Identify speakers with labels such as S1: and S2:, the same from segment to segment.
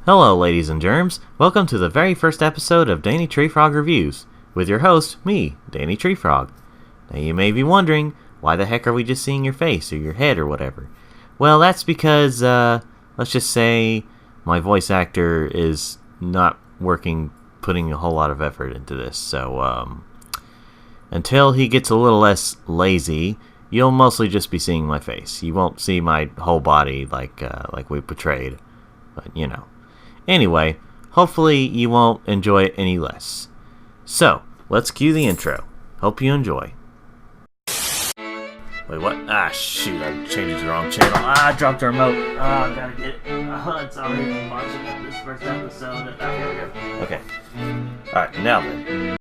S1: Hello ladies and germs, welcome to the very first episode of Danny Treefrog Reviews, with your host, me, Danny Treefrog. Now you may be wondering, why the heck are we just seeing your face or your head or whatever? Well, that's because, let's just say my voice actor is not putting a whole lot of effort into this, so, until he gets a little less lazy, you'll mostly just be seeing my face. You won't see my whole body like we portrayed, but you know. Anyway, hopefully you won't enjoy it any less. So, let's cue the intro. Hope you enjoy. Wait, what? Ah, shoot, I changed it to the wrong channel. I dropped the remote. I gotta get it. It's already watching this first episode. Here we go. Okay. Alright, now then.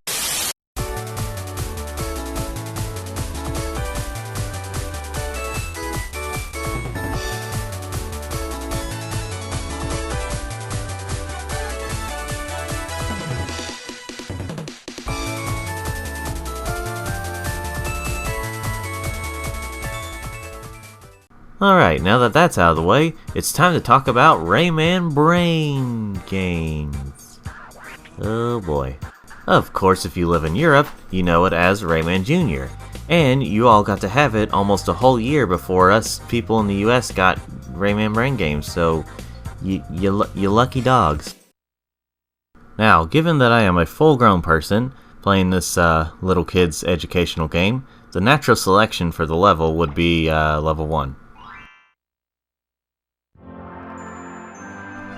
S1: Alright, now that that's out of the way, it's time to talk about Rayman Brain Games. Oh boy. Of course, if you live in Europe, you know it as Rayman Jr. And you all got to have it almost a whole year before us people in the US got Rayman Brain Games, so you lucky dogs. Now, given that I am a full-grown person playing this little kid's educational game, the natural selection for the level would be level 1.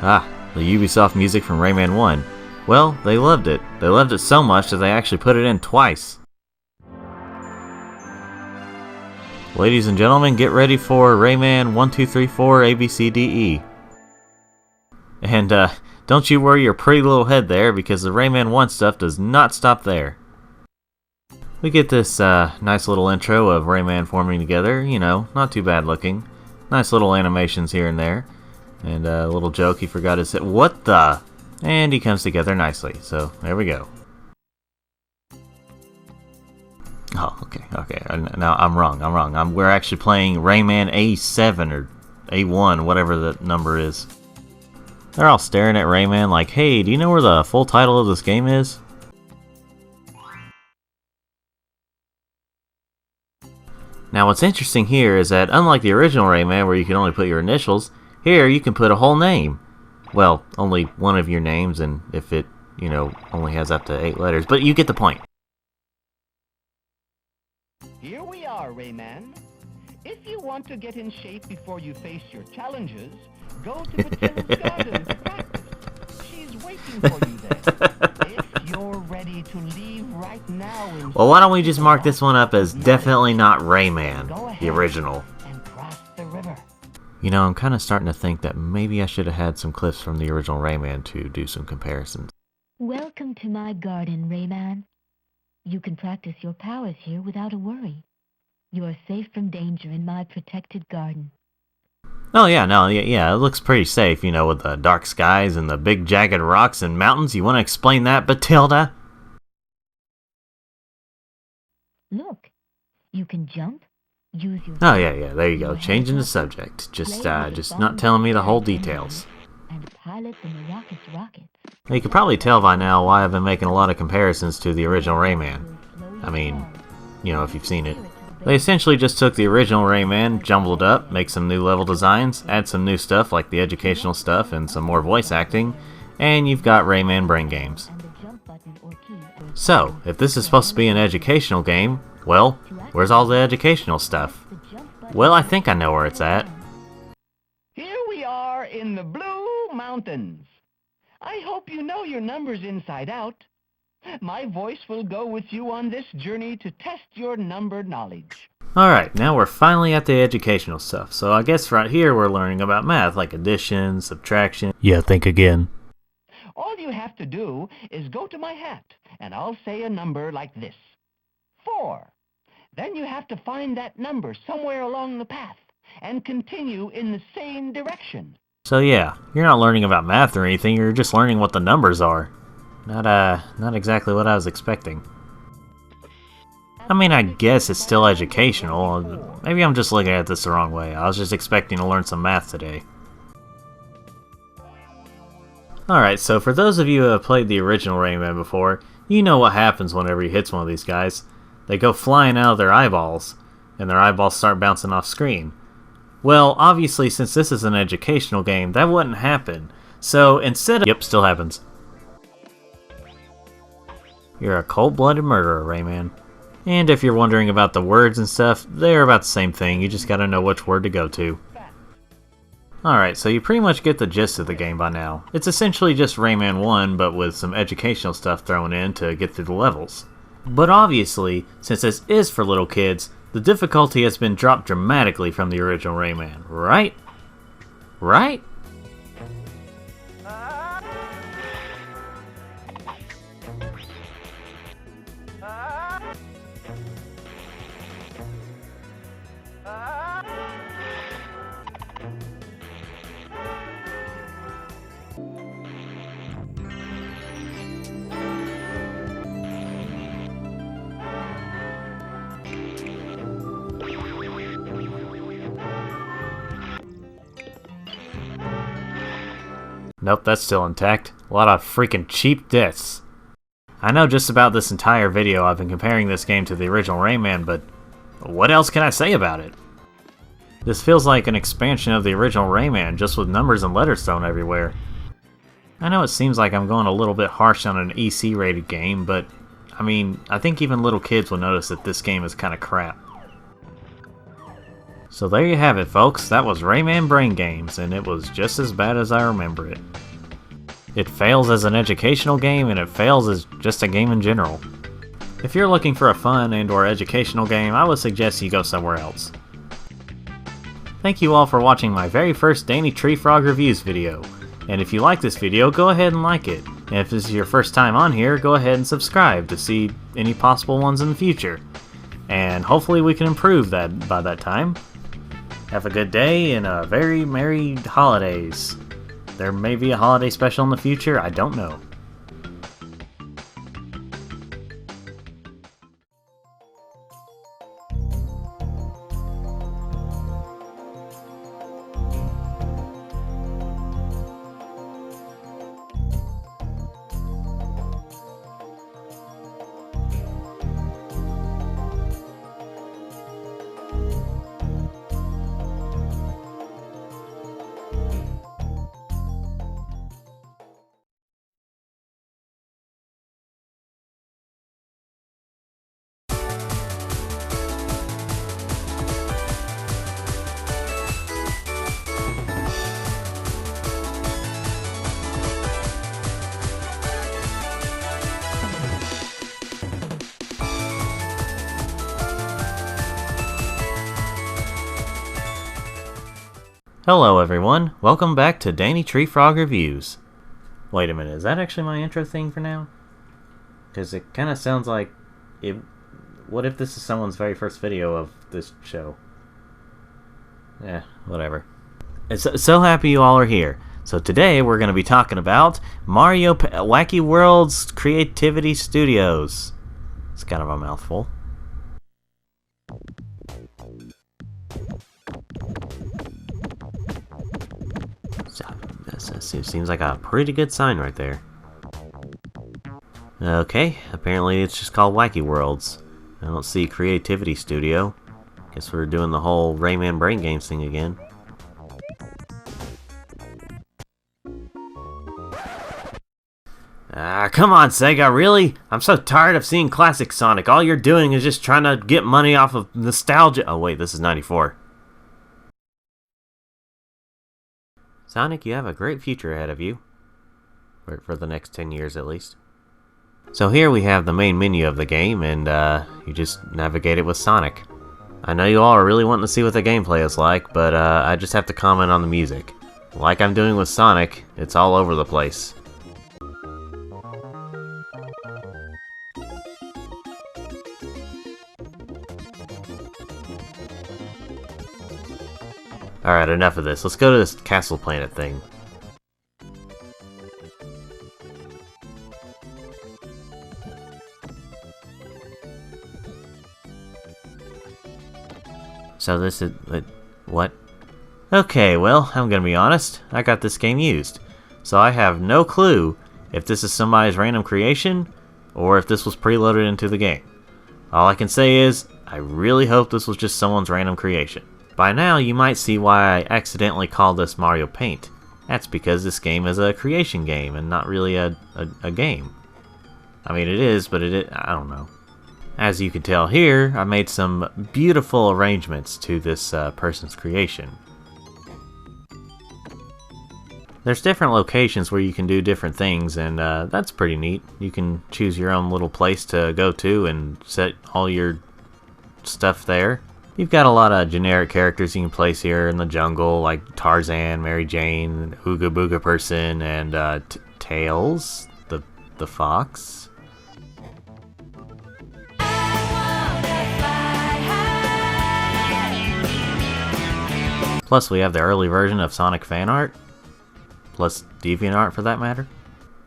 S1: Ah, the Ubisoft music from Rayman 1. Well, they loved it. They loved it so much that they actually put it in twice. Ladies and gentlemen, get ready for Rayman 1, 2, 3, 4, A, B, C, D, E. And don't you worry your pretty little head there, because the Rayman 1 stuff does not stop there. We get this nice little intro of Rayman forming together, you know, not too bad looking. Nice little animations here and there. And a little joke, he forgot his head. What the? And he comes together nicely. So, there we go. Oh, okay. Now, I'm wrong. We're actually playing Rayman A7 or A1, whatever the number is. They're all staring at Rayman like, hey, do you know where the full title of this game is? Now, what's interesting here is that, unlike the original Rayman where you can only put your initials, here, you can put a whole name. Well, only one of your names, and if it, you know, only has up to 8 letters. But you get the point.
S2: Here we are, Rayman. If you want to get in shape before you face your challenges, go to Matilda's garden to practice. She's waiting for you there. If you're ready to leave right now...
S1: Well, why don't we just mark this one up as definitely not Rayman, the original.
S2: And cross the river.
S1: You know, I'm kind of starting to think that maybe I should have had some clips from the original Rayman to do some comparisons.
S3: Welcome to my garden, Rayman. You can practice your powers here without a worry. You are safe from danger in my protected garden.
S1: Oh yeah, it looks pretty safe, you know, with the dark skies and the big jagged rocks and mountains. You want to explain that, Batilda?
S3: Look, you can jump.
S1: Oh yeah, there you go. Changing the subject. Just not telling me the whole details. You could probably tell by now why I've been making a lot of comparisons to the original Rayman. I mean, you know, if you've seen it. They essentially just took the original Rayman, jumbled up, make some new level designs, add some new stuff like the educational stuff and some more voice acting, and you've got Rayman Brain Games. So, if this is supposed to be an educational game, well, where's all the educational stuff? Well, I think I know where it's at.
S2: Here we are in the Blue Mountains. I hope you know your numbers inside out. My voice will go with you on this journey to test your number knowledge.
S1: Alright, now we're finally at the educational stuff. So I guess right here we're learning about math, like addition, subtraction. Yeah, think again.
S2: All you have to do is go to my hat, and I'll say a number like this. 4. Then you have to find that number somewhere along the path and continue in the same direction.
S1: So yeah, you're not learning about math or anything, you're just learning what the numbers are. Not exactly what I was expecting. I mean, I guess it's still educational. Maybe I'm just looking at this the wrong way. I was just expecting to learn some math today. Alright, so for those of you who have played the original Rayman before, you know what happens whenever he hits one of these guys. They go flying out of their eyeballs, and their eyeballs start bouncing off screen. Well, obviously, since this is an educational game, that wouldn't happen. So instead of... Yep, still happens. You're a cold-blooded murderer, Rayman. And if you're wondering about the words and stuff, they're about the same thing, you just gotta know which word to go to. Alright, so you pretty much get the gist of the game by now. It's essentially just Rayman 1, but with some educational stuff thrown in to get through the levels. But obviously, since this is for little kids, the difficulty has been dropped dramatically from the original Rayman, right? Right? Nope, that's still intact. A lot of freaking cheap deaths. I know just about this entire video I've been comparing this game to the original Rayman, but what else can I say about it? This feels like an expansion of the original Rayman, just with numbers and letters thrown everywhere. I know it seems like I'm going a little bit harsh on an EC rated game, but I mean, I think even little kids will notice that this game is kinda crap. So there you have it, folks. That was Rayman Brain Games, and it was just as bad as I remember it. It fails as an educational game, and it fails as just a game in general. If you're looking for a fun and/or educational game, I would suggest you go somewhere else. Thank you all for watching my very first Danny Tree Frog Reviews video. And if you like this video, go ahead and like it. And if this is your first time on here, go ahead and subscribe to see any possible ones in the future. And hopefully we can improve that by that time. Have a good day and a very merry holidays. There may be a holiday special in the future, I don't know. Hello everyone, welcome back to Danny Tree Frog Reviews. Wait a minute, is that actually my intro thing for now? Because it kind of sounds like it. What if this is someone's very first video of this show? Whatever. It's so happy you all are here. So today we're going to be talking about Mario Wacky World's Creativity Studios. It's kind of a mouthful. Seems like a pretty good sign right there. Okay, apparently it's just called Wacky Worlds. I don't see Creativity Studio. Guess we're doing the whole Rayman Brain Games thing again. Come on, Sega, really? I'm so tired of seeing classic Sonic. All you're doing is just trying to get money off of nostalgia. Oh wait, this is 94. Sonic, you have a great future ahead of you. For the next 10 years at least. So here we have the main menu of the game, and you just navigate it with Sonic. I know you all are really wanting to see what the gameplay is like, but I just have to comment on the music. Like I'm doing with Sonic, it's all over the place. Alright, enough of this. Let's go to this Castle Planet thing. So this is... what? Okay, well, I'm gonna be honest. I got this game used. so I have no clue if this is somebody's random creation or if this was preloaded into the game. All I can say is, I really hope this was just someone's random creation. By now, you might see why I accidentally called this Mario Paint. That's because this game is a creation game and not really a game. I mean, it is, but I don't know. As you can tell here, I made some beautiful arrangements to this person's creation. There's different locations where you can do different things, and that's pretty neat. You can choose your own little place to go to and set all your stuff there. You've got a lot of generic characters you can place here in the jungle, like Tarzan, Mary Jane, Ooga Booga Person, and Tails, the fox. Plus, we have the early version of Sonic fan art. Plus DeviantArt for that matter.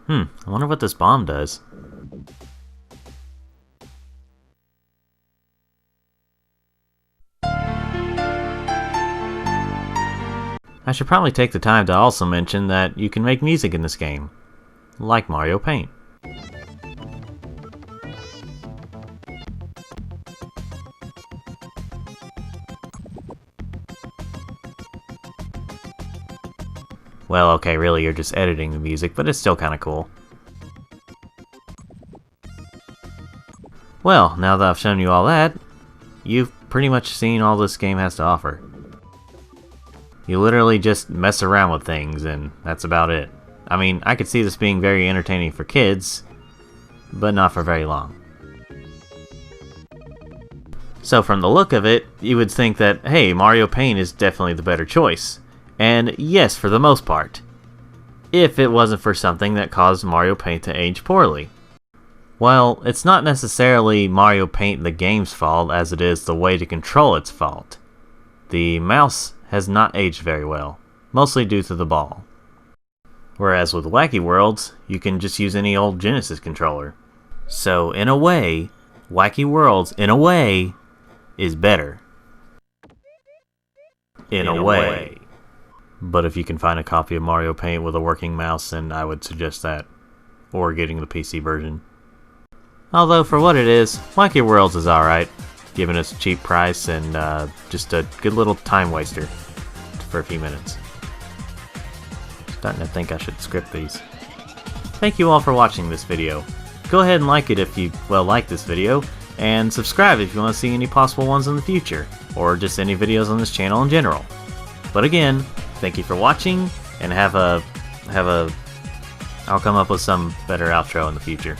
S1: I wonder what this bomb does. I should probably take the time to also mention that you can make music in this game, like Mario Paint. Well, okay, really, you're just editing the music, but it's still kind of cool. Well, now that I've shown you all that, you've pretty much seen all this game has to offer. You literally just mess around with things, and that's about it. I mean, I could see this being very entertaining for kids, but not for very long. So from the look of it, you would think that, hey, Mario Paint is definitely the better choice. And yes, for the most part. If it wasn't for something that caused Mario Paint to age poorly. Well, it's not necessarily Mario Paint the game's fault as it is the way to control its fault. The mouse has not aged very well, mostly due to the ball. Whereas with Wacky Worlds, you can just use any old Genesis controller. So in a way, Wacky Worlds, in a way, is better. In a way. But if you can find a copy of Mario Paint with a working mouse, then I would suggest that. Or getting the PC version. Although, for what it is, Wacky Worlds is alright, giving us a cheap price and just a good little time waster for a few minutes. Starting to think I should script these. Thank you all for watching this video. Go ahead and like it if you, well, like this video, and subscribe if you want to see any possible ones in the future, or just any videos on this channel in general. But again, thank you for watching, and I'll come up with some better outro in the future.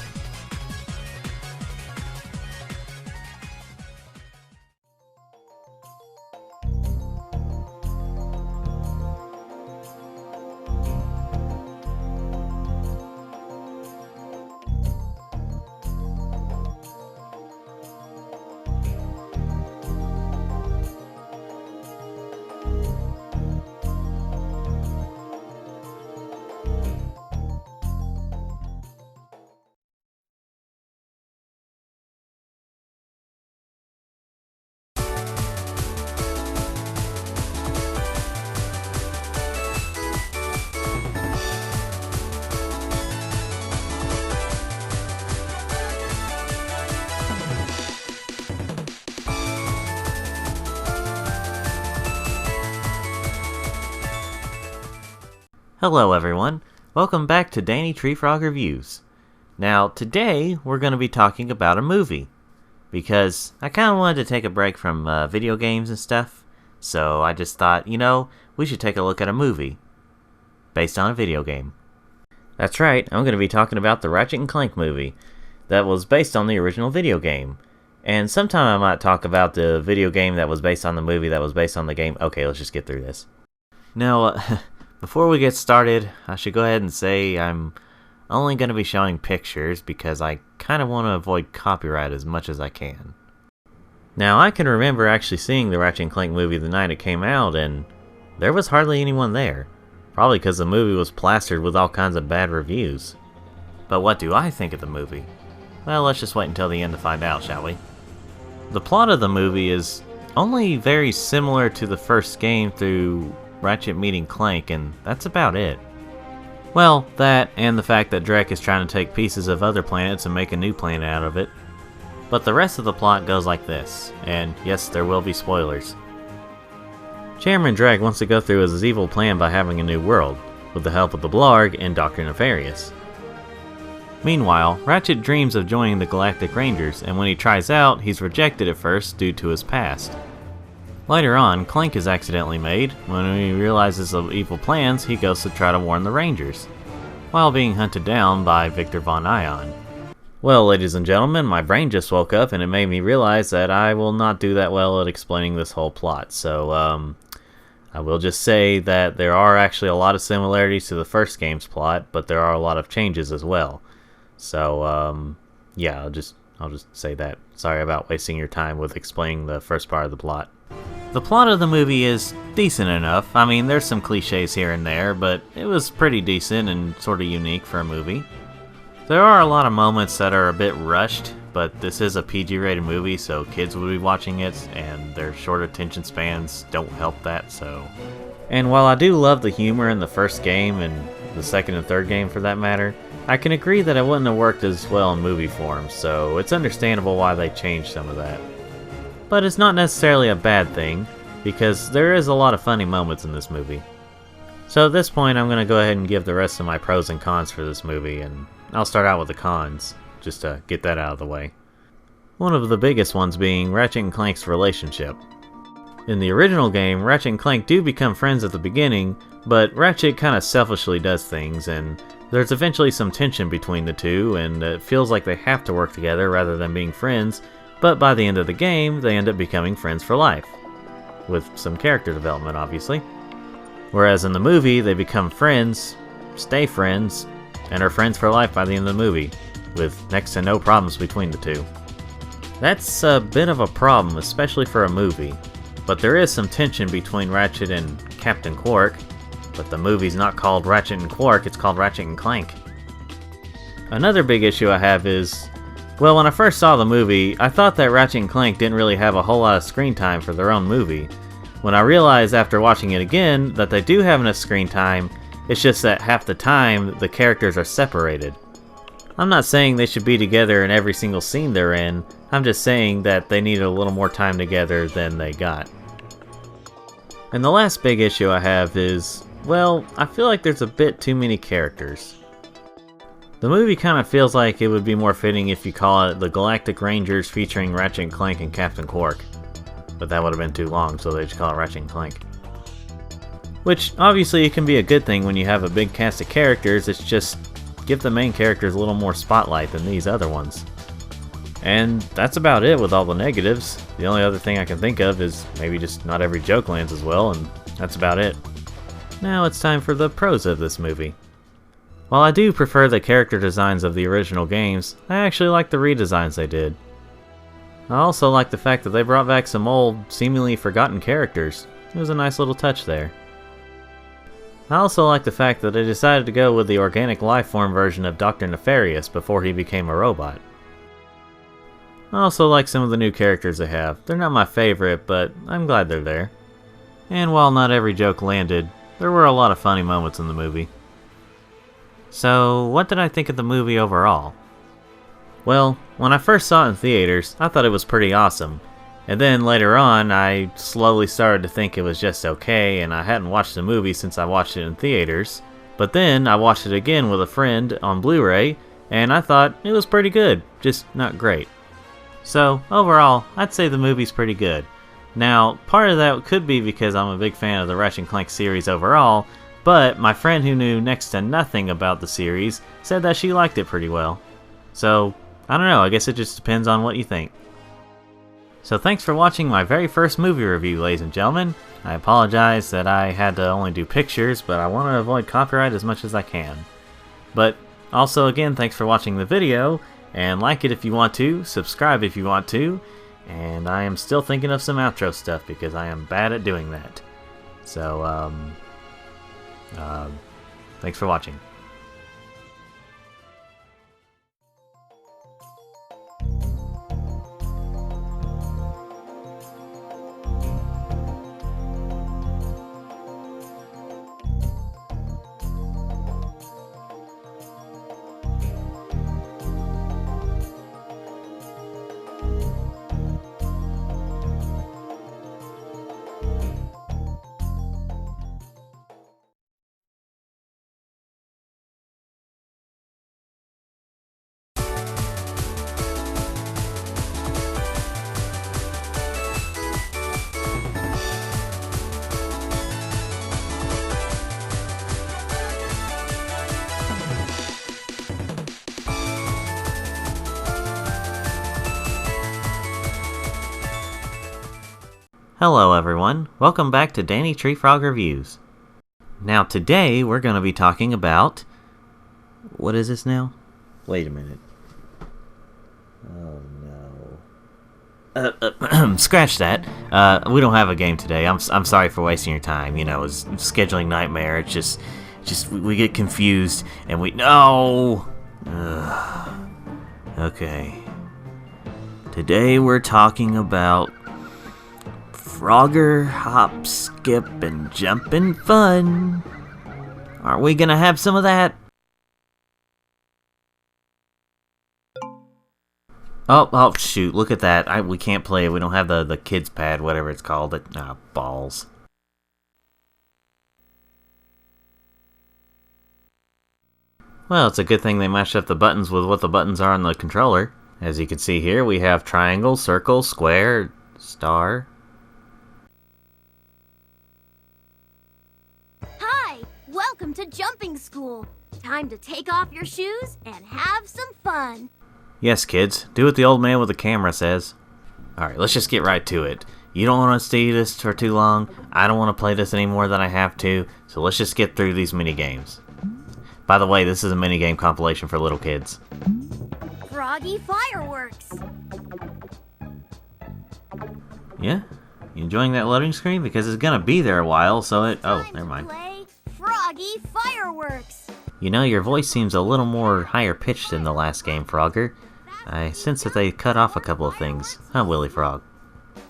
S1: Hello everyone, welcome back to Danny Treefrog Reviews. Now today we're going to be talking about a movie, because I kind of wanted to take a break from video games and stuff, so I just thought, you know, we should take a look at a movie based on a video game. That's right, I'm going to be talking about the Ratchet & Clank movie that was based on the original video game. And sometime I might talk about the video game that was based on the movie that was based on the game. Okay, let's just get through this. Now, before we get started, I should go ahead and say I'm only going to be showing pictures because I kind of want to avoid copyright as much as I can. Now, I can remember actually seeing the Ratchet & Clank movie the night it came out, and there was hardly anyone there. Probably because the movie was plastered with all kinds of bad reviews. But what do I think of the movie? Well, let's just wait until the end to find out, shall we? The plot of the movie is only very similar to the first game through Ratchet meeting Clank, and that's about it. Well, that and the fact that Drek is trying to take pieces of other planets and make a new planet out of it. But the rest of the plot goes like this, and yes, there will be spoilers. Chairman Drek wants to go through his evil plan by having a new world, with the help of the Blarg and Dr. Nefarious. Meanwhile, Ratchet dreams of joining the Galactic Rangers, and when he tries out, he's rejected at first due to his past. Later on, Clank is accidentally made. When he realizes of evil plans, he goes to try to warn the Rangers, while being hunted down by Victor Von Ion. Well, ladies and gentlemen, my brain just woke up and it made me realize that I will not do that well at explaining this whole plot, so I will just say that there are actually a lot of similarities to the first game's plot, but there are a lot of changes as well. So, yeah, I'll just say that. Sorry about wasting your time with explaining the first part of the plot. The plot of the movie is decent enough. I mean, there's some cliches here and there, but it was pretty decent and sort of unique for a movie. There are a lot of moments that are a bit rushed, but this is a PG-rated movie, so kids will be watching it, and their short attention spans don't help that, so... And while I do love the humor in the first game, and the second and third game for that matter, I can agree that it wouldn't have worked as well in movie form, so it's understandable why they changed some of that. But it's not necessarily a bad thing, because there is a lot of funny moments in this movie. So at this point, I'm going to go ahead and give the rest of my pros and cons for this movie, and I'll start out with the cons, just to get that out of the way. One of the biggest ones being Ratchet and Clank's relationship. In the original game, Ratchet and Clank do become friends at the beginning, but Ratchet kind of selfishly does things, and there's eventually some tension between the two, and it feels like they have to work together rather than being friends, but by the end of the game, they end up becoming friends for life. With some character development, obviously. Whereas in the movie, they become friends, stay friends, and are friends for life by the end of the movie, with next to no problems between the two. That's a bit of a problem, especially for a movie, but there is some tension between Ratchet and Captain Quark, but the movie's not called Ratchet and Quark, it's called Ratchet and Clank. Another big issue I have is, well, when I first saw the movie, I thought that Ratchet and Clank didn't really have a whole lot of screen time for their own movie. When I realized after watching it again that they do have enough screen time, it's just that half the time the characters are separated. I'm not saying they should be together in every single scene they're in, I'm just saying that they needed a little more time together than they got. And the last big issue I have is, well, I feel like there's a bit too many characters. The movie kind of feels like it would be more fitting if you call it The Galactic Rangers featuring Ratchet and Clank and Captain Quark. But that would have been too long, so they just call it Ratchet and Clank. Which, obviously, it can be a good thing when you have a big cast of characters, it's just give the main characters a little more spotlight than these other ones. And that's about it with all the negatives. The only other thing I can think of is maybe just not every joke lands as well, and that's about it. Now it's time for the pros of this movie. While I do prefer the character designs of the original games, I actually like the redesigns they did. I also like the fact that they brought back some old, seemingly forgotten characters. It was a nice little touch there. I also like the fact that they decided to go with the organic lifeform version of Dr. Nefarious before he became a robot. I also like some of the new characters they have. They're not my favorite, but I'm glad they're there. And while not every joke landed, there were a lot of funny moments in the movie. So, what did I think of the movie overall? Well, when I first saw it in theaters, I thought it was pretty awesome. And then later on, I slowly started to think it was just okay, and I hadn't watched the movie since I watched it in theaters. But then I watched it again with a friend on Blu-ray, and I thought it was pretty good, just not great. So, overall, I'd say the movie's pretty good. Now, part of that could be because I'm a big fan of the Ratchet and Clank series overall, but my friend who knew next to nothing about the series said that she liked it pretty well. So, I don't know, I guess it just depends on what you think. So thanks for watching my very first movie review, ladies and gentlemen. I apologize that I had to only do pictures, but I want to avoid copyright as much as I can. But also, again, thanks for watching the video, and like it if you want to, subscribe if you want to, and I am still thinking of some outro stuff because I am bad at doing that. So, thanks for watching. Hello everyone, welcome back to Danny Tree Frog Reviews. Now today we're going to be talking about... What is this now? Wait a minute. Oh no. Scratch that. We don't have a game today. I'm sorry for wasting your time. You know, it's a scheduling nightmare. It's just we get confused and we... No! Okay. Today we're talking about Frogger hop, skip, and jumpin' fun. Are we gonna have some of that? Oh shoot, look at that. We can't play it. We don't have the kids pad, whatever it's called. Balls. Well, it's a good thing they matched up the buttons with what the buttons are on the controller. As you can see here, we have triangle, circle, square, star.
S4: Hi, welcome to jumping school. Time to take off your shoes and have some fun.
S1: Yes, kids, do what the old man with the camera says. Alright, let's just get right to it. You don't want to see this for too long. I don't want to play this any more than I have to, so let's just get through these mini games. By the way, this is a minigame compilation for little kids.
S4: Froggy fireworks.
S1: Yeah? You enjoying that loading screen? Because it's gonna be there a while, so it... Oh,
S4: Time
S1: never mind.
S4: to play Froggy fireworks.
S1: You know, your voice seems a little more higher pitched than the last game, Frogger. I sense that they cut off a couple of things. Huh, Willy Frog?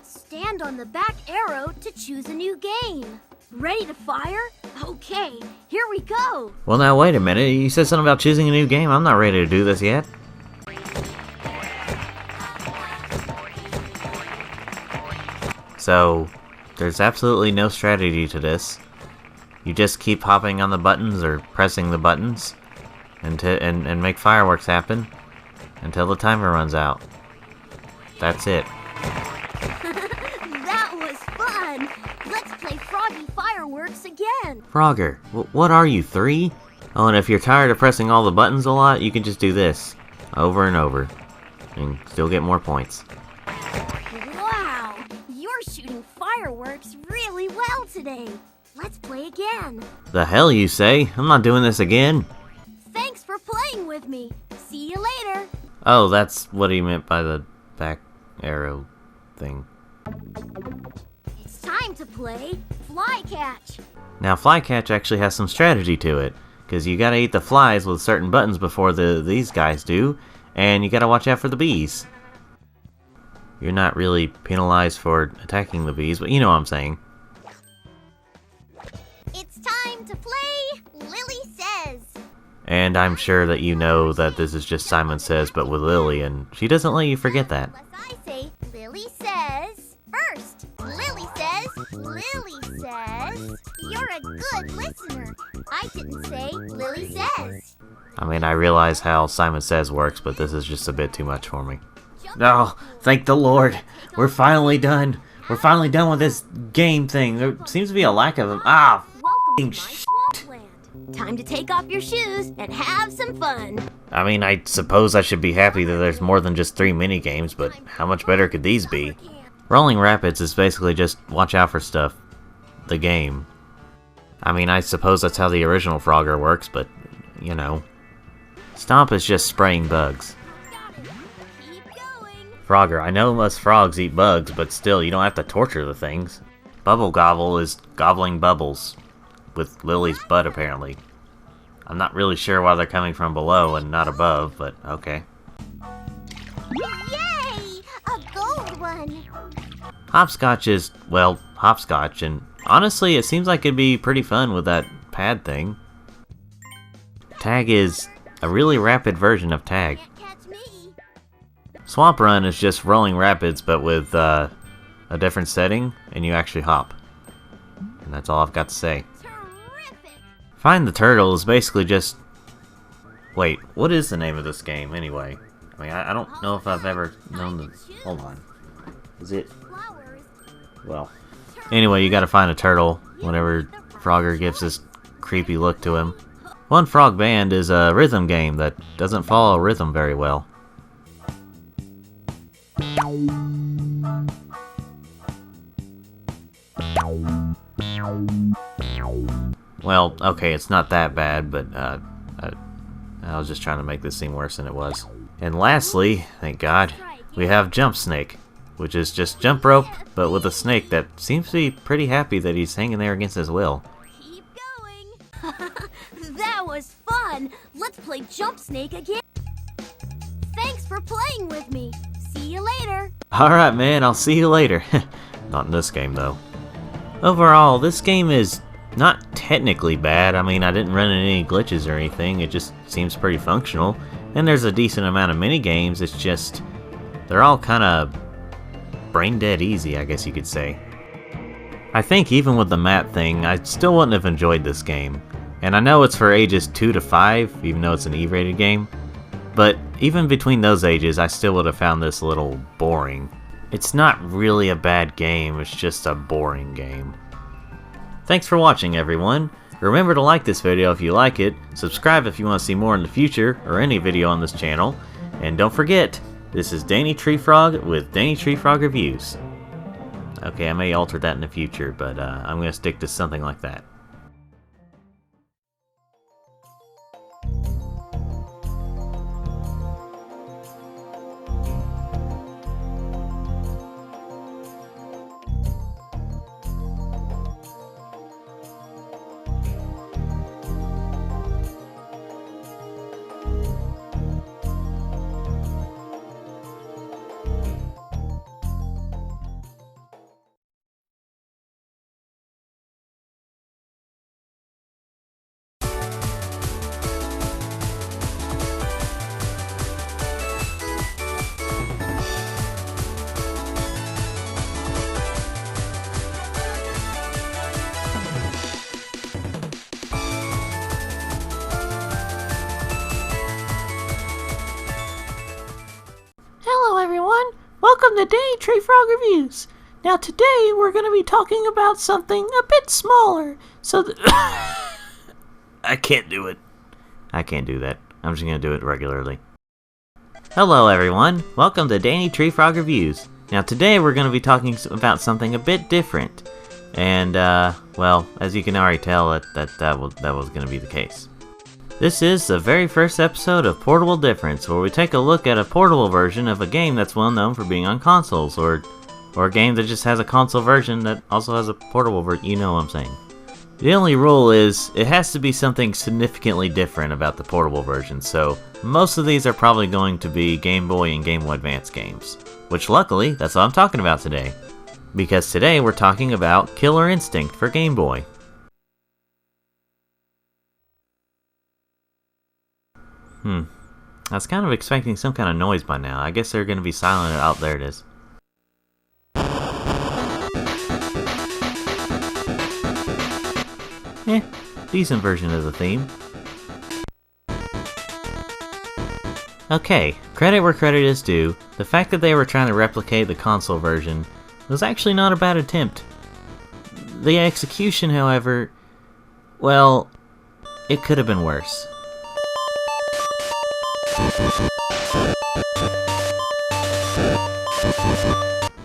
S4: Stand on the back arrow to choose a new game. Ready to fire? Okay, here we go.
S1: Well, now, wait a minute. You said something about choosing a new game. I'm not ready to do this yet. So, there's absolutely no strategy to this. You just keep hopping on the buttons or pressing the buttons and make fireworks happen until the timer runs out. That's it.
S4: That was fun. Let's play Froggy fireworks again.
S1: Frogger, what are you, 3? Oh, and if you're tired of pressing all the buttons a lot, you can just do this over and over and still get more points.
S4: Wow, you're shooting fireworks really well today. Let's play again.
S1: The hell you say? I'm not doing this again.
S4: Thanks for playing with me. See you later.
S1: Oh, that's what he meant by the back arrow thing.
S4: It's time to play Fly Catch.
S1: Now, Fly Catch actually has some strategy to it, because you gotta eat the flies with certain buttons before these guys do, and you gotta watch out for the bees. You're not really penalized for attacking the bees, but you know what I'm saying.
S4: It's time to play Lily Says.
S1: And I'm sure that you know that this is just Simon Says, but with Lily, and she doesn't let you forget that.
S4: Unless I say Lily Says first. Lily says, Lily says. You're a good listener. I didn't say Lily Says.
S1: I mean, I realize how Simon Says works, but this is just a bit too much for me. Oh, thank the Lord. We're finally done. We're finally done with this game thing. There seems to be a lack of them. Ah,
S4: Welcome to my
S1: f***ing
S4: swampland. Time to take off your shoes and have some fun.
S1: I mean, I suppose I should be happy that there's more than just 3 mini-games, but how much better could these be? Rolling Rapids is basically just watch out for stuff. The game. I mean, I suppose that's how the original Frogger works, but, you know. Stomp is just spraying bugs.
S4: Keep going.
S1: Frogger, I know us frogs eat bugs, but still, you don't have to torture the things. Bubble Gobble is gobbling bubbles. With Lily's butt, apparently. I'm not really sure why they're coming from below and not above, but okay.
S4: Yay! A gold one.
S1: Hopscotch is, well, hopscotch, and honestly, it seems like it'd be pretty fun with that pad thing. Tag is a really rapid version of tag.
S4: Can't catch me.
S1: Swamp Run is just rolling rapids, but with a different setting, and you actually hop. And that's all I've got to say.
S4: Terrific.
S1: Find the Turtle is basically just... Wait, what is the name of this game, anyway? I mean, I don't know if I've ever known the... Hold on. Is it...
S4: Flowers.
S1: Well... Anyway, you gotta find a turtle whenever Frogger gives this creepy look to him. One Frog Band is a rhythm game that doesn't follow rhythm very well. Well, okay, it's not that bad, but I was just trying to make this seem worse than it was. And lastly, thank God, we have Jump Snake, which is just jump rope, but with a snake that seems to be pretty happy that he's hanging there against his will.
S4: Keep going. That was fun. Let's play Jump Snake again. Thanks for playing with me. See you later.
S1: Alright, man, I'll see you later. Not in this game, though. Overall, this game is not technically bad. I mean, I didn't run into any glitches or anything. It just seems pretty functional. And there's a decent amount of mini games. It's just, they're all kind of brain dead easy, I guess you could say. I think even with the map thing, I still wouldn't have enjoyed this game. And I know it's for ages 2 to 5, even though it's an E-rated game. But even between those ages, I still would have found this a little boring. It's not really a bad game, it's just a boring game. Thanks for watching, everyone. Remember to like this video if you like it, subscribe if you want to see more in the future, or any video on this channel, and don't forget, this is Danny Treefrog with Danny Treefrog Reviews. Okay, I may alter that in the future, but I'm going to stick to something like that.
S5: Hello everyone, welcome to Danny Treefrog Reviews. Now today we're going to be talking about something a bit smaller, so that
S1: I can't do it. I can't do that. I'm just going to do it regularly. Hello everyone, welcome to Danny Treefrog Reviews. Now today we're going to be talking about something a bit different. And, well, as you can already tell, that was going to be the case. This is the very first episode of Portable Difference, where we take a look at a portable version of a game that's well known for being on consoles, or a game that just has a console version that also has a portable version, you know what I'm saying. The only rule is, it has to be something significantly different about the portable version, so most of these are probably going to be Game Boy and Game Boy Advance games. Which luckily, that's what I'm talking about today. Because today we're talking about Killer Instinct for Game Boy. I was kind of expecting some kind of noise by now. I guess they're going to be silent. Oh, there it is. Decent version of the theme. Okay, credit where credit is due. The fact that they were trying to replicate the console version was actually not a bad attempt. The execution, however, well, it could have been worse.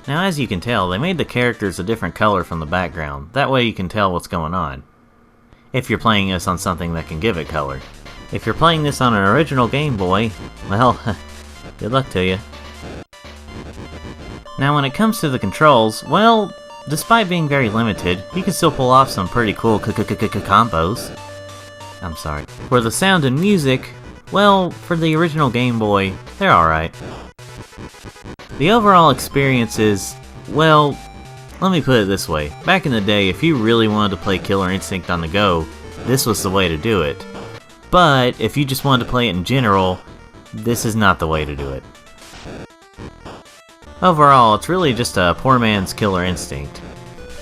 S1: Now, as you can tell, they made the characters a different color from the background. That way you can tell what's going on. If you're playing this on something that can give it color. If you're playing this on an original Game Boy, well, good luck to you. Now, when it comes to the controls, well, despite being very limited, you can still pull off some pretty cool combos. I'm sorry. For the sound and music, well, for the original Game Boy, they're alright. The overall experience is, well, let me put it this way. Back in the day, if you really wanted to play Killer Instinct on the go, this was the way to do it. But if you just wanted to play it in general, this is not the way to do it. Overall, it's really just a poor man's Killer Instinct.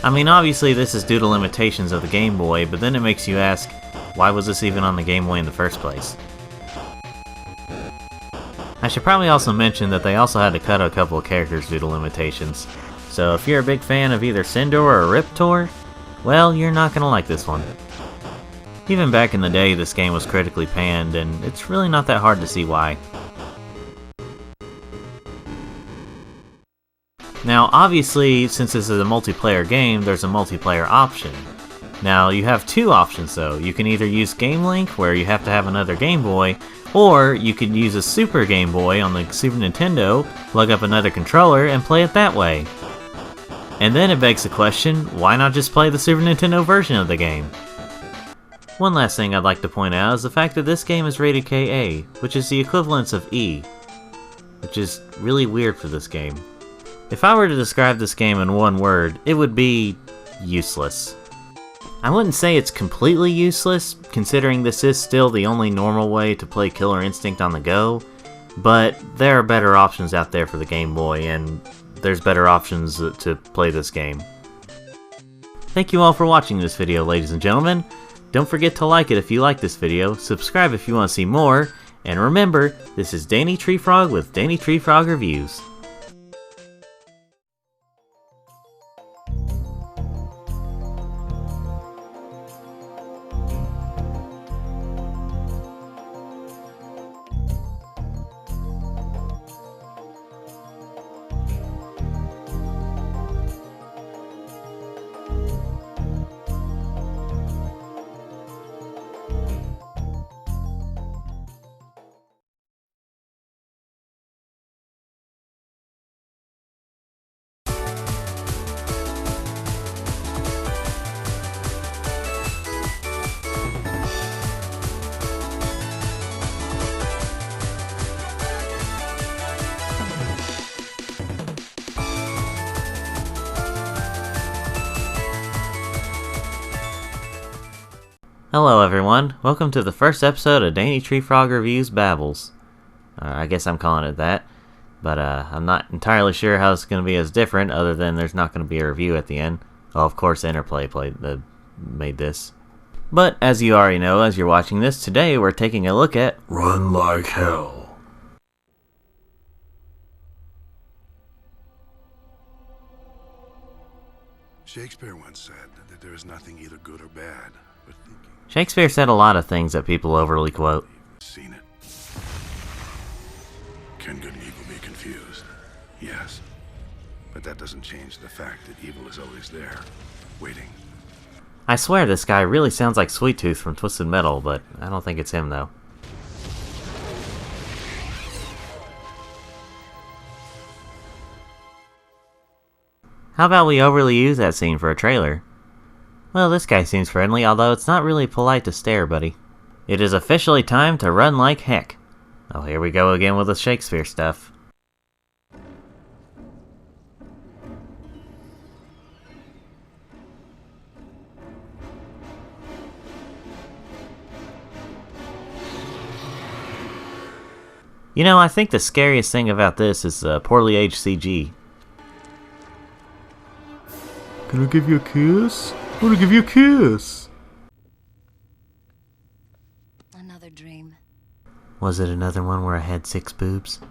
S1: I mean, obviously this is due to limitations of the Game Boy, but then it makes you ask, why was this even on the Game Boy in the first place? I should probably also mention that they also had to cut a couple of characters due to limitations. So if you're a big fan of either Cindor or Riptor, well, you're not gonna like this one. Even back in the day, this game was critically panned, and it's really not that hard to see why. Now, obviously, since this is a multiplayer game, there's a multiplayer option. Now, you have two options though. You can either use Game Link, where you have to have another Game Boy, or you could use a Super Game Boy on the Super Nintendo, plug up another controller, and play it that way. And then it begs the question, why not just play the Super Nintendo version of the game? One last thing I'd like to point out is the fact that this game is rated KA, which is the equivalence of E, which is really weird for this game. If I were to describe this game in one word, it would be useless. I wouldn't say it's completely useless, considering this is still the only normal way to play Killer Instinct on the go, but there are better options out there for the Game Boy, and there's better options to play this game. Thank you all for watching this video, ladies and gentlemen. Don't forget to like it if you like this video, subscribe if you want to see more, and remember, this is Danny Treefrog with Danny Treefrog Reviews. Hello everyone, welcome to the first episode of Danny Treefrog Reviews Babbles. I guess I'm calling it that, but I'm not entirely sure how it's going to be as different, other than there's not going to be a review at the end. Oh, of course Interplay made this. But as you already know, as you're watching this, today we're taking a look at Run Like Hell.
S6: Shakespeare once said that there is nothing either good or bad, but thinking.
S1: Shakespeare said a lot of things that people overly quote.
S6: Seen it. Can good and evil be confused? Yes. But that doesn't change the fact that evil is always there, waiting.
S1: I swear this guy really sounds like Sweet Tooth from Twisted Metal, but I don't think it's him though. How about we overly use that scene for a trailer? Well, this guy seems friendly, although it's not really polite to stare, buddy. It is officially time to run like heck. Oh, here we go again with the Shakespeare stuff. You know, I think the scariest thing about this is poorly aged CG. Can I give you a kiss? I want to give you a kiss!
S7: Another dream.
S1: Was it another one where I had 6 boobs?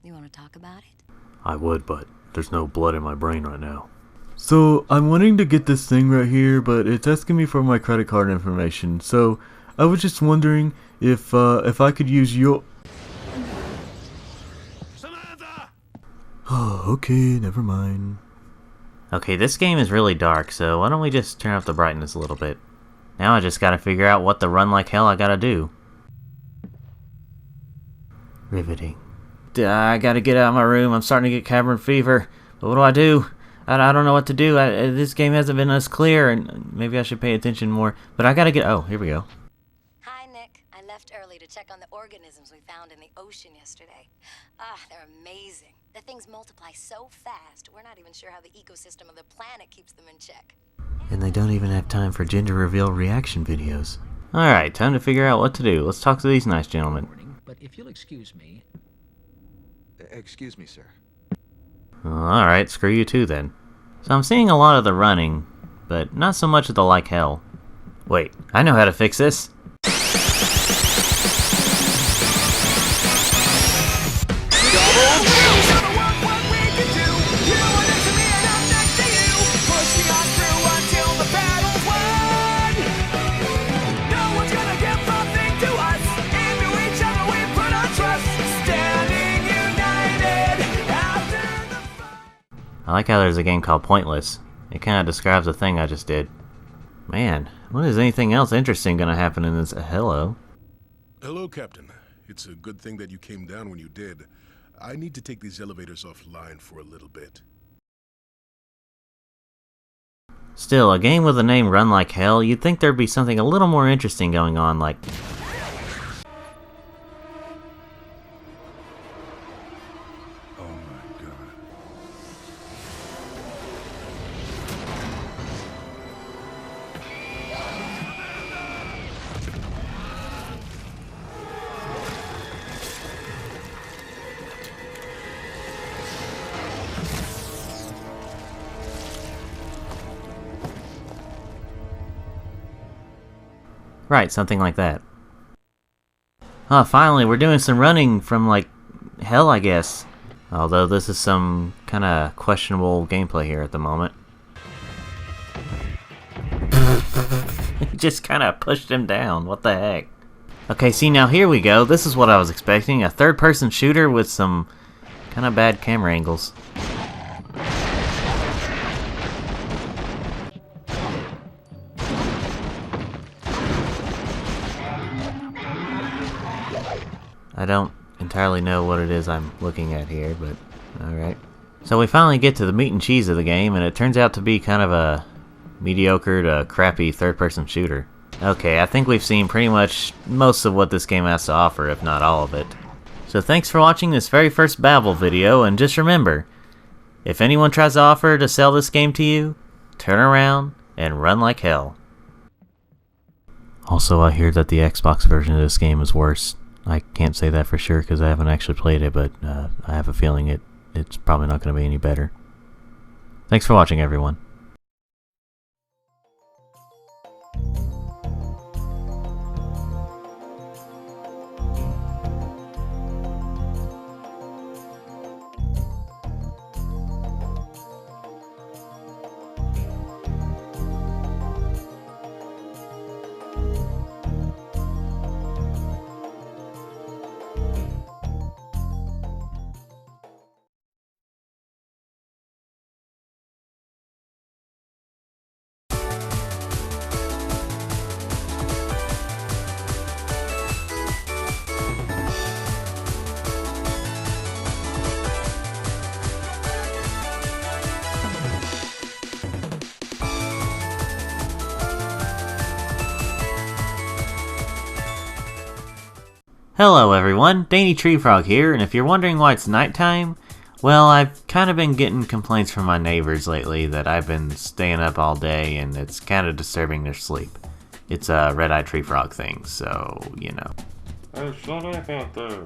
S7: You want to talk about it?
S1: I would, but there's no blood in my brain right now. So, I'm wanting to get this thing right here, but it's asking me for my credit card information. So, I was just wondering if I could use your...
S6: Samantha!
S1: Oh, okay, never mind. Okay, this game is really dark, so why don't we just turn up the brightness a little bit. Now I just gotta figure out what the run like hell I gotta do. Riveting. I gotta get out of my room, I'm starting to get cavern fever. But what do? I don't know what to do. This game hasn't been as clear, and maybe I should pay attention more. But I gotta get... Oh, here we go.
S7: Hi, Nick. I left early to check on the organisms we found in the ocean yesterday. Ah, they're amazing. The things multiply so fast, we're not even sure how the ecosystem of the planet keeps them in check.
S1: And they don't even have time for gender reveal reaction videos. Alright, time to figure out what to do. Let's talk to these nice gentlemen.
S8: But if you'll excuse me...
S9: Excuse me, sir.
S1: Alright, screw you too then. So I'm seeing a lot of the running, but not so much of the like hell. Wait, I know how to fix this. I like how there's a game called Pointless. It kind of describes the thing I just did. Man, when is anything else interesting gonna happen in this hello?
S6: Hello, Captain. It's a good thing that you came down when you did. I need to take these elevators offline for a little bit.
S1: Still, a game with a name Run Like Hell, you'd think there'd be something a little more interesting going on, like...
S6: Oh my god.
S1: Right, something like that. Oh, finally, we're doing some running from, like, hell, I guess. Although this is some kind of questionable gameplay here at the moment. Just kind of pushed him down, what the heck. Okay, see, now here we go. This is what I was expecting. A third-person shooter with some kind of bad camera angles. I don't entirely know what it is I'm looking at here, but alright. So we finally get to the meat and cheese of the game, and it turns out to be kind of a mediocre to crappy third-person shooter. Okay, I think we've seen pretty much most of what this game has to offer, if not all of it. So thanks for watching this very first Babble video, and just remember, if anyone tries to offer to sell this game to you, turn around and run like hell. Also, I hear that the Xbox version of this game is worse. I can't say that for sure because I haven't actually played it, but I have a feeling it's probably not going to be any better. Thanks for watching, everyone. Hello everyone, Danny Treefrog here, and if you're wondering why it's nighttime, well, I've kind of been getting complaints from my neighbors lately that I've been staying up all day and it's kind of disturbing their sleep. It's a red-eyed treefrog thing, so, you know.
S10: Hey, shut up out there.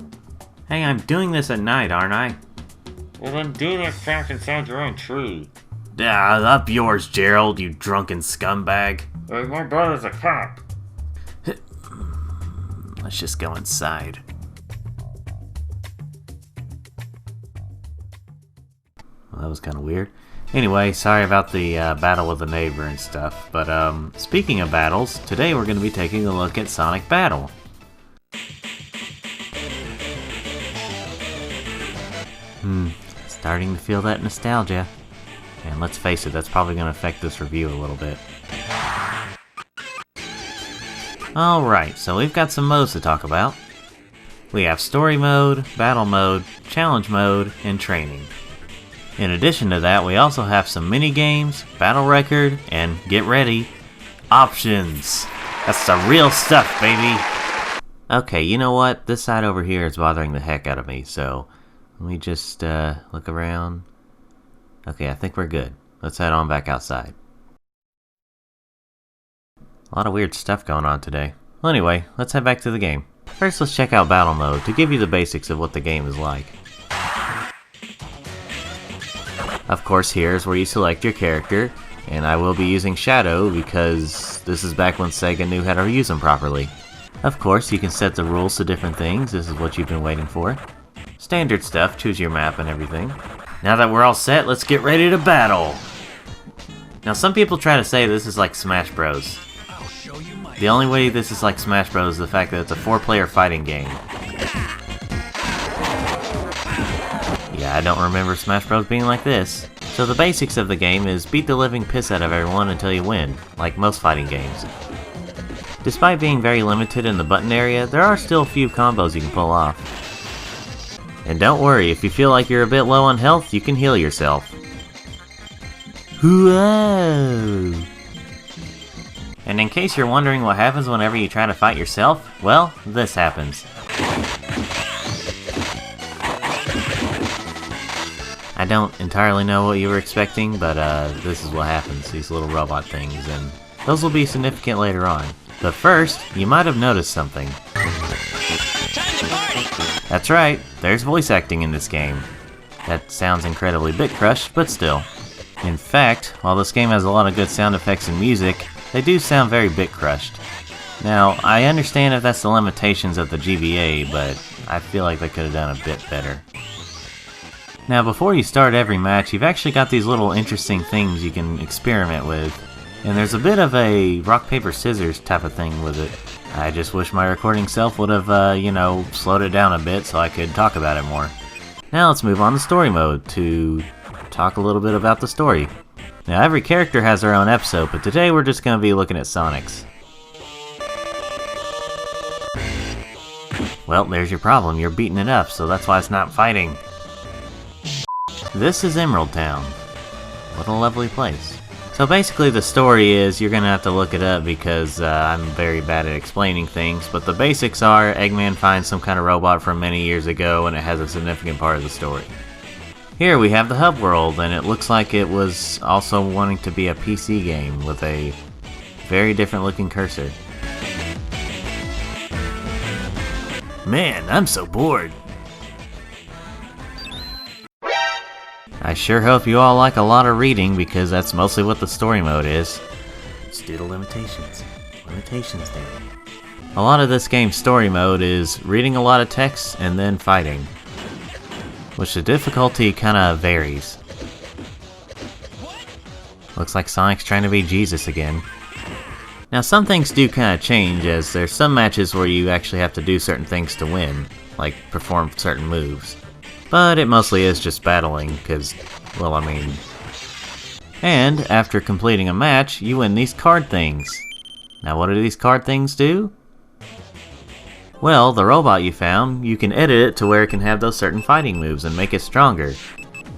S1: Hey, I'm doing this at night, aren't I?
S10: Well then do that fact inside your own tree.
S1: Up yours, Gerald, you drunken scumbag.
S10: Hey, my brother's a cop.
S1: Let's just go inside. Well, that was kind of weird. Anyway, sorry about the battle with the neighbor and stuff. But speaking of battles, today we're going to be taking a look at Sonic Battle. Starting to feel that nostalgia. And let's face it, that's probably going to affect this review a little bit. Alright, so we've got some modes to talk about. We have Story Mode, Battle Mode, Challenge Mode, and Training. In addition to that, we also have some mini-games, Battle Record, and, get ready, Options! That's the real stuff, baby! Okay, you know what? This side over here is bothering the heck out of me, so let me just look around. Okay, I think we're good. Let's head on back outside. A lot of weird stuff going on today. Well, anyway, let's head back to the game. First, let's check out Battle Mode to give you the basics of what the game is like. Of course, here's where you select your character, and I will be using Shadow because this is back when Sega knew how to use them properly. Of course, you can set the rules to different things. This is what you've been waiting for. Standard stuff, choose your map and everything. Now that we're all set, let's get ready to battle! Now, some people try to say this is like Smash Bros. The only way this is like Smash Bros. Is the fact that it's a 4-player fighting game. Yeah, I don't remember Smash Bros. Being like this. So the basics of the game is beat the living piss out of everyone until you win, like most fighting games. Despite being very limited in the button area, there are still a few combos you can pull off. And don't worry, if you feel like you're a bit low on health, you can heal yourself. Whoa! And in case you're wondering what happens whenever you try to fight yourself, well, this happens. I don't entirely know what you were expecting, but this is what happens, these little robot things, and those will be significant later on. But first, you might have noticed something. That's right, there's voice acting in this game. That sounds incredibly bit crushed, but still. In fact, while this game has a lot of good sound effects and music, they do sound very bit crushed. Now, I understand if that's the limitations of the GBA, but I feel like they could have done a bit better. Now, before you start every match, you've actually got these little interesting things you can experiment with, and there's a bit of a rock, paper, scissors type of thing with it. I just wish my recording self would have, slowed it down a bit so I could talk about it more. Now let's move on to story mode to talk a little bit about the story. Now every character has their own episode, but today we're just going to be looking at Sonic's. Well, there's your problem, you're beating it up, so that's why it's not fighting. This is Emerald Town. What a lovely place. So basically the story is, you're going to have to look it up because I'm very bad at explaining things, but the basics are Eggman finds some kind of robot from many years ago and it has a significant part of the story. Here we have the hub world, and it looks like it was also wanting to be a PC game with a very different looking cursor. Man, I'm so bored. I sure hope you all like a lot of reading because that's mostly what the story mode is. Let's do the limitations. Limitations, Danny. A lot of this game's story mode is reading a lot of text and then fighting, which the difficulty kinda varies. Looks like Sonic's trying to be Jesus again. Now some things do kinda change, as there's some matches where you actually have to do certain things to win, like perform certain moves. But it mostly is just battling, cause, well, I mean... And after completing a match, you win these card things. Now what do these card things do? Well, the robot you found, you can edit it to where it can have those certain fighting moves and make it stronger.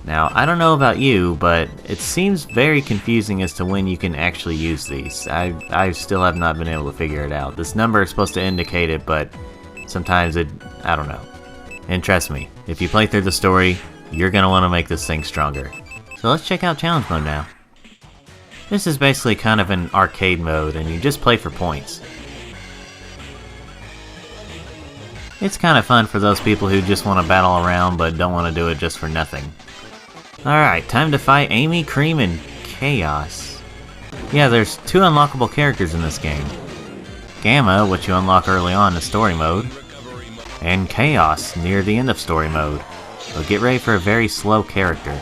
S1: Now, I don't know about you, but it seems very confusing as to when you can actually use these. I still have not been able to figure it out. This number is supposed to indicate it, but sometimes I don't know. And trust me, if you play through the story, you're gonna want to make this thing stronger. So let's check out challenge mode now. This is basically kind of an arcade mode, and you just play for points. It's kind of fun for those people who just want to battle around but don't want to do it just for nothing. Alright, time to fight Amy, Cream, and Chaos. Yeah, there's 2 unlockable characters in this game. Gamma, which you unlock early on in story mode, and Chaos near the end of story mode. But get ready for a very slow character.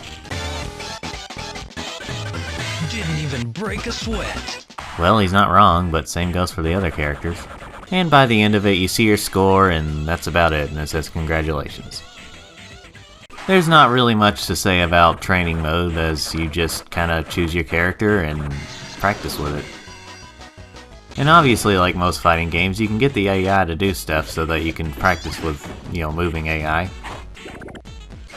S8: Didn't even break a sweat.
S1: Well, he's not wrong, but same goes for the other characters. And by the end of it, you see your score, and that's about it, and it says congratulations. There's not really much to say about training mode, as you just kinda choose your character and practice with it. And obviously, like most fighting games, you can get the AI to do stuff so that you can practice with, moving AI.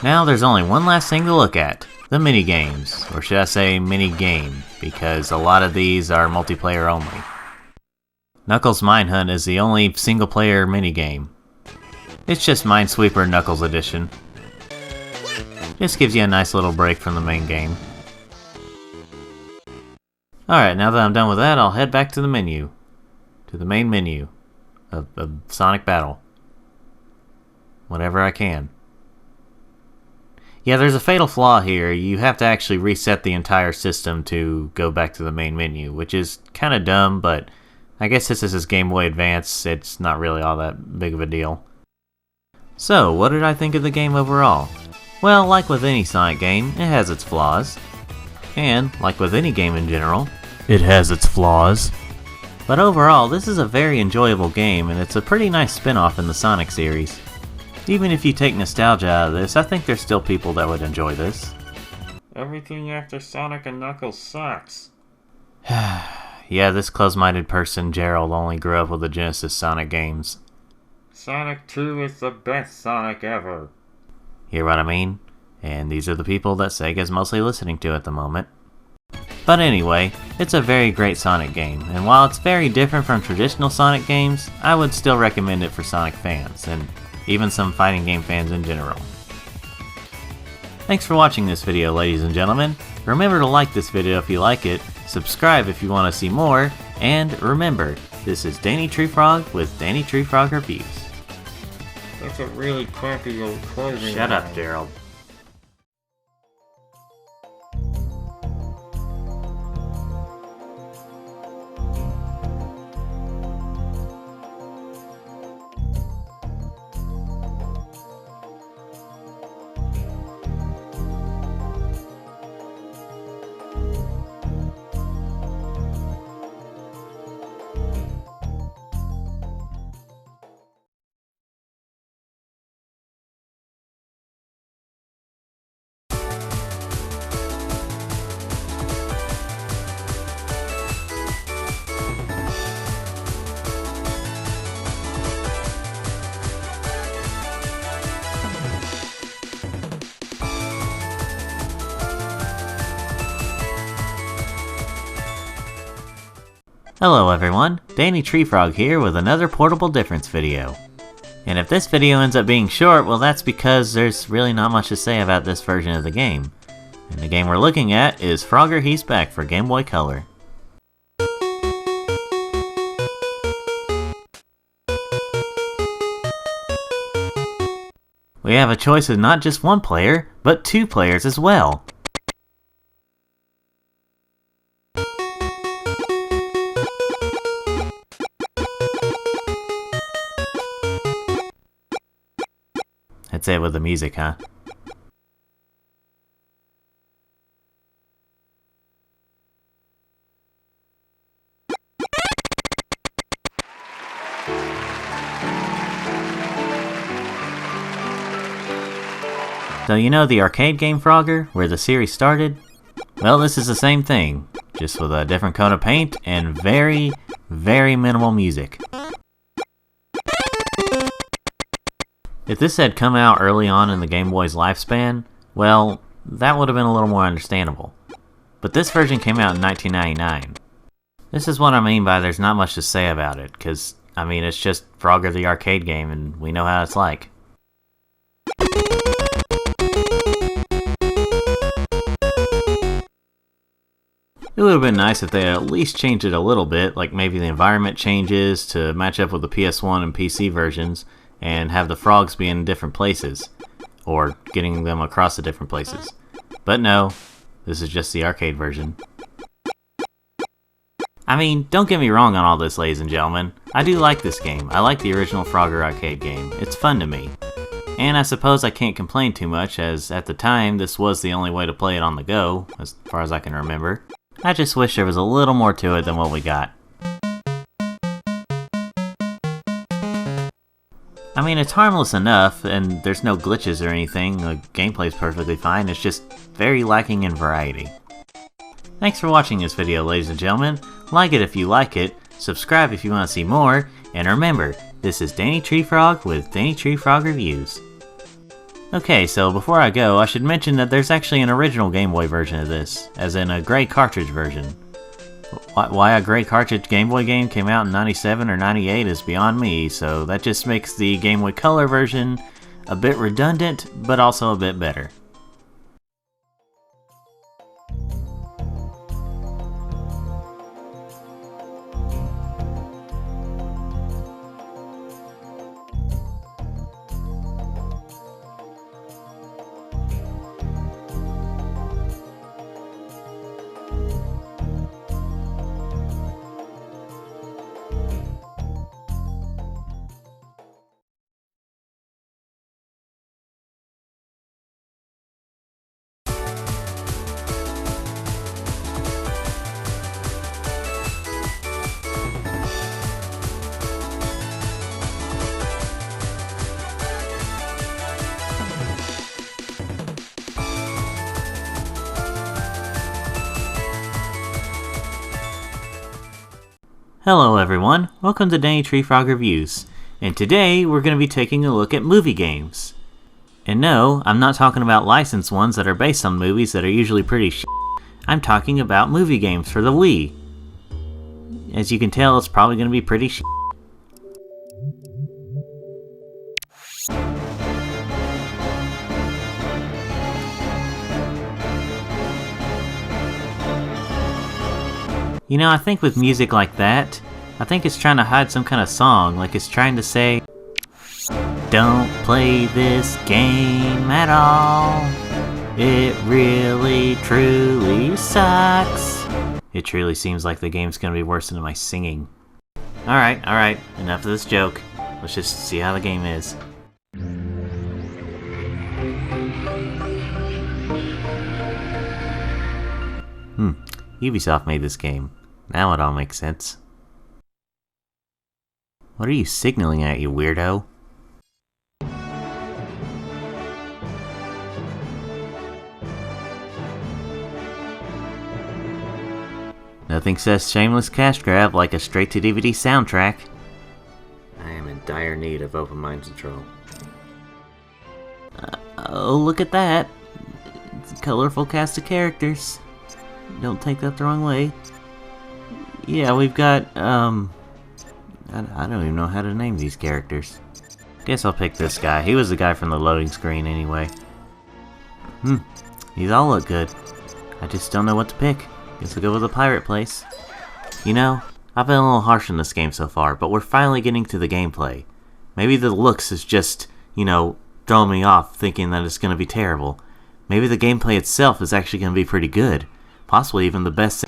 S1: Now there's only one last thing to look at, the mini-games, or should I say mini-game, because a lot of these are multiplayer only. Knuckles Mine Hunt is the only single-player minigame. It's just Minesweeper Knuckles Edition. Just gives you a nice little break from the main game. Alright, now that I'm done with that, I'll head back to the menu. To the main menu of Sonic Battle. Whenever I can. Yeah, there's a fatal flaw here. You have to actually reset the entire system to go back to the main menu, which is kinda dumb, but I guess since this is Game Boy Advance, it's not really all that big of a deal. So, what did I think of the game overall? Well, like with any Sonic game, it has its flaws. And, like with any game in general, it has its flaws. But overall, this is a very enjoyable game, and it's a pretty nice spin-off in the Sonic series. Even if you take nostalgia out of this, I think there's still people that would enjoy this.
S10: Everything after Sonic and Knuckles sucks.
S1: Yeah, this close-minded person, Gerald, only grew up with the Genesis Sonic games.
S10: Sonic 2 is the best Sonic ever.
S1: Hear what I mean? And these are the people that Sega's mostly listening to at the moment. But anyway, it's a very great Sonic game, and while it's very different from traditional Sonic games, I would still recommend it for Sonic fans, and even some fighting game fans in general. Thanks for watching this video, ladies and gentlemen. Remember to like this video if you like it, subscribe if you want to see more, and remember, this is Danny Treefrog with Danny Treefrog Reviews.
S10: That's a really crappy old closing.
S1: Shut up,
S10: line.
S1: Gerald. Hello everyone, Danny Treefrog here with another Portable Difference video. And if this video ends up being short, well that's because there's really not much to say about this version of the game. And the game we're looking at is Frogger He's Back for Game Boy Color. We have a choice of not just one player, but two players as well. That's it with the music, huh? So you know the arcade game Frogger, where the series started? Well, this is the same thing, just with a different coat of paint and very, very minimal music. If this had come out early on in the Game Boy's lifespan, well, that would have been a little more understandable. But this version came out in 1999. This is what I mean by there's not much to say about it, because, I mean, it's just Frogger the arcade game and we know how it's like. It would have been nice if they had at least changed it a little bit, like maybe the environment changes to match up with the PS1 and PC versions, and have the frogs be in different places, or getting them across the different places. But no, this is just the arcade version. I mean, don't get me wrong on all this, ladies and gentlemen. I do like this game. I like the original Frogger arcade game. It's fun to me. And I suppose I can't complain too much, as at the time, this was the only way to play it on the go, as far as I can remember. I just wish there was a little more to it than what we got. I mean, it's harmless enough, and there's no glitches or anything, the gameplay's perfectly fine, it's just very lacking in variety. Thanks for watching this video, ladies and gentlemen. Like it if you like it, subscribe if you want to see more, and remember, this is Danny Treefrog with Danny Treefrog Reviews. Okay, so before I go, I should mention that there's actually an original Game Boy version of this, as in a gray cartridge version. Why a gray cartridge Game Boy game came out in 97 or 98 is beyond me, so that just makes the Game Boy Color version a bit redundant, but also a bit better. Hello everyone, welcome to Danny Tree Frog Reviews, and today we're going to be taking a look at movie games. And no, I'm not talking about licensed ones that are based on movies that are usually pretty shit. I'm talking about movie games for the Wii. As you can tell, it's probably going to be pretty shit. You know, I think with music like that, I think it's trying to hide some kind of song, like it's trying to say, "Don't play this game at all. It really, truly sucks." It truly seems like the game's gonna be worse than my singing. Alright, enough of this joke. Let's just see how the game is. Ubisoft made this game. Now it all makes sense. What are you signaling at, you weirdo? Nothing says shameless cash grab like a straight-to-DVD soundtrack. I am in dire need of open mind control. Oh, look at that! It's a colorful cast of characters. Don't take that the wrong way. Yeah, we've got, I don't even know how to name these characters. Guess I'll pick this guy. He was the guy from the loading screen anyway. These all look good. I just don't know what to pick. Guess I'll go with the pirate place. You know, I've been a little harsh on this game so far, but we're finally getting to the gameplay. Maybe the looks is just, you know, throwing me off thinking that it's gonna be terrible. Maybe the gameplay itself is actually gonna be pretty good. Possibly even the best.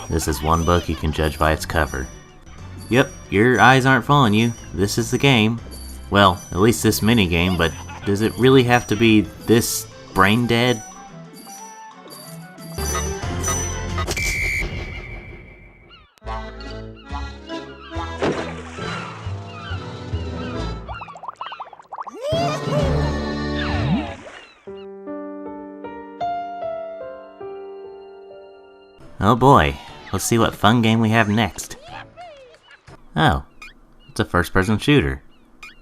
S1: This is one book you can judge by its cover. Yep, your eyes aren't fooling you. This is the game. Well, at least this mini-game, but does it really have to be this brain dead? Oh boy, let's see what fun game we have next. Oh, it's a first-person shooter.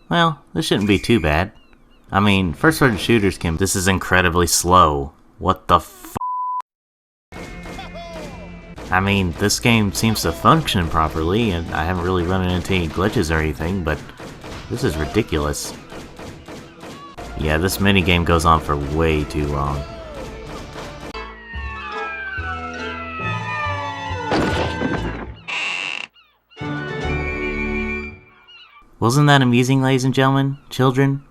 S1: Well, this shouldn't be too bad. I mean, first-person shooters can... This is incredibly slow. What the f***? I mean, this game seems to function properly, and I haven't really run into any glitches or anything, but this is ridiculous. Yeah, this minigame goes on for way too long. Wasn't that amusing, ladies and gentlemen? Children?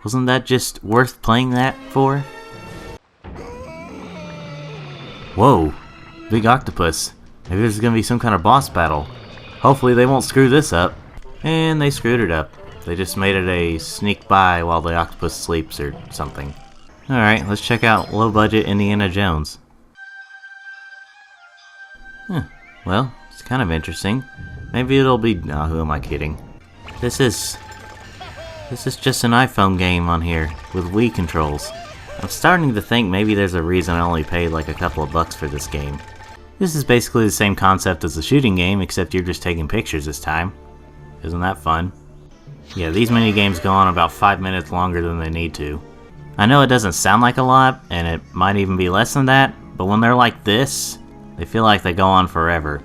S1: Wasn't that just worth playing that for? Whoa! Big octopus. Maybe there's gonna be some kind of boss battle. Hopefully they won't screw this up. And they screwed it up. They just made it a sneak by while the octopus sleeps or something. Alright, let's check out low-budget Indiana Jones. Well, it's kind of interesting. Maybe it'll be... Nah, who am I kidding? This is just an iPhone game on here, with Wii controls. I'm starting to think maybe there's a reason I only paid like a couple of bucks for this game. This is basically the same concept as the shooting game, except you're just taking pictures this time. Isn't that fun? Yeah, these mini games go on about 5 minutes longer than they need to. I know it doesn't sound like a lot, and it might even be less than that, but when they're like this, they feel like they go on forever.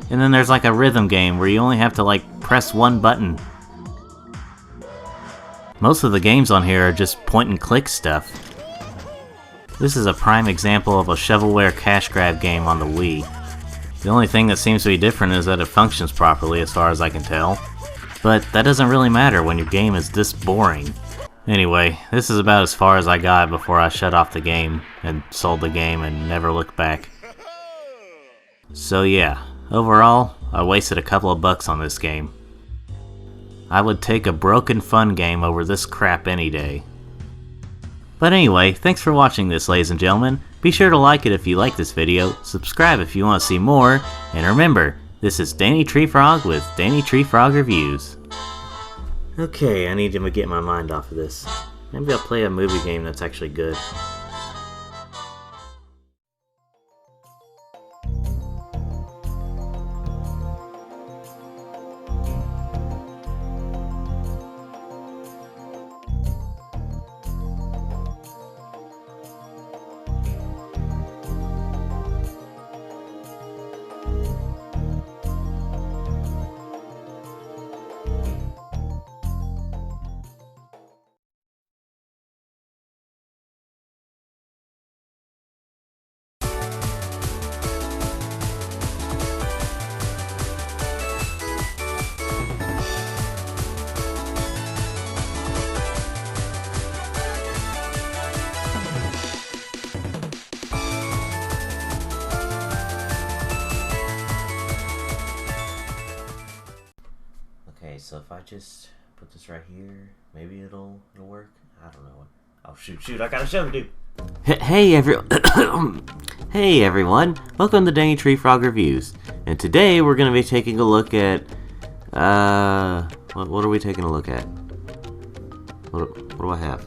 S1: And then there's like a rhythm game where you only have to like press one button. Most of the games on here are just point and click stuff. This is a prime example of a shovelware cash grab game on the Wii. The only thing that seems to be different is that it functions properly as far as I can tell. But that doesn't really matter when your game is this boring. Anyway, this is about as far as I got before I shut off the game and sold the game and never looked back. So yeah. Overall, I wasted a couple of bucks on this game. I would take a broken fun game over this crap any day. But anyway, thanks for watching this, ladies and gentlemen. Be sure to like it if you like this video, subscribe if you want to see more, and remember, this is Danny Tree Frog with Danny Tree Frog Reviews. Okay, I need to get my mind off of this. Maybe I'll play a movie game that's actually good. So if I just put this right here, maybe it'll work. I don't know. Oh shoot! I got a show to do. Hey everyone! Welcome to Danny Tree Frog Reviews, and today we're gonna be taking a look at what are we taking a look at? What do I have?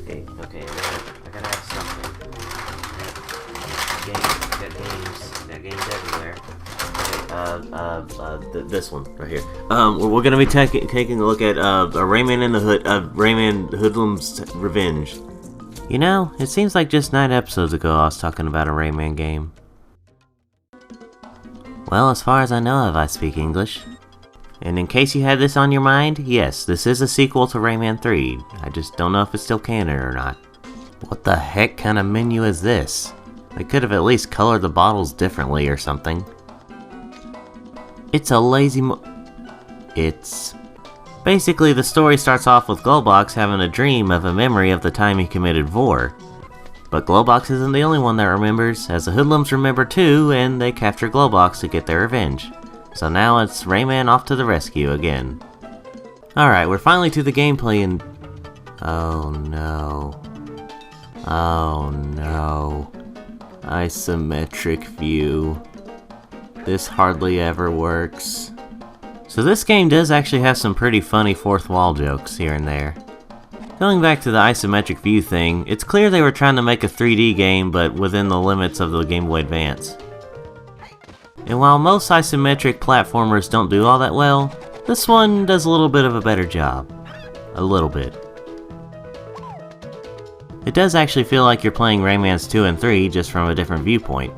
S1: Okay, I gotta have something. Got games everywhere. Okay, this one right here. We're gonna be taking a look at Rayman in the Hood, Rayman Hoodlum's Revenge. You know, it seems like just 9 episodes ago I was talking about a Rayman game. Well, as far as I know if I speak English. And in case you had this on your mind, yes, this is a sequel to Rayman 3. I just don't know if it's still canon or not. What the heck kind of menu is this? They could have at least colored the bottles differently or something. It's a lazy It's... Basically, the story starts off with Glowbox having a dream of a memory of the time he committed Vor. But Glowbox isn't the only one that remembers, as the Hoodlums remember too, and they capture Glowbox to get their revenge. So now it's Rayman off to the rescue again. Alright, we're finally to the gameplay and... Oh no. Oh no. Isometric view. This hardly ever works. So this game does actually have some pretty funny fourth wall jokes here and there. Going back to the isometric view thing, it's clear they were trying to make a 3D game but within the limits of the Game Boy Advance. And while most isometric platformers don't do all that well, this one does a little bit of a better job. A little bit. It does actually feel like you're playing Raymans 2 and 3 just from a different viewpoint.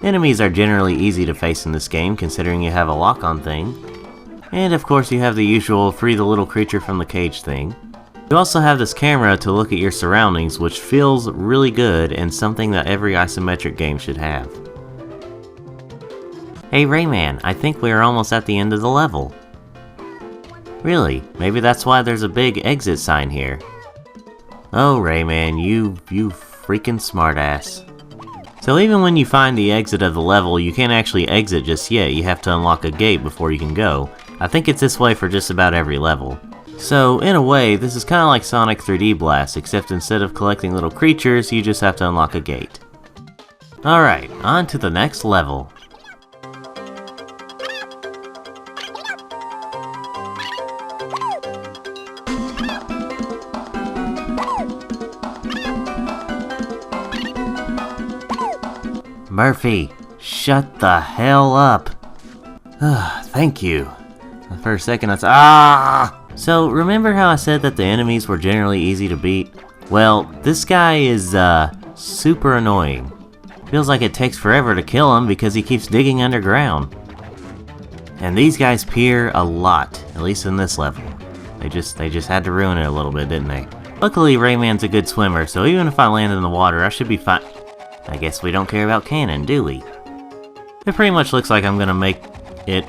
S1: Enemies are generally easy to face in this game considering you have a lock-on thing. And of course you have the usual free the little creature from the cage thing. You also have this camera to look at your surroundings, which feels really good and something that every isometric game should have. Hey Rayman, I think we are almost at the end of the level. Really? Maybe that's why there's a big exit sign here. Oh Rayman, you freaking smartass. So even when you find the exit of the level, you can't actually exit just yet, you have to unlock a gate before you can go. I think it's this way for just about every level. So, in a way, this is kinda like Sonic 3D Blast, except instead of collecting little creatures, you just have to unlock a gate. Alright, on to the next level. Murphy, shut the hell up. Thank you. For a second I said, So, remember how I said that the enemies were generally easy to beat? Well, this guy is, super annoying. Feels like it takes forever to kill him because he keeps digging underground. And these guys peer a lot, at least in this level. They just had to ruin it a little bit, didn't they? Luckily, Rayman's a good swimmer, so even if I land in the water, I should be fine. I guess we don't care about canon, do we? It pretty much looks like I'm gonna make it...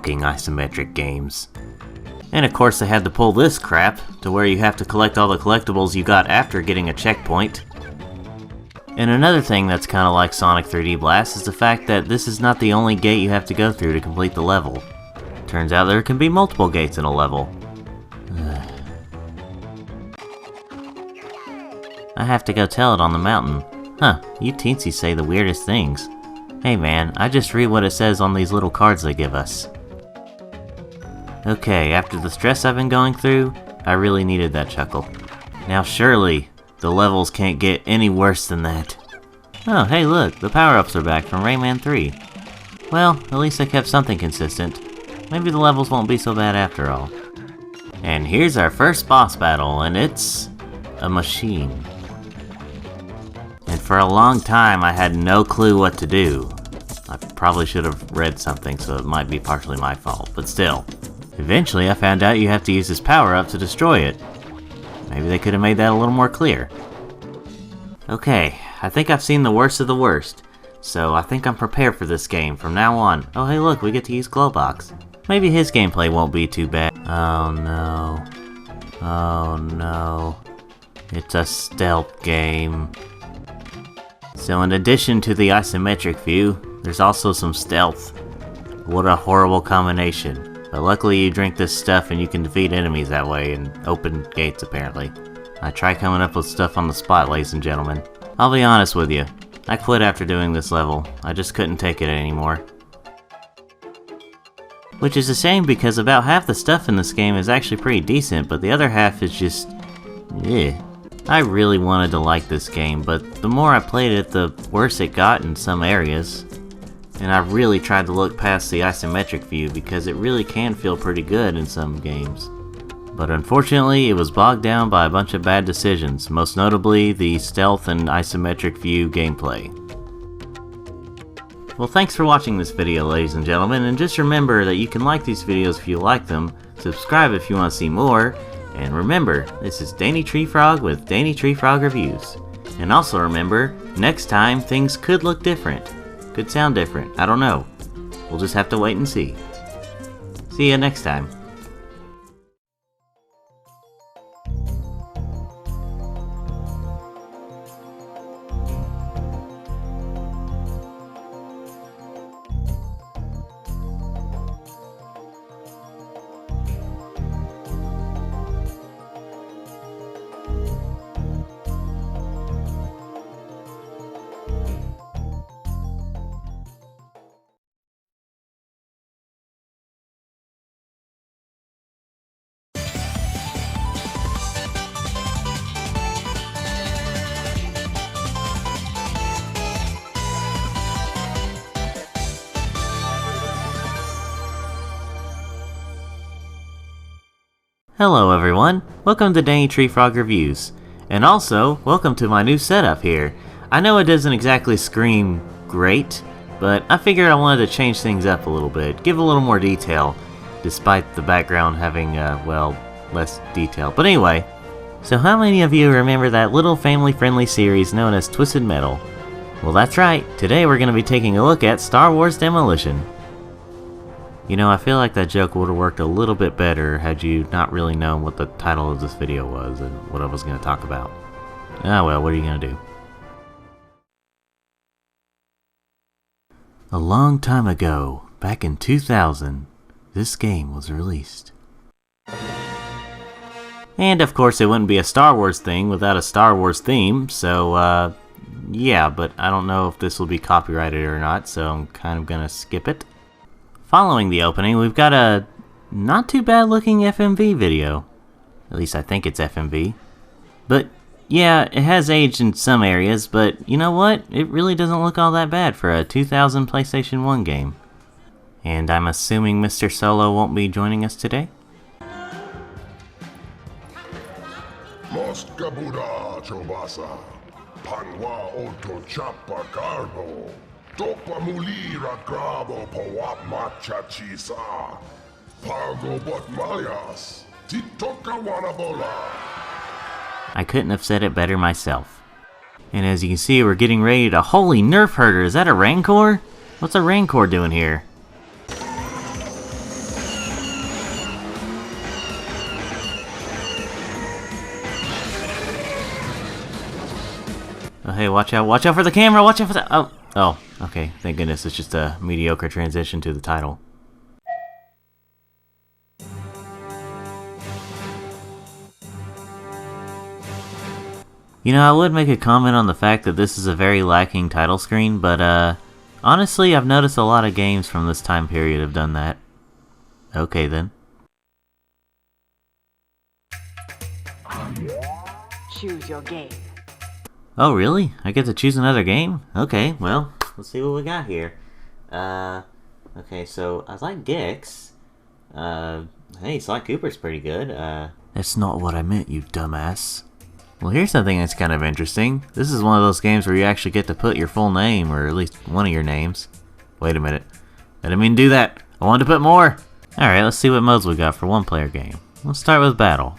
S1: F***ing isometric games. And of course they had to pull this crap, to where you have to collect all the collectibles you got after getting a checkpoint. And another thing that's kinda like Sonic 3D Blast is the fact that this is not the only gate you have to go through to complete the level. Turns out there can be multiple gates in a level. I have to go tell it on the mountain. Huh, you teensies say the weirdest things. Hey man, I just read what it says on these little cards they give us. Okay, after the stress I've been going through, I really needed that chuckle. Now surely, the levels can't get any worse than that. Oh, hey look, the power-ups are back from Rayman 3. Well, at least I kept something consistent. Maybe the levels won't be so bad after all. And here's our first boss battle, and it's... a machine. And for a long time, I had no clue what to do. I probably should have read something, so it might be partially my fault, but still. Eventually, I found out you have to use this power-up to destroy it. Maybe they could have made that a little more clear. Okay, I think I've seen the worst of the worst, so I think I'm prepared for this game from now on. Oh hey look, we get to use Glowbox. Maybe his gameplay won't be too bad. Oh no. Oh no. It's a stealth game. So in addition to the isometric view, there's also some stealth. What a horrible combination. But luckily you drink this stuff and you can defeat enemies that way and open gates apparently. I try coming up with stuff on the spot, ladies and gentlemen. I'll be honest with you, I quit after doing this level. I just couldn't take it anymore. Which is a shame because about half the stuff in this game is actually pretty decent, but the other half is just... eh. I really wanted to like this game, but the more I played it, the worse it got in some areas. And I really tried to look past the isometric view because it really can feel pretty good in some games. But unfortunately, it was bogged down by a bunch of bad decisions, most notably the stealth and isometric view gameplay. Well, thanks for watching this video, ladies and gentlemen, and just remember that you can like these videos if you like them, subscribe if you want to see more, and remember, this is Danny Tree Frog with Danny Tree Frog Reviews. And also remember, next time things could look different. Could sound different, I don't know. We'll just have to wait and see. See ya next time. Hello everyone, welcome to Danny Tree Frog Reviews, and also, welcome to my new setup here. I know it doesn't exactly scream great, but I figured I wanted to change things up a little bit, give a little more detail, despite the background having, well, less detail. But anyway, so how many of you remember that little family-friendly series known as Twisted Metal? Well, that's right, today we're going to be taking a look at Star Wars Demolition. You know, I feel like that joke would have worked a little bit better had you not really known what the title of this video was and what I was going to talk about. Ah well, what are you going to do? A long time ago, back in 2000, this game was released. And of course it wouldn't be a Star Wars thing without a Star Wars theme, so yeah, but I don't know if this will be copyrighted or not, so I'm kind of going to skip it. Following the opening, we've got a not too bad looking FMV video. At least I think it's FMV. But yeah, it has aged in some areas, but you know what? It really doesn't look all that bad for a 2000 PlayStation 1 game. And I'm assuming Mr. Solo won't be joining us today?
S11: Moskabuda Chobasa, Panwa Oto Chapa Carbo. Topa mulira grabo powap macha chisa. Pago bot mayas. Titoka wanabola.
S1: I couldn't have said it better myself. And as you can see, we're getting ready to... Holy nerf herder! Is that a Rancor? What's a Rancor doing here? Oh hey, watch out for the camera, watch out for the... Oh, okay, thank goodness, it's just a mediocre transition to the title. You know, I would make a comment on the fact that this is a very lacking title screen, but honestly, I've noticed a lot of games from this time period have done that. Okay then.
S12: Choose your game.
S1: Oh really? I get to choose another game? Okay, well, let's see what we got here. Okay, so I like Gex. Hey, Sly Cooper's pretty good. That's not what I meant, you dumbass. Well, here's something that's kind of interesting. This is one of those games where you actually get to put your full name, or at least one of your names. Wait a minute. I didn't mean to do that. I wanted to put more. Alright, let's see what modes we got for one-player game. Let's start with Battle.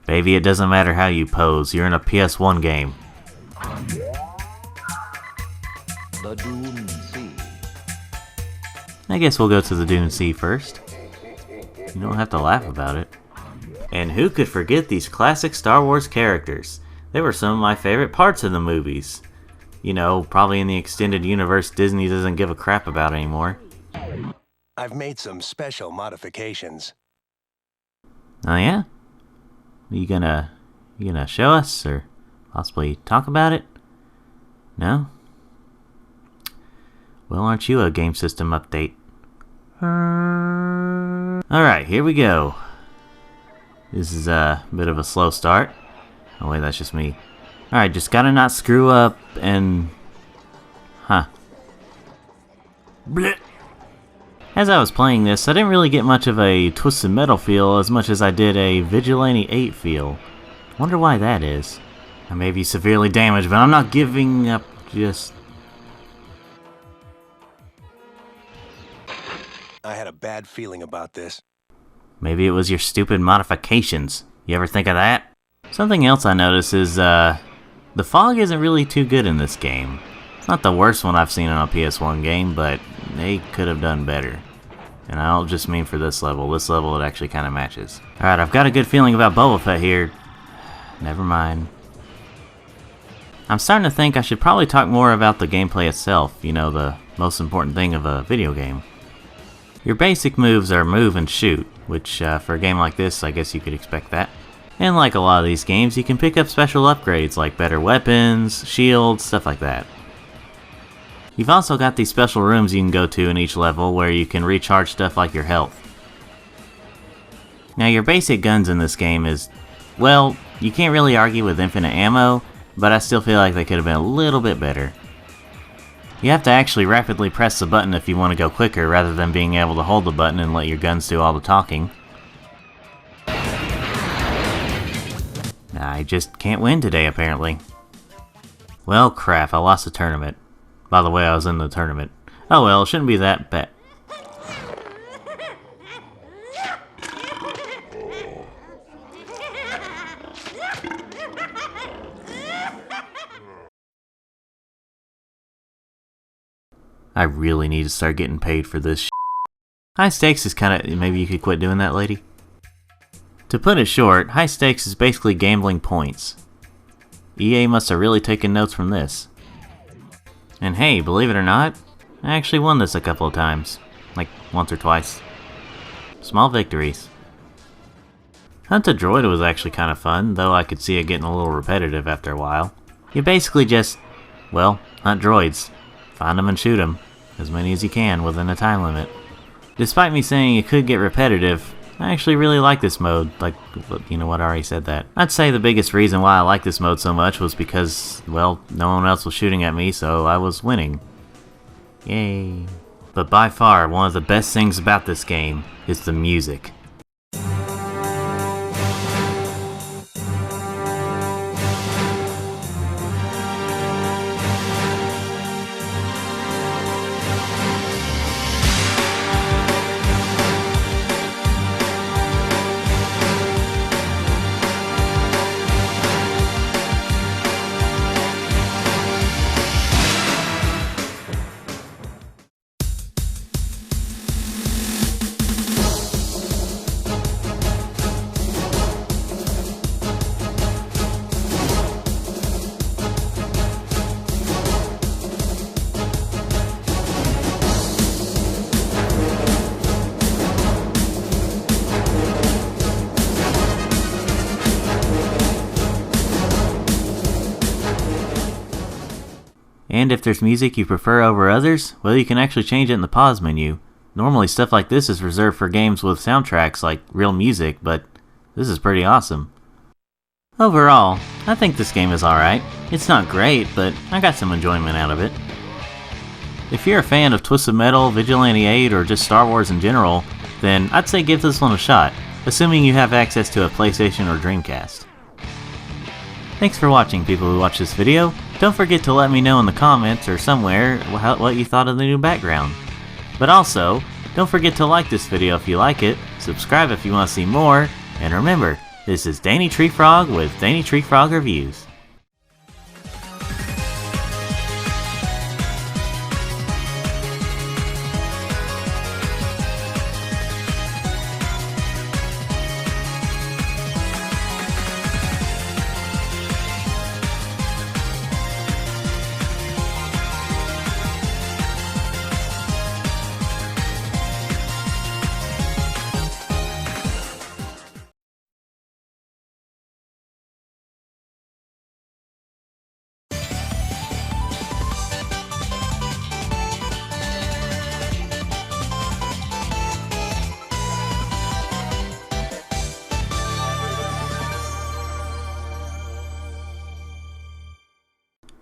S1: Baby, it doesn't matter how you pose, you're in a PS1 game.
S8: The Dune Sea.
S1: I guess we'll go to the Dune Sea first. You don't have to laugh about it. And who could forget these classic Star Wars characters? They were some of my favorite parts of the movies. You know, probably in the extended universe Disney doesn't give a crap about anymore.
S13: I've made some special modifications.
S1: Oh yeah? You gonna show us or possibly talk about it? No? Well, aren't you a game system update? Alright, here we go. This is a bit of a slow start. Oh wait, that's just me. Alright, just gotta not screw up and... Huh. Blech. As I was playing this, I didn't really get much of a Twisted Metal feel as much as I did a Vigilante 8 feel. Wonder why that is. I may be severely damaged, but I'm not giving up just...
S13: I had a bad feeling about this.
S1: Maybe it was your stupid modifications. You ever think of that? Something else I noticed is, the fog isn't really too good in this game. It's not the worst one I've seen on a PS1 game, but they could have done better. And I don't just mean for this level. This level it actually kind of matches. Alright, I've got a good feeling about Boba Fett here. Never mind. I'm starting to think I should probably talk more about the gameplay itself. You know, the most important thing of a video game. Your basic moves are move and shoot, which for a game like this, I guess you could expect that. And like a lot of these games, you can pick up special upgrades like better weapons, shields, stuff like that. You've also got these special rooms you can go to in each level where you can recharge stuff like your health. Now your basic guns in this game is, well, you can't really argue with infinite ammo, but I still feel like they could have been a little bit better. You have to actually rapidly press the button if you want to go quicker rather than being able to hold the button and let your guns do all the talking. I just can't win today, apparently. Well, crap, I lost the tournament. By the way, I was in the tournament. Oh well, it shouldn't be that bad. I really need to start getting paid for this shit. High stakes is kinda... maybe you could quit doing that, lady? To put it short, high stakes is basically gambling points. EA must have really taken notes from this. And hey, believe it or not, I actually won this a couple of times. Like, once or twice. Small victories. Hunt a droid was actually kind of fun, though I could see it getting a little repetitive after a while. You basically just, well, hunt droids. Find them and shoot them. As many as you can within a time limit. Despite me saying it could get repetitive, I actually really like this mode. Like, you know what, I already said that. I'd say the biggest reason why I like this mode so much was because, well, no one else was shooting at me, so I was winning. Yay. But by far, one of the best things about this game is the music. And if there's music you prefer over others, well, you can actually change it in the pause menu. Normally stuff like this is reserved for games with soundtracks like real music, but this is pretty awesome. Overall, I think this game is alright. It's not great, but I got some enjoyment out of it. If you're a fan of Twisted Metal, Vigilante 8, or just Star Wars in general, then I'd say give this one a shot, assuming you have access to a PlayStation or Dreamcast. Thanks for watching, people who watch this video. Don't forget to let me know in the comments or somewhere what you thought of the new background. But also, don't forget to like this video if you like it, subscribe if you want to see more, and remember, this is Danny Tree Frog with Danny Tree Frog Reviews.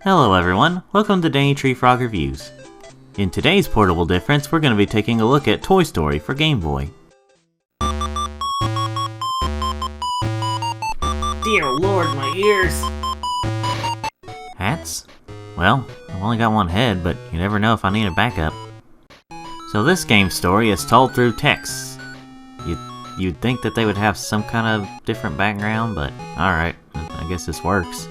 S1: Hello everyone, welcome to Danny Tree Frog Reviews. In today's Portable Difference, we're going to be taking a look at Toy Story for Game Boy.
S5: Dear Lord, my ears!
S1: Hats? Well, I've only got one head, but you never know if I need a backup. So this game's story is told through text. You'd think that they would have some kind of different background, but alright, I guess this works.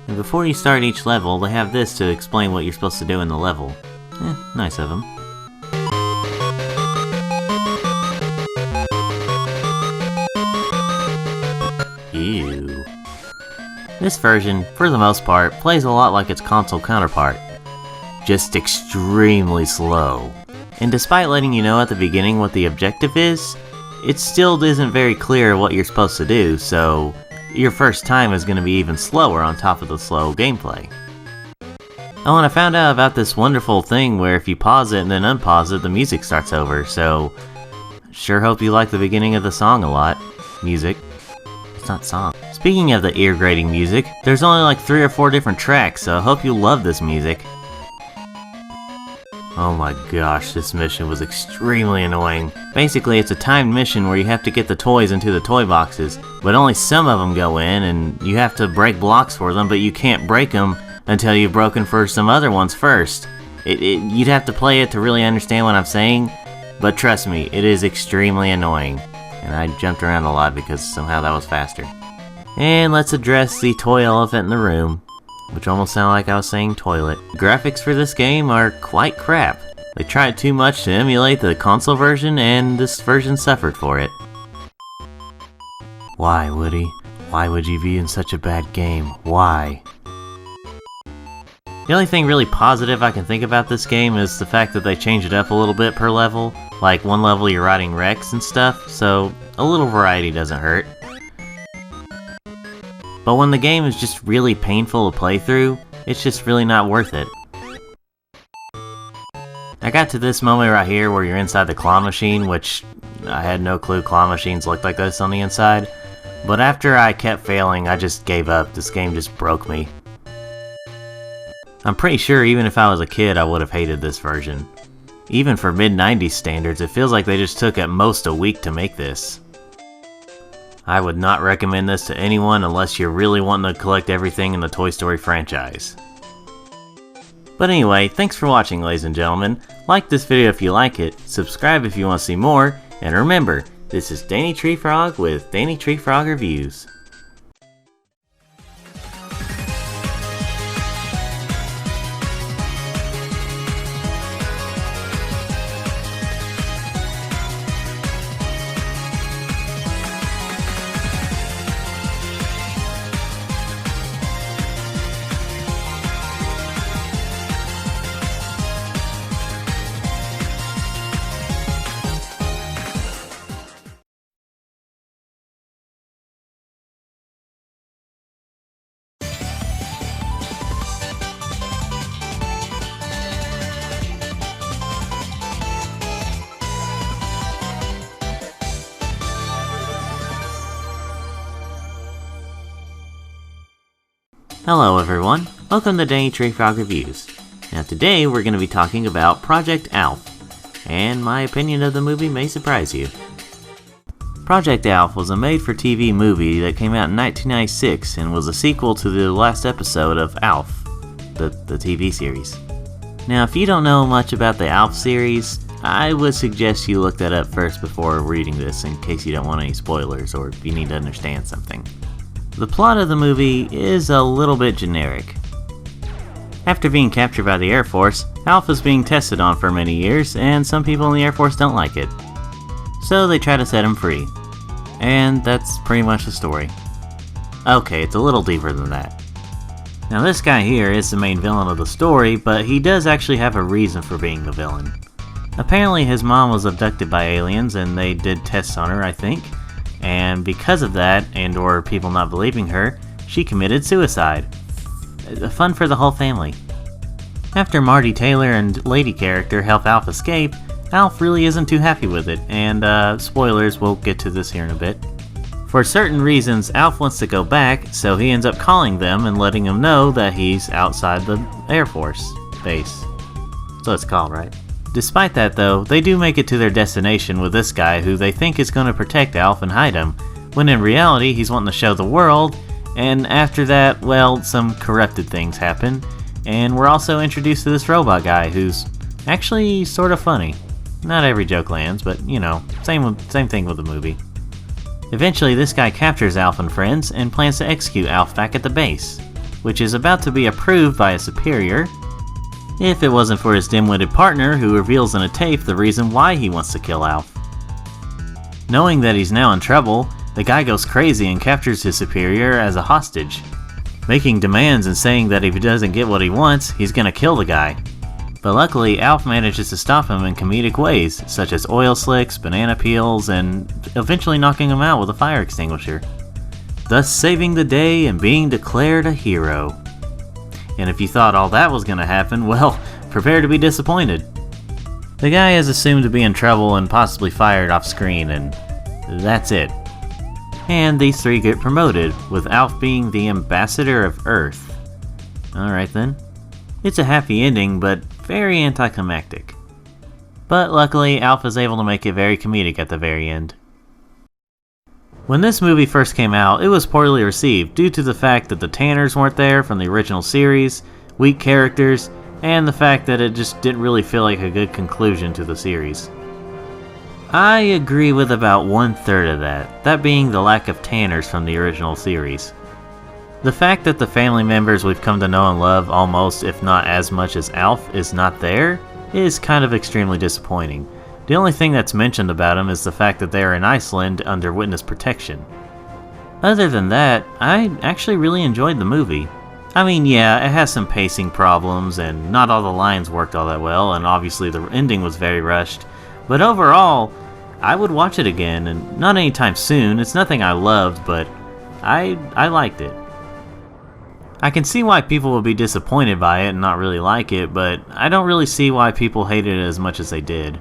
S1: And before you start each level, they have this to explain what you're supposed to do in the level. Nice of them. Ew. This version, for the most part, plays a lot like its console counterpart. Just extremely slow. And despite letting you know at the beginning what the objective is, it still isn't very clear what you're supposed to do, so your first time is going to be even slower on top of the slow gameplay. Oh, and I found out about this wonderful thing where if you pause it and then unpause it, the music starts over, so sure hope you like the beginning of the song a lot. Music. It's not song. Speaking of the ear-grating music, there's only like 3 or 4 different tracks, so I hope you love this music. Oh my gosh, this mission was extremely annoying. Basically, it's a timed mission where you have to get the toys into the toy boxes, but only some of them go in, and you have to break blocks for them, but you can't break them until you've broken for some other ones first. You'd have to play it to really understand what I'm saying, but trust me, it is extremely annoying. And I jumped around a lot because somehow that was faster. And let's address the toy elephant in the room, which almost sounded like I was saying toilet. The graphics for this game are quite crap. They tried too much to emulate the console version, and this version suffered for it. Why, Woody? Why would you be in such a bad game? Why? The only thing really positive I can think about this game is the fact that they changed it up a little bit per level. Like one level you're riding Rex and stuff, so a little variety doesn't hurt. But when the game is just really painful to play through, it's just really not worth it. I got to this moment right here where you're inside the claw machine, which I had no clue claw machines looked like this on the inside. But after I kept failing, I just gave up. This game just broke me. I'm pretty sure even if I was a kid, I would have hated this version. Even for mid-90s standards, it feels like they just took at most a week to make this. I would not recommend this to anyone unless you're really wanting to collect everything in the Toy Story franchise. But anyway, thanks for watching, ladies and gentlemen. Like this video if you like it, subscribe if you want to see more, and remember, this is Danny Tree Frog with Danny Tree Frog Reviews. Hello everyone, welcome to Danny Tree Frog Reviews. Now today we're going to be talking about Project ALF, and my opinion of the movie may surprise you. Project ALF was a made-for-TV movie that came out in 1996 and was a sequel to the last episode of ALF, the TV series. Now if you don't know much about the ALF series, I would suggest you look that up first before reading this in case you don't want any spoilers or if you need to understand something. The plot of the movie is a little bit generic. After being captured by the Air Force, Alf is being tested on for many years, and some people in the Air Force don't like it. So they try to set him free. And that's pretty much the story. Okay, it's a little deeper than that. Now this guy here is the main villain of the story, but he does actually have a reason for being the villain. Apparently his mom was abducted by aliens and they did tests on her, I think. And because of that, and or people not believing her, she committed suicide. Fun for the whole family. After Marty Taylor and Lady character help Alf escape, Alf really isn't too happy with it, and spoilers, we'll get to this here in a bit. For certain reasons, Alf wants to go back, so he ends up calling them and letting them know that he's outside the Air Force base. So it's called, right? Despite that though, they do make it to their destination with this guy who they think is going to protect Alf and hide him, when in reality he's wanting to show the world, and after that, well, some corrupted things happen, and we're also introduced to this robot guy who's actually sort of funny. Not every joke lands, but you know, same thing with the movie. Eventually this guy captures Alf and friends and plans to execute Alf back at the base, which is about to be approved by a superior, if it wasn't for his dim-witted partner who reveals in a tape the reason why he wants to kill Alf. Knowing that he's now in trouble, the guy goes crazy and captures his superior as a hostage, making demands and saying that if he doesn't get what he wants, he's gonna kill the guy. But luckily, Alf manages to stop him in comedic ways, such as oil slicks, banana peels, and eventually knocking him out with a fire extinguisher, thus saving the day and being declared a hero. And if you thought all that was gonna happen, well, prepare to be disappointed. The guy is assumed to be in trouble and possibly fired off screen, and that's it. And these three get promoted, with Alf being the ambassador of Earth. Alright then. It's a happy ending, but very anticlimactic. But luckily, Alf is able to make it very comedic at the very end. When this movie first came out, it was poorly received due to the fact that the Tanners weren't there from the original series, weak characters, and the fact that it just didn't really feel like a good conclusion to the series. I agree with about 1/3 of that being the lack of Tanners from the original series. The fact that the family members we've come to know and love almost, if not as much as Alf, is not there, is kind of extremely disappointing. The only thing that's mentioned about him is the fact that they are in Iceland under witness protection. Other than that, I actually really enjoyed the movie. I mean, yeah, it has some pacing problems, and not all the lines worked all that well, and obviously the ending was very rushed, but overall, I would watch it again, and not anytime soon. It's nothing I loved, but I liked it. I can see why people would be disappointed by it and not really like it, but I don't really see why people hated it as much as they did.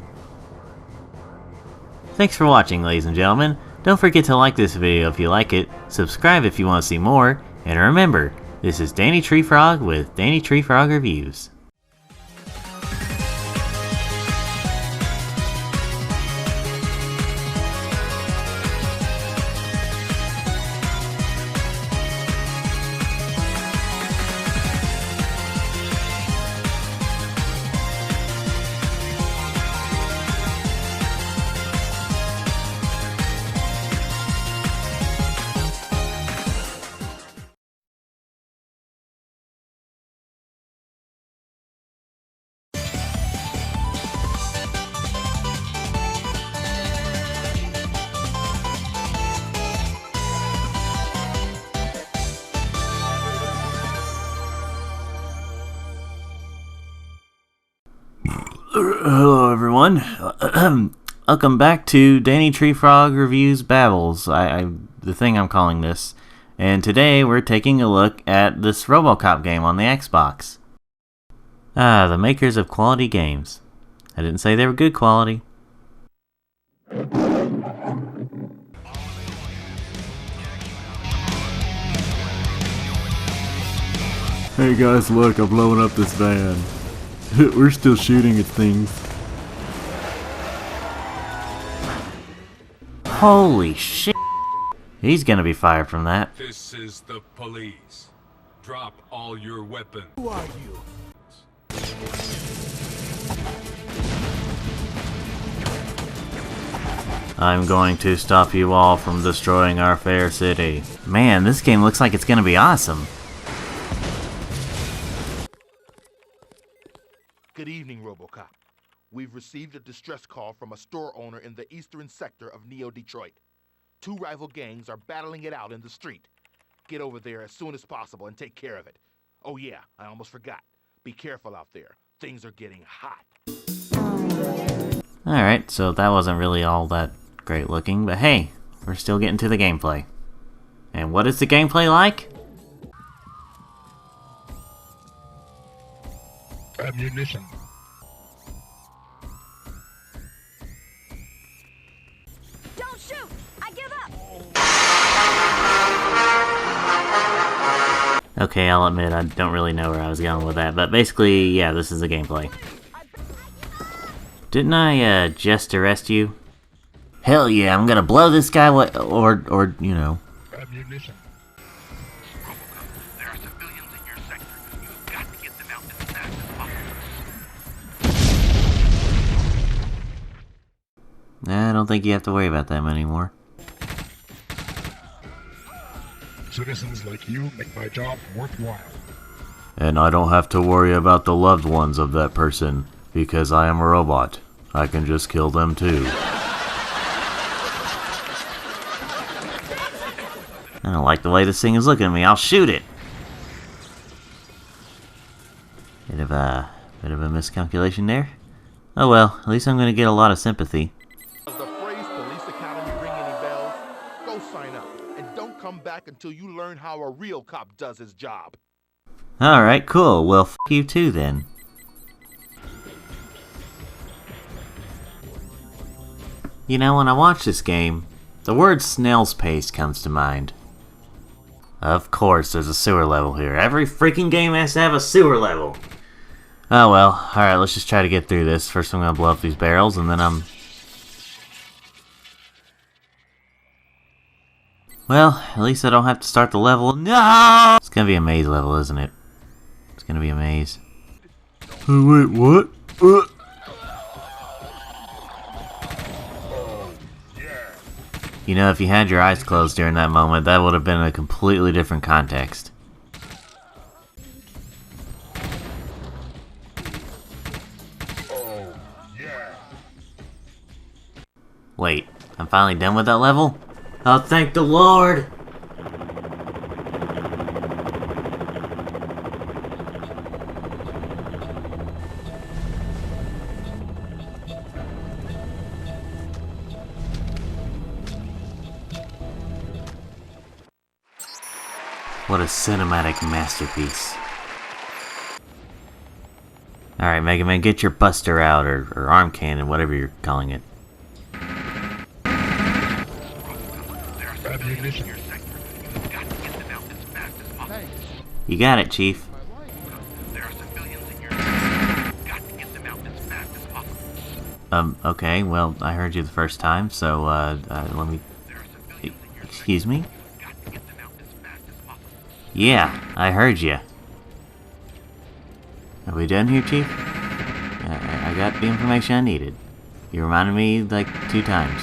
S1: Thanks for watching, ladies and gentlemen. Don't forget to like this video if you like it, subscribe if you want to see more, and remember, this is Danny Treefrog with Danny Treefrog Reviews. Hello everyone, welcome back to Danny Treefrog Reviews Babbles, the thing I'm calling this, and today we're taking a look at this RoboCop game on the Xbox. The makers of quality games. I didn't say they were good quality.
S14: Hey guys, look, I'm blowing up this van. We're still shooting at things.
S1: Holy shit. He's gonna be fired from that.
S15: This is the police. Drop all your weapons. Who are you?
S1: I'm going to stop you all from destroying our fair city. Man, this game looks like it's gonna be awesome.
S16: Good evening, RoboCop. We've received a distress call from a store owner in the eastern sector of Neo-Detroit. Two rival gangs are battling it out in the street. Get over there as soon as possible and take care of it. Oh yeah, I almost forgot. Be careful out there. Things are getting hot.
S1: Alright, so that wasn't really all that great looking, but hey, we're still getting to the gameplay. And what is the gameplay like?
S11: Ammunition.
S4: Don't shoot! I give up!
S1: Okay, I'll admit I don't really know where I was going with that, but basically, yeah, this is the gameplay. Didn't I, just arrest you? Hell yeah, I'm gonna blow this guy or, you know.
S16: Ammunition. There are civilians in your sector. You've got to get them out as fast as possible.
S1: I don't think you have to worry about them anymore.
S11: Citizens like you make my job worthwhile.
S14: And I don't have to worry about the loved ones of that person, because I am a robot. I can just kill them too.
S1: I don't like the way this thing is looking at me. I'll shoot it! Bit of a miscalculation there. Oh well, at least I'm gonna get a lot of sympathy.
S16: Does the phrase Police Academy ring any bells? Go sign up, and don't come back until you learn how a real cop does his job.
S1: Alright, cool. Well, f you too then. You know, when I watch this game, the word snail's pace comes to mind. Of course, there's a sewer level here. Every freaking game has to have a sewer level. Oh well, alright, let's just try to get through this. First I'm gonna blow up these barrels, and then well, at least I don't have to start the level. No! It's gonna be a maze level, isn't it? It's gonna be a maze.
S14: Wait, what?
S1: You know, if you had your eyes closed during that moment, that would have been a completely different context. Wait, I'm finally done with that level? Oh, thank the Lord! What a cinematic masterpiece. Alright, Mega Man, get your buster out, or arm cannon, whatever you're calling it. You got it, Chief. Okay, well, I heard you the first time, so, let me... Excuse me? Yeah, I heard you. Are we done here, Chief? I got the information I needed. You reminded me, like, 2 times.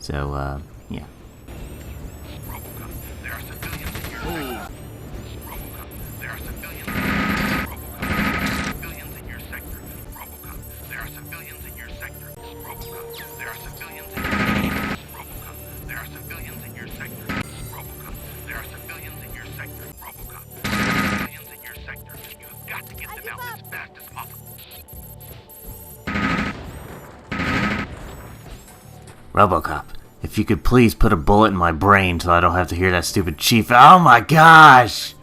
S1: So, yeah. RoboCop, if you could please put a bullet in my brain so I don't have to hear that stupid Chief. Oh my gosh!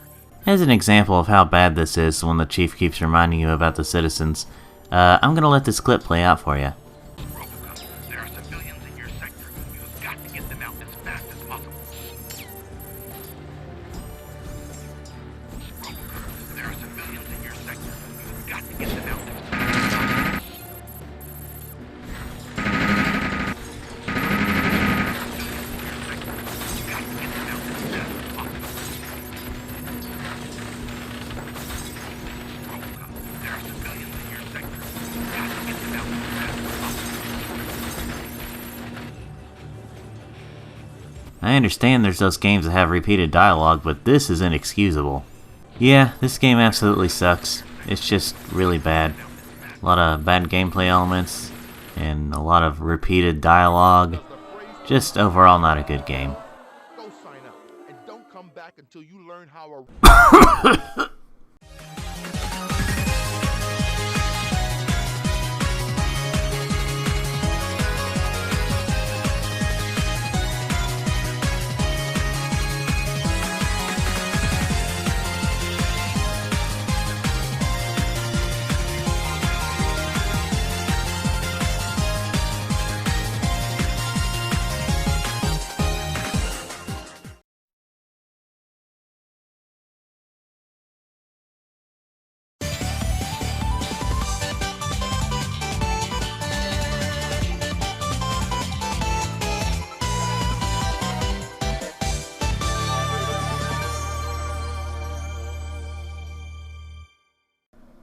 S1: As an example of how bad this is when the Chief keeps reminding you about the citizens, I'm gonna let this clip play out for you. I understand there's those games that have repeated dialogue, but this is inexcusable. Yeah, this game absolutely sucks. It's just really bad. A lot of bad gameplay elements, and a lot of repeated dialogue. Just overall not a good game.
S16: Go sign up, and don't come back until you learn how a...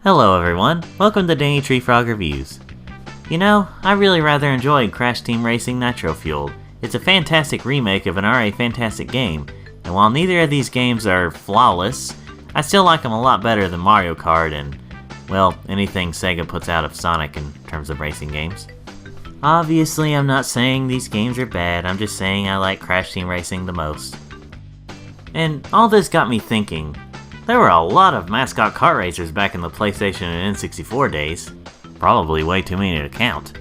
S1: Hello everyone, welcome to Danny Tree Frog Reviews. You know, I really rather enjoyed Crash Team Racing Nitro Fueled. It's a fantastic remake of an already fantastic game, and while neither of these games are flawless, I still like them a lot better than Mario Kart and, well, anything Sega puts out of Sonic in terms of racing games. Obviously, I'm not saying these games are bad, I'm just saying I like Crash Team Racing the most. And all this got me thinking. There were a lot of mascot kart racers back in the PlayStation and N64 days. Probably way too many to count.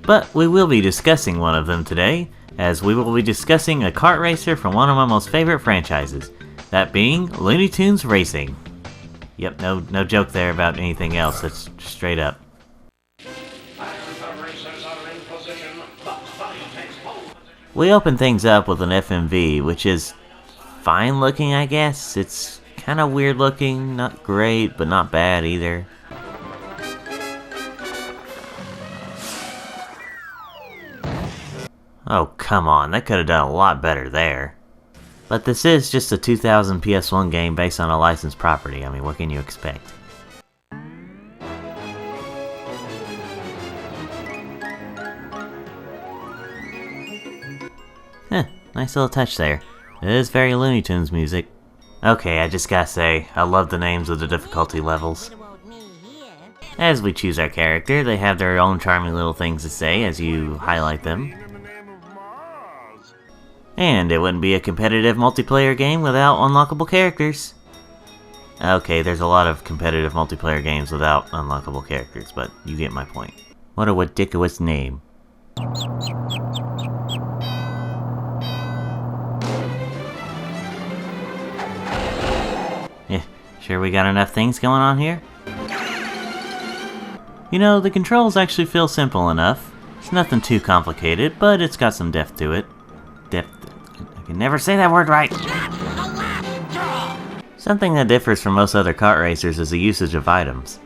S1: But we will be discussing one of them today, as we will be discussing a kart racer from one of my most favorite franchises, that being Looney Tunes Racing. Yep, no joke there about anything else, that's straight up. We open things up with an FMV, which is fine looking, I guess. It's kind of weird looking, not great, but not bad either. Oh, come on, that could have done a lot better there. But this is just a 2000 PS1 game based on a licensed property. I mean, what can you expect? Nice little touch there. It is very Looney Tunes music. Okay, I just gotta say, I love the names of the difficulty levels. As we choose our character, they have their own charming little things to say as you highlight them. And it wouldn't be a competitive multiplayer game without unlockable characters. Okay, there's a lot of competitive multiplayer games without unlockable characters, but you get my point. What a ridiculous name. Yeah, sure we got enough things going on here? You know, the controls actually feel simple enough. It's nothing too complicated, but it's got some depth to it. Depth. I can never say that word right. Something that differs from most other kart racers is the usage of items.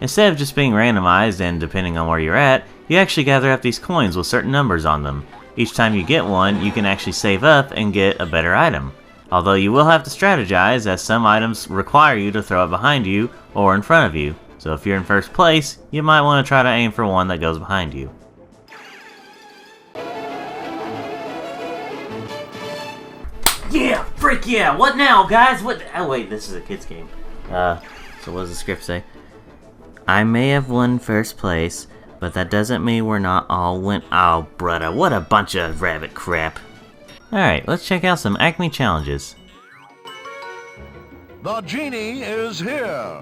S1: Instead of just being randomized and depending on where you're at, you actually gather up these coins with certain numbers on them. Each time you get one, you can actually save up and get a better item. Although you will have to strategize, as some items require you to throw it behind you or in front of you. So if you're in first place, you might want to try to aim for one that goes behind you. Yeah! Frick yeah! What now, guys? What? Oh wait, this is a kid's game. So what does the script say? I may have won first place, but that doesn't mean we're not all Oh, brother, what a bunch of rabbit crap. Alright, let's check out some Acme challenges.
S17: The genie is here!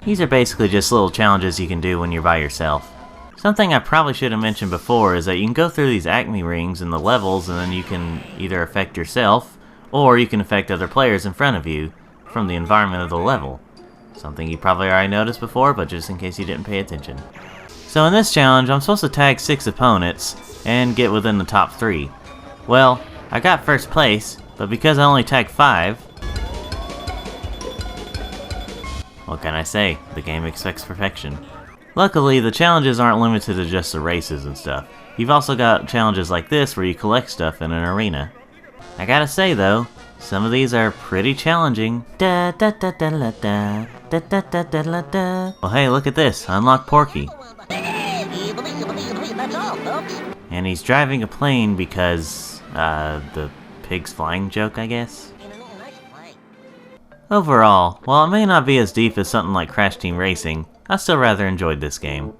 S1: These are basically just little challenges you can do when you're by yourself. Something I probably should have mentioned before is that you can go through these Acme rings in the levels and then you can either affect yourself, or you can affect other players in front of you from the environment of the level. Something you probably already noticed before, but just in case you didn't pay attention. So in this challenge, I'm supposed to tag 6 opponents and get within the top 3. Well, I got first place, but because I only tagged 5, what can I say? The game expects perfection. Luckily, the challenges aren't limited to just the races and stuff. You've also got challenges like this where you collect stuff in an arena. I gotta say though, some of these are pretty challenging. Da da da da da da da da da da da da. Well hey, look at this, unlock Porky. And he's driving a plane because, the pig's flying joke, I guess? Overall, while it may not be as deep as something like Crash Team Racing, I still rather enjoyed this game.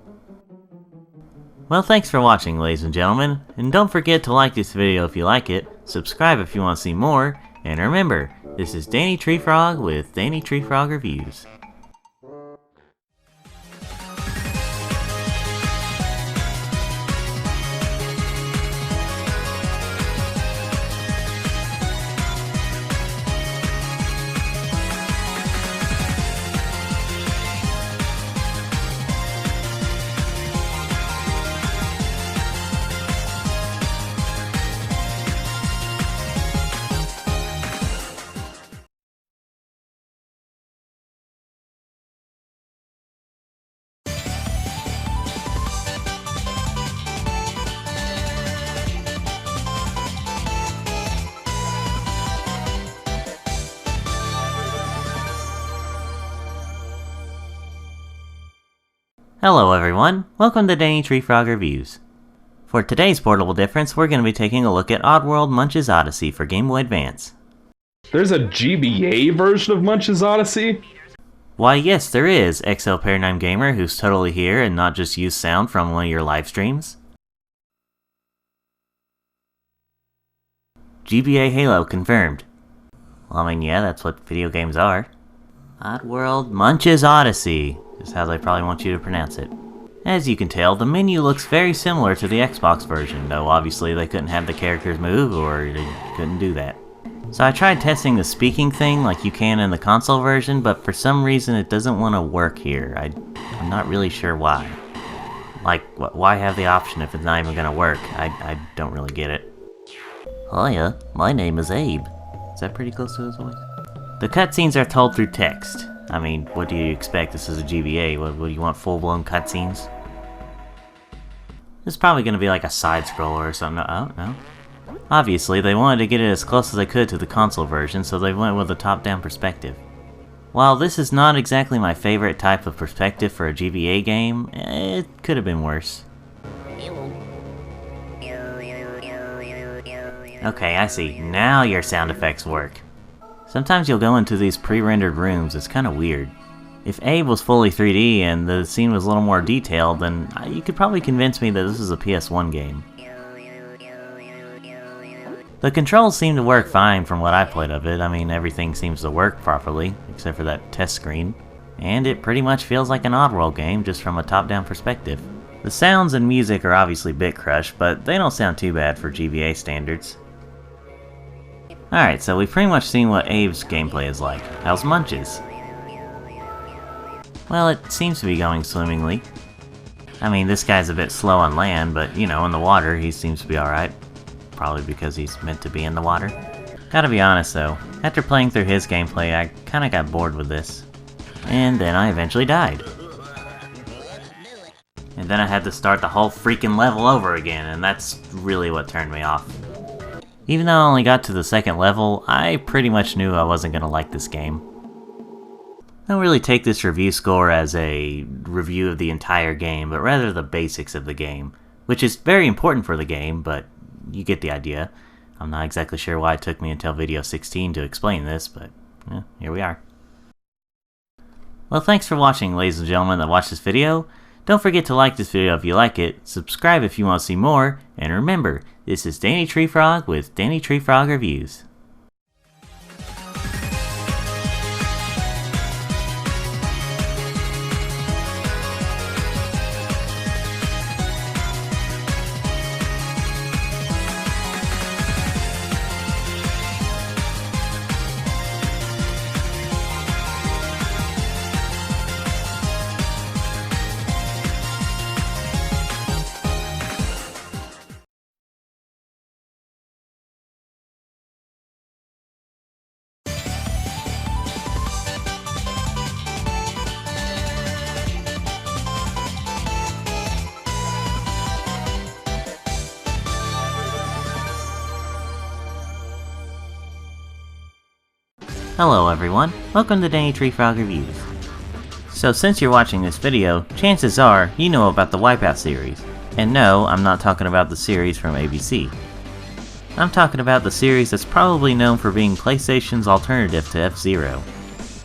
S1: Well, thanks for watching, ladies and gentlemen, and don't forget to like this video if you like it, subscribe if you want to see more, and remember, this is Danny Tree Frog with Danny Tree Frog Reviews. Hello everyone, welcome to Danny Tree Frog Reviews. For today's Portable Difference, we're going to be taking a look at Oddworld Munch's Odyssey for Game Boy Advance.
S18: There's a GBA version of Munch's Odyssey?
S1: Why yes, there is, XL Paradigm Gamer, who's totally here and not just used sound from one of your live streams. GBA Halo confirmed. Well, I mean, yeah, that's what video games are. Oddworld Munch's Odyssey is how they probably want you to pronounce it. As you can tell, the menu looks very similar to the Xbox version, though obviously they couldn't have the characters move or they couldn't do that. So I tried testing the speaking thing like you can in the console version, but for some reason it doesn't want to work here. I'm not really sure why. Like, why have the option if it's not even going to work? I don't really get it. Hiya, my name is Abe. Is that pretty close to his voice? The cutscenes are told through text. I mean, what do you expect? This is a GBA. What do you want, full-blown cutscenes? This is probably going to be like a side-scroller or something. Oh, no. Obviously, they wanted to get it as close as they could to the console version, so they went with a top-down perspective. While this is not exactly my favorite type of perspective for a GBA game, it could have been worse. Okay, I see. Now your sound effects work. Sometimes you'll go into these pre-rendered rooms, it's kinda weird. If Abe was fully 3D and the scene was a little more detailed, then you could probably convince me that this is a PS1 game. The controls seem to work fine from what I played of it. I mean, everything seems to work properly, except for that test screen. And it pretty much feels like an Oddworld game, just from a top-down perspective. The sounds and music are obviously bit crushed, but they don't sound too bad for GBA standards. Alright, so we've pretty much seen what Abe's gameplay is like. How's Munch's? Well, it seems to be going swimmingly. I mean, this guy's a bit slow on land, but, you know, in the water he seems to be alright. Probably because he's meant to be in the water. Gotta be honest though, after playing through his gameplay, I kinda got bored with this. And then I eventually died. And then I had to start the whole freaking level over again, and that's really what turned me off. Even though I only got to the second level, I pretty much knew I wasn't gonna like this game. I don't really take this review score as a review of the entire game, but rather the basics of the game, which is very important for the game, but you get the idea. I'm not exactly sure why it took me until video 16 to explain this, but here we are. Well, thanks for watching, ladies and gentlemen that watched this video. Don't forget to like this video if you like it, subscribe if you want to see more, and remember, this is Danny Tree Frog with Danny Tree Frog Reviews. Hello everyone, welcome to Danny Tree Frog Reviews. So since you're watching this video, chances are you know about the Wipeout series. And no, I'm not talking about the series from ABC. I'm talking about the series that's probably known for being PlayStation's alternative to F-Zero.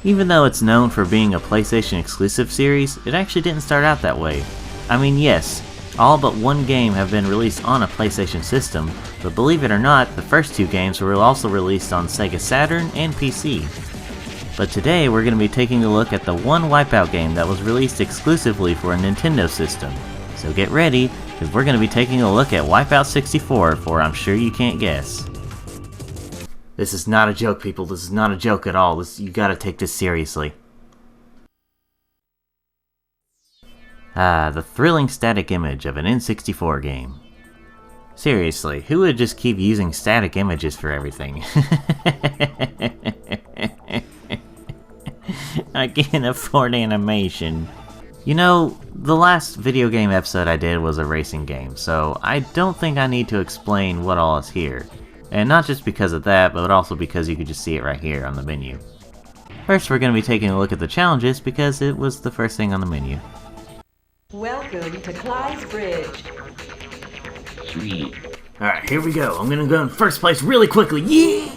S1: Even though it's known for being a PlayStation exclusive series, it actually didn't start out that way. I mean, yes, all but one game have been released on a PlayStation system, but believe it or not, the first two games were also released on Sega Saturn and PC. But today we're going to be taking a look at the one Wipeout game that was released exclusively for a Nintendo system. So get ready, because we're going to be taking a look at Wipeout 64 for I'm sure you can't guess. This is not a joke, people, this is not a joke at all, you gotta take this seriously. The thrilling static image of an N64 game. Seriously, who would just keep using static images for everything? I can't afford animation. You know, the last video game episode I did was a racing game, so I don't think I need to explain what all is here. And not just because of that, but also because you could just see it right here on the menu. First, we're going to be taking a look at the challenges because it was the first thing on the menu.
S12: Welcome to Clyde's Bridge.
S1: Sweet. Alright, here we go. I'm gonna go in first place really quickly. Yeah!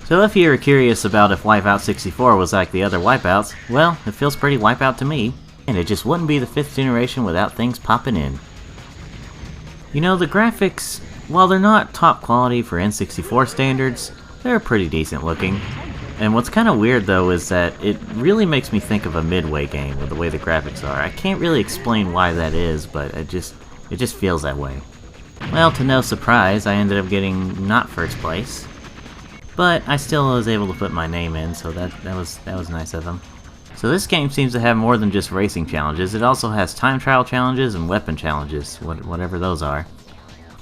S1: So if you were curious about if Wipeout 64 was like the other Wipeouts, well, it feels pretty Wipeout to me, and it just wouldn't be the 5th generation without things popping in. You know, the graphics, while they're not top quality for N64 standards, they're pretty decent looking. And what's kind of weird though is that it really makes me think of a Midway game with the way the graphics are. I can't really explain why that is, but it just feels that way. Well, to no surprise, I ended up getting not first place. But I still was able to put my name in, so that was nice of them. So this game seems to have more than just racing challenges. It also has time trial challenges and weapon challenges, whatever those are.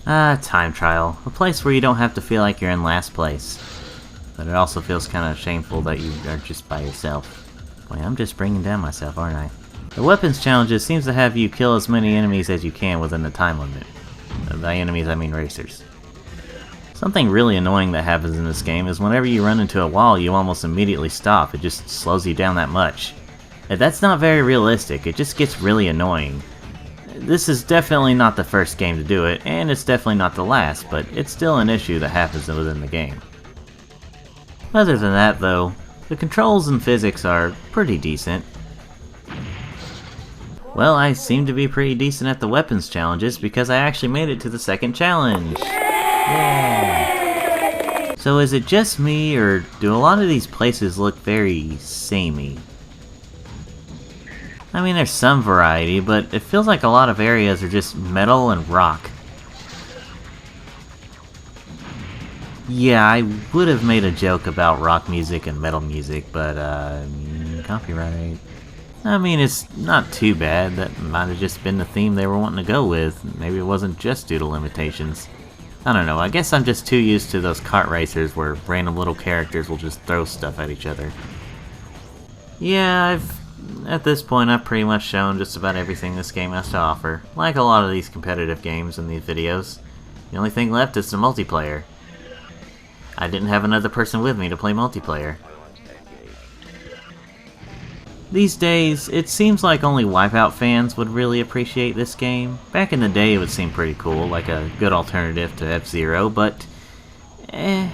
S1: Time trial. A place where you don't have to feel like you're in last place. But it also feels kind of shameful that you are just by yourself. Boy, I'm just bringing down myself, aren't I? The weapons challenges seems to have you kill as many enemies as you can within the time limit. By enemies, I mean racers. Something really annoying that happens in this game is whenever you run into a wall, you almost immediately stop. It just slows you down that much. And that's not very realistic, it just gets really annoying. This is definitely not the first game to do it, and it's definitely not the last, but it's still an issue that happens within the game. Other than that though, the controls and physics are pretty decent. Well, I seem to be pretty decent at the weapons challenges because I actually made it to the second challenge. Yeah. So is it just me, or do a lot of these places look very samey? I mean, there's some variety, but it feels like a lot of areas are just metal and rock. Yeah, I would have made a joke about rock music and metal music, but, copyright. I mean, it's not too bad. That might have just been the theme they were wanting to go with. Maybe it wasn't just due to limitations. I don't know, I guess I'm just too used to those kart racers where random little characters will just throw stuff at each other. Yeah, at this point I've pretty much shown just about everything this game has to offer. Like a lot of these competitive games in these videos. The only thing left is the multiplayer. I didn't have another person with me to play multiplayer. These days, it seems like only Wipeout fans would really appreciate this game. Back in the day it would seem pretty cool, like a good alternative to F-Zero, but I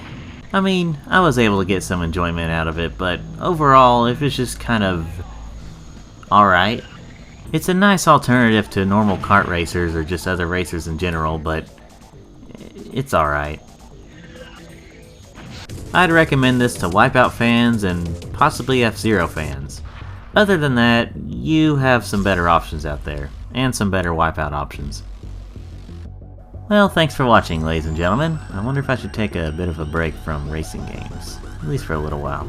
S1: mean, I was able to get some enjoyment out of it, but overall it was just kind of alright. It's a nice alternative to normal kart racers or just other racers in general, but it's alright. I'd recommend this to Wipeout fans and possibly F-Zero fans. Other than that, you have some better options out there, and some better Wipeout options. Well, thanks for watching, ladies and gentlemen. I wonder if I should take a bit of a break from racing games, at least for a little while.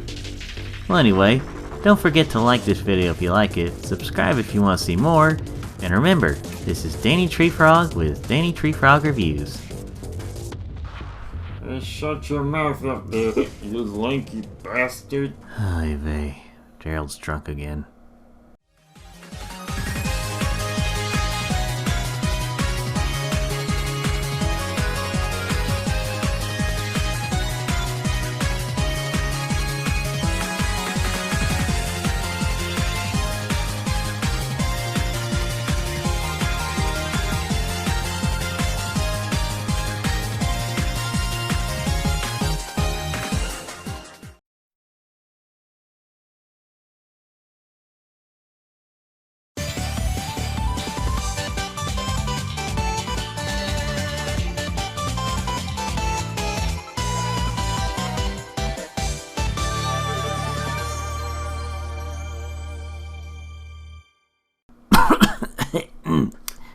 S1: Well anyway, don't forget to like this video if you like it, subscribe if you want to see more, and remember, this is Danny Treefrog with Danny Treefrog Reviews.
S10: Shut your mouth up there, you lanky bastard.
S1: Ay vey. Gerald's drunk again.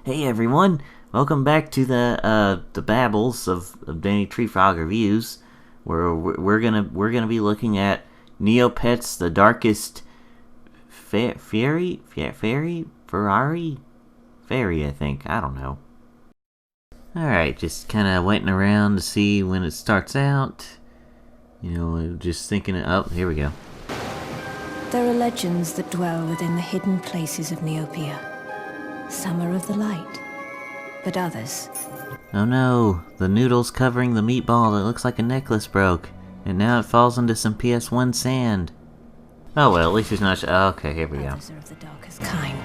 S1: Hey everyone, welcome back to the Babbles of Danny Treefrog Reviews, where we're gonna be looking at Neopets, the Darkest Fairy, I think. I don't know. Alright, just kind of waiting around to see when it starts out. You know, just thinking, oh, here we go.
S19: There are legends that dwell within the hidden places of Neopia. Some are of the light, but others...
S1: Oh no, the noodle's covering the meatball that looks like a necklace broke, and now it falls into some PS1 sand. Oh well, at least he's not. Okay, here we go.
S19: Others are of the darkest kind.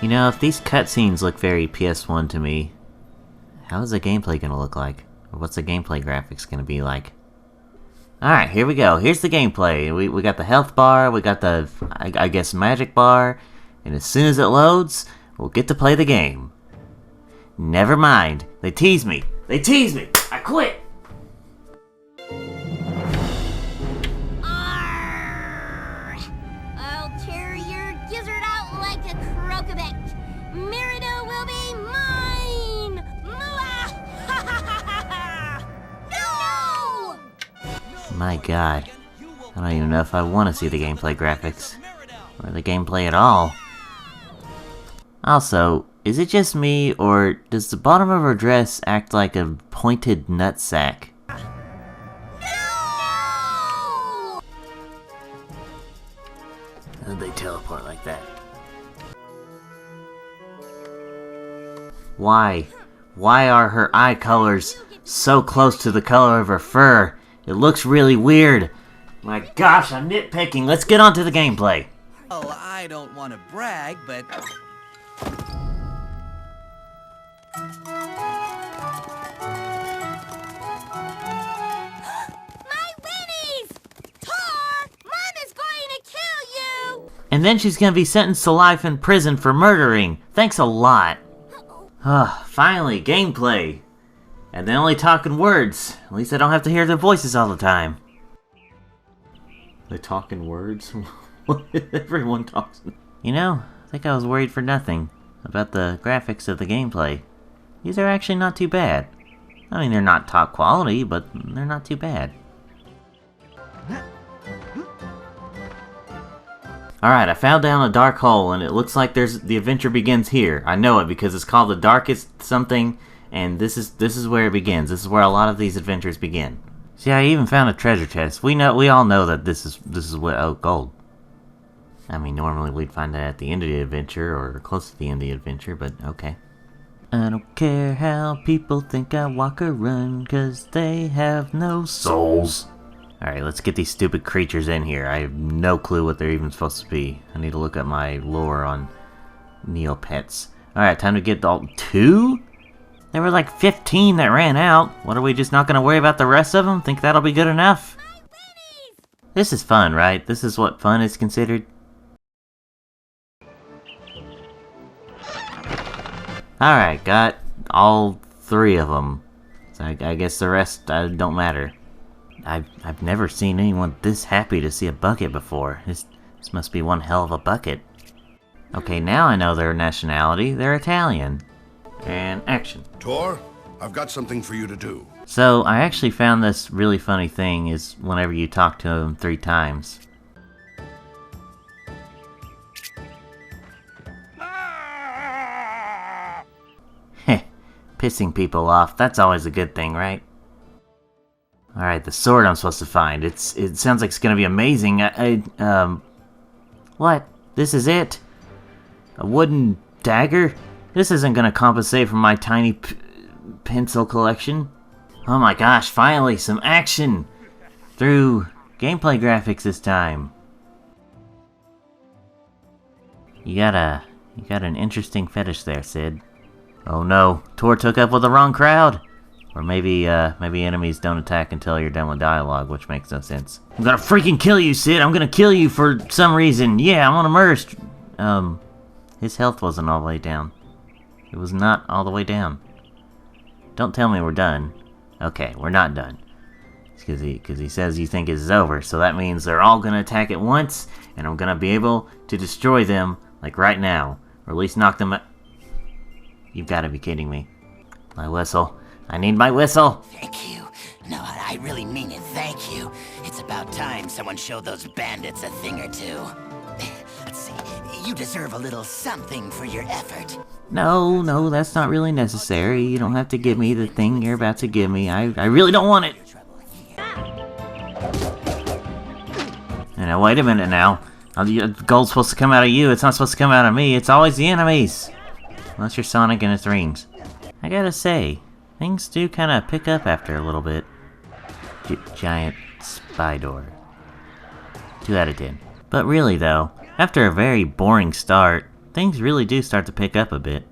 S1: You know, if these cutscenes look very PS1 to me, how is the gameplay gonna look like? Or what's the gameplay graphics gonna be like? Alright, here we go. Here's the gameplay. We got the health bar, we got the, I guess, magic bar, and as soon as it loads, we'll get to play the game. Never mind. They tease me. They tease me. I quit.
S4: I'll tear your gizzard out like a croquebec. Merido will be mine! No!
S1: My god. I don't even know if I want to see the gameplay graphics. Or the gameplay at all. Also, is it just me, or does the bottom of her dress act like a pointed nutsack?
S4: No!
S1: How did they teleport like that? Why? Why are her eye colors so close to the color of her fur? It looks really weird. My gosh, I'm nitpicking. Let's get on to the gameplay.
S20: Oh, I don't want to brag, but...
S4: My winnies! Tor! Mom is going to kill you!
S1: And then she's gonna be sentenced to life in prison for murdering. Thanks a lot. Finally, gameplay. And they're only talking words. At least I don't have to hear their voices all the time. They talking words? Everyone talks. You know, I think I was worried for nothing about the graphics of the gameplay. These are actually not too bad. I mean, they're not top quality, but they're not too bad. Alright, I fell down a dark hole, and it looks like the adventure begins here. I know it because it's called the Darkest Something, and this is where it begins. This is where a lot of these adventures begin. See, I even found a treasure chest. We all know that this is what, oh, gold. I mean, normally we'd find that at the end of the adventure, or close to the end of the adventure, but okay. I don't care how people think I walk or run, 'cause they have no souls. Alright, let's get these stupid creatures in here. I have no clue what they're even supposed to be. I need to look at my lore on Neopets. Alright, time to get all 2? There were like 15 that ran out. What, are we just not gonna worry about the rest of them? Think that'll be good enough? This is fun, right? This is what fun is considered. Alright, got all 3 of them. So I guess the rest don't matter. I've never seen anyone this happy to see a bucket before. This must be one hell of a bucket. Okay, now I know their nationality. They're Italian. And action.
S21: Tor, I've got something for you to do.
S1: So, I actually found this really funny thing is whenever you talk to them 3 times. Heh, pissing people off, that's always a good thing, right? Alright, the sword I'm supposed to find. It sounds like it's gonna be amazing. What? This is it? A wooden dagger? This isn't gonna compensate for my tiny pencil collection. Oh my gosh, finally, some action! Through gameplay graphics this time. You got an interesting fetish there, Sid. Oh no, Tor took up with the wrong crowd! Or maybe enemies don't attack until you're done with dialogue, which makes no sense. I'm gonna freaking kill you, Sid! I'm gonna kill you for some reason! Yeah, I'm gonna murder... his health wasn't all the way down. It was not all the way down. Don't tell me we're done. Okay, we're not done. Because he says you think it's over, so that means they're all gonna attack at once, and I'm gonna be able to destroy them, like right now. Or at least knock them out. You've gotta be kidding me. My whistle. I need my whistle!
S22: Thank you. No, I really mean it, thank you. It's about time someone showed those bandits a thing or two. Let's see, you deserve a little something for your effort.
S1: No, that's not really necessary. You don't have to give me the thing you're about to give me. I really don't want it! Now, wait a minute now. Gold's supposed to come out of you, it's not supposed to come out of me. It's always the enemies! Unless you're Sonic and it's rings. I gotta say, things do kind of pick up after a little bit. Giant spy door. 2 out of 10. But really though, after a very boring start, things really do start to pick up a bit.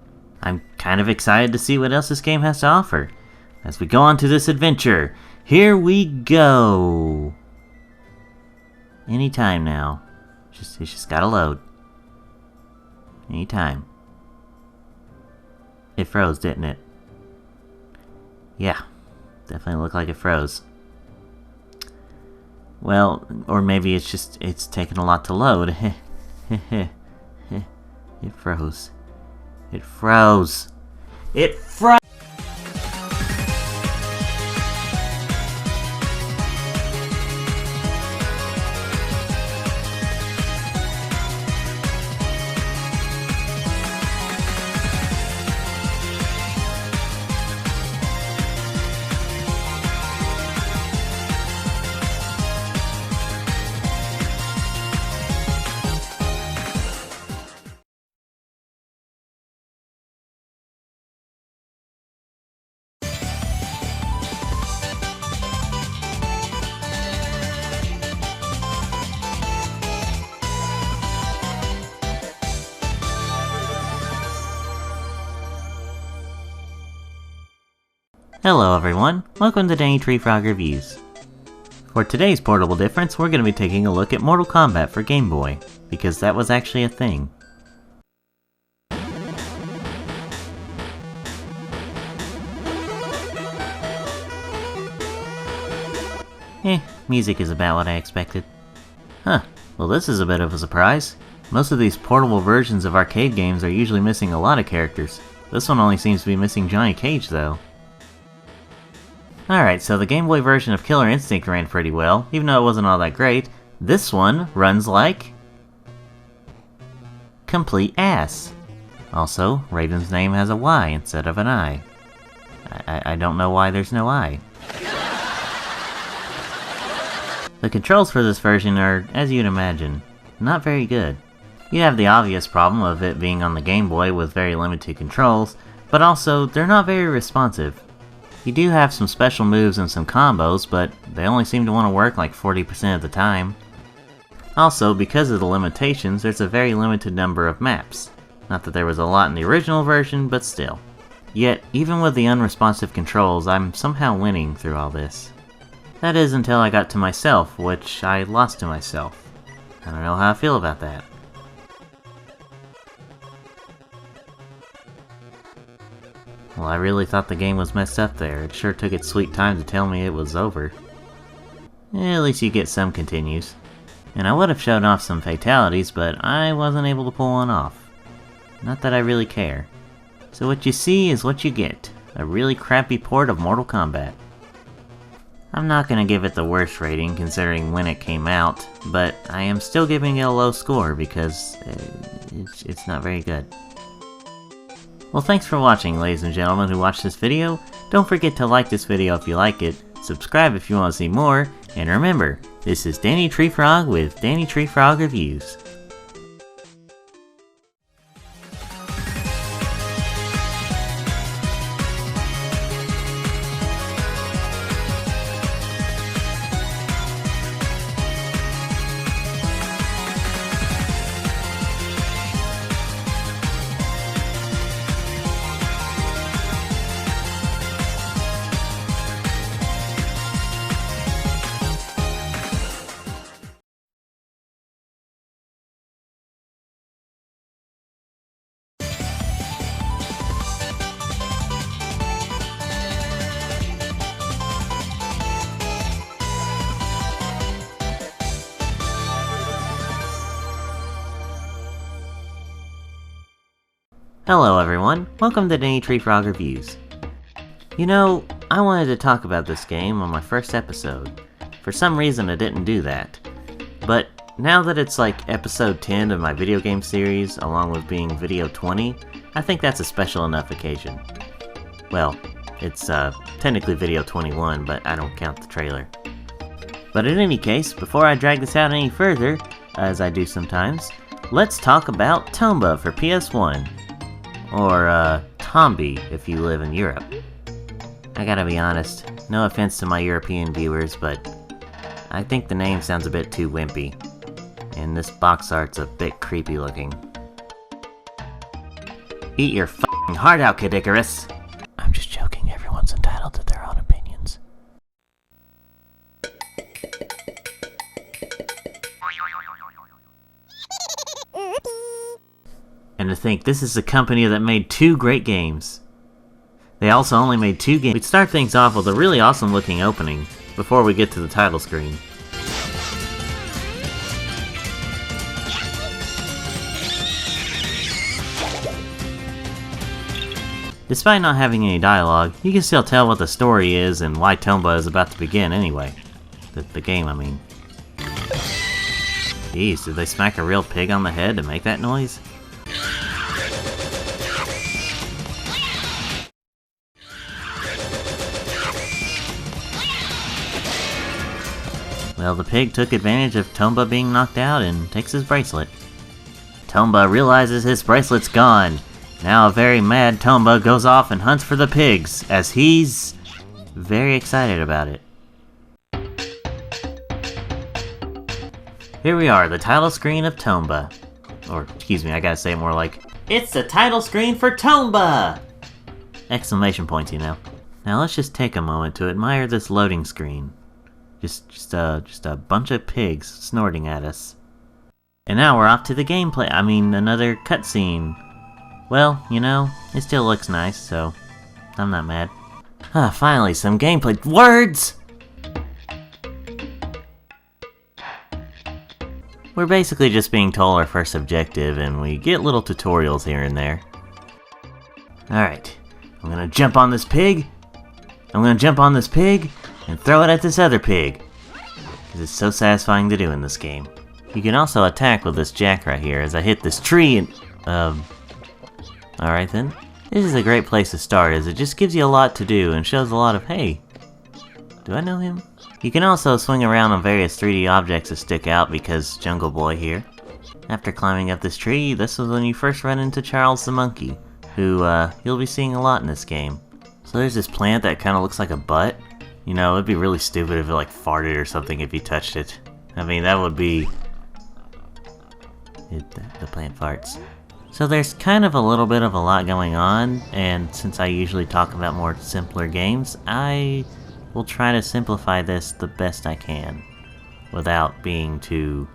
S1: I'm kind of excited to see what else this game has to offer. As we go on to this adventure, here we go! Anytime now. It's just gotta load. Anytime. It froze, didn't it? Yeah, definitely looked like it froze. Well, or maybe it's taking a lot to load. It froze. It froze. It froze! Hello everyone, welcome to Danny Tree Frog Reviews. For today's portable difference, we're going to be taking a look at Mortal Kombat for Game Boy, because that was actually a thing. Music is about what I expected. Huh, well this is a bit of a surprise. Most of these portable versions of arcade games are usually missing a lot of characters. This one only seems to be missing Johnny Cage though. Alright, so the Game Boy version of Killer Instinct ran pretty well, even though it wasn't all that great. This one runs like... complete ass. Also, Raiden's name has a Y instead of an I. I don't know why there's no I. The controls for this version are, as you'd imagine, not very good. You have the obvious problem of it being on the Game Boy with very limited controls, but also, they're not very responsive. You do have some special moves and some combos, but they only seem to want to work like 40% of the time. Also, because of the limitations, there's a very limited number of maps. Not that there was a lot in the original version, but still. Yet, even with the unresponsive controls, I'm somehow winning through all this. That is until I got to myself, which I lost to myself. I don't know how I feel about that. Well, I really thought the game was messed up there. It sure took its sweet time to tell me it was over. At least you get some continues. And I would have shown off some fatalities, but I wasn't able to pull one off. Not that I really care. So what you see is what you get. A really crappy port of Mortal Kombat. I'm not gonna give it the worst rating considering when it came out, but I am still giving it a low score because it's not very good. Well, thanks for watching, ladies and gentlemen who watched this video. Don't forget to like this video if you like it, subscribe if you want to see more, and remember, this is Danny Tree Frog with Danny Tree Frog Reviews. Hello everyone, welcome to Danny Tree Frog Reviews. You know, I wanted to talk about this game on my first episode. For some reason I didn't do that. But now that it's like episode 10 of my video game series, along with being video 20, I think that's a special enough occasion. Well, it's technically video 21, but I don't count the trailer. But in any case, before I drag this out any further, as I do sometimes, let's talk about Tomba for PS1. Or, Tombi if you live in Europe. I gotta be honest, no offense to my European viewers, but I think the name sounds a bit too wimpy, and this box art's a bit creepy looking. Eat your f***ing heart out, Kid Icarus! I'm just joking, everyone's entitled to their own opinions. And to think, this is a company that made 2 great games. They also only made 2 games. We'd start things off with a really awesome looking opening, before we get to the title screen. Despite not having any dialogue, you can still tell what the story is and why Tomba is about to begin anyway. The game, I mean. Jeez, did they smack a real pig on the head to make that noise? Well, the pig took advantage of Tomba being knocked out and takes his bracelet. Tomba realizes his bracelet's gone. Now a very mad Tomba goes off and hunts for the pigs, as he's very excited about it. Here we are, the title screen of Tomba. Or, excuse me, I gotta say it more like, it's the title screen for Tomba! Exclamation points, you know. Now let's just take a moment to admire this loading screen. Just a bunch of pigs snorting at us. And now we're off to the gameplay, another cutscene. Well, you know, it still looks nice, so I'm not mad. Finally, some gameplay. Words! We're basically just being told our first objective, and we get little tutorials here and there. Alright, I'm gonna jump on this pig. And throw it at this other pig. Because it's so satisfying to do in this game. You can also attack with this jack right here as I hit this tree and... Alright then. This is a great place to start as it just gives you a lot to do and shows a lot of, hey, do I know him? You can also swing around on various 3D objects that stick out because Jungle Boy here. After climbing up this tree, this was when you first run into Charles the Monkey, who you'll be seeing a lot in this game. So there's this plant that kind of looks like a butt. You know, it'd be really stupid if it like farted or something if you touched it. That would be... the plant farts. So there's kind of a little bit of a lot going on, and since I usually talk about more simpler games, I will try to simplify this the best I can, without being too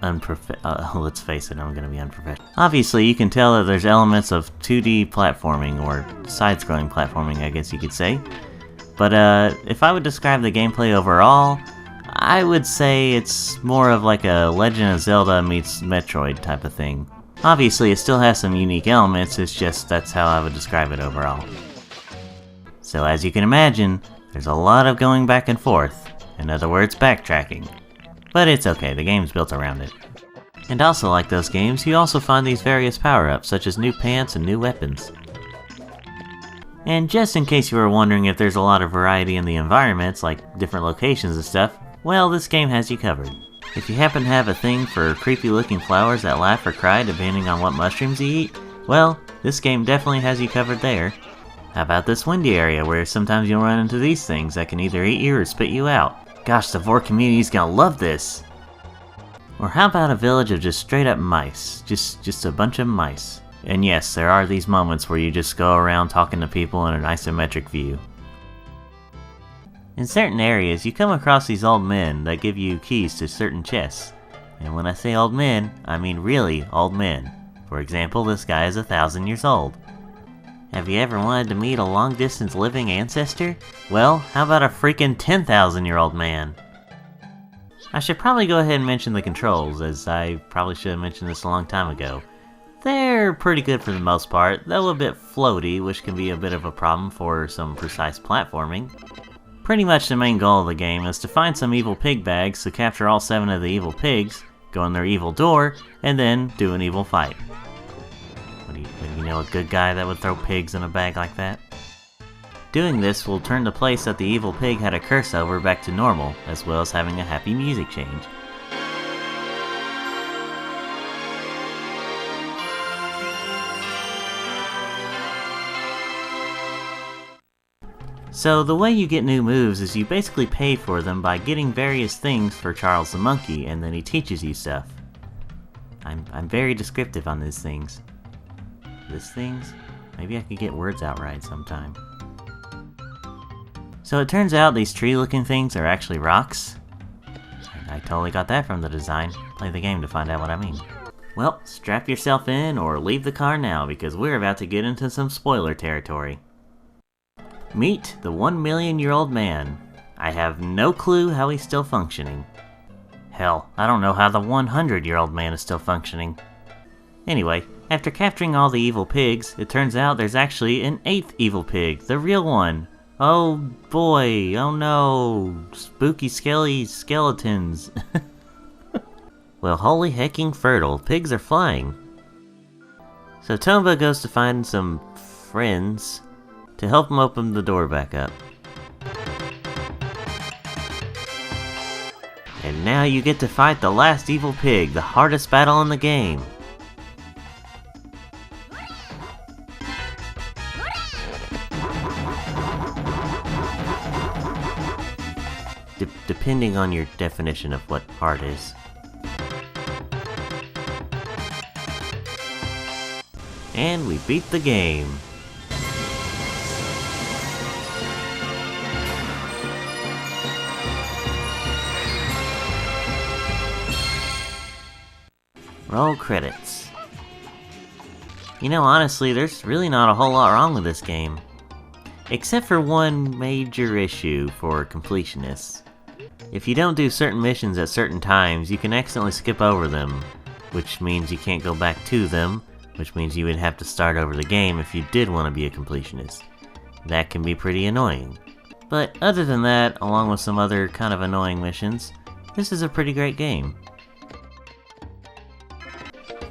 S1: let's face it, I'm gonna be unprofessional. Obviously, you can tell that there's elements of 2D platforming, or side-scrolling platforming, I guess you could say. But if I would describe the gameplay overall, I would say it's more of like a Legend of Zelda meets Metroid type of thing. Obviously, it still has some unique elements, it's just that's how I would describe it overall. So as you can imagine, there's a lot of going back and forth, in other words, backtracking. But it's okay, the game's built around it. And also like those games, you also find these various power-ups, such as new pants and new weapons. And just in case you were wondering if there's a lot of variety in the environments, like different locations and stuff, well, this game has you covered. If you happen to have a thing for creepy looking flowers that laugh or cry depending on what mushrooms you eat, well, this game definitely has you covered there. How about this windy area where sometimes you'll run into these things that can either eat you or spit you out? Gosh, the Vor community's gonna love this! Or how about a village of just straight up mice? Just a bunch of mice. And yes, there are these moments where you just go around talking to people in an isometric view. In certain areas, you come across these old men that give you keys to certain chests. And when I say old men, I mean really old men. For example, this guy is 1,000 years old. Have you ever wanted to meet a long-distance living ancestor? Well, how about a freaking 10,000-year-old man? I should probably go ahead and mention the controls, as I probably should have mentioned this a long time ago. They're pretty good for the most part, though a bit floaty, which can be a bit of a problem for some precise platforming. Pretty much the main goal of the game is to find some evil pig bags to capture all 7 of the evil pigs, go in their evil door, and then do an evil fight. What do you know, a good guy that would throw pigs in a bag like that? Doing this will turn the place that the evil pig had a curse over back to normal, as well as having a happy music change. So the way you get new moves is you basically pay for them by getting various things for Charles the Monkey, and then he teaches you stuff. I'm very descriptive on these things. These things? Maybe I could get words out right sometime. So it turns out these tree-looking things are actually rocks. I totally got that from the design. Play the game to find out what I mean. Well, strap yourself in or leave the car now because we're about to get into some spoiler territory. Meet the 1,000,000-year-old man. I have no clue how he's still functioning. Hell, I don't know how the 100-year-old man is still functioning. Anyway, after capturing all the evil pigs, it turns out there's actually an 8th evil pig, the real one. Oh boy, oh no, spooky skelly skeletons. Well, holy hecking fertile, pigs are flying. So Tomba goes to find some friends to help him open the door back up. And now you get to fight the last evil pig, the hardest battle in the game. Depending on your definition of what hard is. And we beat the game. Roll credits. You know, honestly, there's really not a whole lot wrong with this game. Except for one major issue for completionists. If you don't do certain missions at certain times, you can accidentally skip over them, which means you can't go back to them, which means you would have to start over the game if you did want to be a completionist. That can be pretty annoying. But other than that, along with some other kind of annoying missions, this is a pretty great game.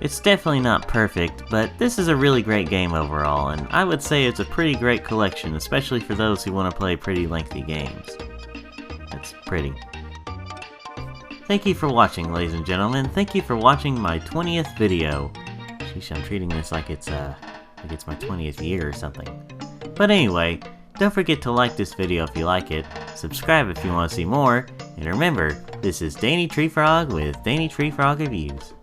S1: It's definitely not perfect, but this is a really great game overall, and I would say it's a pretty great collection, especially for those who want to play pretty lengthy games. It's pretty. Thank you for watching, ladies and gentlemen. Thank you for watching my 20th video. Sheesh, I'm treating this like it's my 20th year or something. But anyway, don't forget to like this video if you like it, subscribe if you want to see more, and remember, this is Danny Tree Frog with Danny Tree Frog Reviews.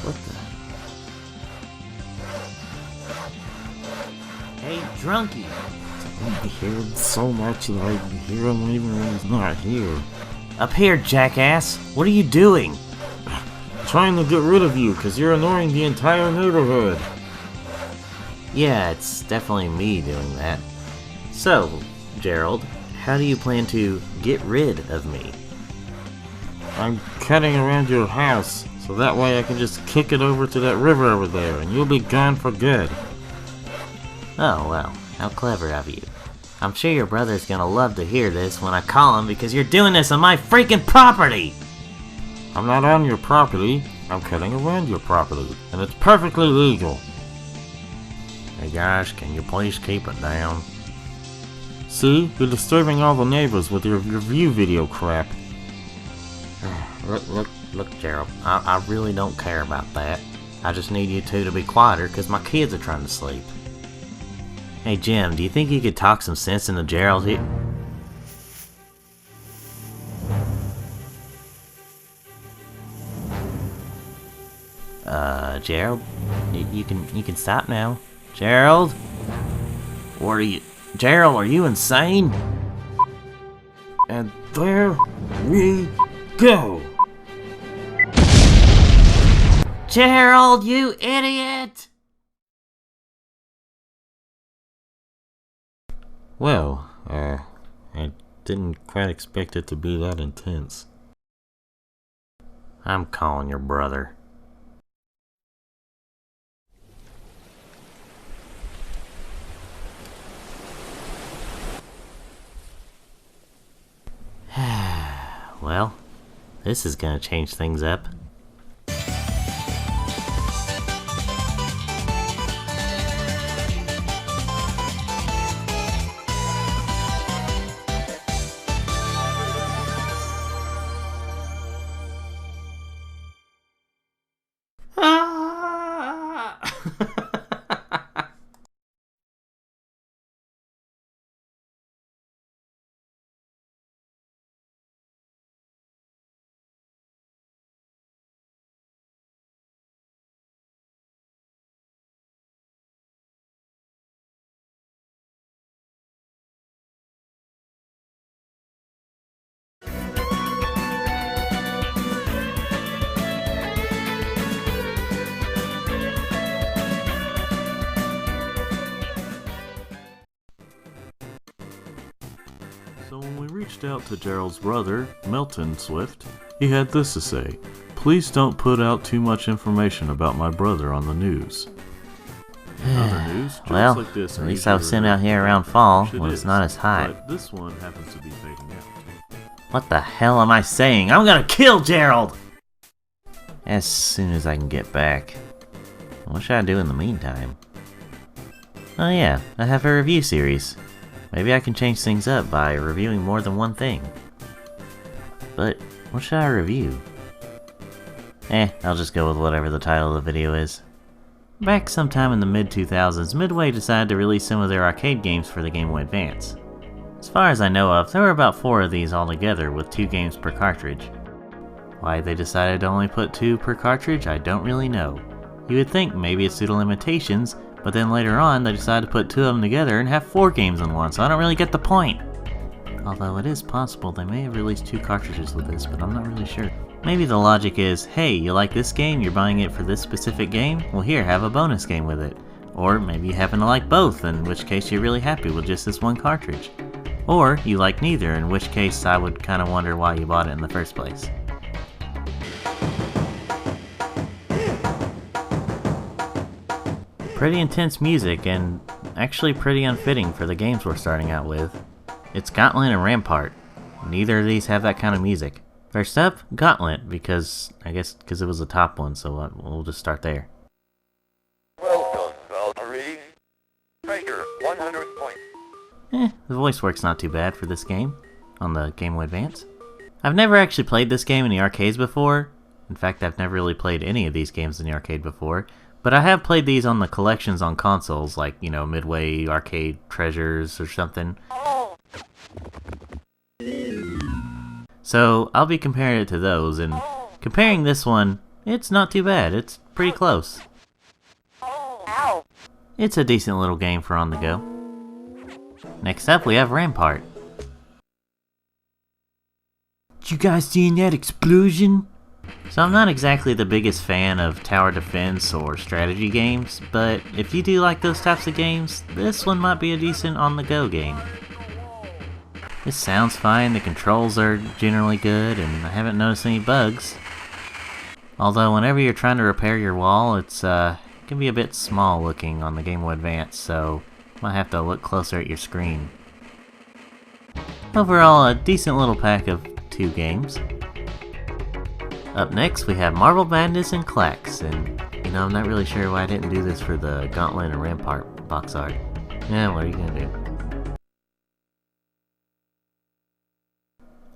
S1: What the? Hey, drunkie!
S2: I hear him so much that I hear him even when he's not here.
S1: Up here, jackass! What are you doing?
S2: Trying to get rid of you, because you're annoying the entire neighborhood.
S1: Yeah, it's definitely me doing that. So, Gerald, how do you plan to get rid of me?
S2: I'm cutting around your house, so that way I can just kick it over to that river over there, and you'll be gone for good.
S1: Oh, well, how clever of you. I'm sure your brother's gonna love to hear this when I call him because you're doing this on my freaking property!
S2: I'm not on your property, I'm cutting around your property, and it's perfectly legal.
S14: Hey guys, can you please keep it down?
S2: See, you're disturbing all the neighbors with your review video crap.
S1: Look, Gerald, I really don't care about that. I just need you two to be quieter because my kids are trying to sleep. Hey Jim, do you think you could talk some sense into Gerald here? Gerald? You can stop now. Gerald? What are you... Gerald, are you insane?
S2: And there we go!
S1: Gerald, you idiot!
S2: Well, I didn't quite expect it to be that intense.
S1: I'm calling your brother. Well, this is gonna change things up.
S14: So when we reached out to Gerald's brother, Melton Swift, he had this to say: "Please don't put out too much information about my brother on the news." Other news,
S1: Well,
S14: like this
S1: at
S14: are
S1: least I was
S14: easier
S1: sitting
S14: to
S1: out here around fall
S14: It
S1: when it's
S14: is,
S1: not as hot.
S14: But this one happens to be fading out.
S1: What the hell am I saying? I'm gonna kill Gerald! As soon as I can get back. What should I do in the meantime? Oh yeah, I have a review series. Maybe I can change things up by reviewing more than one thing. But what should I review? I'll just go with whatever the title of the video is. Back sometime in the mid-2000s, Midway decided to release some of their arcade games for the Game Boy Advance. As far as I know of, there were about 4 of these altogether, with 2 games per cartridge. Why they decided to only put 2 per cartridge, I don't really know. You would think maybe it's due to limitations, but then later on they decided to put 2 of them together and have 4 games in one, so I don't really get the point. Although it is possible they may have released 2 cartridges with this, but I'm not really sure. Maybe the logic is, hey, you like this game, you're buying it for this specific game? Well here, have a bonus game with it. Or maybe you happen to like both, in which case you're really happy with just this one cartridge. Or you like neither, in which case I would kind of wonder why you bought it in the first place. Pretty intense music, and actually pretty unfitting for the games we're starting out with. It's Gauntlet and Rampart. Neither of these have that kind of music. First up, Gauntlet, because it was the top one, so we'll just start there.
S17: Welcome, Valkyrie. Tiger, 100 points.
S1: The voice work's not too bad for this game, on the Game Boy Advance. I've never actually played this game in the arcades before. In fact, I've never really played any of these games in the arcade before. But I have played these on the collections on consoles, like, you know, Midway Arcade Treasures or something. So, I'll be comparing it to those, and comparing this one, it's not too bad. It's pretty close. It's a decent little game for on the go. Next up, we have Rampart. Did you guys see that explosion? So I'm not exactly the biggest fan of tower defense or strategy games, but if you do like those types of games, this one might be a decent on-the-go game. This sounds fine, the controls are generally good, and I haven't noticed any bugs. Although whenever you're trying to repair your wall, it can be a bit small looking on the Game Boy Advance, so you might have to look closer at your screen. Overall, a decent little pack of 2 games. Up next, we have Marble Madness and Clax, and you know, I'm not really sure why I didn't do this for the Gauntlet and Rampart box art. Yeah, what are you gonna do?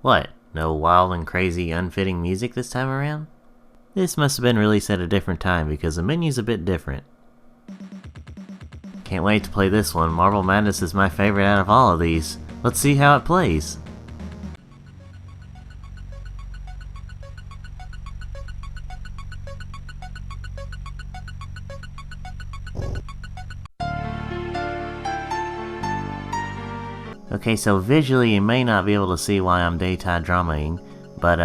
S1: What? No wild and crazy, unfitting music this time around? This must have been released at a different time because the menu's a bit different. Can't wait to play this one. Marble Madness is my favorite out of all of these. Let's see how it plays. Okay, so visually you may not be able to see why I'm daytime dramaing, but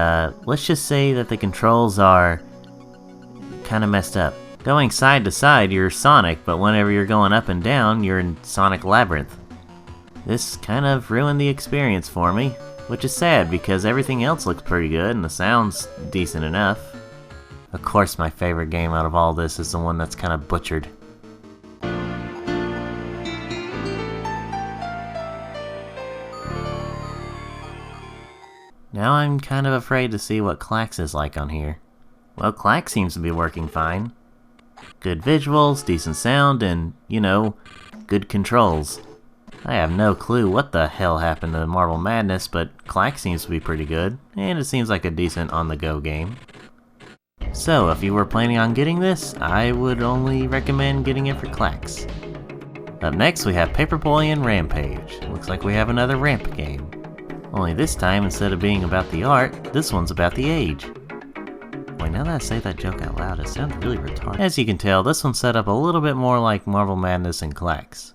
S1: let's just say that the controls are kind of messed up. Going side to side, you're Sonic, but whenever you're going up and down, you're in Sonic Labyrinth. This kind of ruined the experience for me, which is sad because everything else looks pretty good and the sound's decent enough. Of course, my favorite game out of all this is the one that's kind of butchered. Now I'm kind of afraid to see what Clax is like on here. Well, Clax seems to be working fine. Good visuals, decent sound, and, you know, good controls. I have no clue what the hell happened to Marble Madness, but Clax seems to be pretty good, and it seems like a decent on-the-go game. So, if you were planning on getting this, I would only recommend getting it for Clax. Up next, we have Paperboy and Rampage. Looks like we have another ramp game. Only this time, instead of being about the art, this one's about the age. Wait, now that I say that joke out loud, it sounds really retarded. As you can tell, this one's set up a little bit more like Marble Madness and Clax.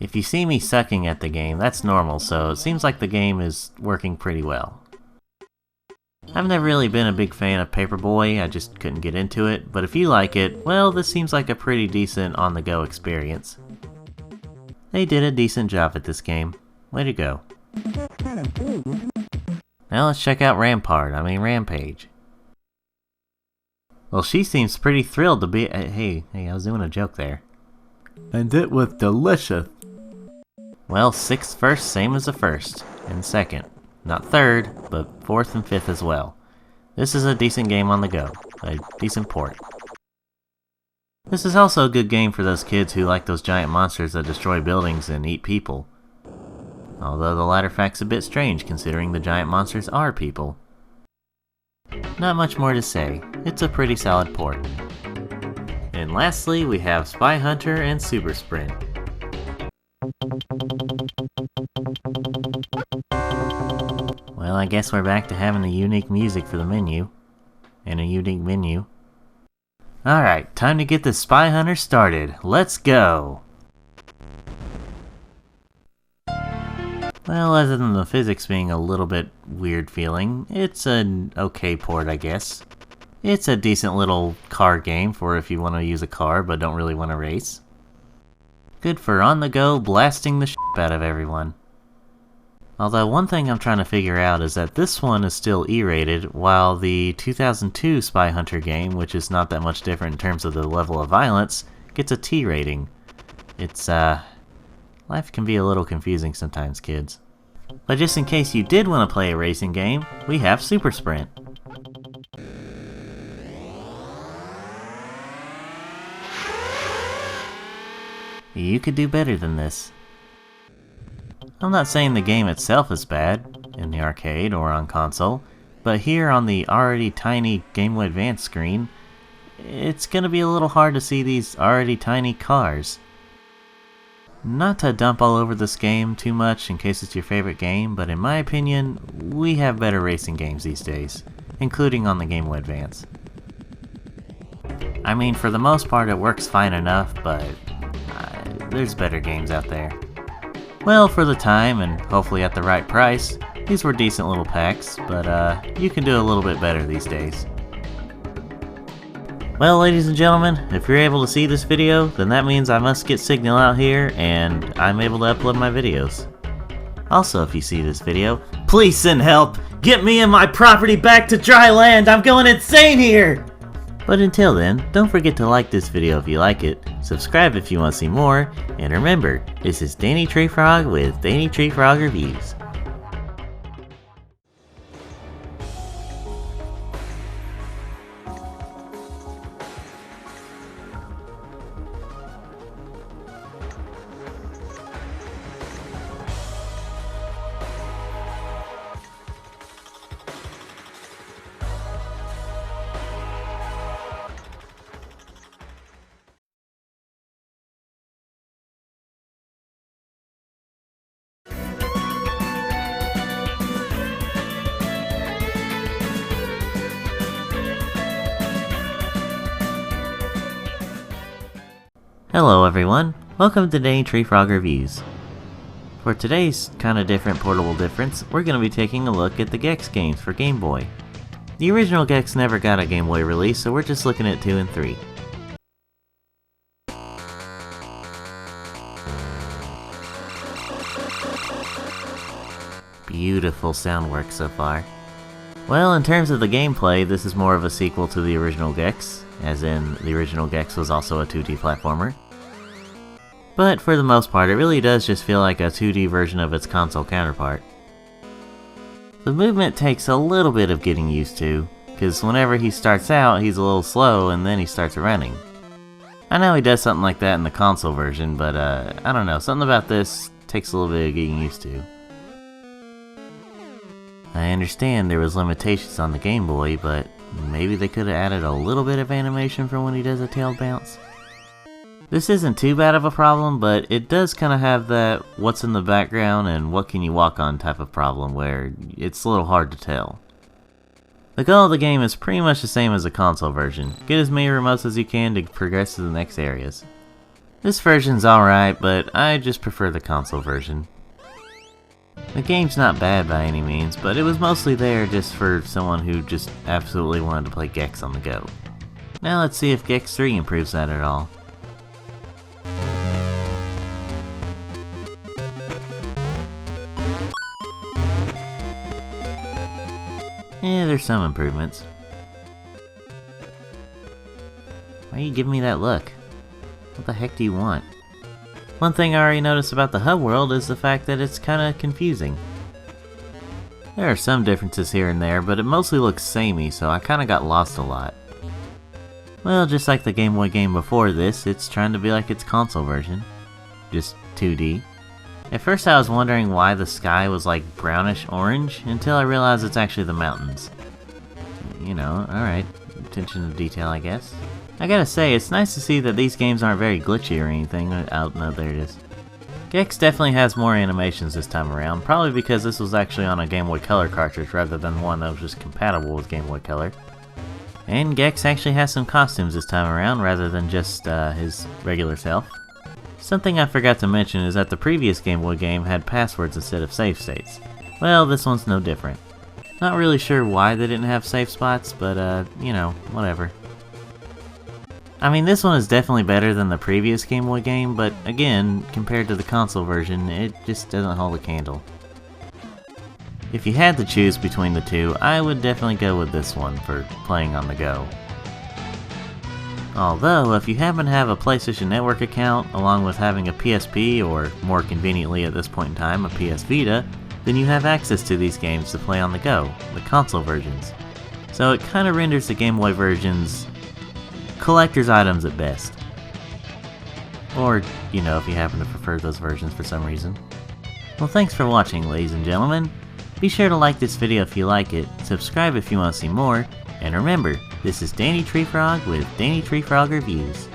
S1: If you see me sucking at the game, that's normal, so it seems like the game is working pretty well. I've never really been a big fan of Paperboy, I just couldn't get into it, but if you like it, well, this seems like a pretty decent on-the-go experience. They did a decent job at this game. Way to go. Now let's check out Rampage. Well, she seems pretty thrilled to be- hey, I was doing a joke there.
S14: And it was delicious.
S1: Well, 6th first, same as the 1st, and 2nd. Not 3rd, but 4th and 5th as well. This is a decent game on the go, a decent port. This is also a good game for those kids who like those giant monsters that destroy buildings and eat people. Although the latter fact's a bit strange considering the giant monsters are people. Not much more to say, it's a pretty solid port. And lastly, we have Spy Hunter and Super Sprint. Well, I guess we're back to having a unique music for the menu. And a unique menu. Alright, time to get this Spy Hunter started. Let's go! Well, other than the physics being a little bit weird feeling, it's an okay port, I guess. It's a decent little car game for if you want to use a car but don't really want to race. Good for on-the-go blasting the shit out of everyone. Although one thing I'm trying to figure out is that this one is still E-rated, while the 2002 Spy Hunter game, which is not that much different in terms of the level of violence, gets a T rating. It's, life can be a little confusing sometimes, kids. But just in case you did want to play a racing game, we have Super Sprint. You could do better than this. I'm not saying the game itself is bad, in the arcade or on console, but here on the already tiny Game Boy Advance screen, it's gonna be a little hard to see these already tiny cars. Not to dump all over this game too much in case it's your favorite game, but in my opinion, we have better racing games these days, including on the Game Boy Advance. I mean, for the most part it works fine enough, but there's better games out there. Well, for the time, and hopefully at the right price, these were decent little packs, but you can do a little bit better these days. Well, ladies and gentlemen, if you're able to see this video, then that means I must get signal out here, and I'm able to upload my videos. Also, if you see this video, please send help! Get me and my property back to dry land! I'm going insane here! But until then, don't forget to like this video if you like it, subscribe if you want to see more, and remember, this is Danny Tree Frog with Danny Tree Frog Reviews. Hello everyone, welcome to Danny Tree Frog Reviews. For today's kinda different portable difference, we're going to be taking a look at the Gex games for Game Boy. The original Gex never got a Game Boy release, so we're just looking at 2 and 3. Beautiful sound work so far. Well, in terms of the gameplay, this is more of a sequel to the original Gex, as in the original Gex was also a 2D platformer. But for the most part, it really does just feel like a 2D version of its console counterpart. The movement takes a little bit of getting used to, because whenever he starts out, he's a little slow and then he starts running. I know he does something like that in the console version, but I don't know, something about this takes a little bit of getting used to. I understand there was limitations on the Game Boy, but maybe they could have added a little bit of animation for when he does a tail bounce. This isn't too bad of a problem, but it does kind of have that what's in the background and what can you walk on type of problem where it's a little hard to tell. The goal of the game is pretty much the same as the console version. Get as many remotes as you can to progress to the next areas. This version's alright, but I just prefer the console version. The game's not bad by any means, but it was mostly there just for someone who just absolutely wanted to play Gex on the go. Now let's see if Gex 3 improves that at all. Yeah, there's some improvements. Why are you giving me that look? What the heck do you want? One thing I already noticed about the hub world is the fact that it's kinda confusing. There are some differences here and there, but it mostly looks samey, so I kinda got lost a lot. Well, just like the Game Boy game before this, it's trying to be like its console version. Just 2D. At first I was wondering why the sky was like brownish orange, until I realized it's actually the mountains. You know, alright, attention to detail I guess. I gotta say, it's nice to see that these games aren't very glitchy or anything. Oh, no, there it is. Gex definitely has more animations this time around, probably because this was actually on a Game Boy Color cartridge rather than one that was just compatible with Game Boy Color. And Gex actually has some costumes this time around rather than just his regular self. Something I forgot to mention is that the previous Game Boy game had passwords instead of save states. Well, this one's no different. Not really sure why they didn't have save spots, but you know, whatever. I mean, this one is definitely better than the previous Game Boy game, but again, compared to the console version, it just doesn't hold a candle. If you had to choose between the two, I would definitely go with this one for playing on the go. Although, if you happen to have a PlayStation Network account, along with having a PSP, or more conveniently at this point in time, a PS Vita, then you have access to these games to play on the go, the console versions. So it kinda renders the Game Boy versions collector's items at best. Or, you know, if you happen to prefer those versions for some reason. Well, thanks for watching, ladies and gentlemen. Be sure to like this video if you like it, subscribe if you want to see more, and remember, this is Danny Treefrog with Danny Treefrog Reviews.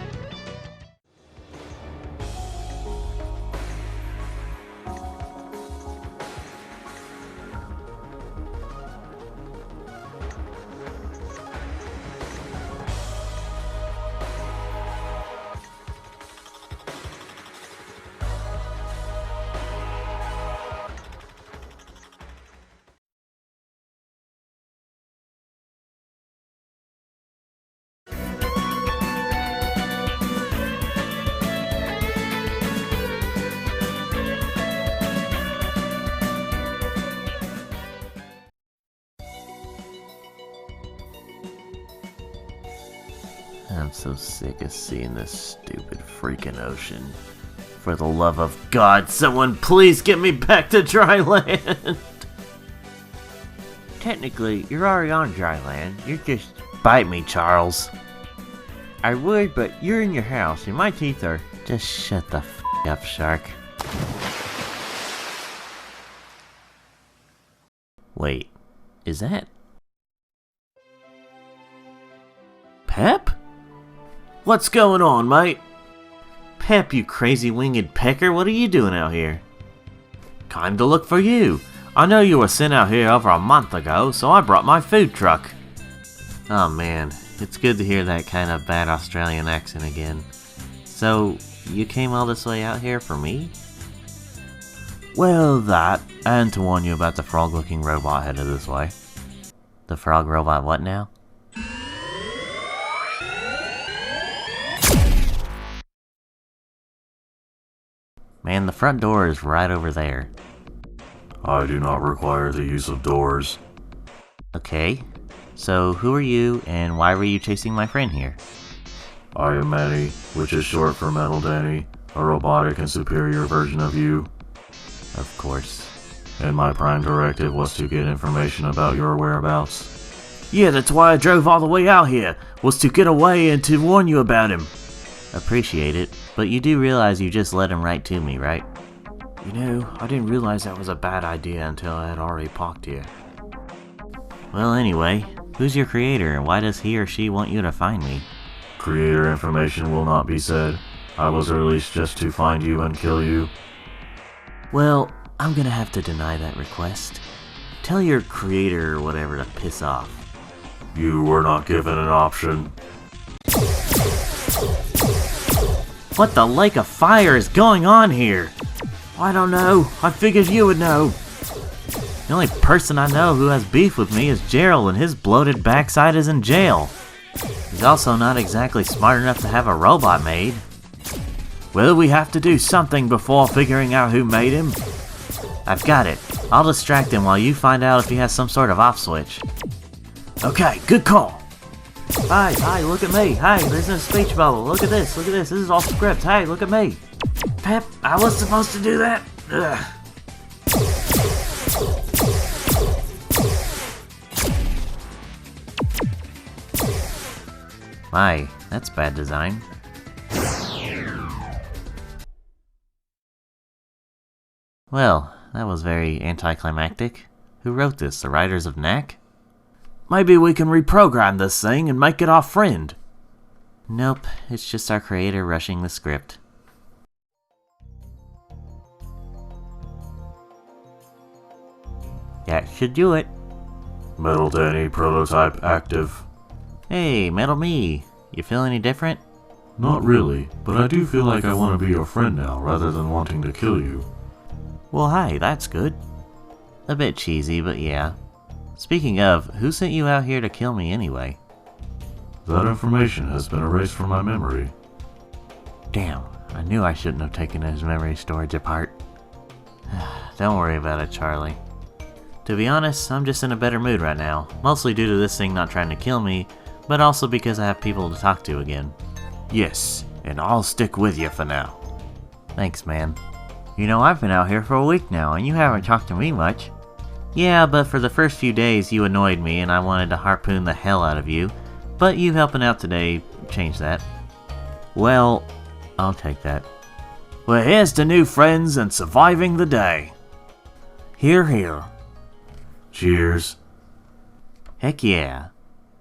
S1: I'm so sick of seeing this stupid freaking ocean. For the love of God, someone please get me back to dry land! Technically, you're already on dry land. You're just... Bite me, Charles. I would, but you're in your house and my teeth are... Just shut the f*** up, shark. Wait, is that... Pep? What's going on, mate? Pep, you crazy winged pecker, what are you doing out here? Came to look for you. I know you were sent out here over a month ago, so I brought my food truck. Oh man, it's good to hear that kind of bad Australian accent again. So, you came all this way out here for me? Well, that, and to warn you about the frog-looking robot headed this way. The frog robot what now? Man, the front door is right over there.
S14: I do not require the use of doors.
S1: Okay, so who are you, and why were you chasing my friend here?
S14: I am Manny, which is short for Metal Danny. A robotic and superior version of you.
S1: Of course.
S14: And my prime directive was to get information about your whereabouts.
S1: Yeah, that's why I drove all the way out here, was to get away and to warn you about him. Appreciate it, but you do realize you just led him right to me, right?
S14: You know, I didn't realize that was a bad idea until I had already parked here.
S1: Well, anyway, who's your creator and why does he or she want you to find me?
S14: Creator information will not be said. I was released just to find you and kill you.
S1: Well, I'm gonna have to deny that request. Tell your creator or whatever to piss off.
S14: You were not given an option.
S1: What the lake of fire is going on here? I don't know. I figured you would know. The only person I know who has beef with me is Gerald, and his bloated backside is in jail. He's also not exactly smart enough to have a robot made. Well, we have to do something before figuring out who made him. I've got it. I'll distract him while you find out if he has some sort of off switch. Okay, good call. Hi, look at me. Hey, there's no speech bubble. Look at this. This is off script. Hey, look at me. Pep, I was supposed to do that? Ugh. My, that's bad design. Well, that was very anticlimactic. Who wrote this? The writers of Knack? Maybe we can reprogram this thing and make it our friend. Nope, it's just our creator rushing the script. That should do it.
S14: Metal Danny prototype active.
S1: Hey, Metal Me. You feel any different?
S14: Not really, but I do feel like I want to be your friend now rather than wanting to kill you.
S1: Well, hi, that's good. A bit cheesy, but yeah. Speaking of, who sent you out here to kill me anyway?
S14: That information has been erased from my memory.
S1: Damn, I knew I shouldn't have taken his memory storage apart. Don't worry about it, Charlie. To be honest, I'm just in a better mood right now, mostly due to this thing not trying to kill me, but also because I have people to talk to again.
S14: Yes, and I'll stick with you for now.
S1: Thanks, man. You know, I've been out here for a week now, and you haven't talked to me much. Yeah, but for the first few days you annoyed me and I wanted to harpoon the hell out of you, but you helping out today changed that. Well, I'll take that.
S14: Well, here's to new friends and surviving the day.
S1: Hear, hear.
S14: Cheers.
S1: Heck yeah.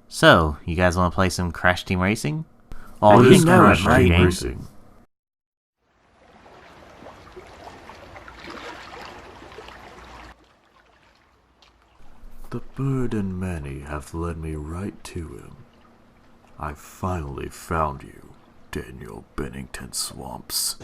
S1: So, you guys want to play some Crash Team Racing?
S14: Oh, this Crash Team Racing. The bird and many have led me right to him. I finally found you, Daniel Bennington Swamps.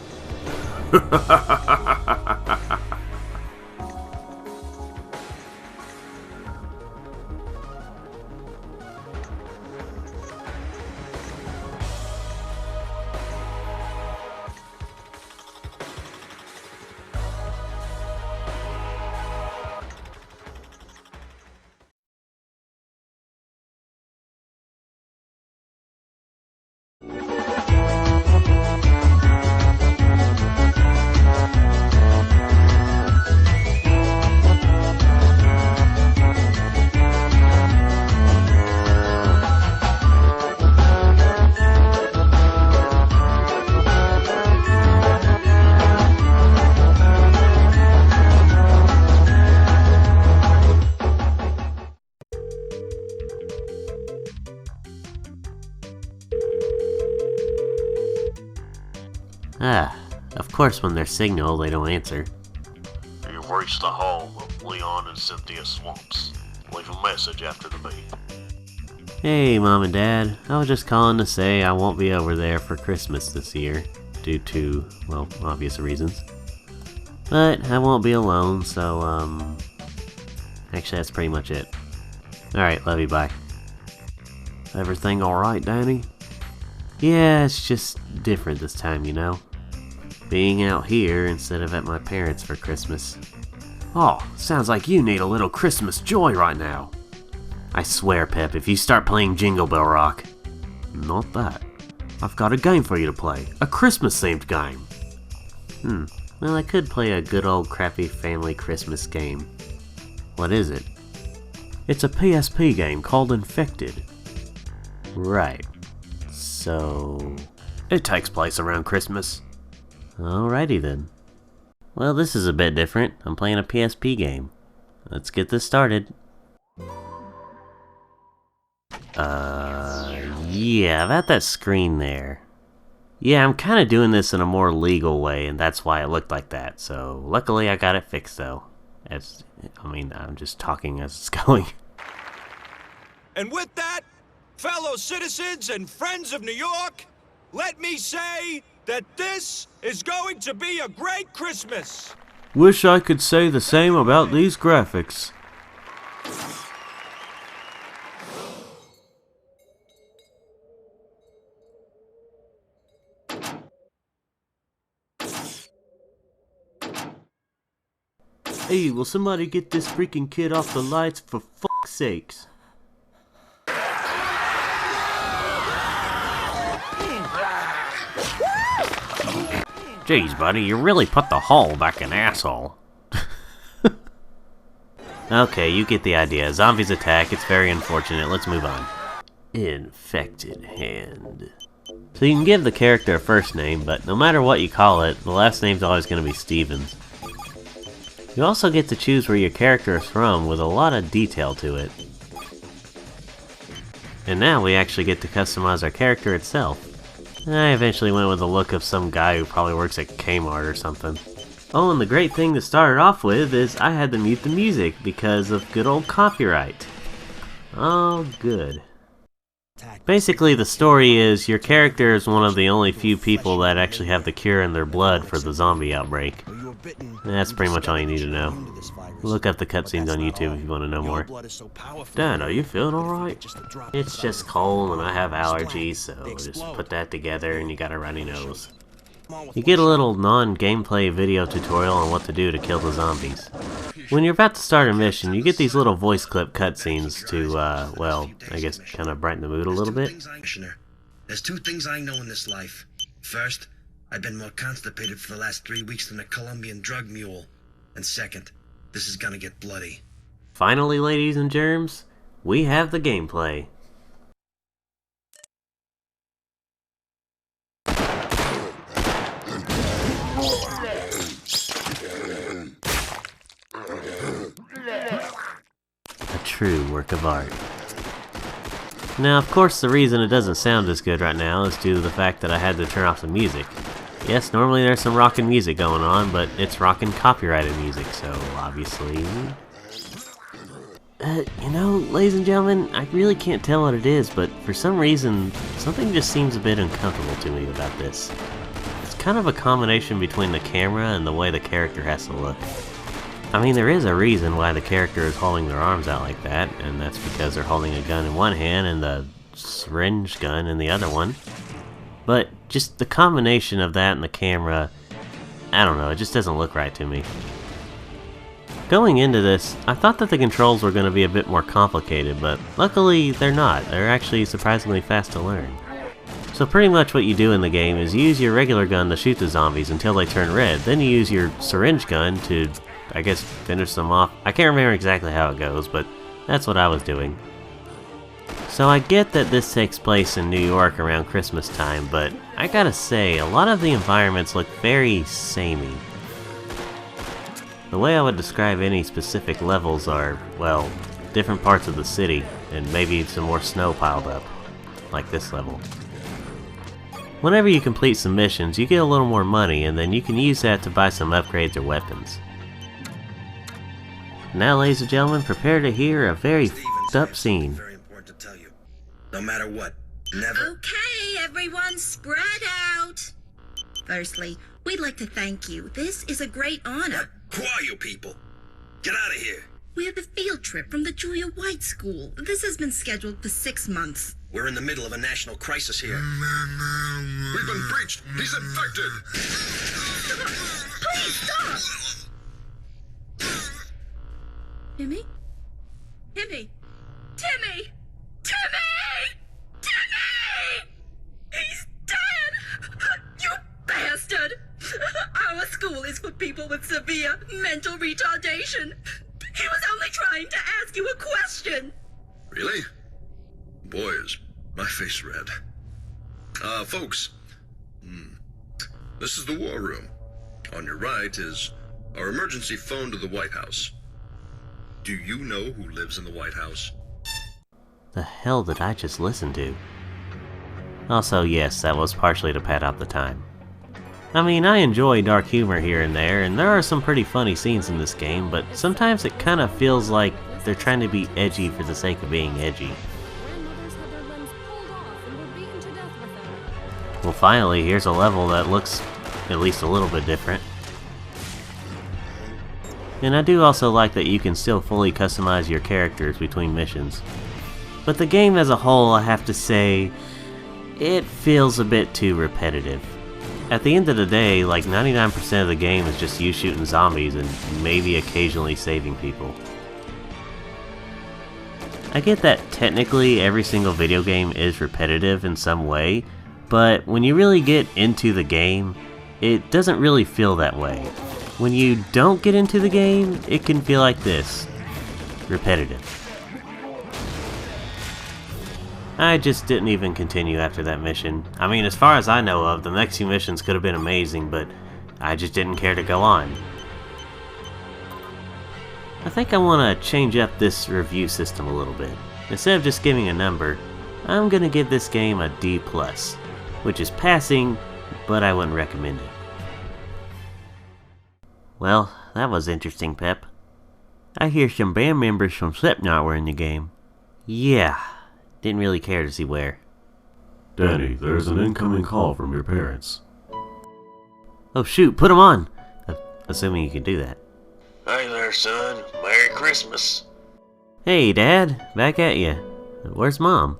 S1: Of course when there's signal, they don't answer.
S14: You've reached the home of Leon and Cynthia Swamps. Leave a message after the beep.
S1: Hey, Mom and Dad. I was just calling to say I won't be over there for Christmas this year, due to, well, obvious reasons. But I won't be alone, so, actually that's pretty much it. Alright, love you, bye.
S14: Everything alright, Danny?
S1: Yeah, it's just different this time, you know? Being out here instead of at my parents' for Christmas.
S14: Oh, sounds like you need a little Christmas joy right now.
S1: I swear, Pep, if you start playing Jingle Bell Rock.
S14: Not that. I've got a game for you to play. A Christmas-themed game.
S1: Well, I could play a good old crappy family Christmas game. What is it? It's a PSP game called Infected. Right. So... it takes place around Christmas. Alrighty then. Well, this is a bit different. I'm playing a PSP game. Let's get this started. Yeah, about that screen there. Yeah, I'm kind of doing this in a more legal way, and that's why it looked like that. So, luckily I got it fixed, though. I'm just talking as it's going.
S3: And with that, fellow citizens and friends of New York, let me say that this is going to be a great Christmas.
S14: Wish I could say the same about these graphics. Hey, will somebody get this freaking kid off the lights for fuck's sakes?
S1: Jeez, buddy, you really put the hole back in asshole. Okay, you get the idea. Zombies attack, it's very unfortunate. Let's move on. Infected hand. So you can give the character a first name, but no matter what you call it, the last name's always going to be Stevens. You also get to choose where your character is from with a lot of detail to it. And now we actually get to customize our character itself. I eventually went with the look of some guy who probably works at Kmart or something. Oh, and the great thing to start it off with is I had to mute the music because of good old copyright. Oh, good. Basically, the story is your character is one of the only few people that actually have the cure in their blood for the zombie outbreak. That's pretty much all you need to know. Look up the cutscenes on YouTube if you want to know more. Dan, are you feeling alright? It's just cold and I have allergies, so just put that together and you got a runny nose. You get a little non-gameplay video tutorial on what to do to kill the zombies. When you're about to start a mission, you get these little voice clip cutscenes to, well, I guess kind of brighten the mood a little bit.
S7: There's two things I know in this life. First, I've been more constipated for the last 3 weeks than a Colombian drug mule. And second, this is gonna get bloody.
S1: Finally, ladies and germs, we have the gameplay. A true work of art. Now, of course, the reason it doesn't sound as good right now is due to the fact that I had to turn off the music. Yes, normally there's some rockin' music going on, but it's rockin' copyrighted music, so obviously... you know, ladies and gentlemen, I really can't tell what it is, but for some reason, something just seems a bit uncomfortable to me about this. It's kind of a combination between the camera and the way the character has to look. I mean, there is a reason why the character is holding their arms out like that, and that's because they're holding a gun in one hand and the syringe gun in the other one. But just the combination of that and the camera, I don't know, it just doesn't look right to me. Going into this, I thought that the controls were going to be a bit more complicated, but luckily they're not. They're actually surprisingly fast to learn. So pretty much what you do in the game is you use your regular gun to shoot the zombies until they turn red, then you use your syringe gun to, I guess, finish them off. I can't remember exactly how it goes, but that's what I was doing. So I get that this takes place in New York around Christmas time, but I gotta say, a lot of the environments look very samey. The way I would describe any specific levels are, well, different parts of the city, and maybe some more snow piled up, like this level. Whenever you complete some missions, you get a little more money, and then you can use that to buy some upgrades or weapons. Now, ladies and gentlemen, prepare to hear a very f***ed up scene.
S7: Very important to tell you. No matter what, never...
S23: Okay, everyone, spread out. Firstly, we'd like to thank you. This is a great honor.
S7: Who are you people? Get out of here.
S23: We have a field trip from the Julia White School. This has been scheduled for 6 months.
S7: We're in the middle of a national crisis here. We've been breached. He's infected.
S23: Please stop. Timmy? Timmy? Timmy! Timmy! Timmy! He's dead! You bastard! Our school of people with severe mental retardation. He was only trying to ask you a question.
S21: Really? Boy, is my face red. Folks. This is the war room. On your right is our emergency phone to the White House. Do you know who lives in the White House?
S1: The hell did I just listen to? Also, yes, that was partially to pad out the time. I mean, I enjoy dark humor here and there are some pretty funny scenes in this game, but sometimes it kind of feels like they're trying to be edgy for the sake of being edgy. Well, finally, here's a level that looks at least a little bit different. And I do also like that you can still fully customize your characters between missions. But the game as a whole, I have to say, it feels a bit too repetitive. At the end of the day, like 99% of the game is just you shooting zombies and maybe occasionally saving people. I get that technically every single video game is repetitive in some way, but when you really get into the game, it doesn't really feel that way. When you don't get into the game, it can feel like this. Repetitive. I just didn't even continue after that mission. I mean, as far as I know of, the next few missions could have been amazing, but I just didn't care to go on. I think I want to change up this review system a little bit. Instead of just giving a number, I'm going to give this game a D+, which is passing, but I wouldn't recommend it. Well, that was interesting, Pep. I hear some band members from Slipknot were in the game. Yeah. Didn't really care to see where.
S14: Danny, there's an incoming call from your parents.
S1: Oh shoot, put them on! Assuming you can do that.
S6: Hey there, son. Merry Christmas.
S1: Hey, Dad. Back at ya. Where's Mom?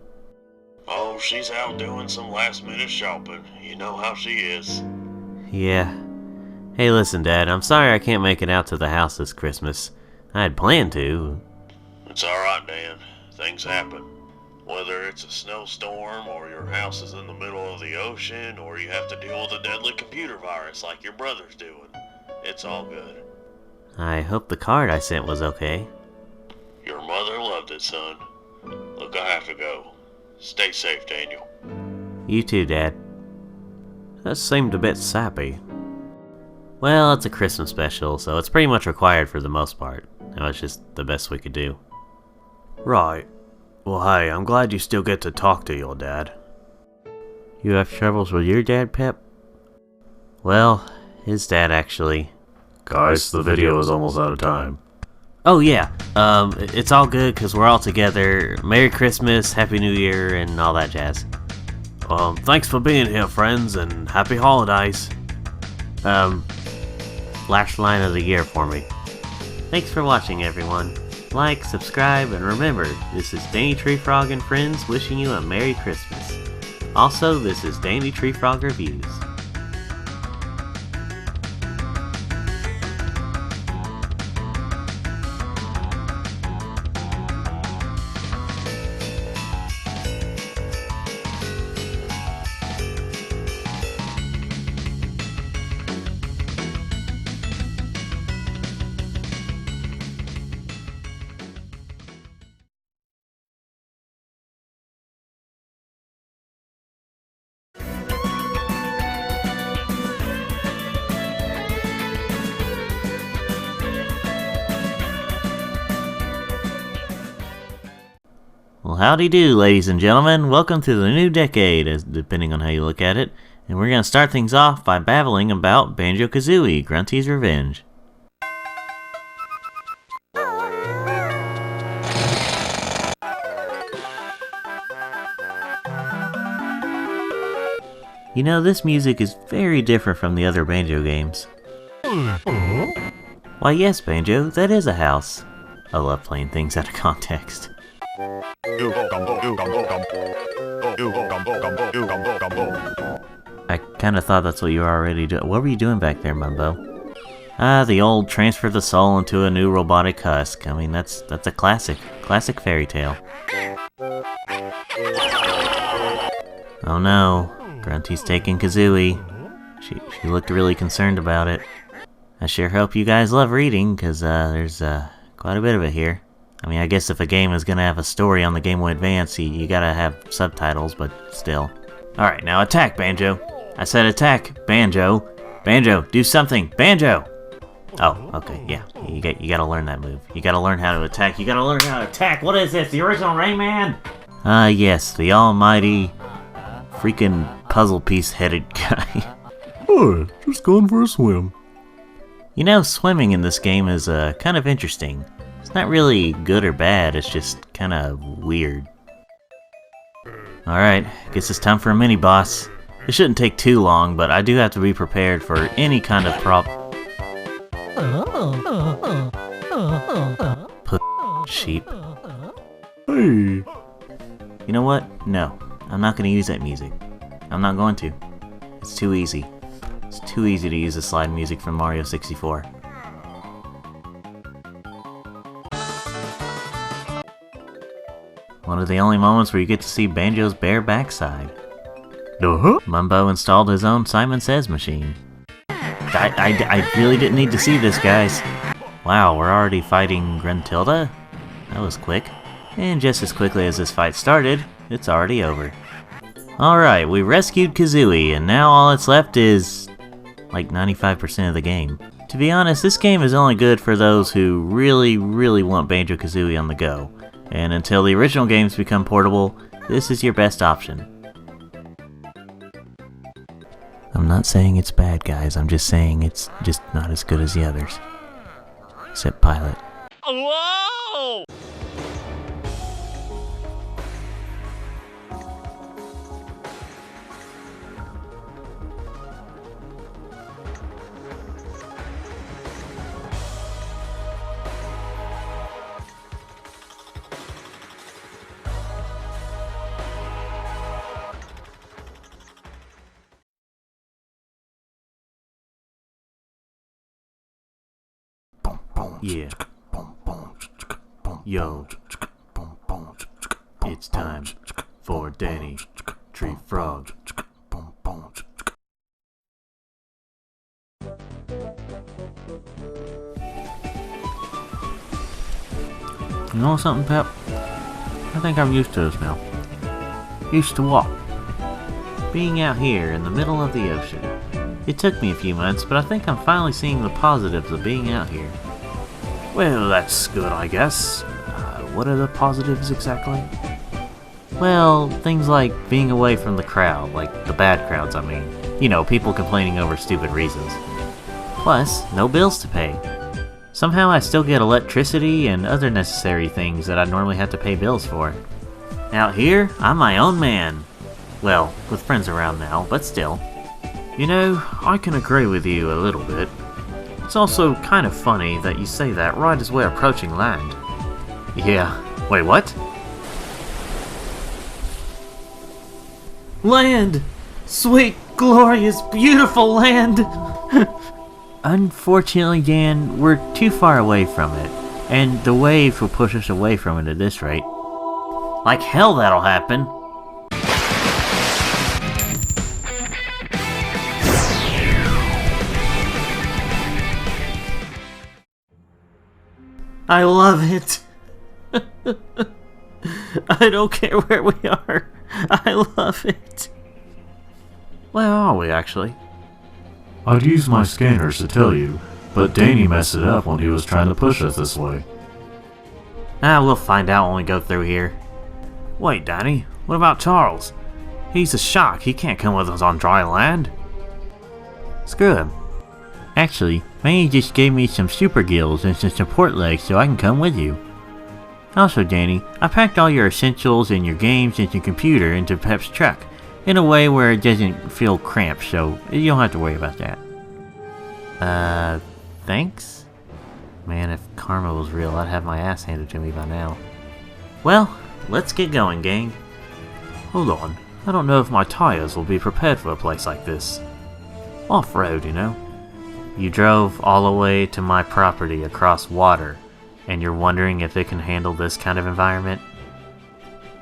S6: Oh, she's out doing some last-minute shopping. You know how she is.
S1: Yeah. Hey, listen, Dad. I'm sorry I can't make it out to the house this Christmas. I had planned to.
S6: It's alright, Dan. Things happen. Whether it's a snowstorm, or your house is in the middle of the ocean, or you have to deal with a deadly computer virus like your brother's doing. It's all good.
S1: I hope the card I sent was okay.
S6: Your mother loved it, son. Look, I have to go. Stay safe, Daniel.
S1: You too, Dad. That seemed a bit sappy. Well, it's a Christmas special, so it's pretty much required for the most part. That was just the best we could do.
S14: Right. Well, hey, I'm glad you still get to talk to your dad.
S1: You have troubles with your dad, Pep? Well, his dad actually...
S14: Guys, the video is almost out of time.
S1: Oh yeah, it's all good because we're all together. Merry Christmas, Happy New Year, and all that jazz.
S14: Thanks for being here, friends, and Happy Holidays.
S1: Last line of the year for me. Thanks for watching, everyone. Like, subscribe, and remember, this is Danny Tree Frog and friends wishing you a Merry Christmas. Also, this is Danny Tree Frog Reviews. Well, howdy do, ladies and gentlemen. Welcome to the new decade, as depending on how you look at it. And we're going to start things off by babbling about Banjo-Kazooie, Grunty's Revenge. You know, this music is very different from the other Banjo games. Why yes, Banjo, that is a house. I love playing things out of context. I kinda thought that's what you were already doing. What were you doing back there, Mumbo? Ah, the old transfer the soul into a new robotic husk. I mean, that's a classic fairy tale. Oh no, Grunty's taking Kazooie. She looked really concerned about it. I sure hope you guys love reading, because there's quite a bit of it here. I mean, I guess if a game is going to have a story on the Game Boy Advance, you gotta have subtitles, but still. Alright, now attack, Banjo. I said attack, Banjo. Banjo, do something, Banjo! Oh, okay, yeah. You gotta learn that move. You gotta learn how to attack. You gotta learn how to attack. What is this, the original Rayman? Yes, the almighty freaking puzzle piece-headed guy.
S14: Oh, just going for a swim.
S1: You know, swimming in this game is kind of interesting. It's not really good or bad, it's just kind of weird. Alright, guess it's time for a mini-boss. It shouldn't take too long, but I do have to be prepared for any kind of sheep.
S14: Hey!
S1: You know what? No, I'm not going to use that music. I'm not going to. It's too easy. It's too easy to use the slide music from Mario 64. One of the only moments where you get to see Banjo's bare backside. Mumbo installed his own Simon Says machine. I really didn't need to see this, guys. Wow, we're already fighting Gruntilda? That was quick. And just as quickly as this fight started, it's already over. Alright, we rescued Kazooie, and now all that's left is like 95% of the game. To be honest, this game is only good for those who really want Banjo-Kazooie on the go. And until the original games become portable, this is your best option. I'm not saying it's bad, guys. I'm just saying it's just not as good as the others. Except Pilot.
S10: Whoa!
S1: Yeah. Yo. It's time for Danny Tree Frog.
S2: You know something, Pep? I think I'm used to this now. Used to what?
S1: Being out here in the middle of the ocean. It took me a few months, but I think I'm finally seeing the positives of being out here.
S2: Well, that's good, I guess. What are the positives exactly?
S1: Well, things like being away from the crowd, like the bad crowds, I mean. You know, people complaining over stupid reasons. Plus, no bills to pay. Somehow I still get electricity and other necessary things that I'd normally have to pay bills for. Out here, I'm my own man. Well, with friends around now, but still.
S2: You know, I can agree with you a little bit. It's also kind of funny that you say that right as we're approaching land.
S1: Yeah. Wait, what?
S5: Land! Sweet, glorious, beautiful land!
S1: Unfortunately, Dan, we're too far away from it. And the waves will push us away from it at this rate. Like hell that'll happen!
S5: I love it. I don't care where we are. I love it.
S2: Where are we, actually?
S14: I'd use my scanners to tell you, but Danny messed it up when he was trying to push us this way.
S1: We'll find out when we go through here.
S2: Wait, Danny, what about Charles? He's a shark, he can't come with us on dry land.
S1: Screw him. Actually, Manny just gave me some super gills and some support legs so I can come with you. Also, Danny, I packed all your essentials and your games and your computer into Pep's truck in a way where it doesn't feel cramped, so you don't have to worry about that. Thanks? Man, if karma was real, I'd have my ass handed to me by now. Well, let's get going, gang.
S2: Hold on, I don't know if my tires will be prepared for a place like this. Off-road, you know.
S1: You drove all the way to my property across water, and you're wondering if it can handle this kind of environment?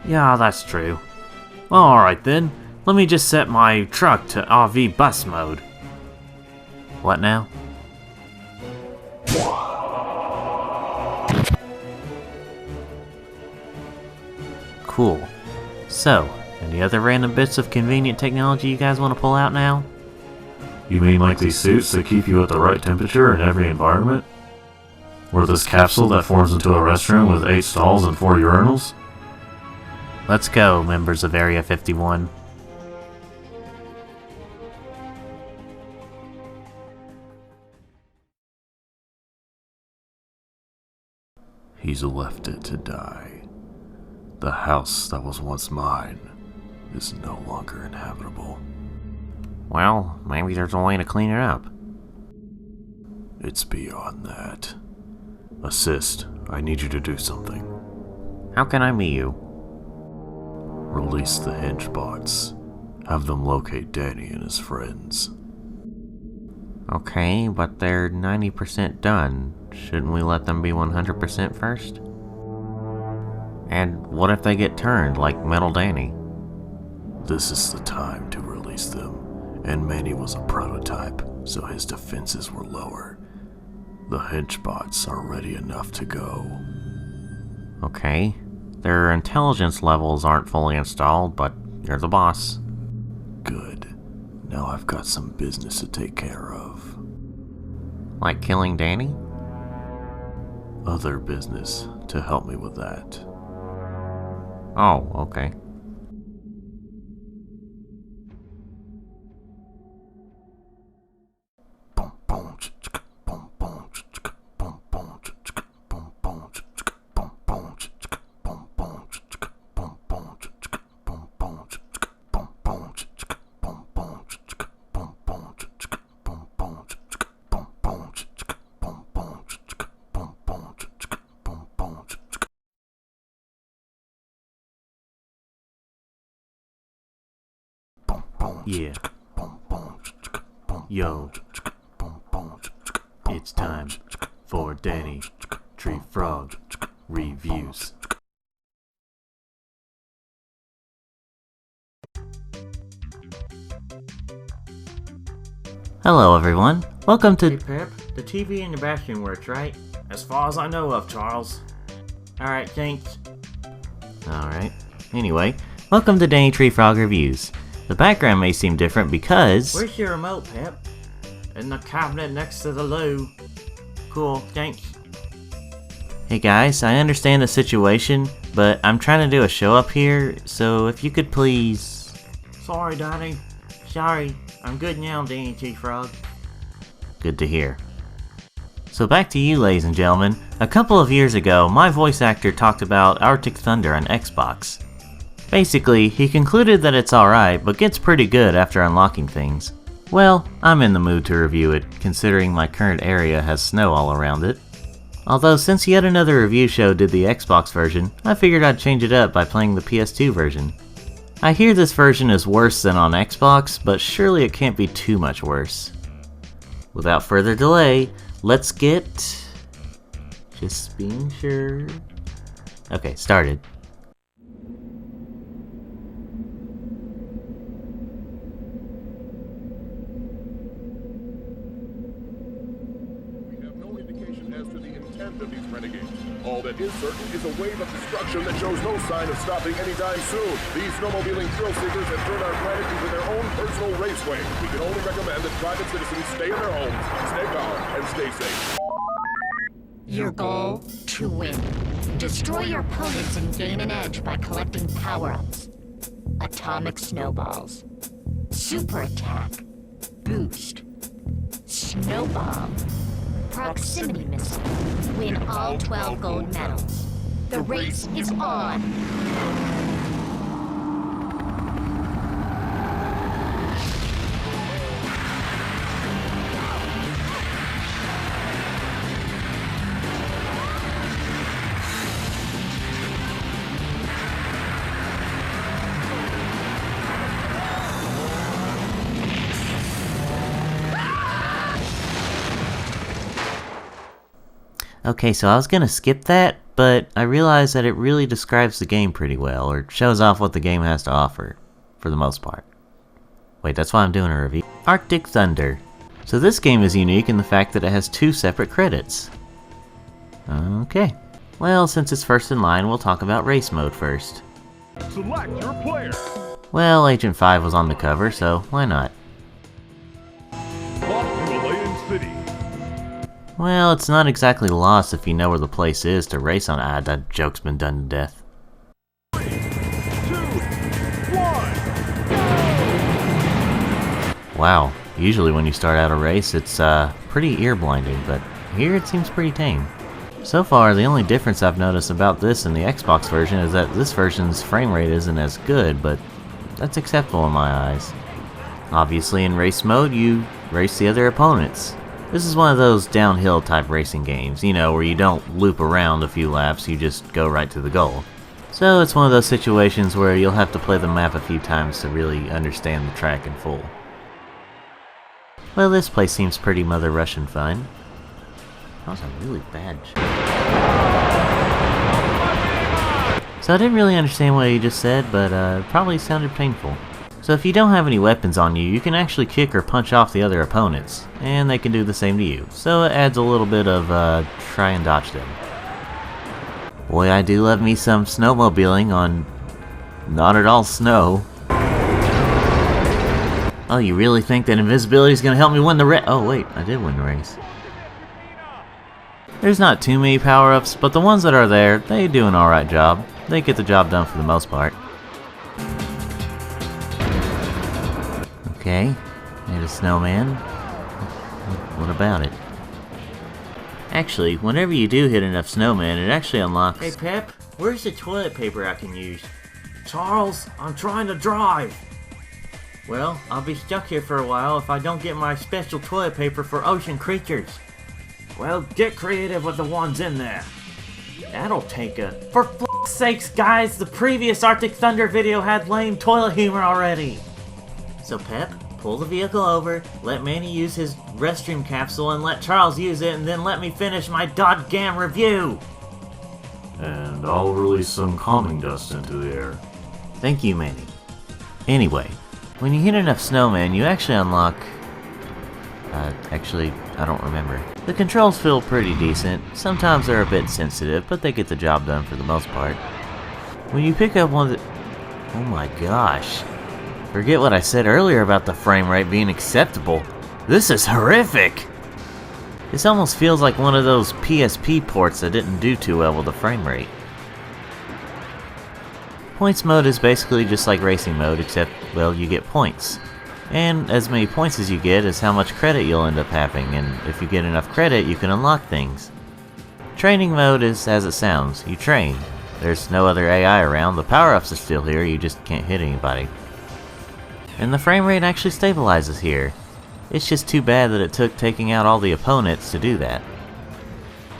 S2: Yeah, that's true. Well, alright then. Let me just set my truck to RV bus mode.
S1: What now? Cool. So, any other random bits of convenient technology you guys want to pull out now?
S14: You mean like these suits that keep you at the right temperature in every environment? Or this capsule that forms into a restroom with 8 stalls and 4 urinals?
S1: Let's go, members of Area 51.
S14: He's left it to die. The house that was once mine is no longer inhabitable.
S1: Well, maybe there's a way to clean it up.
S14: It's beyond that. Assist, I need you to do something.
S1: How can I meet you?
S14: Release the hinge bots. Have them locate Danny and his friends.
S1: Okay, but they're 90% done. Shouldn't we let them be 100% first? And what if they get turned, like Metal Danny?
S14: This is the time to release them, and Manny was a prototype, so his defenses were lower. The hinge bots are ready enough to go.
S1: Okay. Their intelligence levels aren't fully installed, but you're the boss.
S14: Good. Now I've got some business to take care of.
S1: Like killing Danny?
S14: Other business to help me with that.
S1: Oh, okay.
S2: Yeah. Yo. It's time for Danny Tree Frog Reviews.
S1: Hello everyone, welcome to...
S2: Hey Pep, the TV in your bathroom works, right? As far as I know of, Charles. Alright, thanks.
S1: Alright, anyway, welcome to Danny Tree Frog Reviews. The background may seem different because...
S2: Where's your remote, Pep? In the cabinet next to the loo. Cool, thanks.
S1: Hey guys, I understand the situation, but I'm trying to do a show up here, so if you could please...
S2: Sorry, Daddy. Sorry. I'm good now, Danny Tree Frog.
S1: Good to hear. So back to you, ladies and gentlemen. A couple of years ago, my voice actor talked about Arctic Thunder on Xbox. Basically, he concluded that it's alright, but gets pretty good after unlocking things. Well, I'm in the mood to review it, considering my current area has snow all around it. Although since yet another review show did the Xbox version, I figured I'd change it up by playing the PS2 version. I hear this version is worse than on Xbox, but surely it can't be too much worse. Without further delay, let's get... just being sure... Okay, started.
S8: All that is certain is a wave of destruction that shows no sign of stopping anytime soon. These snowmobiling thrill seekers have turned our planet into their own personal raceway. We can only recommend that private citizens stay in their homes, stay calm, and stay safe.
S9: Your goal? To win. Destroy your opponents and gain an edge by collecting power-ups. Atomic snowballs. Super attack. Boost. Snowball. Proximity missile. Win all 12 gold medals. The race is on!
S1: Okay, so I was gonna skip that, but I realized that it really describes the game pretty well, or shows off what the game has to offer, for the most part. Wait, that's why I'm doing a review. Arctic Thunder. So this game is unique in the fact that it has 2 separate credits. Okay. Well, since it's first in line, we'll talk about race mode first.
S8: Select your player.
S1: Well, Agent 5 was on the cover, so why not?
S8: Lost to Alayan City.
S1: Well, it's not exactly lost if you know where the place is to race on. Ah, that joke's been done to death.
S8: 3, 2, 1.
S1: Wow, usually when you start out a race, it's pretty ear-blinding, but here it seems pretty tame. So far, the only difference I've noticed about this and the Xbox version is that this version's frame rate isn't as good, but that's acceptable in my eyes. Obviously, in race mode, you race the other opponents. This is one of those downhill type racing games, you know, where you don't loop around a few laps, you just go right to the goal. So it's one of those situations where you'll have to play the map a few times to really understand the track in full. Well, this place seems pretty Mother Russian fun. That was a really bad shot. So I didn't really understand what he just said, but it probably sounded painful. So if you don't have any weapons on you, you can actually kick or punch off the other opponents, and they can do the same to you. So it adds a little bit of try and dodge them. Boy, I do love me some snowmobiling on not at all snow. Oh, you really think that invisibility is going to help me win the race? Oh wait, I did win the race. There's not too many power-ups, but the ones that are there, they do an alright job. They get the job done for the most part. Okay, there's a snowman. What about it? Actually, whenever you do hit enough snowmen, it actually unlocks...
S5: Hey Pep, where's the toilet paper I can use? Charles, I'm trying to drive! Well, I'll be stuck here for a while if I don't get my special toilet paper for ocean creatures. Well, get creative with the ones in there. That'll take a... For f***'s sakes, guys, the previous Arctic Thunder video had lame toilet humor already. So Pep, pull the vehicle over, let Manny use his restroom capsule, and let Charles use it, and then let me finish my dodgam review.
S14: And I'll release some calming dust into the air.
S1: Thank you, Manny. Anyway, when you hit enough snowmen, you actually unlock... actually, I don't remember. The controls feel pretty decent. Sometimes they're a bit sensitive, but they get the job done for the most part. When you pick up one of the... Oh my gosh. Forget what I said earlier about the frame rate being acceptable. This is horrific! This almost feels like one of those PSP ports that didn't do too well with the frame rate. Points mode is basically just like racing mode, except, well, you get points. And as many points as you get is how much credit you'll end up having, and if you get enough credit, you can unlock things. Training mode is as it sounds. You train. There's no other AI around, the power-ups are still here, you just can't hit anybody. And the frame rate actually stabilizes here. It's just too bad that it took taking out all the opponents to do that.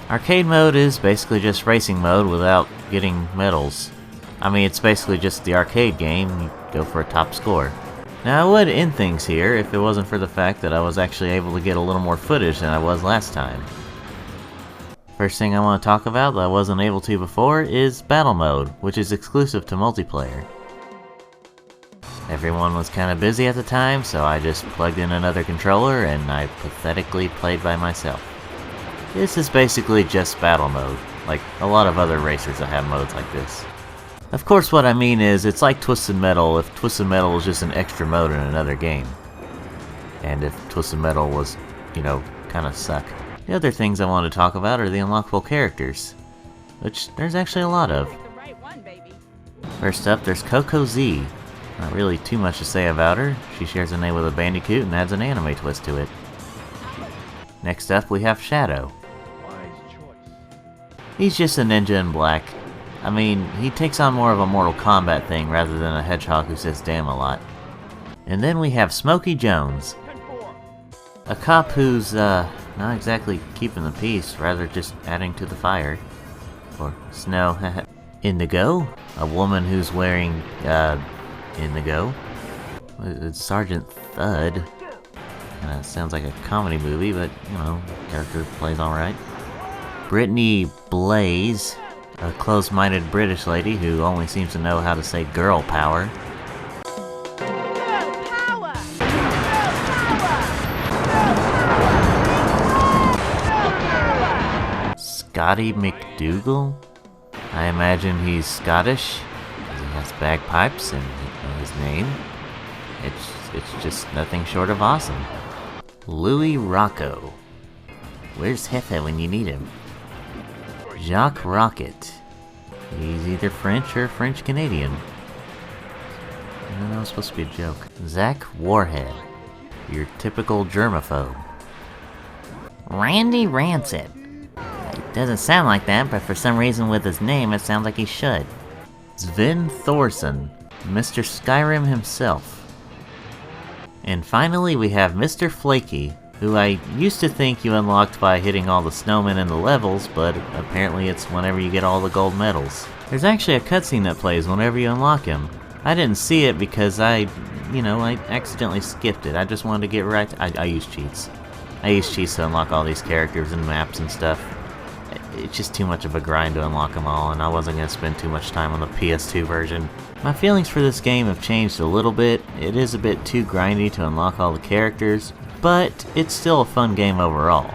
S1: Arcade mode is basically just racing mode without getting medals. I mean, it's basically just the arcade game, you go for a top score. Now, I would end things here if it wasn't for the fact that I was actually able to get a little more footage than I was last time. First thing I want to talk about that I wasn't able to before is Battle Mode, which is exclusive to multiplayer. Everyone was kind of busy at the time, so I just plugged in another controller and I pathetically played by myself. This is basically just Battle Mode, like a lot of other racers that have modes like this. Of course, what I mean is, it's like Twisted Metal if Twisted Metal was just an extra mode in another game. And if Twisted Metal was, you know, kinda suck. The other things I want to talk about are the unlockable characters, which there's actually a lot of. First up, there's Coco Z. Not really too much to say about her. She shares a name with a bandicoot and adds an anime twist to it. Next up, we have Shadow. He's just a ninja in black. I mean, he takes on more of a Mortal Kombat thing rather than a hedgehog who says damn a lot. And then we have Smokey Jones. A cop who's, not exactly keeping the peace, rather just adding to the fire. Or snow. Indigo. A woman who's wearing, indigo. It's Sergeant Thud. Kinda sounds like a comedy movie, but, you know, character plays alright. Brittany Blaze. A close-minded British lady who only seems to know how to say girl power. Scotty McDougal? I imagine he's Scottish, because he has bagpipes and his name. It's just nothing short of awesome. Louis Rocco. Where's Hefe when you need him? Jacques Rocket. He's either French or French-Canadian. No, that was supposed to be a joke. Zach Warhead. Your typical germaphobe. Randy Rancid. It doesn't sound like that, but for some reason with his name it sounds like he should. Sven Thorson. Mr. Skyrim himself. And finally we have Mr. Flaky, who I used to think you unlocked by hitting all the snowmen in the levels, but apparently it's whenever you get all the gold medals. There's actually a cutscene that plays whenever you unlock him. I didn't see it because I accidentally skipped it. I just wanted to get right to, I use cheats. I use cheats to unlock all these characters and maps and stuff. It's just too much of a grind to unlock them all, and I wasn't going to spend too much time on the PS2 version. My feelings for this game have changed a little bit. It is a bit too grindy to unlock all the characters, but it's still a fun game overall.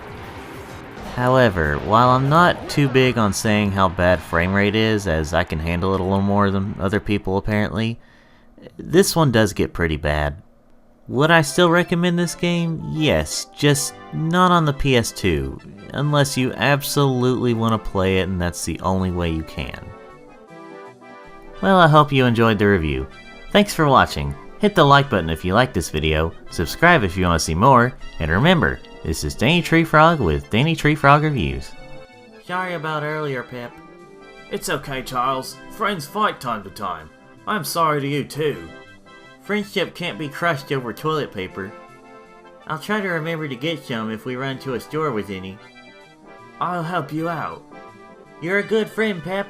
S1: However, while I'm not too big on saying how bad frame rate is, as I can handle it a little more than other people apparently, this one does get pretty bad. Would I still recommend this game? Yes, just not on the PS2, unless you absolutely want to play it and that's the only way you can. Well, I hope you enjoyed the review. Thanks for watching. Hit the like button if you like this video, subscribe if you want to see more, and remember, this is Danny Treefrog with Danny Treefrog Reviews.
S5: Sorry about earlier, Pip. It's okay, Charles. Friends fight time to time. I'm sorry to you, too. Friendship can't be crushed over toilet paper. I'll try to remember to get some if we run to a store with any. I'll help you out. You're a good friend, Pep.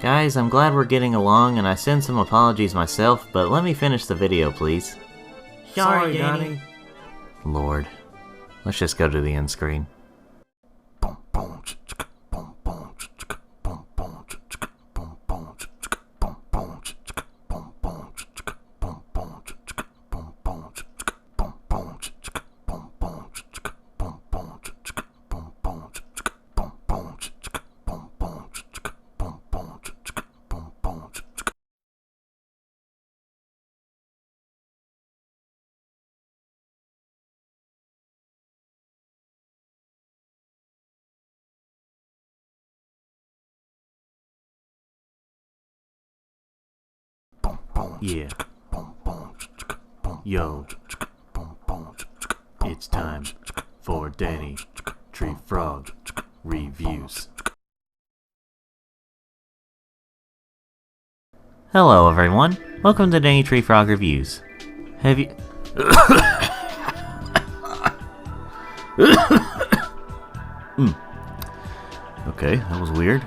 S1: Guys, I'm glad we're getting along, and I send some apologies myself, but let me finish the video, please.
S5: Sorry, Danny.
S1: Lord. Let's just go to the end screen. Yeah. Yo. It's time for Danny Treefrog Reviews. Hello everyone, welcome to Danny Treefrog Reviews. Have you... Okay, that was weird.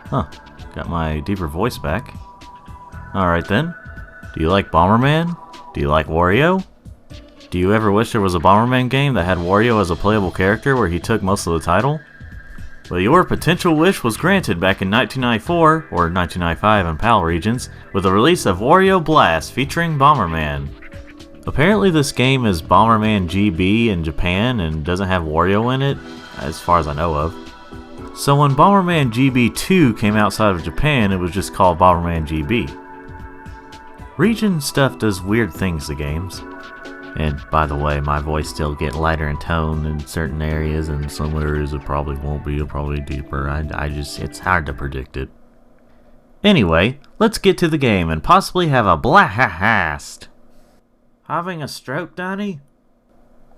S1: Huh, got my deeper voice back. Alright then. Do you like Bomberman? Do you like Wario? Do you ever wish there was a Bomberman game that had Wario as a playable character where he took most of the title? Well, your potential wish was granted back in 1994, or 1995 in PAL regions, with the release of Wario Blast featuring Bomberman. Apparently this game is Bomberman GB in Japan and doesn't have Wario in it, as far as I know of. So when Bomberman GB 2 came outside of Japan, it was just called Bomberman GB. Region stuff does weird things to games. And by the way, my voice still get lighter in tone in certain areas, and some areas it probably won't be, it'll probably deeper. It's hard to predict it. Anyway, let's get to the game and possibly have a blast.
S5: Having a stroke, Danny?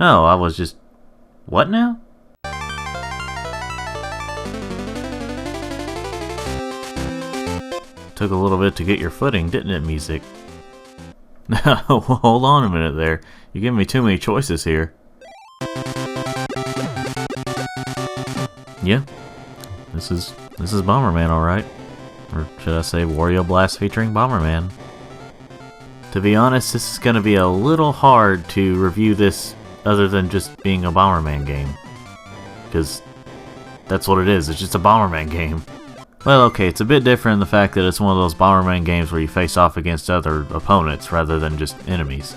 S1: No, I was just... What now? Took a little bit to get your footing, didn't it, music? Hold on a minute there. You're giving me too many choices here. Yeah. This is Bomberman, alright. Or should I say Wario Blast featuring Bomberman. To be honest, this is gonna be a little hard to review this other than just being a Bomberman game. Because that's what it is, it's just a Bomberman game. Well, okay, it's a bit different in the fact that it's one of those Bomberman games where you face off against other opponents rather than just enemies.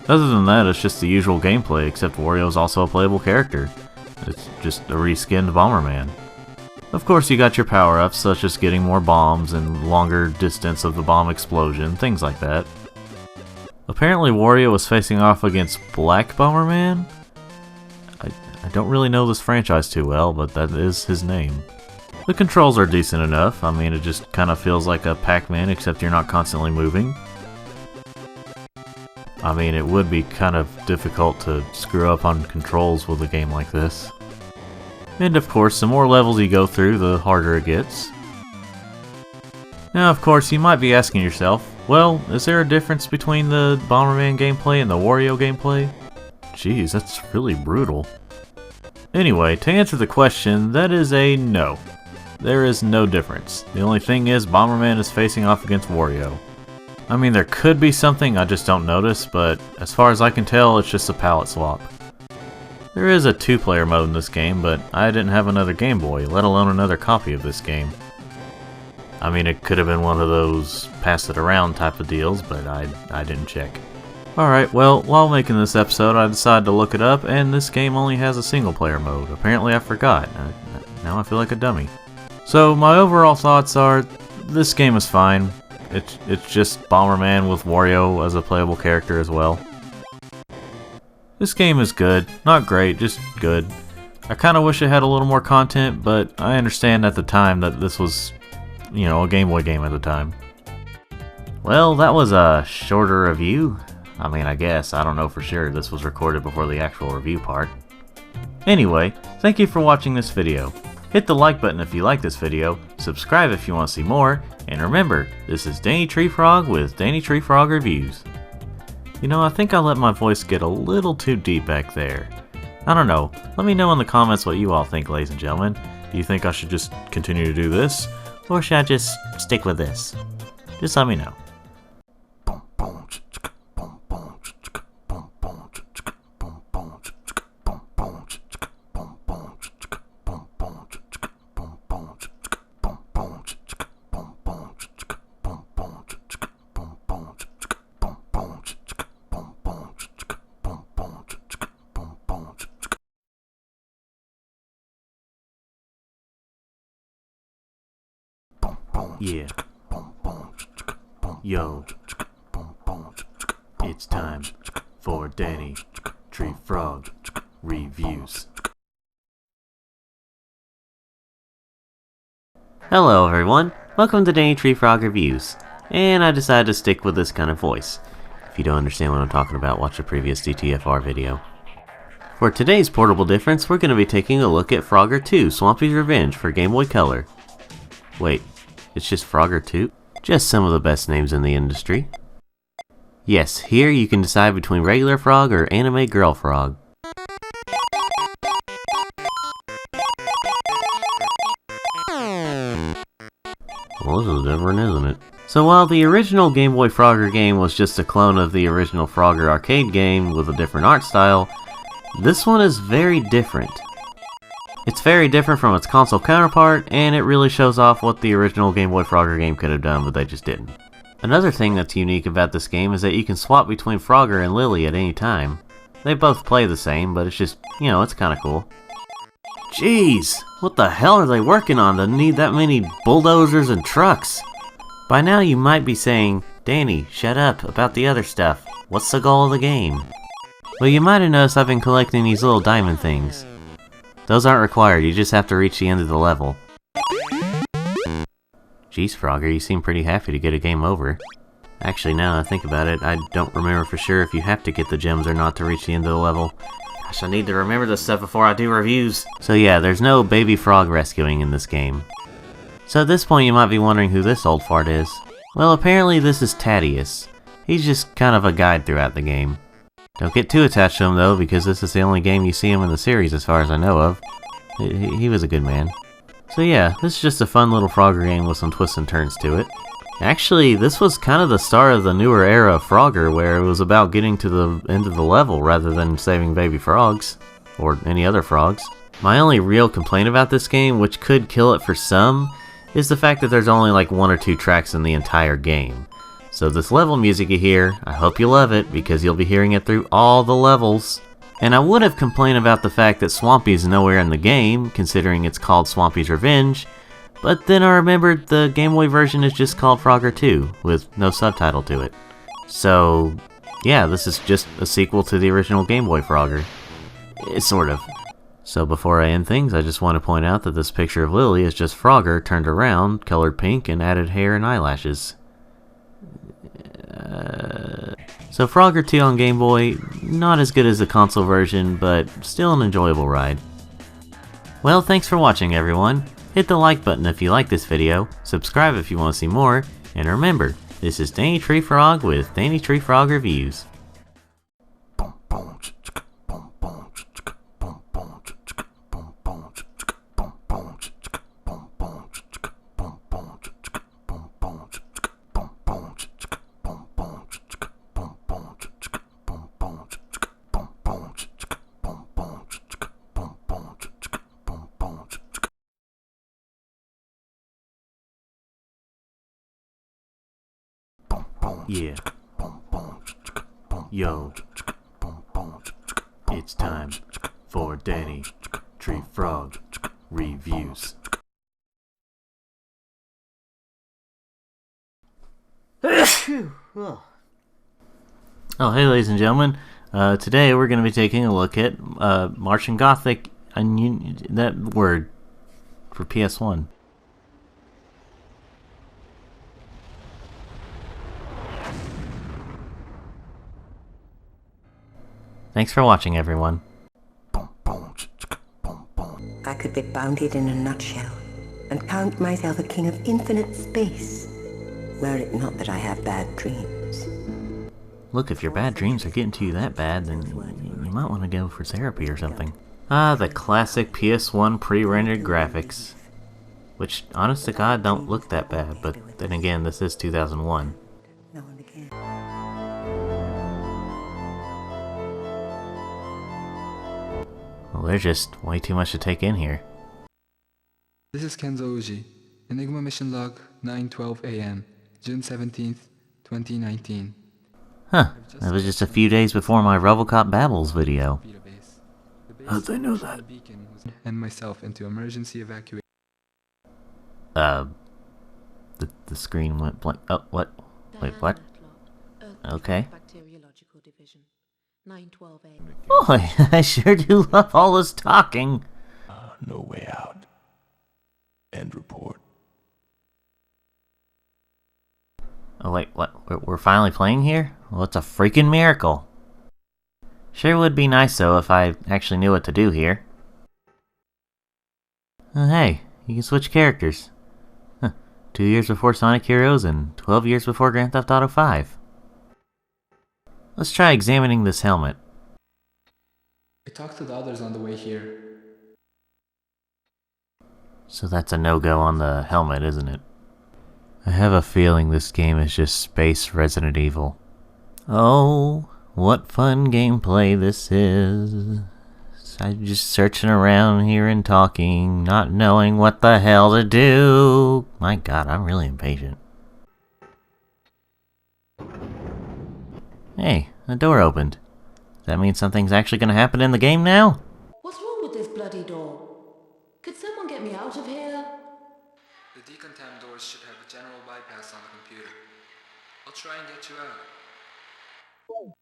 S1: Other than that, it's just the usual gameplay, except Wario is also a playable character. It's just a reskinned Bomberman. Of course, you got your power-ups, such as getting more bombs and longer distance of the bomb explosion, things like that. Apparently Wario was facing off against Black Bomberman? I don't really know this franchise too well, but that is his name. The controls are decent enough. I mean, it just kind of feels like a Pac-Man, except you're not constantly moving. I mean, it would be kind of difficult to screw up on controls with a game like this. And of course, the more levels you go through, the harder it gets. Now, of course, you might be asking yourself, well, is there a difference between the Bomberman gameplay and the Wario gameplay? Jeez, that's really brutal. Anyway, to answer the question, that is a no. There is no difference. The only thing is, Bomberman is facing off against Wario. I mean, there could be something, I just don't notice, but as far as I can tell, it's just a palette swap. There is a 2-player mode in this game, but I didn't have another Game Boy, let alone another copy of this game. I mean, it could have been one of those pass it around type of deals, but I didn't check. Alright, well, while making this episode, I decided to look it up, and this game only has a single-player mode. Apparently I forgot. Now I feel like a dummy. So, my overall thoughts are, this game is fine. It's just Bomberman with Wario as a playable character as well. This game is good. Not great, just good. I kinda wish it had a little more content, but I understand at the time that this was, you know, a Game Boy game at the time. Well, that was a shorter review. I mean, I guess. I don't know for sure. This was recorded before the actual review part. Anyway, thank you for watching this video. Hit the like button if you like this video, subscribe if you want to see more, and remember, this is Danny Treefrog with Danny Treefrog Reviews. You know, I think I let my voice get a little too deep back there. I don't know. Let me know in the comments what you all think, ladies and gentlemen. Do you think I should just continue to do this? Or should I just stick with this? Just let me know. Yeah. Yo. It's time for Danny Treefrog Reviews. Hello everyone, welcome to Danny Treefrog Reviews. And I decided to stick with this kind of voice. If you don't understand what I'm talking about, watch the previous DTFR video. For today's portable difference, we're going to be taking a look at Frogger 2 Swampy's Revenge for Game Boy Color. Wait. It's just Frogger 2? Just some of the best names in the industry. Yes, here you can decide between regular frog or anime girl frog. Well, this is different, isn't it? So while the original Game Boy Frogger game was just a clone of the original Frogger arcade game with a different art style, this one is very different. It's very different from its console counterpart, and it really shows off what the original Game Boy Frogger game could have done, but they just didn't. Another thing that's unique about this game is that you can swap between Frogger and Lily at any time. They both play the same, but it's just, you know, it's kinda cool. Jeez, what the hell are they working on to need that many bulldozers and trucks? By now you might be saying, Danny, shut up about the other stuff. What's the goal of the game? Well, you might have noticed I've been collecting these little diamond things. Those aren't required, you just have to reach the end of the level. Jeez, Frogger, you seem pretty happy to get a game over. Actually, now that I think about it, I don't remember for sure if you have to get the gems or not to reach the end of the level. Gosh, I need to remember this stuff before I do reviews. So yeah, there's no baby frog rescuing in this game. So at this point you might be wondering who this old fart is. Well, apparently this is Thaddeus. He's just kind of a guide throughout the game. Don't get too attached to him though, because this is the only game you see him in the series as far as I know of. He was a good man. So yeah, this is just a fun little Frogger game with some twists and turns to it. Actually, this was kind of the start of the newer era of Frogger, where it was about getting to the end of the level rather than saving baby frogs, or any other frogs. My only real complaint about this game, which could kill it for some, is the fact that there's only like 1 or 2 tracks in the entire game. So this level music you hear, I hope you love it, because you'll be hearing it through all the levels. And I would have complained about the fact that Swampy's nowhere in the game, considering it's called Swampy's Revenge, but then I remembered the Game Boy version is just called Frogger 2, with no subtitle to it. So, yeah, this is just a sequel to the original Game Boy Frogger. Sort of. So before I end things, I just want to point out that this picture of Lily is just Frogger turned around, colored pink, and added hair and eyelashes. So Frogger 2 on Game Boy, not as good as the console version, but still an enjoyable ride. Well, thanks for watching everyone. Hit the like button if you like this video, subscribe if you want to see more, and remember, this is Danny Tree Frog with Danny Tree Frog Reviews. Yeah. Yo. It's time for Danny Tree Frog Reviews. Oh, hey ladies and gentlemen. Today we're going to be taking a look at Martian Gothic, that word, for PS1. Thanks for watching, everyone.
S11: I could be bounded in a nutshell, and count myself a king of infinite space, were it not that I have bad dreams.
S1: Look, if your bad dreams are getting to you that bad, then you might want to go for therapy or something. Ah, the classic PS1 pre-rendered graphics. Which, honest to God, don't look that bad, but then again, this is 2001. Well, there's just way too much to take in here.
S13: This is Kenzo Uji. Enigma Mission Log, 9:12 a.m., June 17th, 2019.
S1: Huh, that was just a few days before my RoboCop Babbles video.
S13: How'd they know that? And myself into emergency evacuation.
S1: The screen went blank. Oh, what? Wait, what? Okay. Boy, I sure do love all this talking.
S15: No way out. End report.
S1: Oh wait, what? We're finally playing here? Well, it's a freaking miracle. Sure would be nice though if I actually knew what to do here. Hey, you can switch characters. Huh. 2 years before Sonic Heroes and 12 years before Grand Theft Auto 5. Let's try examining this helmet.
S13: I talked to the others on the way here.
S1: So that's a no-go on the helmet, isn't it? I have a feeling this game is just space Resident Evil. Oh, what fun gameplay this is. I'm just searching around here and talking, not knowing what the hell to do. My God, I'm really impatient. Hey, the door opened. Does that mean something's actually going to happen in the game now?
S12: What's wrong with this bloody door? Could someone get me out of here?
S13: The decontam doors should have a general bypass on the computer. I'll try and get you out.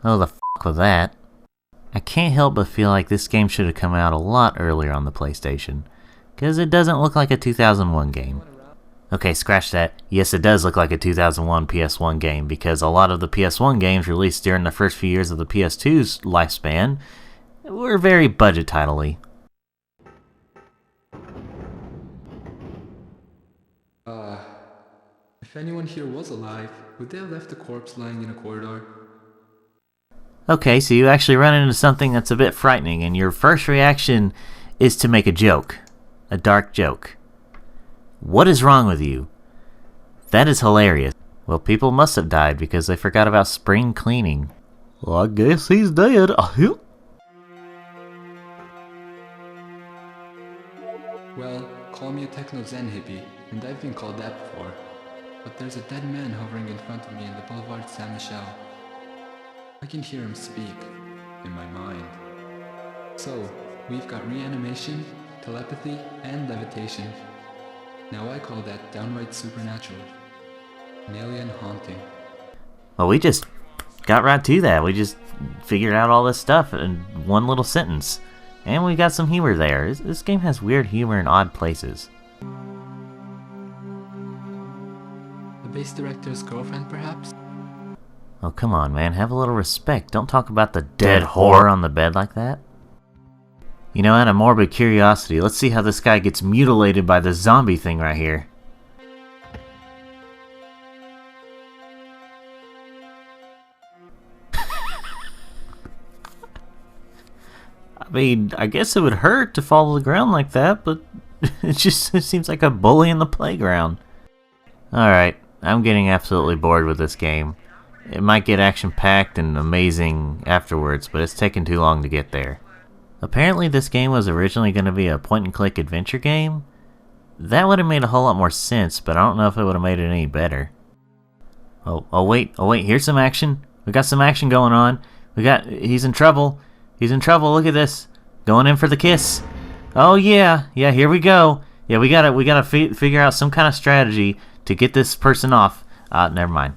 S1: Oh, the f*** with that. I can't help but feel like this game should have come out a lot earlier on the PlayStation, because it doesn't look like a 2001 game. Okay, scratch that. Yes, it does look like a 2001 PS1 game, because a lot of the PS1 games released during the first few years of the PS2's lifespan were very budget title-y.
S13: If anyone here was alive, would they have left a corpse lying in a corridor?
S1: Okay, so you actually run into something that's a bit frightening, and your first reaction is to make a joke. A dark joke. What is wrong with you? That is hilarious. Well, people must have died because they forgot about spring cleaning. Well, I guess he's dead.
S13: Well, call me a techno-zen hippie, and I've been called that before. But there's a dead man hovering in front of me in the Boulevard Saint-Michel. I can hear him speak. in my mind. So, we've got reanimation, telepathy, and levitation. Now I call that downright supernatural. An alien haunting.
S1: Well, we just got right to that. We just figured out all this stuff in one little sentence. And we got some humor there. This game has weird humor in odd places.
S13: The base director's girlfriend, perhaps?
S1: Oh, come on, man. Have a little respect. Don't talk about the dead whore on the bed like that. You know, out of morbid curiosity, let's see how this guy gets mutilated by the zombie thing right here. I mean, I guess it would hurt to fall to the ground like that, but it seems like a bully in the playground. Alright, I'm getting absolutely bored with this game. It might get action-packed and amazing afterwards, but it's taken too long to get there. Apparently this game was originally going to be a point-and-click adventure game. That would have made a whole lot more sense, but I don't know if it would have made it any better. Oh wait, here's some action. We got some action going on. He's in trouble. He's in trouble, look at this. Going in for the kiss. Oh yeah, here we go. Yeah, we gotta figure out some kind of strategy to get this person off. Never mind.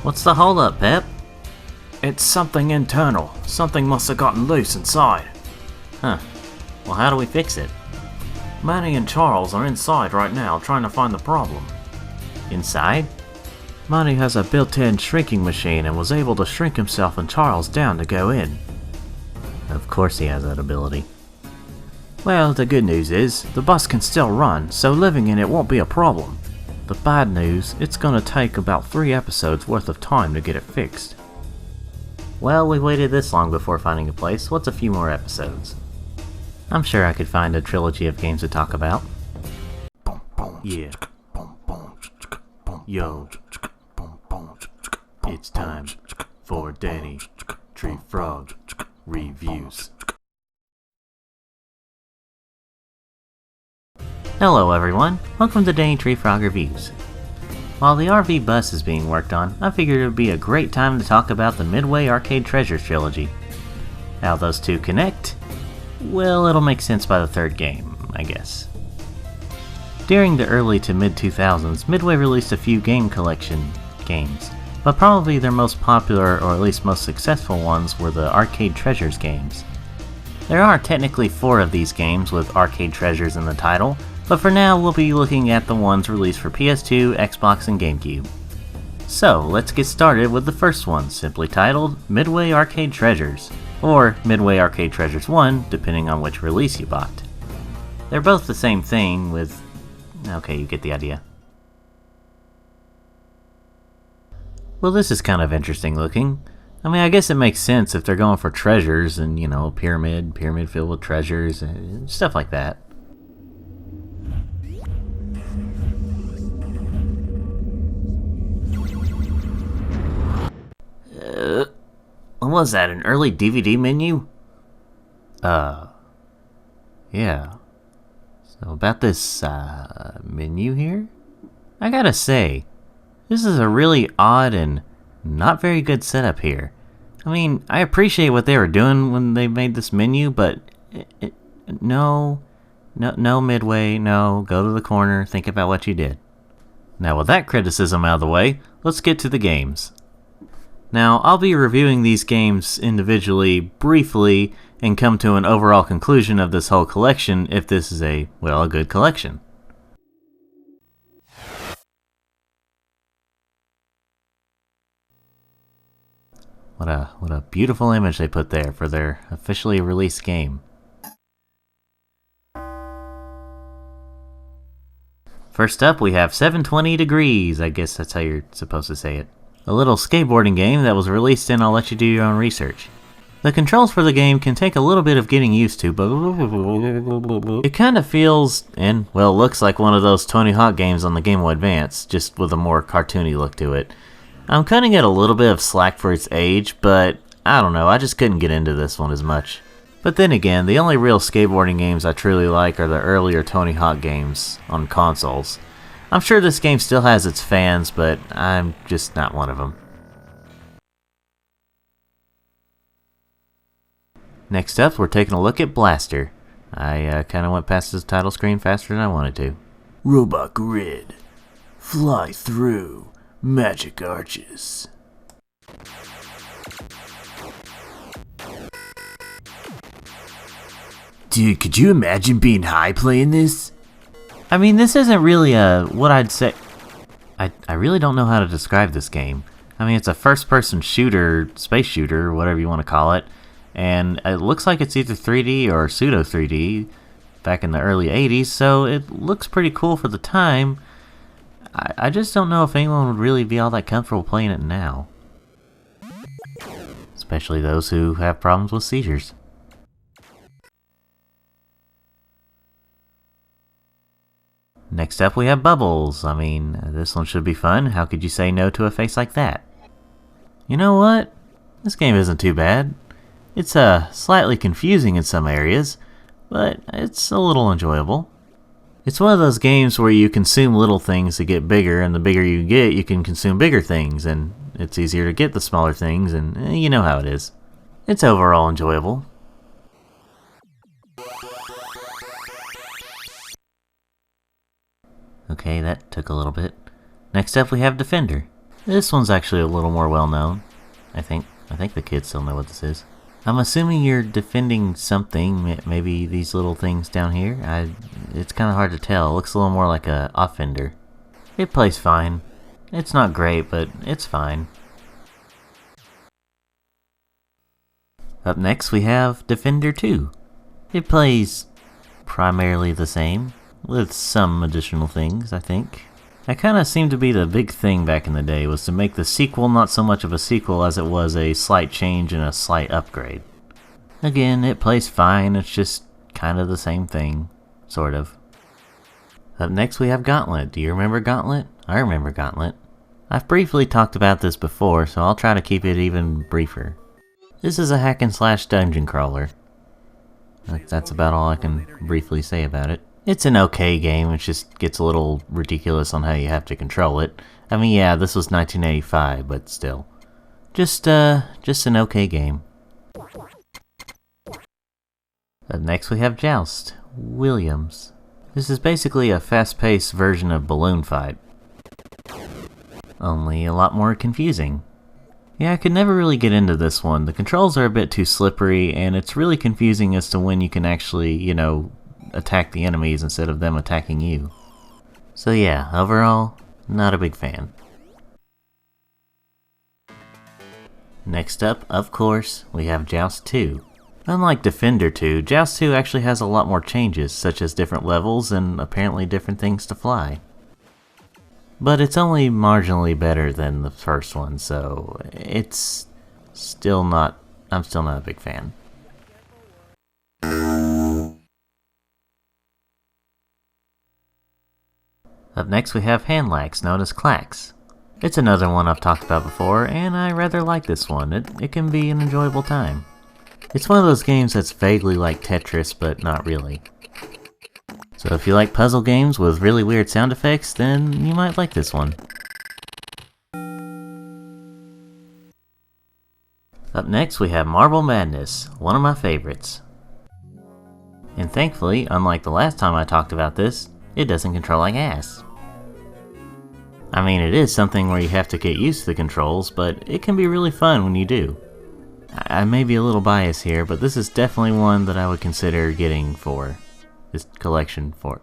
S1: What's the holdup, Pep?
S2: It's something internal. Something must have gotten loose inside.
S1: Huh. Well, how do we fix it?
S2: Manny and Charles are inside right now trying to find the problem.
S1: Inside?
S2: Manny has a built-in shrinking machine and was able to shrink himself and Charles down to go in.
S1: Of course he has that ability.
S2: Well, the good news is, the bus can still run, so living in it won't be a problem. The bad news, it's gonna take about 3 episodes worth of time to get it fixed.
S1: Well, we waited this long before finding a place. What's a few more episodes? I'm sure I could find a trilogy of games to talk about.
S2: Yeah. Yo. It's time for Danny Tree Frog Reviews.
S1: Hello everyone, welcome to Danny Tree Frog Reviews. While the RV bus is being worked on, I figured it would be a great time to talk about the Midway Arcade Treasures trilogy. How those two connect? Well, it'll make sense by the third game, I guess. During the early to mid-2000s, Midway released a few game collection games, but probably their most popular or at least most successful ones were the Arcade Treasures games. There are technically 4 of these games with Arcade Treasures in the title, but for now we'll be looking at the ones released for PS2, Xbox, and GameCube. So, let's get started with the first one, simply titled Midway Arcade Treasures, or Midway Arcade Treasures 1, depending on which release you bought. They're both the same thing with... okay, you get the idea. Well, this is kind of interesting looking. I mean, I guess it makes sense if they're going for treasures and, you know, pyramid filled with treasures, and stuff like that. What was that, an early DVD menu? Yeah. So about this, menu here? I gotta say, this is a really odd and not very good setup here. I mean, I appreciate what they were doing when they made this menu, but no Midway, no, go to the corner, think about what you did. Now with that criticism out of the way, let's get to the games. Now, I'll be reviewing these games individually, briefly, and come to an overall conclusion of this whole collection if this is a good collection. What a beautiful image they put there for their officially released game. First up, we have 720 Degrees, I guess that's how you're supposed to say it. A little skateboarding game that was released in I'll let you do your own research. The controls for the game can take a little bit of getting used to, but it kind of feels, and well, looks like one of those Tony Hawk games on the Game Boy Advance, just with a more cartoony look to it. I'm cutting it a little bit of slack for its age, but I don't know, I just couldn't get into this one as much. But then again, the only real skateboarding games I truly like are the earlier Tony Hawk games on consoles. I'm sure this game still has its fans, but I'm just not one of them. Next up, we're taking a look at Blaster. I kind of went past the title screen faster than I wanted to.
S2: Robot Grid. Fly through magic arches. Dude, could you imagine being high playing this?
S1: I mean, this isn't really what I'd say... I really don't know how to describe this game. I mean, it's a first-person shooter, space shooter, whatever you want to call it. And it looks like it's either 3D or pseudo 3D back in the early 80s, so it looks pretty cool for the time. I just don't know if anyone would really be all that comfortable playing it now. Especially those who have problems with seizures. Next up we have Babbles. I mean, this one should be fun. How could you say no to a face like that? You know what? This game isn't too bad. It's slightly confusing in some areas, but it's a little enjoyable. It's one of those games where you consume little things to get bigger, and the bigger you get, you can consume bigger things, and it's easier to get the smaller things, and you know how it is. It's overall enjoyable. Okay, that took a little bit. Next up we have Defender. This one's actually a little more well known. I think the kids still know what this is. I'm assuming you're defending something, maybe these little things down here. It's kind of hard to tell. It looks a little more like a offender. It plays fine. It's not great, but it's fine. Up next we have Defender 2. It plays primarily the same, with some additional things, I think. That kind of seemed to be the big thing back in the day, was to make the sequel not so much of a sequel as it was a slight change and a slight upgrade. Again, it plays fine, it's just kind of the same thing, sort of. Up next we have Gauntlet. Do you remember Gauntlet? I remember Gauntlet. I've briefly talked about this before, so I'll try to keep it even briefer. This is a hack and slash dungeon crawler. That's about all I can briefly say about it. It's an okay game, it just gets a little ridiculous on how you have to control it. I mean, yeah, this was 1985, but still. Just an okay game. Next we have Joust. Williams. This is basically a fast-paced version of Balloon Fight. Only a lot more confusing. Yeah, I could never really get into this one. The controls are a bit too slippery, and it's really confusing as to when you can actually, attack the enemies instead of them attacking you. So yeah, overall, not a big fan. Next up, of course, we have Joust 2. Unlike Defender 2, Joust 2 actually has a lot more changes, such as different levels and apparently different things to fly. But it's only marginally better than the first one, so I'm still not a big fan. Up next we have Handlax, known as Clax. It's another one I've talked about before, and I rather like this one. It can be an enjoyable time. It's one of those games that's vaguely like Tetris, but not really. So if you like puzzle games with really weird sound effects, then you might like this one. Up next we have Marble Madness, one of my favorites. And thankfully, unlike the last time I talked about this, it doesn't control like ass. I mean, it is something where you have to get used to the controls, but it can be really fun when you do. I may be a little biased here, but this is definitely one that I would consider getting for this collection for,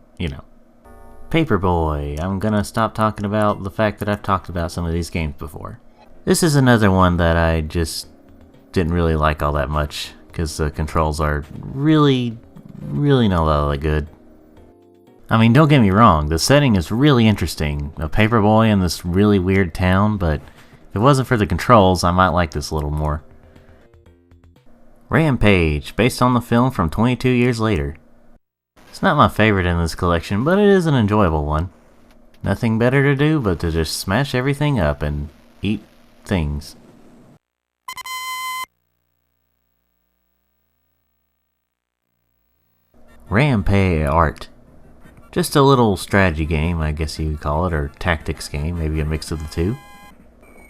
S1: Paperboy. I'm gonna stop talking about the fact that I've talked about some of these games before. This is another one that I just didn't really like all that much, because the controls are really not all that good. I mean, don't get me wrong, the setting is really interesting. A paperboy in this really weird town, but if it wasn't for the controls, I might like this a little more. Rampage, based on the film from 22 years later. It's not my favorite in this collection, but it is an enjoyable one. Nothing better to do but to just smash everything up and eat things. Rampage Art. Just a little strategy game, I guess you could call it, or tactics game, maybe a mix of the two.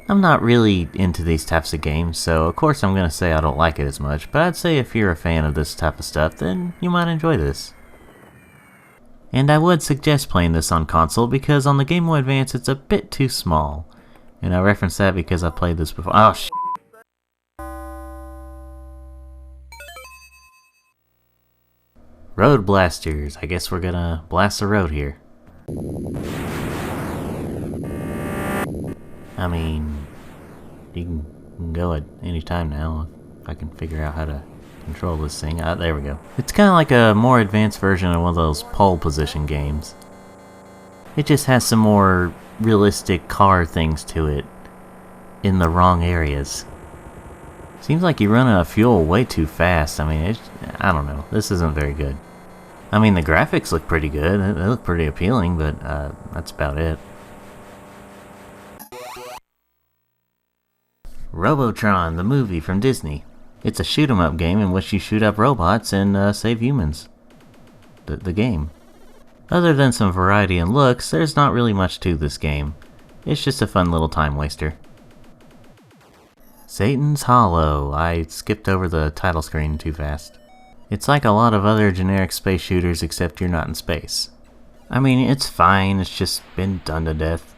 S1: I'm not really into these types of games, so of course I'm gonna say I don't like it as much, but I'd say if you're a fan of this type of stuff, then you might enjoy this. And I would suggest playing this on console because on the Game Boy Advance it's a bit too small. And I reference that because I played this before. Oh, Road blasters. I guess we're gonna blast the road here. I mean, you can go at any time now if I can figure out how to control this thing. There we go. It's kind of like a more advanced version of one of those pole position games. It just has some more realistic car things to it in the wrong areas. Seems like you run out of fuel way too fast. I mean, I don't know. This isn't very good. I mean, the graphics look pretty good. They look pretty appealing, but that's about it. Robotron, the movie from Disney. It's a shoot-'em-up game in which you shoot up robots and save humans. The game. Other than some variety in looks, there's not really much to this game. It's just a fun little time waster. Satan's Hollow. I skipped over the title screen too fast. It's like a lot of other generic space shooters except you're not in space. I mean, it's fine, it's just been done to death.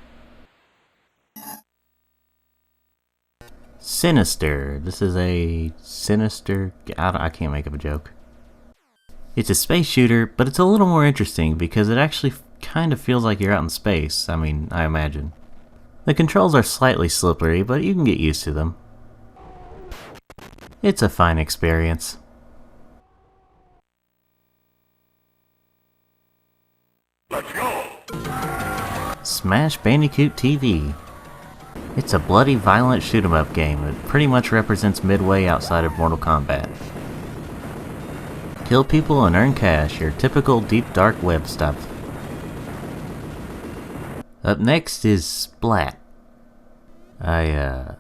S1: Sinister. This is a sinister... I can't make up a joke. It's a space shooter, but it's a little more interesting because it actually kind of feels like you're out in space. I mean, I imagine. The controls are slightly slippery, but you can get used to them. It's a fine experience.
S8: Let's go!
S1: Smash Bandicoot TV. It's a bloody, violent shoot-'em-up game that pretty much represents midway outside of Mortal Kombat. Kill people and earn cash, your typical deep dark web stuff. Up next is Splat. I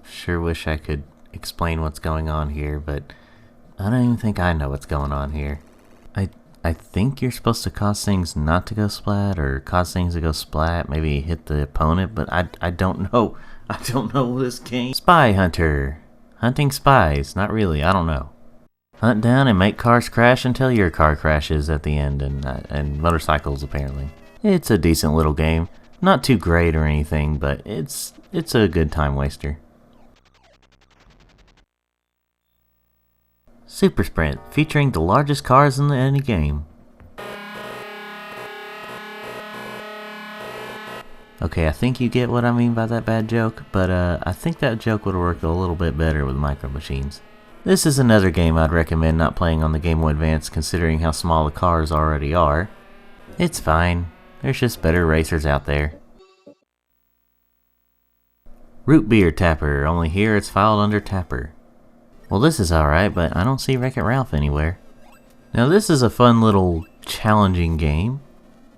S1: sure wish I could explain what's going on here, but I don't even think I know what's going on here. I think you're supposed to cause things not to go splat, or cause things to go splat, maybe hit the opponent, but I don't know. I don't know this game. Spy Hunter. Hunting spies. Not really, I don't know. Hunt down and make cars crash until your car crashes at the end, and motorcycles apparently. It's a decent little game. Not too great or anything, but it's a good time waster. Super Sprint, featuring the largest cars in any game. Okay, I think you get what I mean by that bad joke, but I think that joke would have worked a little bit better with Micro Machines. This is another game I'd recommend not playing on the Game Boy Advance considering how small the cars already are. It's fine, there's just better racers out there. Root Beer Tapper, only here it's filed under Tapper. Well, this is alright, but I don't see Wreck-It Ralph anywhere. Now this is a fun little challenging game.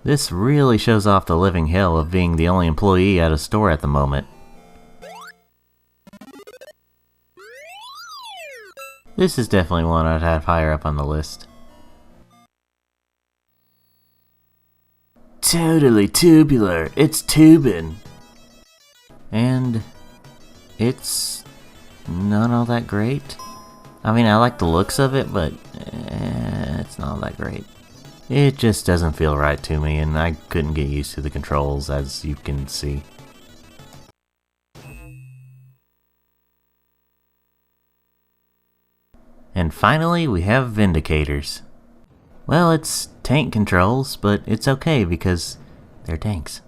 S1: This really shows off the living hell of being the only employee at a store at the moment. This is definitely one I'd have higher up on the list. Totally tubular, it's tubing. And it's not all that great. I mean, I like the looks of it, but it's not all that great. It just doesn't feel right to me, and I couldn't get used to the controls, as you can see. And finally, we have Vindicators. Well, it's tank controls, but it's okay because they're tanks.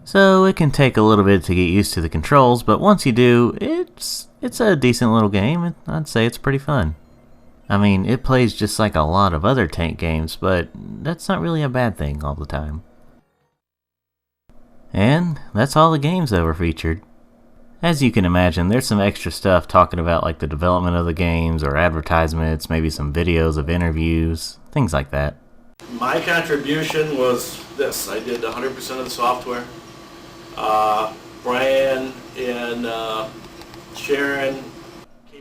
S1: So it can take a little bit to get used to the controls, but once you do, it's a decent little game, and I'd say it's pretty fun. I mean, it plays just like a lot of other tank games, but that's not really a bad thing all the time. And that's all the games that were featured. As you can imagine, there's some extra stuff talking about like the development of the games or advertisements, maybe some videos of interviews, things like that.
S16: My contribution was this. I did 100% of the software. Brian and Sharon.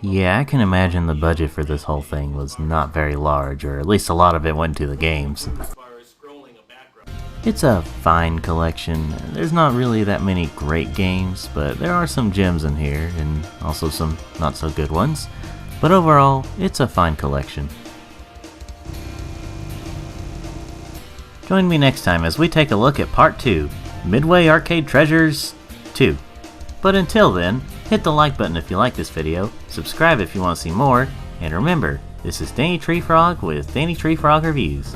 S1: Yeah, I can imagine the budget for this whole thing was not very large, or at least a lot of it went to the games. It's a fine collection. There's not really that many great games, but there are some gems in here, and also some not so good ones. But overall, it's a fine collection. Join me next time as we take a look at Part 2, Midway Arcade Treasures 2. But until then, hit the like button if you like this video, subscribe if you want to see more, and remember, this is Danny Tree Frog with Danny Tree Frog Reviews.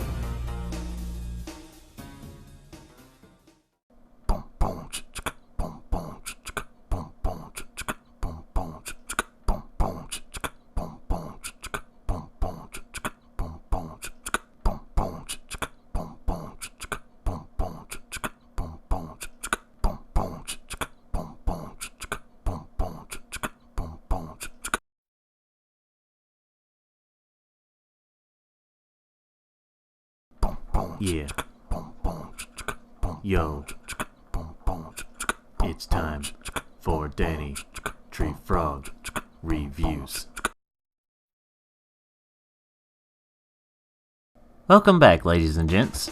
S2: Yeah. Yo. It's time for Danny Tree Frog Reviews.
S1: Welcome back, ladies and gents.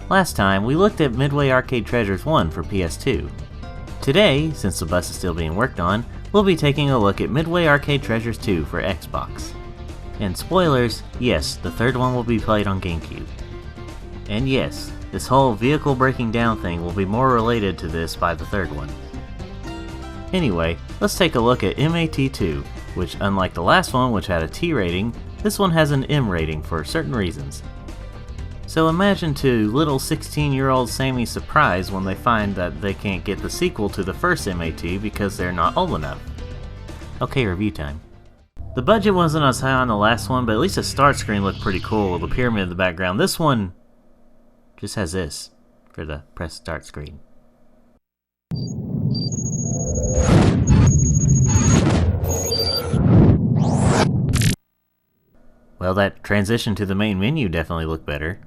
S1: Last time, we looked at Midway Arcade Treasures 1 for PS2. Today, since the bus is still being worked on, we'll be taking a look at Midway Arcade Treasures 2 for Xbox. And spoilers, yes, the third one will be played on GameCube. And yes, this whole vehicle breaking down thing will be more related to this by the third one. Anyway, let's take a look at MAT2, which unlike the last one which had a T rating, this one has an M rating for certain reasons. So imagine to little 16-year-old Sammy's surprise when they find that they can't get the sequel to the first MAT because they're not old enough. Okay, review time. The budget wasn't as high on the last one, but at least the start screen looked pretty cool with the pyramid in the background. This one just has this for the press start screen. Well, that transition to the main menu definitely looked better.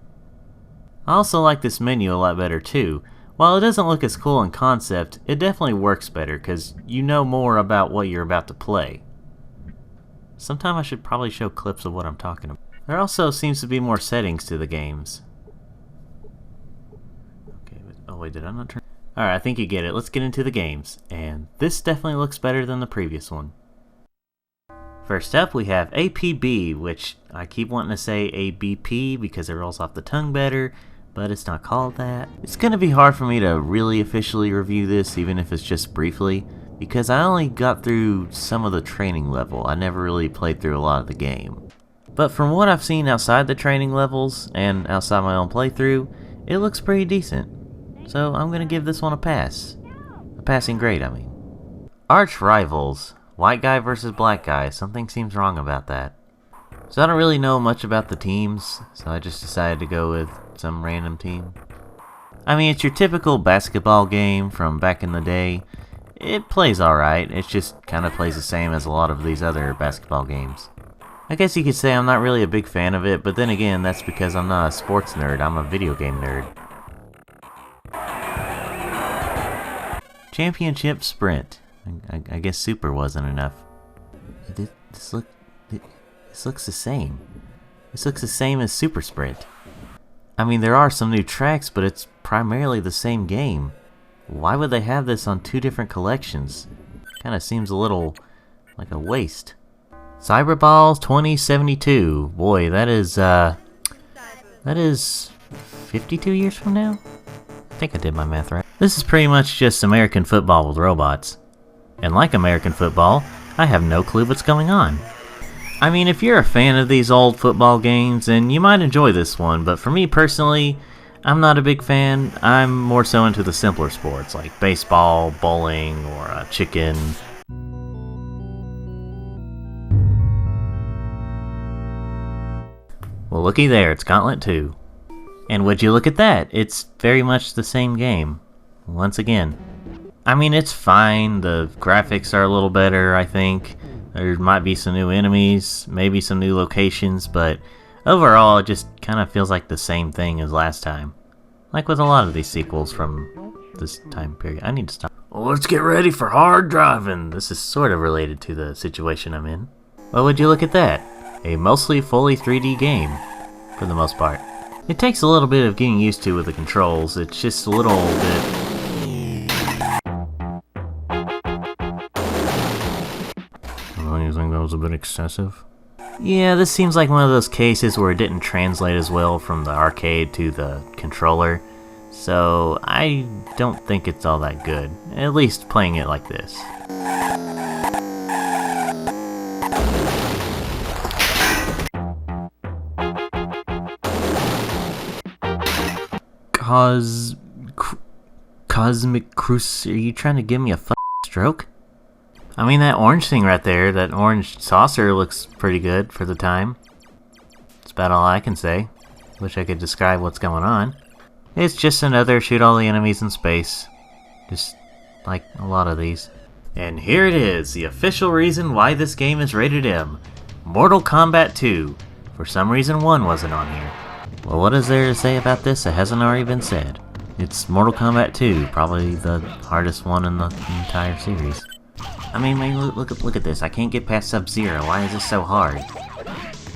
S1: I also like this menu a lot better too. While it doesn't look as cool in concept, it definitely works better because you know more about what you're about to play. Sometime I should probably show clips of what I'm talking about. There also seems to be more settings to the games. Oh wait, did I not turn? Alright, I think you get it. Let's get into the games. And this definitely looks better than the previous one. First up, we have APB, which I keep wanting to say ABP because it rolls off the tongue better, but it's not called that. It's going to be hard for me to really officially review this, even if it's just briefly, because I only got through some of the training level. I never really played through a lot of the game. But from what I've seen outside the training levels, and outside my own playthrough, it looks pretty decent. So I'm going to give this one a pass. A passing grade, I mean. Arch rivals. White guy versus black guy. Something seems wrong about that. So I don't really know much about the teams, so I just decided to go with some random team. I mean, it's your typical basketball game from back in the day. It plays alright, it just kind of plays the same as a lot of these other basketball games. I guess you could say I'm not really a big fan of it, but then again, that's because I'm not a sports nerd, I'm a video game nerd. Championship Sprint. I guess Super wasn't enough. This looks the same. This looks the same as Super Sprint. I mean, there are some new tracks, but it's primarily the same game. Why would they have this on two different collections? Kinda seems a little like a waste. Cyberballs 2072. Boy, that is 52 years from now? I think I did my math right. This is pretty much just American football with robots. And like American football, I have no clue what's going on. I mean, if you're a fan of these old football games, then you might enjoy this one, but for me personally, I'm not a big fan. I'm more so into the simpler sports, like baseball, bowling, or chicken. Well, looky there, it's Gauntlet 2. And would you look at that? It's very much the same game. Once again. I mean, it's fine. The graphics are a little better, I think. There might be some new enemies, maybe some new locations, but overall it just kind of feels like the same thing as last time. Like with a lot of these sequels from this time period. I need to stop. Well, let's get ready for hard driving. This is sort of related to the situation I'm in. Well, would you look at that? A mostly fully 3D game, for the most part. It takes a little bit of getting used to with the controls. It's just a little bit... You think that was a bit excessive? Yeah, this seems like one of those cases where it didn't translate as well from the arcade to the controller. So, I don't think it's all that good. At least playing it like this. Cosmic Cruise, are you trying to give me a stroke? I mean, that orange thing right there, that orange saucer looks pretty good for the time. That's about all I can say. Wish I could describe what's going on. It's just another shoot all the enemies in space. Just like a lot of these. And here it is, the official reason why this game is rated M. Mortal Kombat 2. For some reason 1 wasn't on here. Well, what is there to say about this that hasn't already been said? It's Mortal Kombat 2, probably the hardest one in the entire series. I mean, look at this. I can't get past Sub-Zero. Why is this so hard?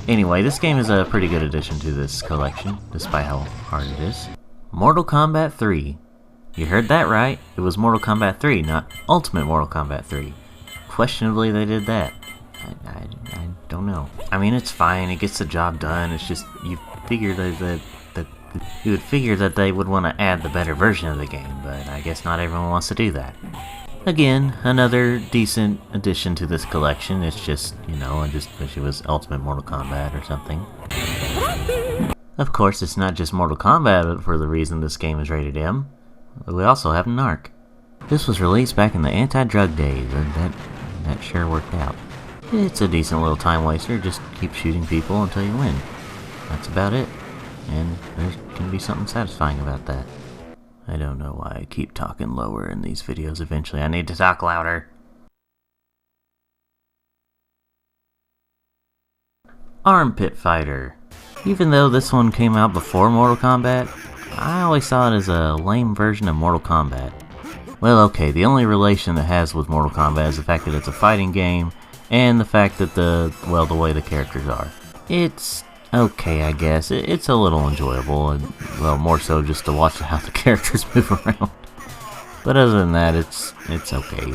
S1: Anyway, this game is a pretty good addition to this collection, despite how hard it is. Mortal Kombat 3. You heard that right. It was Mortal Kombat 3, not Ultimate Mortal Kombat 3. Questionably, they did that. I don't know. I mean, it's fine. It gets the job done. It's just, you figure that you would figure that they would want to add the better version of the game, but I guess not everyone wants to do that. Again, another decent addition to this collection. It's just, you know, I just wish it was Ultimate Mortal Kombat or something. Of course, it's not just Mortal Kombat for the reason this game is rated M. We also have Narc. This was released back in the anti-drug days, and that sure worked out. It's a decent little time waster, just keep shooting people until you win. That's about it, and there's gonna be something satisfying about that. I don't know why I keep talking lower in these videos. Eventually I need to talk louder. Armpit Fighter. Even though this one came out before Mortal Kombat, I always saw it as a lame version of Mortal Kombat. Well, okay, the only relation it has with Mortal Kombat is the fact that it's a fighting game, and the fact that the way the characters are. It's okay, I guess. It's a little enjoyable, and, well, more so just to watch how the characters move around. But other than that, it's okay.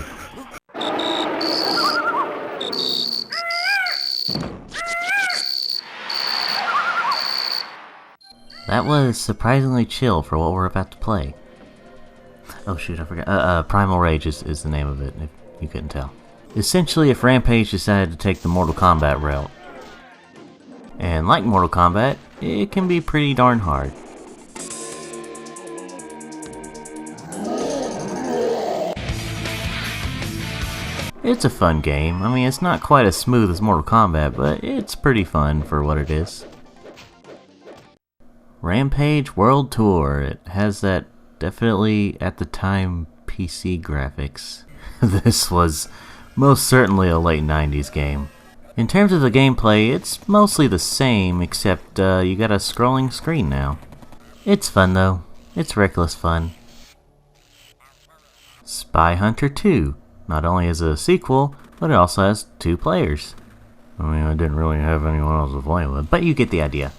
S1: That was surprisingly chill for what we're about to play. Oh shoot, I forgot. Primal Rage is the name of it, if you couldn't tell. Essentially, if Rampage decided to take the Mortal Kombat route. And like Mortal Kombat, it can be pretty darn hard. It's a fun game. I mean, it's not quite as smooth as Mortal Kombat, but it's pretty fun for what it is. Rampage World Tour. It has that definitely, at the time, PC graphics. This was most certainly a late 90s game. In terms of the gameplay, it's mostly the same, except you got a scrolling screen now. It's fun though. It's reckless fun. Spy Hunter 2. Not only is it a sequel, but it also has 2 players. I mean, I didn't really have anyone else to play with, but you get the idea.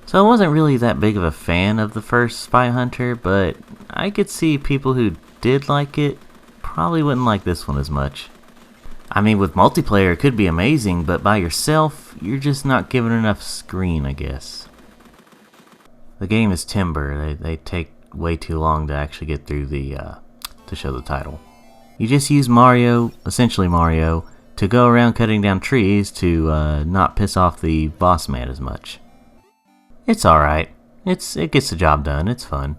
S1: So I wasn't really that big of a fan of the first Spy Hunter, but I could see people who did like it probably wouldn't like this one as much. I mean, with multiplayer it could be amazing, but by yourself, you're just not given enough screen, I guess. The game is Timber. They take way too long to actually get through the, to show the title. You just use Mario, essentially Mario, to go around cutting down trees to not piss off the boss man as much. It's alright. It gets the job done. It's fun.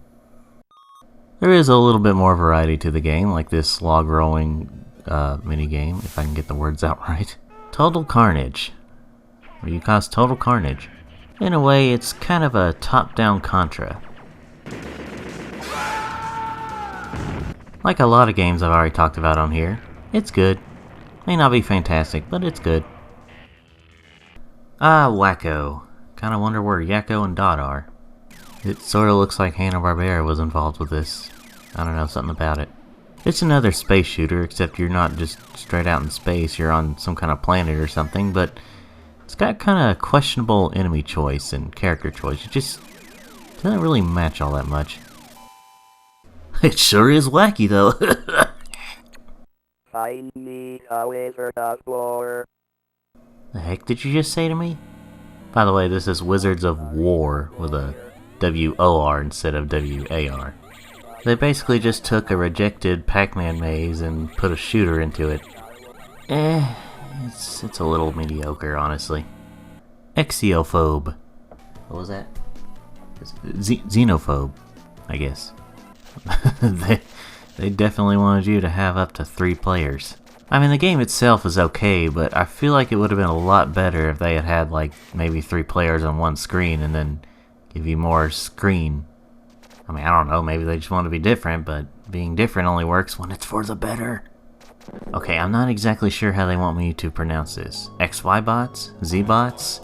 S1: There is a little bit more variety to the game, like this log rolling minigame, if I can get the words out right. Total Carnage. Where you cause total carnage. In a way, it's kind of a top-down Contra. Like a lot of games I've already talked about on here, it's good. May not be fantastic, but it's good. Ah, Wacko. Kinda wonder where Yakko and Dot are. It sorta looks like Hanna-Barbera was involved with this. I don't know, something about it. It's another space shooter, except you're not just straight out in space, you're on some kind of planet or something, but it's got kinda questionable enemy choice and character choice. It just doesn't really match all that much. It sure is wacky, though.
S17: Find me a Wizard of War.
S1: The heck did you just say to me? By the way, this is Wizards of War with a W-O-R instead of W-A-R. They basically just took a rejected Pac-Man maze and put a shooter into it. It's a little mediocre, honestly. Exiophobe. What was that? Xenophobe, I guess. They definitely wanted you to have up to 3 players. I mean, the game itself is okay, but I feel like it would have been a lot better if they had like maybe 3 players on one screen and then give you more screen. I mean, I don't know, maybe they just want to be different, but being different only works when it's for the better. Okay, I'm not exactly sure how they want me to pronounce this. XY bots? Z bots?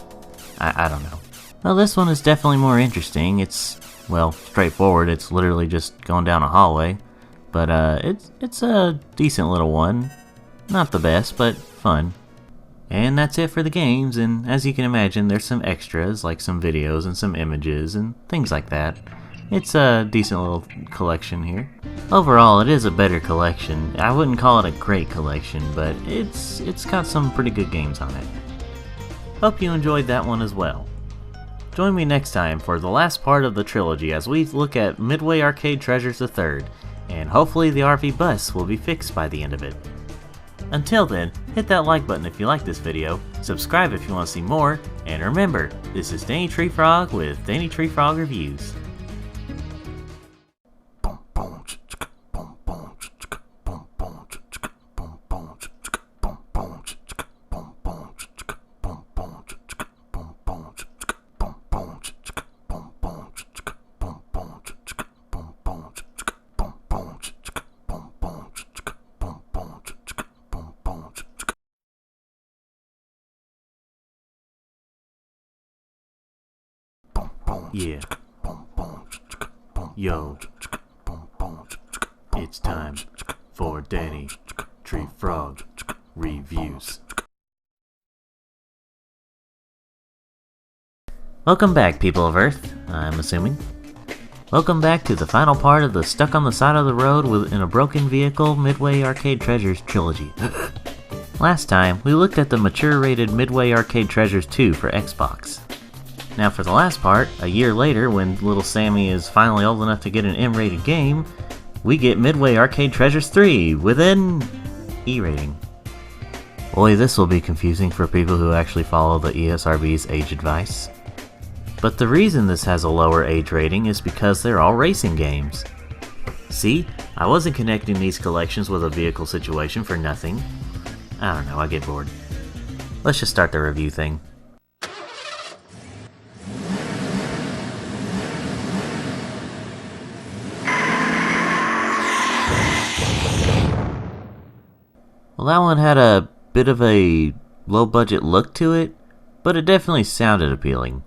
S1: I don't know. Well, this one is definitely more interesting. It's, well, straightforward. It's literally just going down a hallway. But it's a decent little one. Not the best, but fun. And that's it for the games, and as you can imagine, there's some extras, like some videos and some images and things like that. It's a decent little collection here. Overall, it is a better collection. I wouldn't call it a great collection, but it's got some pretty good games on it. Hope you enjoyed that one as well. Join me next time for the last part of the trilogy as we look at Midway Arcade Treasures III, and hopefully the RV bus will be fixed by the end of it. Until then, hit that like button if you like this video, subscribe if you want to see more, and remember, this is Danny Tree Frog with Danny Tree Frog Reviews. Yeah. Yo. It's time for Danny Tree Frog Reviews. Welcome back, people of Earth, I'm assuming. Welcome back to the final part of the Stuck on the Side of the Road in a Broken Vehicle Midway Arcade Treasures trilogy. Last time, we looked at the mature-rated Midway Arcade Treasures 2 for Xbox. Now for the last part, a year later, when little Sammy is finally old enough to get an M-rated game, we get Midway Arcade Treasures 3 with an E rating. Boy, this will be confusing for people who actually follow the ESRB's age advice. But the reason this has a lower age rating is because they're all racing games. See, I wasn't connecting these collections with a vehicle situation for nothing. I don't know, I get bored. Let's just start the review thing. Well, that one had a bit of a low-budget look to it, but it definitely sounded appealing,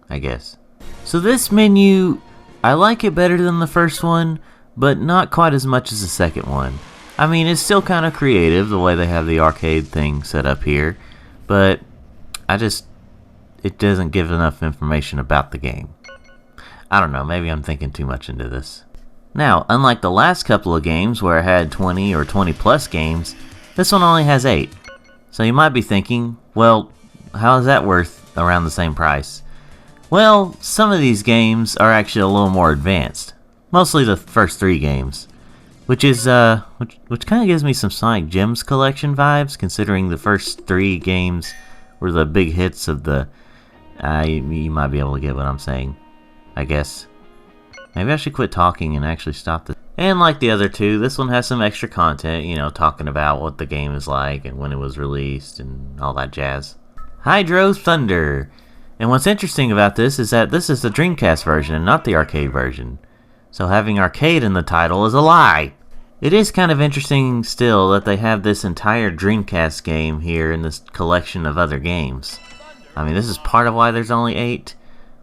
S1: I guess. So this menu, I like it better than the first one, but not quite as much as the second one. I mean, it's still kind of creative, the way they have the arcade thing set up here, but it doesn't give enough information about the game. I don't know, maybe I'm thinking too much into this. Now, unlike the last couple of games where I had 20 or 20 plus games, this one only has 8. So you might be thinking, well, how is that worth around the same price? Well, some of these games are actually a little more advanced. Mostly the first 3 games. Which is, which kind of gives me some Sonic Gems collection vibes, considering the first 3 games were the big hits of the... you might be able to get what I'm saying, I guess. Maybe I should quit talking and actually stop this. And like the other 2, this one has some extra content, you know, talking about what the game is like and when it was released and all that jazz. Hydro Thunder! And what's interesting about this is that this is the Dreamcast version and not the arcade version. So having arcade in the title is a lie! It is kind of interesting still that they have this entire Dreamcast game here in this collection of other games. I mean, this is part of why there's only 8,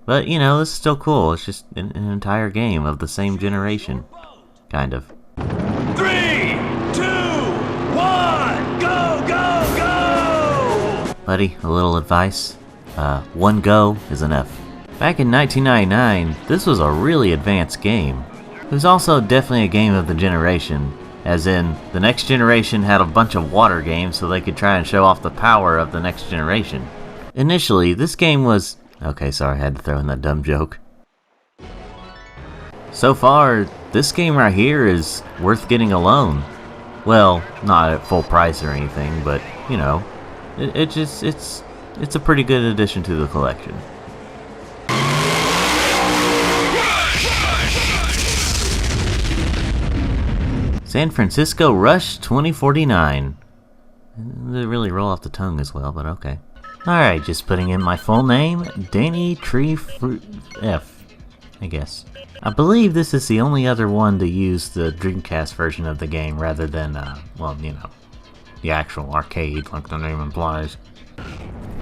S1: but you know, this is still cool. It's just an entire game of the same generation, kind of.
S3: 3, 2, 1, go, go, go!
S1: Buddy, a little advice. One go is enough. Back in 1999, this was a really advanced game. It was also definitely a game of the generation, as in, the next generation had a bunch of water games so they could try and show off the power of the next generation. Initially, this game was... Okay, sorry, I had to throw in that dumb joke. So far, this game right here is worth getting a loan. Well, not at full price or anything, but, you know, it's a pretty good addition to the collection. San Francisco Rush 2049. They really roll off the tongue as well, but okay. Alright, just putting in my full name, Danny Tree F, I guess. I believe this is the only other one to use the Dreamcast version of the game rather than, well, you know, the actual arcade, like the name implies.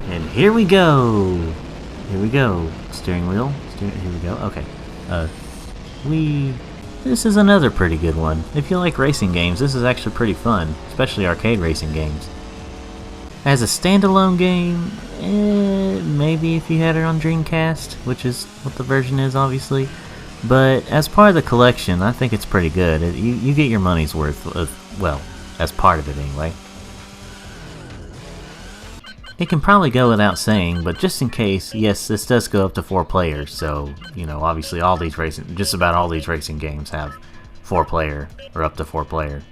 S1: And here we go! Here we go. Steering wheel. Here we go. Okay. This is another pretty good one. If you like racing games, this is actually pretty fun, especially arcade racing games. As a standalone game, maybe if you had it on Dreamcast, which is what the version is, obviously. But as part of the collection, I think it's pretty good. You get your money's worth, well, as part of it anyway. It can probably go without saying, but just in case, yes, this does go up to 4 players, so, you know, obviously just about all these racing games have 4 player, or up to 4 player.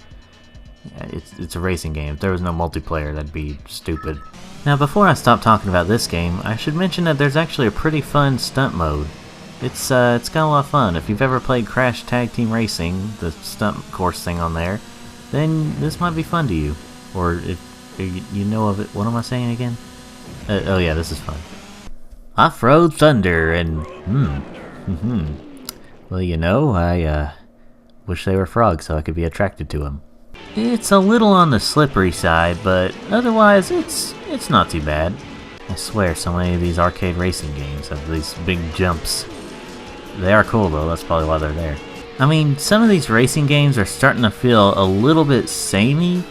S1: It's a racing game. If there was no multiplayer, that'd be stupid. Now, before I stop talking about this game, I should mention that there's actually a pretty fun stunt mode. It's got a lot of fun. If you've ever played Crash Tag Team Racing, the stunt course thing on there, then this might be fun to you. Or if you know of it. What am I saying again? Oh yeah, this is fun. Off-Road Thunder and Well, you know, I wish they were frogs so I could be attracted to them. It's a little on the slippery side, but otherwise it's not too bad. I swear, so many of these arcade racing games have these big jumps. They are cool though, that's probably why they're there. I mean, some of these racing games are starting to feel a little bit samey,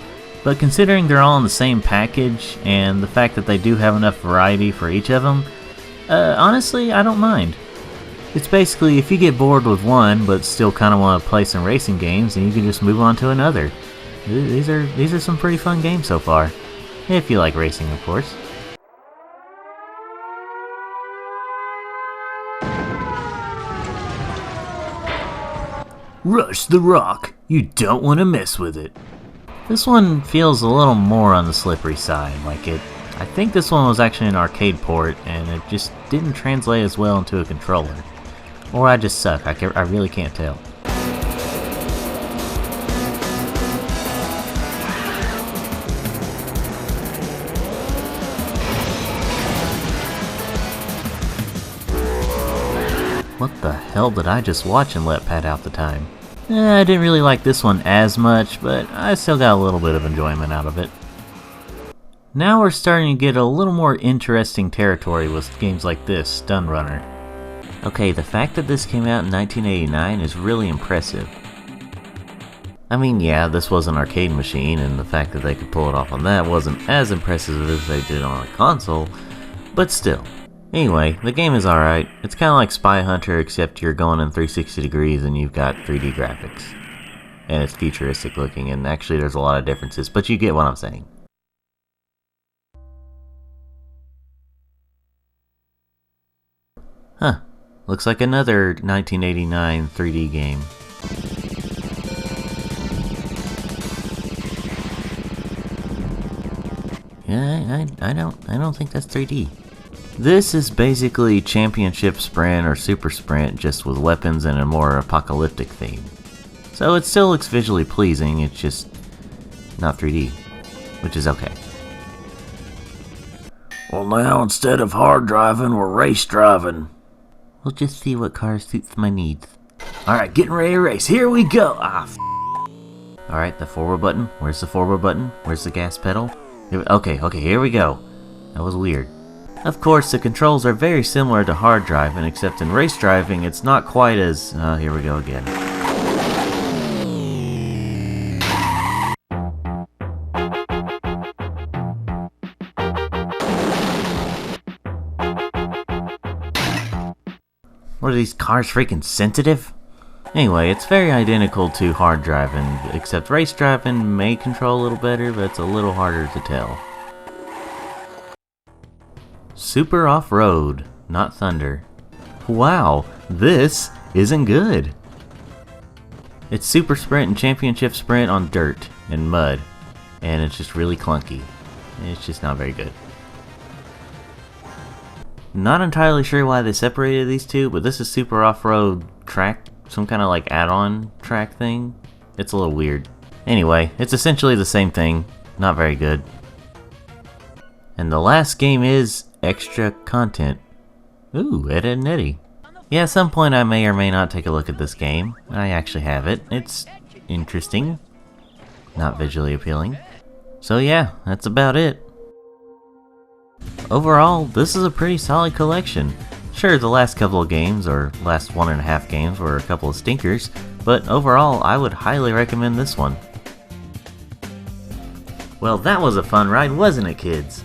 S1: but considering they're all in the same package, and the fact that they do have enough variety for each of them, honestly, I don't mind. It's basically, if you get bored with one, but still kind of want to play some racing games, then you can just move on to another. These are some pretty fun games so far. If you like racing, of course. Rush the Rock. You don't want to mess with it. This one feels a little more on the slippery side. I think this one was actually an arcade port, and it just didn't translate as well into a controller. Or I just suck. I really can't tell. What the hell did I just watch and let pad out the time? I didn't really like this one as much, but I still got a little bit of enjoyment out of it. Now we're starting to get a little more interesting territory with games like this, Stun Runner. Okay, the fact that this came out in 1989 is really impressive. I mean, yeah, this was an arcade machine, and the fact that they could pull it off on that wasn't as impressive as they did on a console, but still. Anyway, the game is alright. It's kind of like Spy Hunter, except you're going in 360 degrees and you've got 3D graphics. And it's futuristic looking, and actually there's a lot of differences, but you get what I'm saying. Huh. Looks like another 1989 3D game. Yeah, I don't think that's 3D. This is basically Championship Sprint or Super Sprint, just with weapons and a more apocalyptic theme. So it still looks visually pleasing, it's just not 3D, which is okay.
S2: Well, now instead of hard driving, we're race driving.
S1: We'll just see what car suits my needs. Alright, getting ready to race. Here we go! Alright, the forward button. Where's the forward button? Where's the gas pedal? Okay, here we go. That was weird. Of course, the controls are very similar to hard driving, except in race driving, it's not quite as... here we go again. What are these cars freaking sensitive? Anyway, it's very identical to hard driving, except race driving may control a little better, but it's a little harder to tell. Super off-road, not thunder. Wow, this isn't good. It's super sprint and championship sprint on dirt and mud, and it's just really clunky. It's just not very good. Not entirely sure why they separated these two, but this is super off-road track, some kind of like add-on track thing. It's a little weird. Anyway, it's essentially the same thing, not very good. And the last game is extra content. Ooh, Ed, Edd n Eddy. Yeah, at some point I may or may not take a look at this game. I actually have it. It's interesting. Not visually appealing. So yeah, that's about it. Overall, this is a pretty solid collection. Sure, the last couple of games, or last 1.5 games, were a couple of stinkers, but overall, I would highly recommend this one. Well, that was a fun ride, wasn't it, kids?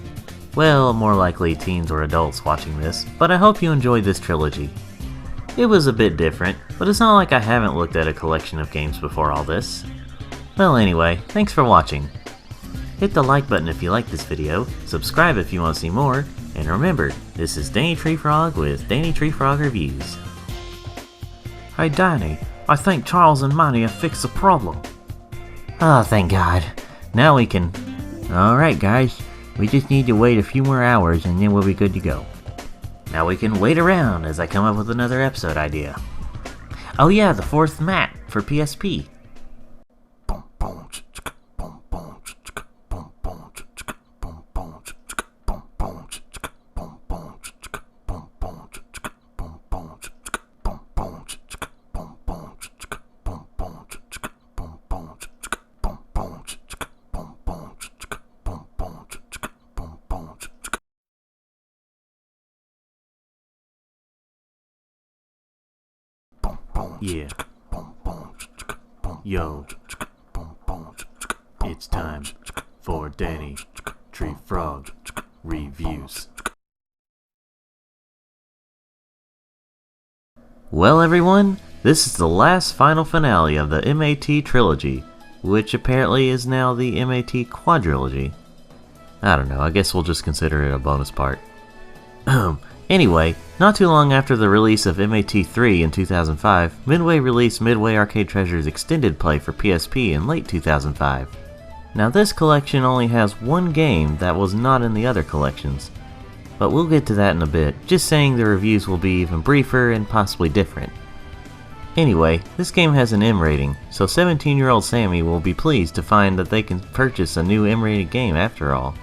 S1: Well, more likely teens or adults watching this, but I hope you enjoyed this trilogy. It was a bit different, but it's not like I haven't looked at a collection of games before all this. Well, anyway, thanks for watching. Hit the like button if you like this video, subscribe if you want to see more, and remember, this is Danny Treefrog with Danny Treefrog Reviews.
S2: Hey Danny, I think Charles and Manny have fixed the problem.
S1: Oh, thank God. Now we can... Alright guys, we just need to wait a few more hours and then we'll be good to go. Now we can wait around as I come up with another episode idea. Oh yeah, the 4th map for PSP.
S2: Yeah. Yo. It's time for Danny Treefrog Reviews.
S1: Well everyone, this is the last final finale of the MAT trilogy, which apparently is now the MAT quadrilogy. I don't know, I guess we'll just consider it a bonus part. Anyway, not too long after the release of MAT3 in 2005, Midway released Midway Arcade Treasures Extended Play for PSP in late 2005. Now this collection only has one game that was not in the other collections, but we'll get to that in a bit, just saying the reviews will be even briefer and possibly different. Anyway, this game has an M rating, so 17-year-old Sammy will be pleased to find that they can purchase a new M-rated game after all.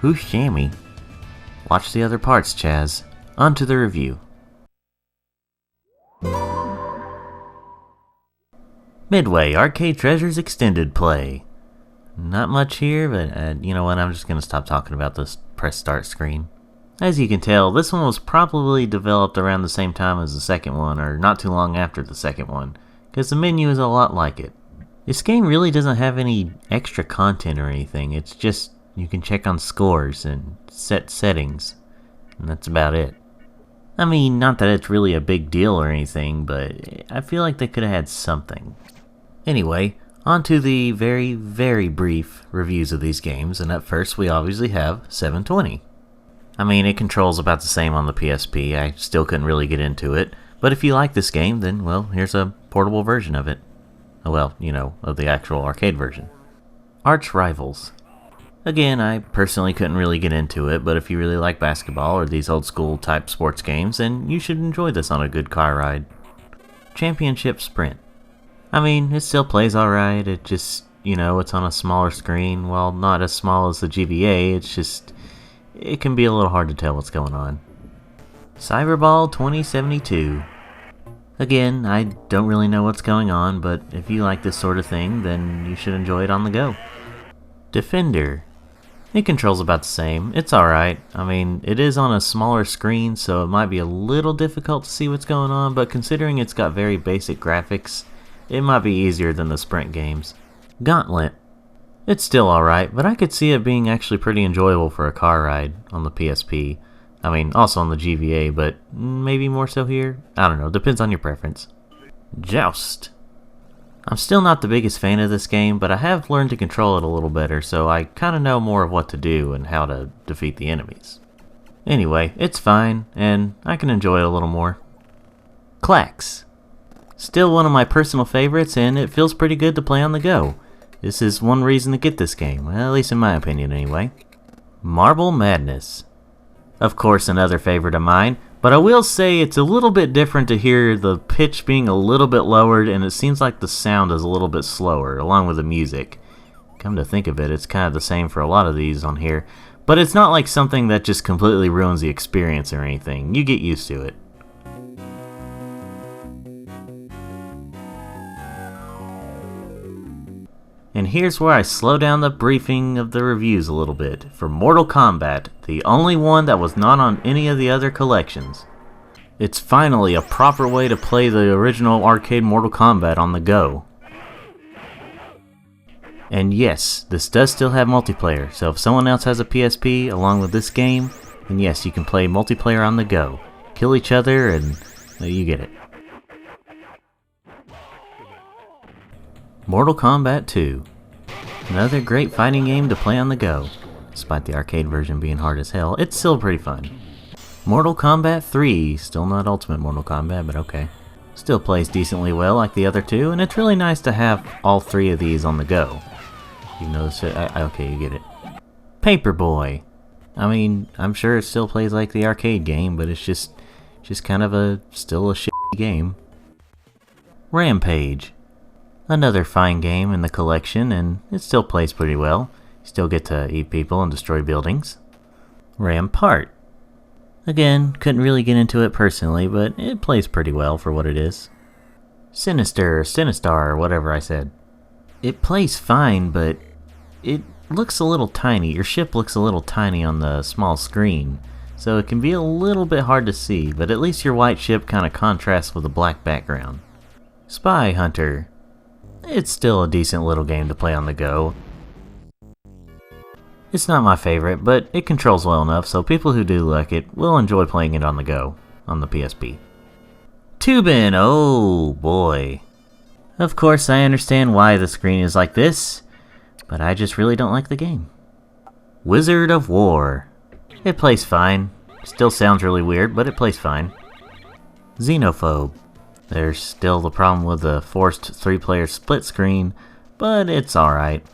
S1: Who's Sammy? Watch the other parts, Chaz. On to the review. Midway Arcade Treasures Extended Play. Not much here, but you know what, I'm just going to stop talking about this press start screen. As you can tell, this one was probably developed around the same time as the second one, or not too long after the second one, because the menu is a lot like it. This game really doesn't have any extra content or anything, it's just you can check on scores and set settings, and that's about it. I mean, not that it's really a big deal or anything, but I feel like they could have had something. Anyway, on to the very, very brief reviews of these games, and up first we obviously have 720. I mean, it controls about the same on the PSP, I still couldn't really get into it, but if you like this game, then, well, here's a portable version of it. Well, you know, of the actual arcade version. Arch Rivals. Again, I personally couldn't really get into it, but if you really like basketball or these old school type sports games, then you should enjoy this on a good car ride. Championship Sprint. I mean, it still plays alright, it just, you know, it's on a smaller screen. While not as small as the GBA, it's just, it can be a little hard to tell what's going on. Cyberball 2072. Again, I don't really know what's going on, but if you like this sort of thing, then you should enjoy it on the go. Defender. It controls about the same. It's alright. I mean, it is on a smaller screen, so it might be a little difficult to see what's going on, but considering it's got very basic graphics, it might be easier than the Sprint games. Gauntlet. It's still alright, but I could see it being actually pretty enjoyable for a car ride on the PSP. I mean, also on the GVA, but maybe more so here? I don't know, depends on your preference. Joust. I'm still not the biggest fan of this game, but I have learned to control it a little better, so I kinda know more of what to do and how to defeat the enemies. Anyway, it's fine, and I can enjoy it a little more. Clax. Still one of my personal favorites, and it feels pretty good to play on the go. This is one reason to get this game, well, at least in my opinion anyway. Marble Madness. Of course, another favorite of mine, but I will say it's a little bit different to hear the pitch being a little bit lowered, and it seems like the sound is a little bit slower, along with the music. Come to think of it, it's kind of the same for a lot of these on here, but it's not like something that just completely ruins the experience or anything. You get used to it. And here's where I slow down the briefing of the reviews a little bit. For Mortal Kombat, the only one that was not on any of the other collections. It's finally a proper way to play the original arcade Mortal Kombat on the go. And yes, this does still have multiplayer, so if someone else has a PSP along with this game, then yes, you can play multiplayer on the go. Kill each other and you get it. Mortal Kombat 2. Another great fighting game to play on the go. Despite the arcade version being hard as hell, it's still pretty fun. Mortal Kombat 3. Still not Ultimate Mortal Kombat, but okay. Still plays decently well like the other two, and it's really nice to have all three of these on the go. You notice it? Okay, you get it. Paperboy. I mean, I'm sure it still plays like the arcade game, but it's just kind of still a shitty game. Rampage. Another fine game in the collection, and it still plays pretty well. You still get to eat people and destroy buildings. Rampart. Again, couldn't really get into it personally, but it plays pretty well for what it is. Sinistar, whatever I said. It plays fine, but it looks a little tiny. Your ship looks a little tiny on the small screen, so it can be a little bit hard to see, but at least your white ship kind of contrasts with a black background. Spy Hunter. It's still a decent little game to play on the go. It's not my favorite, but it controls well enough, so people who do like it will enjoy playing it on the go, on the PSP. Tubin, oh boy. Of course, I understand why the screen is like this, but I just really don't like the game. Wizard of War. It plays fine. Still sounds really weird, but it plays fine. Xenophobe. There's still the problem with the forced 3-player split screen, but it's alright.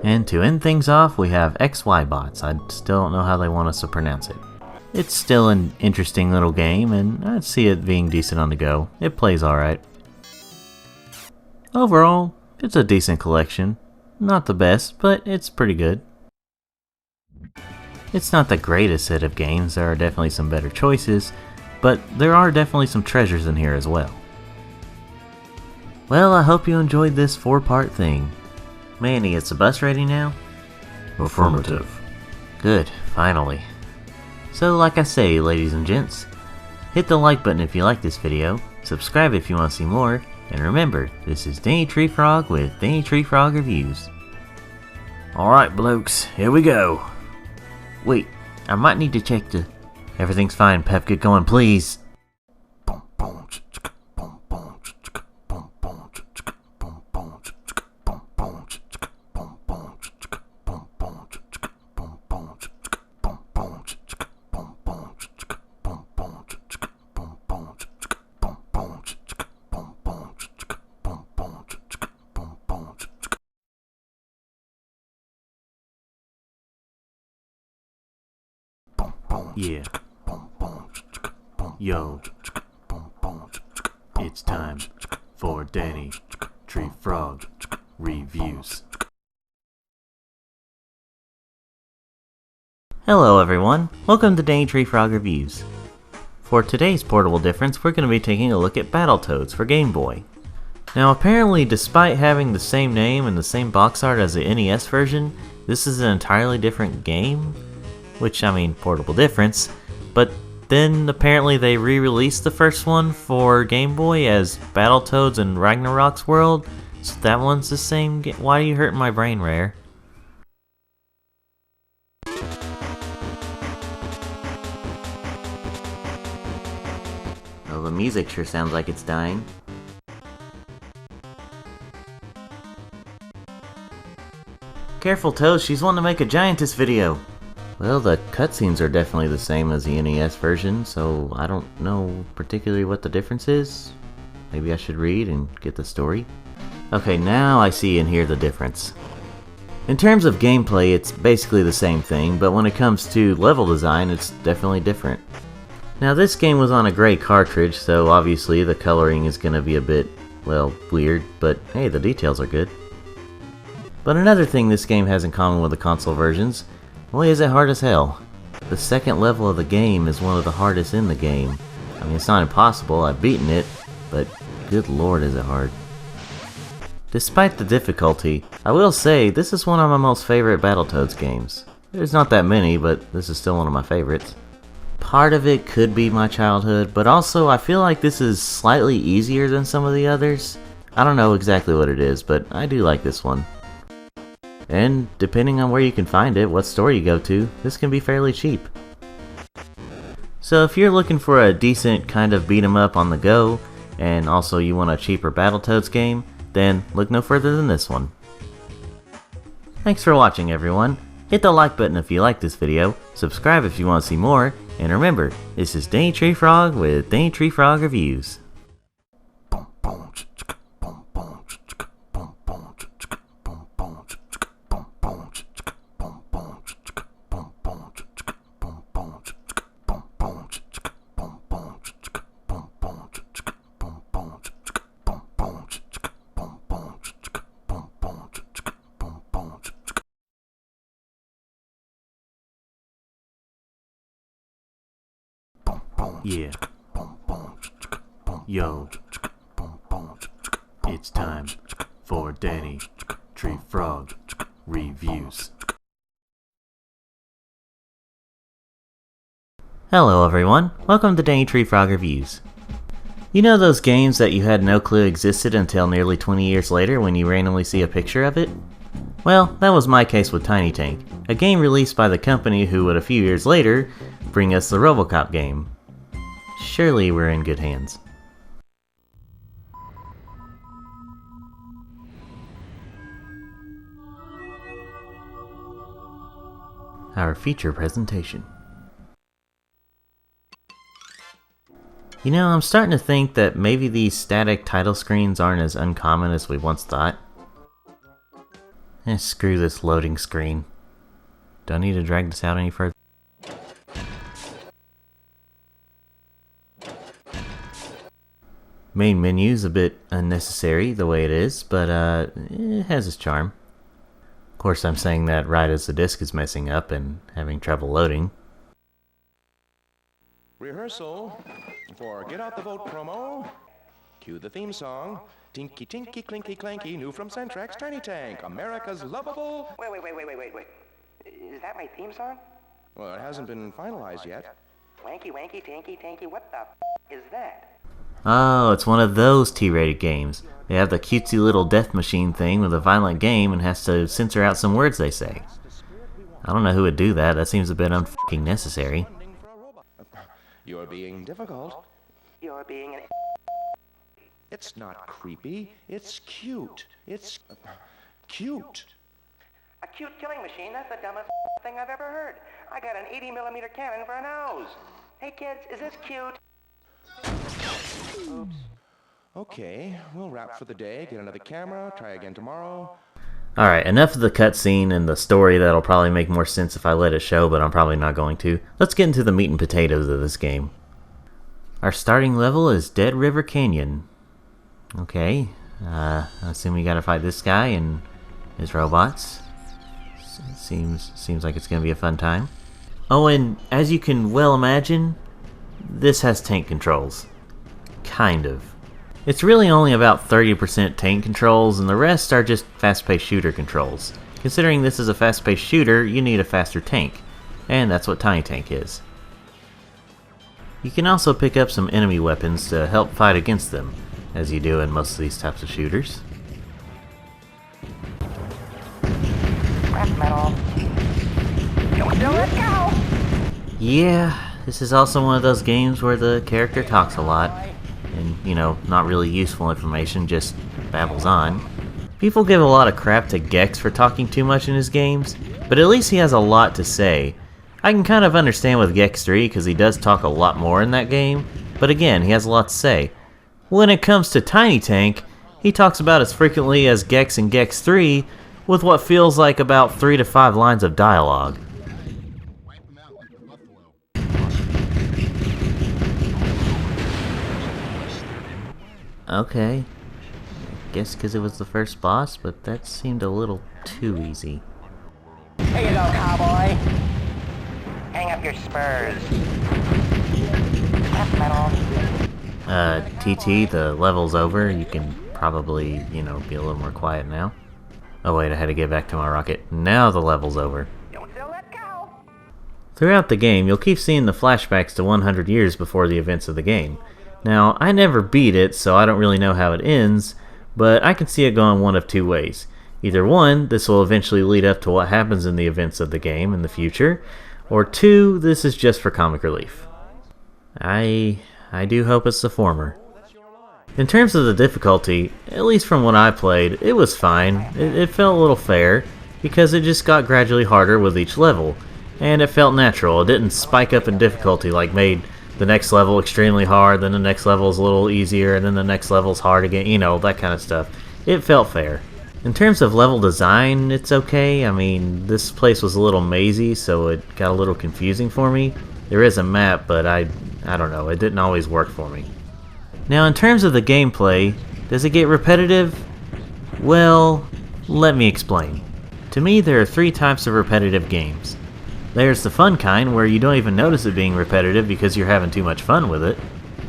S1: And to end things off, we have XYBots. I still don't know how they want us to pronounce it. It's still an interesting little game, and I'd see it being decent on the go. It plays alright. Overall, it's a decent collection. Not the best, but it's pretty good. It's not the greatest set of games, there are definitely some better choices, but there are definitely some treasures in here as well. Well, I hope you enjoyed this 4-part thing. Manny, is the bus ready now?
S14: Affirmative.
S1: Good, finally. So like I say, ladies and gents, hit the like button if you like this video, subscribe if you want to see more, and remember, this is Danny Tree Frog with Danny Tree Frog Reviews. Alright blokes, here we go. Wait, I might need to check the... Everything's fine, Pep, get going, please. Yeah. Yo. It's time for Danny Tree Frog Reviews. Hello everyone, welcome to Danny Tree Frog Reviews. For today's portable difference, we're going to be taking a look at Battletoads for Game Boy. Now apparently, despite having the same name and the same box art as the NES version, this is an entirely different game, which, I mean, portable difference, but then apparently they re-released the first one for Game Boy as Battletoads in Ragnarok's World, so that one's the same game. Why are you hurting my brain, Rare? Well, the music sure sounds like it's dying. Careful, Toad, she's wanting to make a Giantess video! Well, the cutscenes are definitely the same as the NES version, so I don't know particularly what the difference is. Maybe I should read and get the story. Okay, now I see and hear the difference. In terms of gameplay, it's basically the same thing, but when it comes to level design, it's definitely different. Now, this game was on a gray cartridge, so obviously the coloring is going to be a bit, well, weird, but hey, the details are good. But another thing this game has in common with the console versions, boy is it hard as hell. The second level of the game is one of the hardest in the game. I mean, it's not impossible, I've beaten it, but good lord is it hard. Despite the difficulty, I will say this is one of my most favorite Battletoads games. There's not that many, but this is still one of my favorites. Part of it could be my childhood, but also I feel like this is slightly easier than some of the others. I don't know exactly what it is, but I do like this one. And depending on where you can find it, what store you go to, this can be fairly cheap. So if you're looking for a decent kind of beat 'em up on the go, and also you want a cheaper Battletoads game, then look no further than this one. Thanks for watching, everyone. Hit the like button if you like this video, subscribe if you want to see more, and remember, this is Danny Tree Frog with Danny Tree Frog Reviews.
S2: Yeah. Yo. It's time for Danny Tree Frog Reviews.
S1: Hello everyone, welcome to Danny Tree Frog Reviews. You know those games that you had no clue existed until nearly 20 years later when you randomly see a picture of it? Well, that was my case with Tiny Tank, a game released by the company who would a few years later bring us the RoboCop game. Surely we're in good hands. Our feature presentation. You know, I'm starting to think that maybe these static title screens aren't as uncommon as we once thought. Screw this loading screen. Do I need to drag this out any further? Main menu's a bit unnecessary the way it is, but it has its charm. Of course, I'm saying that right as the disc is messing up and having trouble loading.
S18: Rehearsal for Get Out the Vote promo. Cue the theme song. Tinky Tinky Clinky Clanky, new from Centrex Tiny Tank, America's lovable...
S19: Wait. Is that my theme song?
S18: Well, it hasn't been finalized yet.
S19: Wanky, wanky, tanky, tanky, what the is that?
S1: Oh, it's one of those T-rated games. They have the cutesy little death machine thing with a violent game and has to censor out some words they say. I don't know who would do that, that seems a bit unfucking necessary.
S18: You're being difficult.
S19: You're being an...
S18: It's not creepy, it's cute. It's... cute.
S19: A cute killing machine? That's the dumbest thing I've ever heard. I got an 80mm cannon for a nose. Hey kids, is this cute?
S18: Oops. Okay, we'll wrap for the day, get another camera, try again tomorrow.
S1: Alright, enough of the cutscene and the story that'll probably make more sense if I let it show, but I'm probably not going to. Let's get into the meat and potatoes of this game. Our starting level is Dead River Canyon. Okay, I assume we gotta fight this guy and his robots. Seems like it's gonna be a fun time. Oh, and as you can well imagine, this has tank controls. Kind of. It's really only about 30% tank controls, and the rest are just fast-paced shooter controls. Considering this is a fast-paced shooter, you need a faster tank, and that's what Tiny Tank is. You can also pick up some enemy weapons to help fight against them, as you do in most of these types of shooters.
S19: Scrap metal. Let's go!
S1: Yeah, this is also one of those games where the character talks a lot, and, you know, not really useful information, just babbles on. People give a lot of crap to Gex for talking too much in his games, but at least he has a lot to say. I can kind of understand with Gex 3 because he does talk a lot more in that game, but again, he has a lot to say. When it comes to Tiny Tank, he talks about as frequently as Gex in Gex 3, with what feels like about 3 to 5 lines of dialogue. Okay. Guess because it was the first boss, but that seemed a little too easy.
S19: Here you go, cowboy. Hang up your spurs. Scrap metal.
S1: TT, the level's over. You can probably, you know, be a little more quiet now. Oh wait, I had to get back to my rocket. Now the level's over. Throughout the game, you'll keep seeing the flashbacks to 100 years before the events of the game. Now, I never beat it, so I don't really know how it ends, but I can see it going one of two ways. Either one, this will eventually lead up to what happens in the events of the game in the future, or two, this is just for comic relief. I do hope it's the former. In terms of the difficulty, at least from what I played, it was fine. It felt a little fair, because it just got gradually harder with each level, and it felt natural. It didn't spike up in difficulty like made the next level extremely hard, then the next level is a little easier, and then the next level is hard again, you know, that kind of stuff. It felt fair. In terms of level design, it's okay. I mean, this place was a little mazy, so it got a little confusing for me. There is a map, but I don't know, it didn't always work for me. Now, in terms of the gameplay, does it get repetitive? Well, let me explain. To me, there are 3 types of repetitive games. There's the fun kind, where you don't even notice it being repetitive because you're having too much fun with it.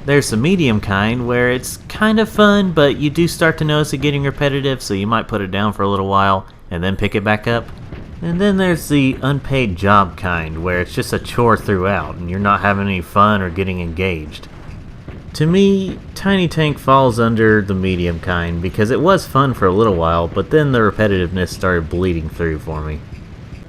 S1: There's the medium kind, where it's kind of fun, but you do start to notice it getting repetitive, so you might put it down for a little while, and then pick it back up. And then there's the unpaid job kind, where it's just a chore throughout, and you're not having any fun or getting engaged. To me, Tiny Tank falls under the medium kind, because it was fun for a little while, but then the repetitiveness started bleeding through for me.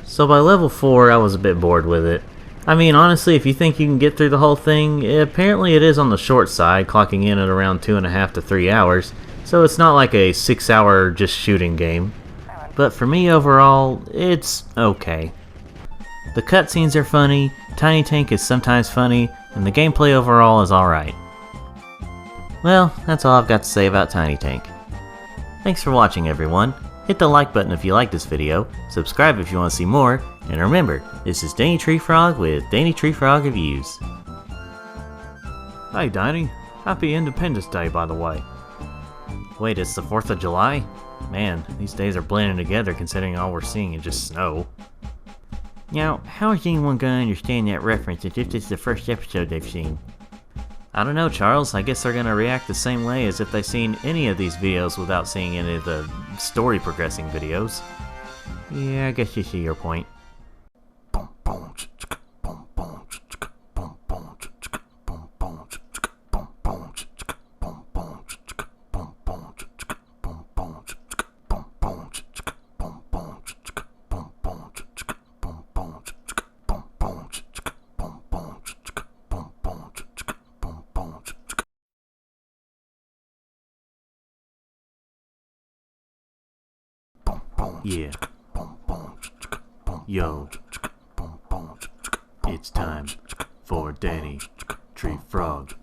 S1: So by level 4, I was a bit bored with it. I mean, honestly, if you think you can get through the whole thing, apparently it is on the short side, clocking in at around 2.5 to 3 hours, so it's not like a 6-hour just shooting game. But for me overall, it's okay. The cutscenes are funny, Tiny Tank is sometimes funny, and the gameplay overall is alright. Well, that's all I've got to say about Tiny Tank. Thanks for watching, everyone. Hit the like button if you like this video, subscribe if you want to see more, and remember, this is Danny Tree Frog with Danny Tree Frog Reviews.
S2: Hey Danny, happy Independence Day by the way.
S1: Wait, it's the 4th of July? Man, these days are blending together considering all we're seeing is just snow.
S5: Now, how is anyone going to understand that reference if this is the first episode they've seen?
S1: I don't know, Charles. I guess they're going to react the same way as if they've seen any of these videos without seeing any of the story progressing videos.
S5: Yeah, I guess you see your point.
S2: Yeah. Yo. It's time for Danny Tree Frog.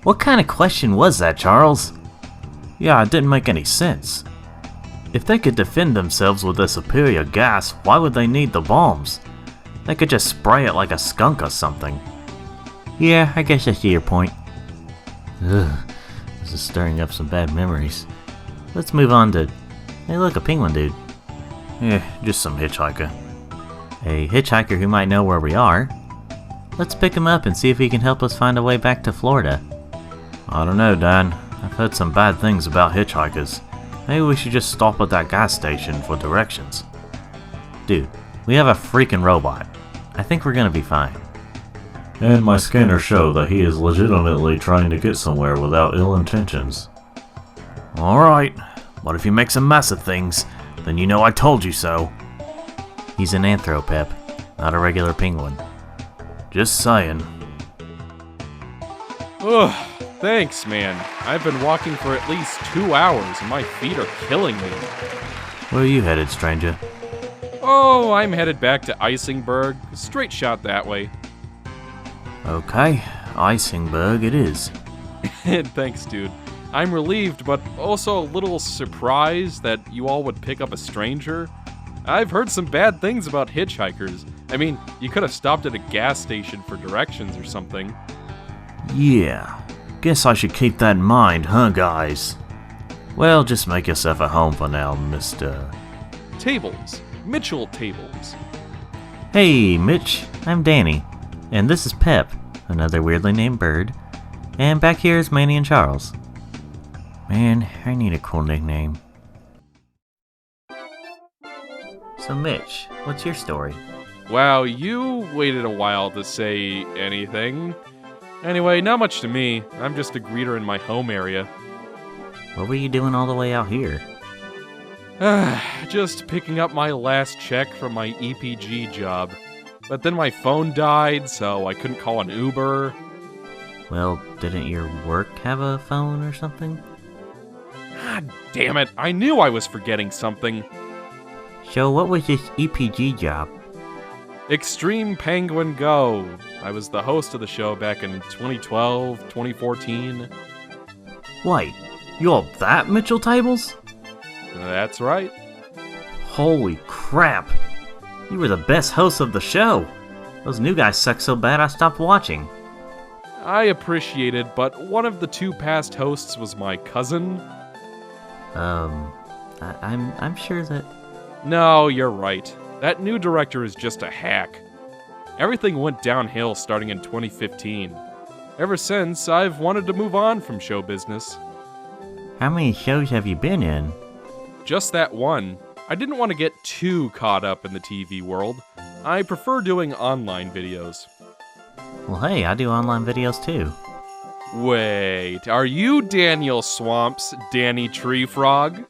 S1: What kind of question was that, Charles?
S2: Yeah, it didn't make any sense. If they could defend themselves with a superior gas, why would they need the bombs? They could just spray it like a skunk or something.
S5: Yeah, I guess I see your point.
S1: Ugh, this is stirring up some bad memories. Let's move on to... Hey look, a penguin dude.
S2: Just some hitchhiker.
S1: A hitchhiker who might know where we are. Let's pick him up and see if he can help us find a way back to Florida.
S2: I don't know, Dan. I've heard some bad things about hitchhikers. Maybe we should just stop at that gas station for directions.
S1: Dude, we have a freaking robot. I think we're gonna be fine.
S14: And my scanners show that he is legitimately trying to get somewhere without ill intentions.
S2: Alright, but if he makes a mess of things, then you know I told you so.
S1: He's an anthropep, not a regular penguin.
S2: Just saying.
S4: Ugh, thanks, man. I've been walking for at least 2 hours and my feet are killing me.
S2: Where are you headed, stranger?
S4: Oh, I'm headed back to Isingberg. Straight shot that way.
S2: Okay, Isingberg it is.
S4: Thanks, dude. I'm relieved, but also a little surprised that you all would pick up a stranger. I've heard some bad things about hitchhikers. I mean, you could have stopped at a gas station for directions or something.
S2: Yeah, guess I should keep that in mind, huh, guys? Well, just make yourself at home for now, Mr.
S4: Tables. Mitchell Tables.
S1: Hey, Mitch. I'm Danny. And this is Pep, another weirdly named bird. And back here is Manny and Charles.
S2: Man, I need a cool nickname.
S1: So Mitch, what's your story?
S4: Wow, you waited a while to say anything. Anyway, not much to me. I'm just a greeter in my home area.
S1: What were you doing all the way out here?
S4: Just picking up my last check from my EPG job. But then my phone died, so I couldn't call an Uber.
S1: Well, didn't your work have a phone or something?
S4: God damn it, I knew I was forgetting something.
S1: So what was this EPG job?
S4: Extreme Penguin Go. I was the host of the show back in 2012, 2014.
S2: Wait, you're that Mitchell Tables?
S4: That's right.
S2: Holy crap! You were the best host of the show!
S1: Those new guys suck so bad I stopped watching.
S4: I appreciate it, but one of the two past hosts was my cousin.
S1: I'm sure that...
S4: No, you're right. That new director is just a hack. Everything went downhill starting in 2015. Ever since, I've wanted to move on from show business.
S1: How many shows have you been in?
S4: Just that one. I didn't want to get too caught up in the TV world. I prefer doing online videos.
S1: Well, hey, I do online videos too.
S4: Wait, are you Daniel Swamp's Danny Tree Frog?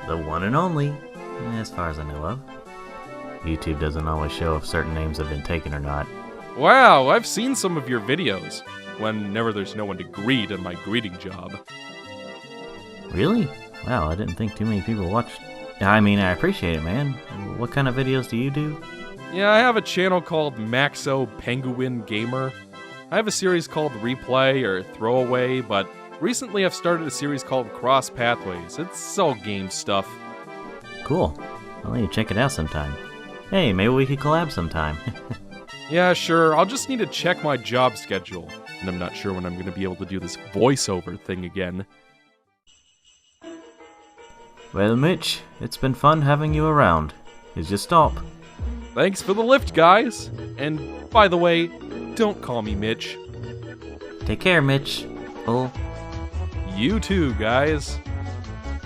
S1: The one and only, as far as I know of. YouTube doesn't always show if certain names have been taken or not.
S4: Wow, I've seen some of your videos, whenever there's no one to greet in my greeting job.
S1: Really? Wow, I didn't think too many people watched. I mean, I appreciate it, man. What kind of videos do you do?
S4: Yeah, I have a channel called Maxo Penguin Gamer. I have a series called Replay or Throwaway, but recently I've started a series called Cross Pathways. It's all game stuff.
S1: Cool. I'll let you check it out sometime. Hey, maybe we could collab sometime.
S4: Yeah, sure. I'll just need to check my job schedule, and I'm not sure when I'm going to be able to do this voiceover thing again.
S2: Well, Mitch, it's been fun having you around. Here's your stop.
S4: Thanks for the lift, guys. And, by the way, don't call me Mitch.
S1: Take care, Mitch. Oh.
S4: You too, guys.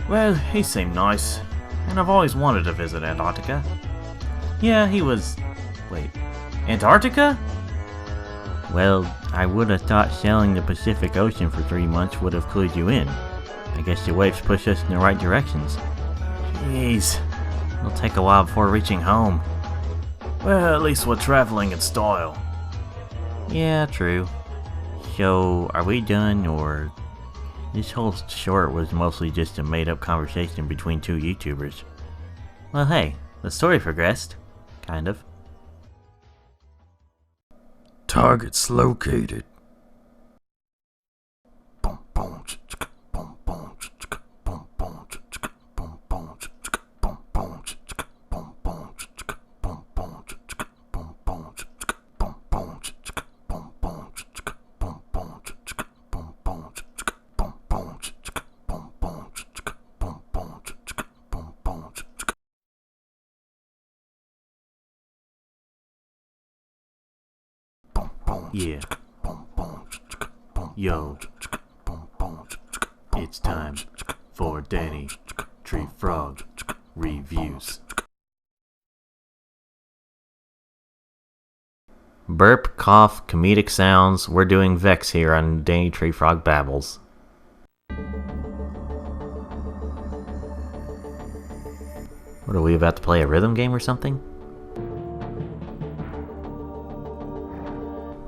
S2: Well, he seemed nice, and I've always wanted to visit Antarctica.
S1: Yeah, he was... Wait.
S2: Antarctica?
S1: Well, I would have thought sailing the Pacific Ocean for 3 months would have clued you in. I guess the waves push us in the right directions.
S2: Jeez.
S1: It'll take a while before reaching home.
S2: Well, at least we're traveling in style.
S1: Yeah, true. So, are we done, or... This whole short was mostly just a made-up conversation between two YouTubers. Well, hey, the story progressed. Kind of.
S15: Targets located.
S2: Yeah. Yo. It's time for Danny Tree Frog Reviews.
S1: Burp, cough, comedic sounds. We're doing Vex here on Danny Tree Frog Babbles. What are we about to play, a rhythm game or something?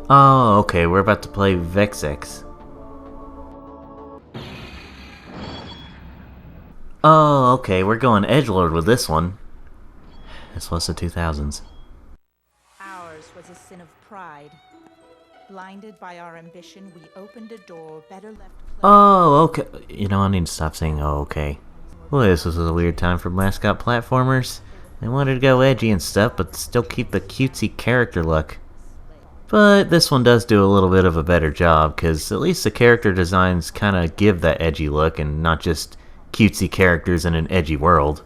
S1: Oh, okay, we're about to play VexX. Oh, okay, we're going edgelord with this one. This was the 2000s.
S7: Ours was a sin of pride. Blinded by our ambition, we opened a door better left closed.
S1: Oh, okay. You know, I need to stop saying oh, okay. Well, this was a weird time for mascot platformers. They wanted to go edgy and stuff, but still keep the cutesy character look. But this one does do a little bit of a better job, because at least the character designs kind of give that edgy look and not just cutesy characters in an edgy world.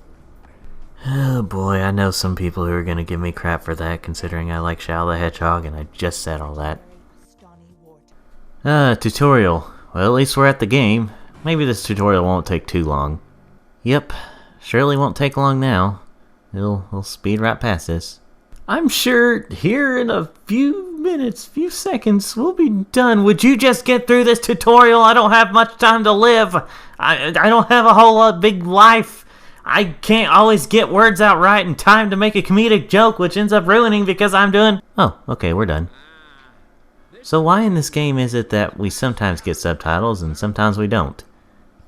S1: Oh boy, I know some people who are going to give me crap for that, considering I like Shadow the Hedgehog and I just said all that. Tutorial. Well, at least we're at the game. Maybe this tutorial won't take too long. Yep, surely won't take long now. We'll speed right past this. I'm sure here in a few minutes, few seconds, we'll be done. Would you just get through this tutorial? I don't have much time to live. I don't have a whole big life. I can't always get words out right in time to make a comedic joke, which ends up ruining because I'm doing... Oh, okay, we're done. So why in this game is it that we sometimes get subtitles and sometimes we don't?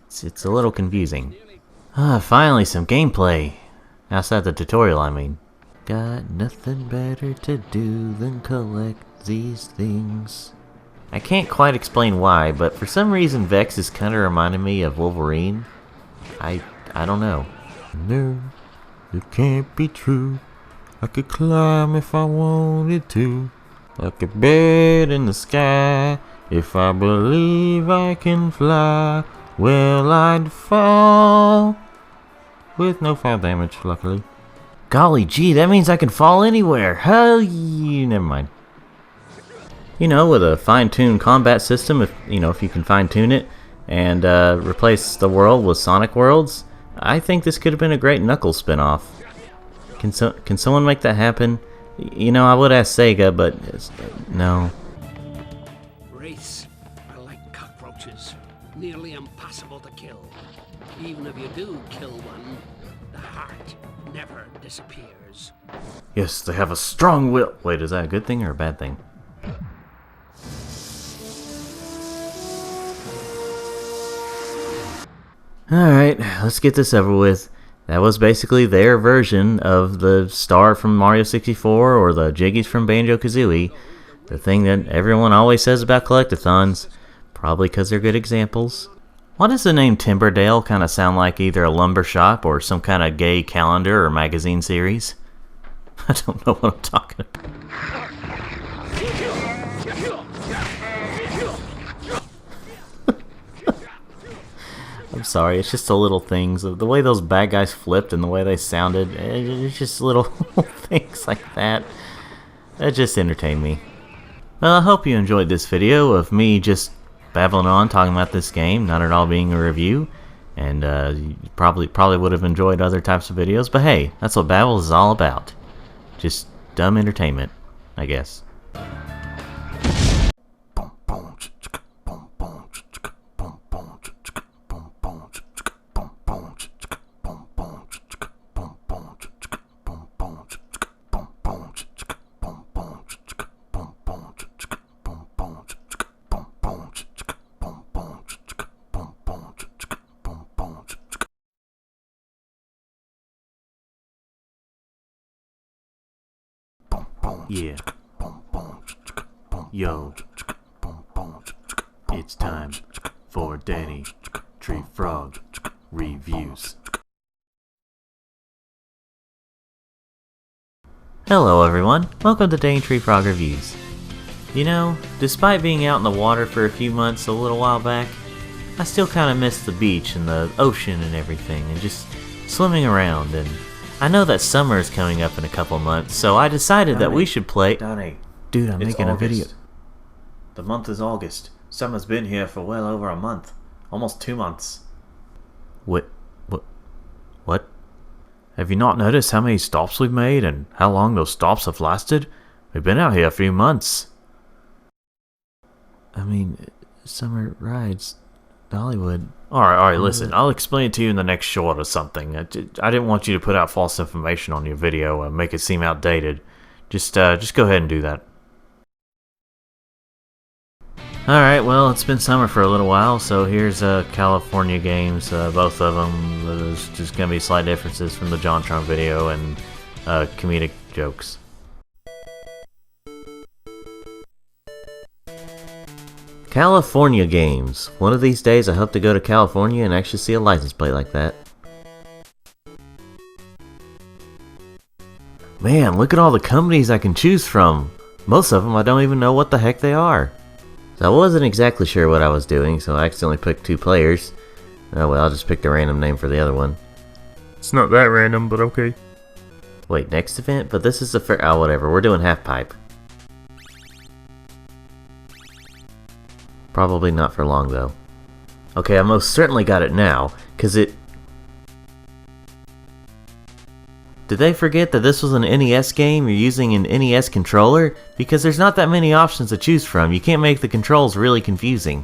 S1: It's a little confusing. Finally some gameplay. Outside the tutorial, I mean. Got nothing better to do than collect these things. I can't quite explain why, but for some reason Vex is kind of reminding me of Wolverine. I don't know.
S14: No, it can't be true. I could climb if I wanted to. Like a bird in the sky. If I believe I can fly, well, I'd fall. With no fall damage, luckily.
S1: Golly gee, that means I can fall anywhere. Never mind. You know, with a fine-tuned combat system, if you can fine-tune it and replace the world with Sonic Worlds, I think this could have been a great Knuckles spin-off. Can someone make that happen? You know, I would ask Sega, but no.
S20: Wraiths are like cockroaches, nearly impossible to kill. Even if you do kill one, the heart never disappears.
S1: Yes, they have a strong will. Wait, is that a good thing or a bad thing? Alright, let's get this over with. That was basically their version of the star from Mario 64 or the Jiggies from Banjo-Kazooie. The thing that everyone always says about collectathons, probably because they're good examples. Why does the name Timberdale kind of sound like either a lumber shop or some kind of gay calendar or magazine series? I don't know what I'm talking about. I'm sorry, it's just the little things. The way those bad guys flipped and the way they sounded, it's just little things like that. That just entertained me. Well, I hope you enjoyed this video of me just babbling on, talking about this game, not at all being a review. And you probably would have enjoyed other types of videos, but hey, that's what Babbles is all about. Just dumb entertainment, I guess.
S2: Yeah. Yo. It's time for Danny Tree Frog Reviews.
S1: Hello everyone, welcome to Danny Tree Frog Reviews. You know, despite being out in the water for a few months a little while back, I still kind of miss the beach and the ocean and everything, and just swimming around. And I know that summer is coming up in a couple months, so I decided that we should play...
S2: Donnie,
S1: dude, I'm making a video. The month is August. Summer's been here for well over a month. Almost 2 months.
S2: What? Have you not noticed how many stops we've made and how long those stops have lasted? We've been out here a few months.
S1: I mean, summer rides, Dollywood.
S2: Alright, listen. I'll explain it to you in the next short or something. I didn't want you to put out false information on your video and make it seem outdated. Just go ahead and do that.
S1: Alright, well, it's been summer for a little while, so here's California games, both of them. There's just going to be slight differences from the JonTron video and comedic jokes. California games. One of these days I hope to go to California and actually see a license plate like that. Man, look at all the companies I can choose from. Most of them I don't even know what the heck they are. So I wasn't exactly sure what I was doing, so I accidentally picked 2 players. Oh well, I'll just pick the random name for the other one.
S14: It's not that random, but okay.
S1: Wait, next event? But this is the oh, whatever. We're doing half pipe. Probably not for long, though. Okay, I most certainly got it now, because it... Did they forget that this was an NES game? You're using an NES controller? Because there's not that many options to choose from. You can't make the controls really confusing.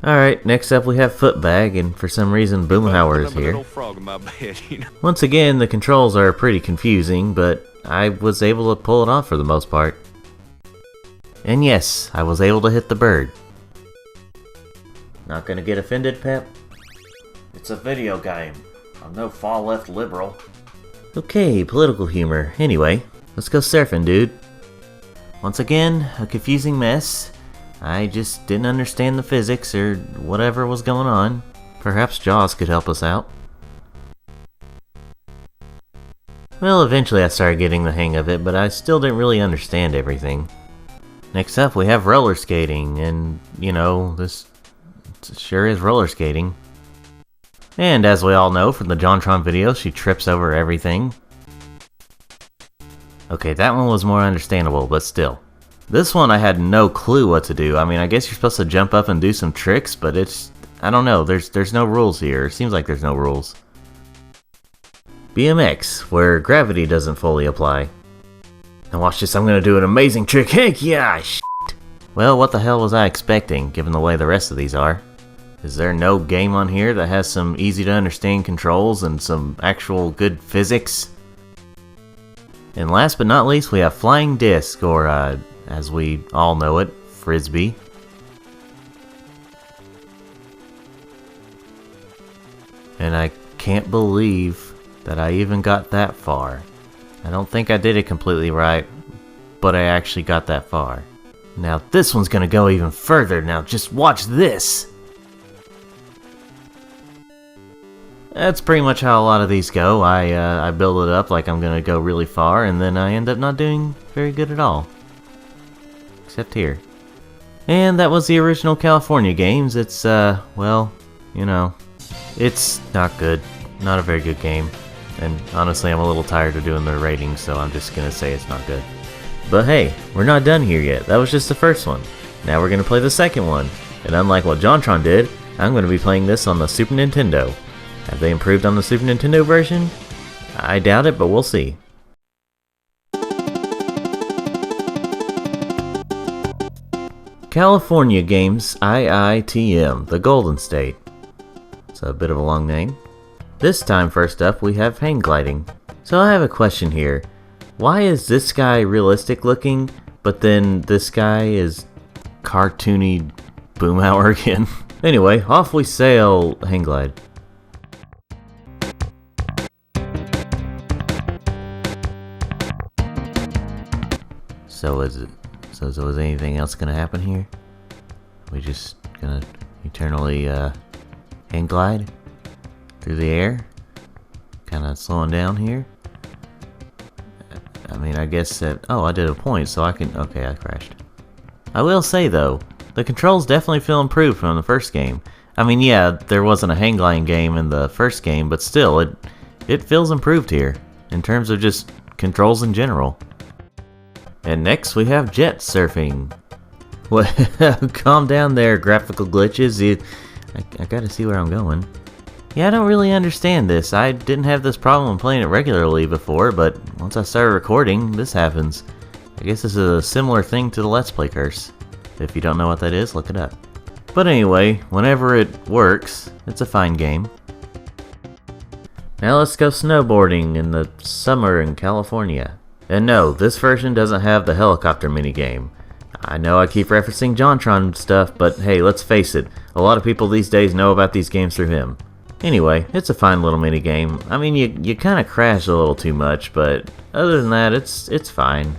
S1: Alright, next up we have Footbag, and for some reason Boomhauer is here. Once again, the controls are pretty confusing, but I was able to pull it off for the most part. And yes, I was able to hit the bird. Not gonna get offended, Pep? It's a video game. I'm no far-left liberal. Okay, political humor. Anyway, let's go surfing, dude. Once again, a confusing mess. I just didn't understand the physics or whatever was going on. Perhaps Jaws could help us out. Well, eventually I started getting the hang of it, but I still didn't really understand everything. Next up, we have roller skating, and, you know, this sure is roller skating. And as we all know from the JonTron video, she trips over everything. Okay, that one was more understandable, but still. This one I had no clue what to do. I mean, I guess you're supposed to jump up and do some tricks, but it's... I don't know, there's no rules here. It seems like there's no rules. BMX, where gravity doesn't fully apply. Now watch this, I'm gonna do an amazing trick. Heck yeah, shit! Well, what the hell was I expecting, given the way the rest of these are? Is there no game on here that has some easy to understand controls and some actual good physics? And last but not least, we have Flying Disc, or as we all know it, Frisbee. And I can't believe that I even got that far. I don't think I did it completely right, but I actually got that far. Now this one's gonna go even further. Now just watch this! That's pretty much how a lot of these go. I build it up like I'm gonna go really far, and then I end up not doing very good at all. Except here. And that was the original California games. It's, well, you know, it's not good. Not a very good game. And honestly, I'm a little tired of doing the ratings, so I'm just gonna say it's not good. But hey, we're not done here yet. That was just the first one. Now we're gonna play the second one. And unlike what JonTron did, I'm gonna be playing this on the Super Nintendo. Have they improved on the Super Nintendo version? I doubt it, but we'll see. California Games IITM, the Golden State. It's a bit of a long name. This time, first up, we have hang gliding. So I have a question here. Why is this guy realistic looking, but then this guy is cartoony Boomhauer again? Anyway, off we sail, hang glide. So is anything else gonna happen here? We just gonna eternally hang glide through the air? Kinda slowing down here? I mean, I guess that... Oh, I did a point, so I can... Okay, I crashed. I will say, though, the controls definitely feel improved from the first game. I mean, yeah, there wasn't a hang gliding game in the first game, but still, it feels improved here, in terms of just controls in general. And next we have jet surfing. Well, calm down there, graphical glitches. I gotta see where I'm going. Yeah, I don't really understand this. I didn't have this problem playing it regularly before, but once I started recording, this happens. I guess this is a similar thing to the Let's Play curse. If you don't know what that is, look it up. But anyway, whenever it works, it's a fine game. Now let's go snowboarding in the summer in California. And no, this version doesn't have the helicopter minigame. I know I keep referencing JonTron stuff, but hey, let's face it, a lot of people these days know about these games through him. Anyway, it's a fine little minigame. I mean, you kind of crash a little too much, but other than that, it's fine.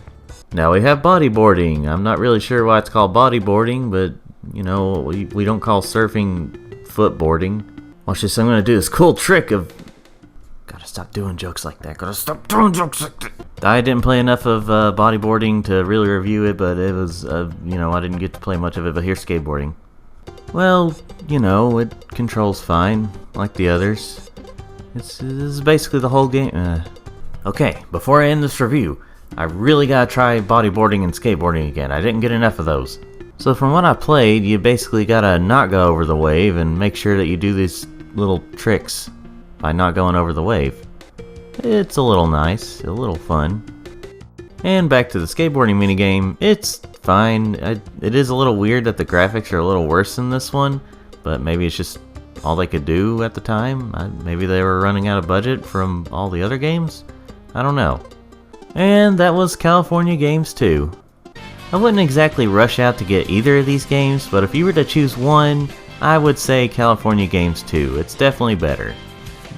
S1: Now we have bodyboarding. I'm not really sure why it's called bodyboarding, but you know, we don't call surfing footboarding. Watch this, I'm gonna do this cool trick of... Gotta stop doing jokes like that. I didn't play enough of bodyboarding to really review it, but it was, you know, I didn't get to play much of it, but here's skateboarding. Well, you know, it controls fine, like the others. This is basically the whole game. Okay, before I end this review, I really gotta try bodyboarding and skateboarding again. I didn't get enough of those. So from what I played, you basically gotta not go over the wave and make sure that you do these little tricks by not going over the wave. It's a little nice, a little fun. And back to the skateboarding minigame, it's fine. It is a little weird that the graphics are a little worse than this one, but maybe it's just all they could do at the time. Maybe they were running out of budget from all the other games? I don't know. And that was California Games 2. I wouldn't exactly rush out to get either of these games, but if you were to choose one, I would say California Games 2. It's definitely better.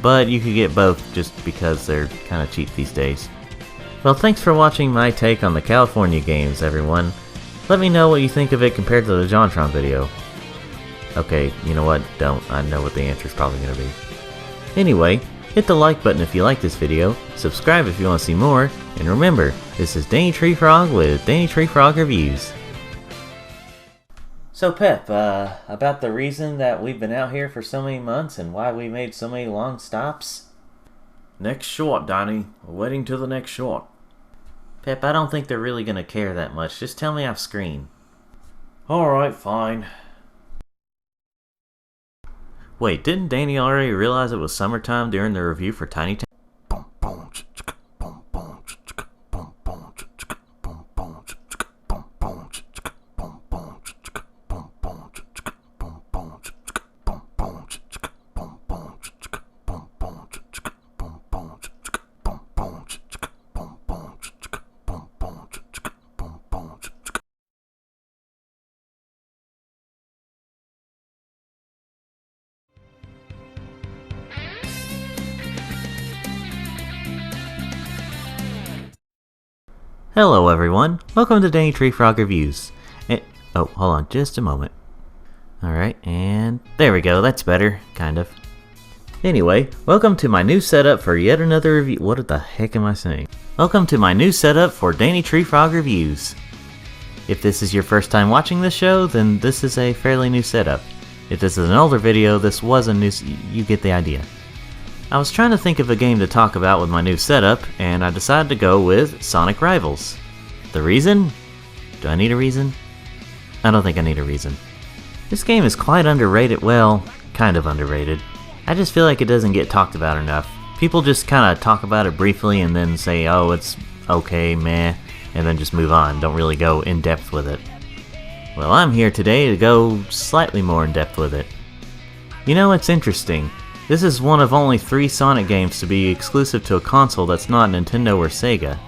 S1: But you could get both just because they're kind of cheap these days. Well, thanks for watching my take on the California games, everyone. Let me know what you think of it compared to the JonTron video. Okay, you know what? Don't. I know what the answer is probably going to be. Anyway, hit the like button if you like this video, subscribe if you want to see more, and remember, this is Danny Tree Frog with Danny Tree Frog Reviews. So Pep, about the reason that we've been out here for so many months and why we made so many long stops?
S2: Next shot, Danny. We're waiting till the next shot.
S1: Pep, I don't think they're really going to care that much. Just tell me off screen.
S2: Alright, fine.
S1: Wait, didn't Danny already realize it was summertime during the review for Tiny Town? Hello everyone, welcome to Danny Tree Frog Reviews. Oh, hold on just a moment. Alright, and there we go, that's better, kind of. Anyway, welcome to my new setup for yet another review. What the heck am I saying? Welcome to my new setup for Danny Tree Frog Reviews. If this is your first time watching this show, then this is a fairly new setup. If this is an older video, this was a new... you get the idea. I was trying to think of a game to talk about with my new setup, and I decided to go with Sonic Rivals. The reason? Do I need a reason? I don't think I need a reason. This game is quite underrated, well, kind of underrated. I just feel like it doesn't get talked about enough. People just kind of talk about it briefly and then say, oh, it's okay, meh, and then just move on, don't really go in depth with it. Well, I'm here today to go slightly more in depth with it. You know, it's interesting. This is one of only 3 Sonic games to be exclusive to a console that's not Nintendo or Sega.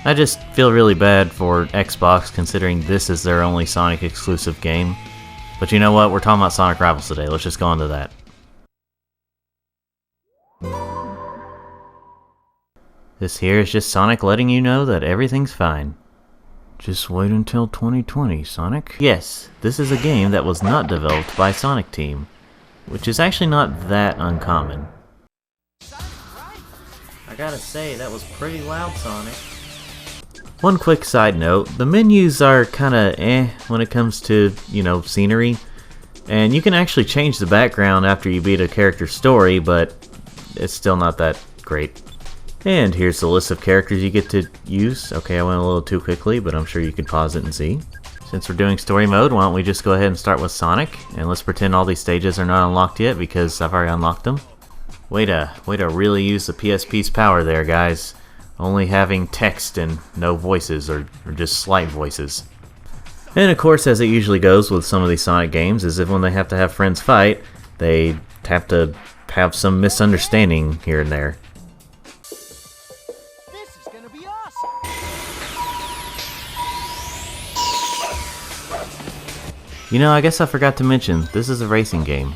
S1: I just feel really bad for Xbox considering this is their only Sonic exclusive game. But you know what, we're talking about Sonic Rivals today, let's just go on to that. This here is just Sonic letting you know that everything's fine.
S2: Just wait until 2020, Sonic.
S1: Yes, this is a game that was not developed by Sonic Team, which is actually not that uncommon. I gotta say, that was pretty loud, Sonic. One quick side note, the menus are kinda when it comes to, you know, scenery. And you can actually change the background after you beat a character's story, but it's still not that great. And here's the list of characters you get to use. Okay, I went a little too quickly, but I'm sure you can pause it and see. Since we're doing story mode, why don't we just go ahead and start with Sonic, and let's pretend all these stages are not unlocked yet because I've already unlocked them. Way to really use the PSP's power there, guys. Only having text and no voices, or just slight voices. And of course, as it usually goes with some of these Sonic games, is if when they have to have friends fight, they have to have some misunderstanding here and there. You know, I guess I forgot to mention, this is a racing game.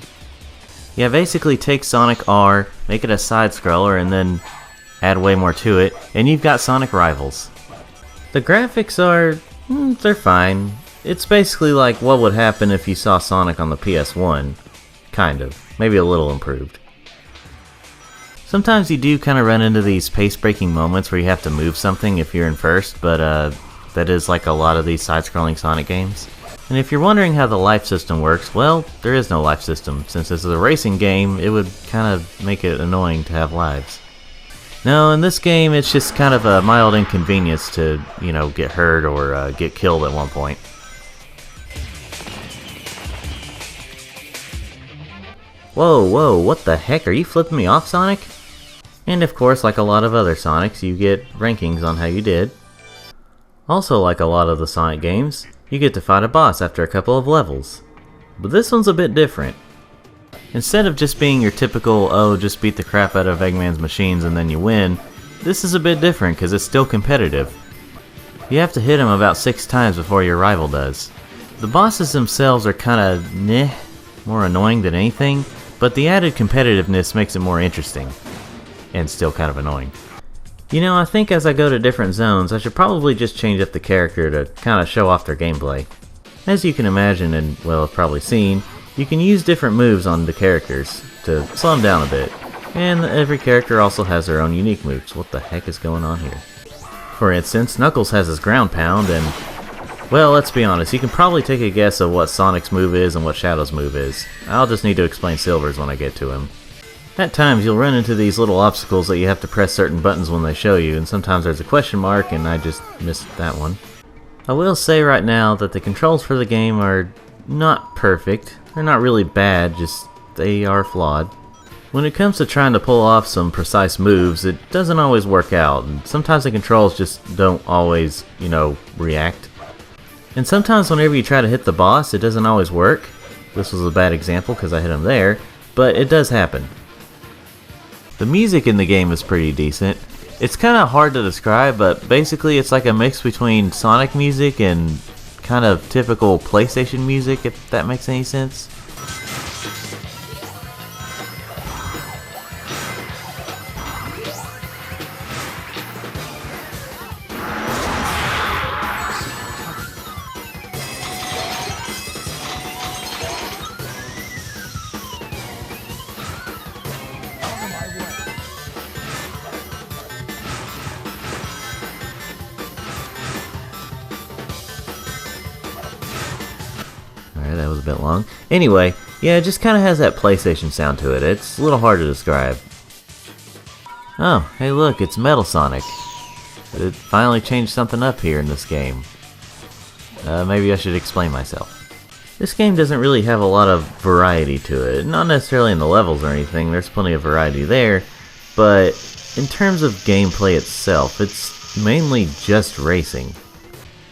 S1: Yeah, basically take Sonic R, make it a side-scroller, and then add way more to it, and you've got Sonic Rivals. The graphics are, they're fine. It's basically like what would happen if you saw Sonic on the PS1. Kind of. Maybe a little improved. Sometimes you do kind of run into these pace-breaking moments where you have to move something if you're in first, but that is like a lot of these side-scrolling Sonic games. And if you're wondering how the life system works, well, there is no life system. Since this is a racing game, it would kind of make it annoying to have lives. No, in this game, it's just kind of a mild inconvenience to, you know, get hurt or get killed at one point. Whoa, what the heck? Are you flipping me off, Sonic? And of course, like a lot of other Sonics, you get rankings on how you did. Also, like a lot of the Sonic games, you get to fight a boss after a couple of levels. But this one's a bit different. Instead of just being your typical, oh, just beat the crap out of Eggman's machines and then you win, this is a bit different because it's still competitive. You have to hit him about 6 times before your rival does. The bosses themselves are kinda more annoying than anything, but the added competitiveness makes it more interesting. And still kind of annoying. You know, I think as I go to different zones, I should probably just change up the character to kind of show off their gameplay. As you can imagine and, well, have probably seen, you can use different moves on the characters to slow them down a bit. And every character also has their own unique moves. What the heck is going on here? For instance, Knuckles has his ground pound and, well, let's be honest, you can probably take a guess of what Sonic's move is and what Shadow's move is. I'll just need to explain Silver's when I get to him. At times you'll run into these little obstacles that you have to press certain buttons when they show you, and sometimes there's a question mark and I just missed that one. I will say right now that the controls for the game are not perfect. They're not really bad, just they are flawed. When it comes to trying to pull off some precise moves, it doesn't always work out, and sometimes the controls just don't always, you know, react. And sometimes whenever you try to hit the boss, it doesn't always work. This was a bad example because I hit him there, but it does happen. The music in the game is pretty decent. It's kind of hard to describe, but basically it's like a mix between Sonic music and kind of typical PlayStation music, if that makes any sense. That was a bit long. Anyway, yeah, it just kind of has that PlayStation sound to it. It's a little hard to describe. Oh, hey look, it's Metal Sonic. It finally changed something up here in this game. Maybe I should explain myself. This game doesn't really have a lot of variety to it. Not necessarily in the levels or anything, there's plenty of variety there. But in terms of gameplay itself, it's mainly just racing.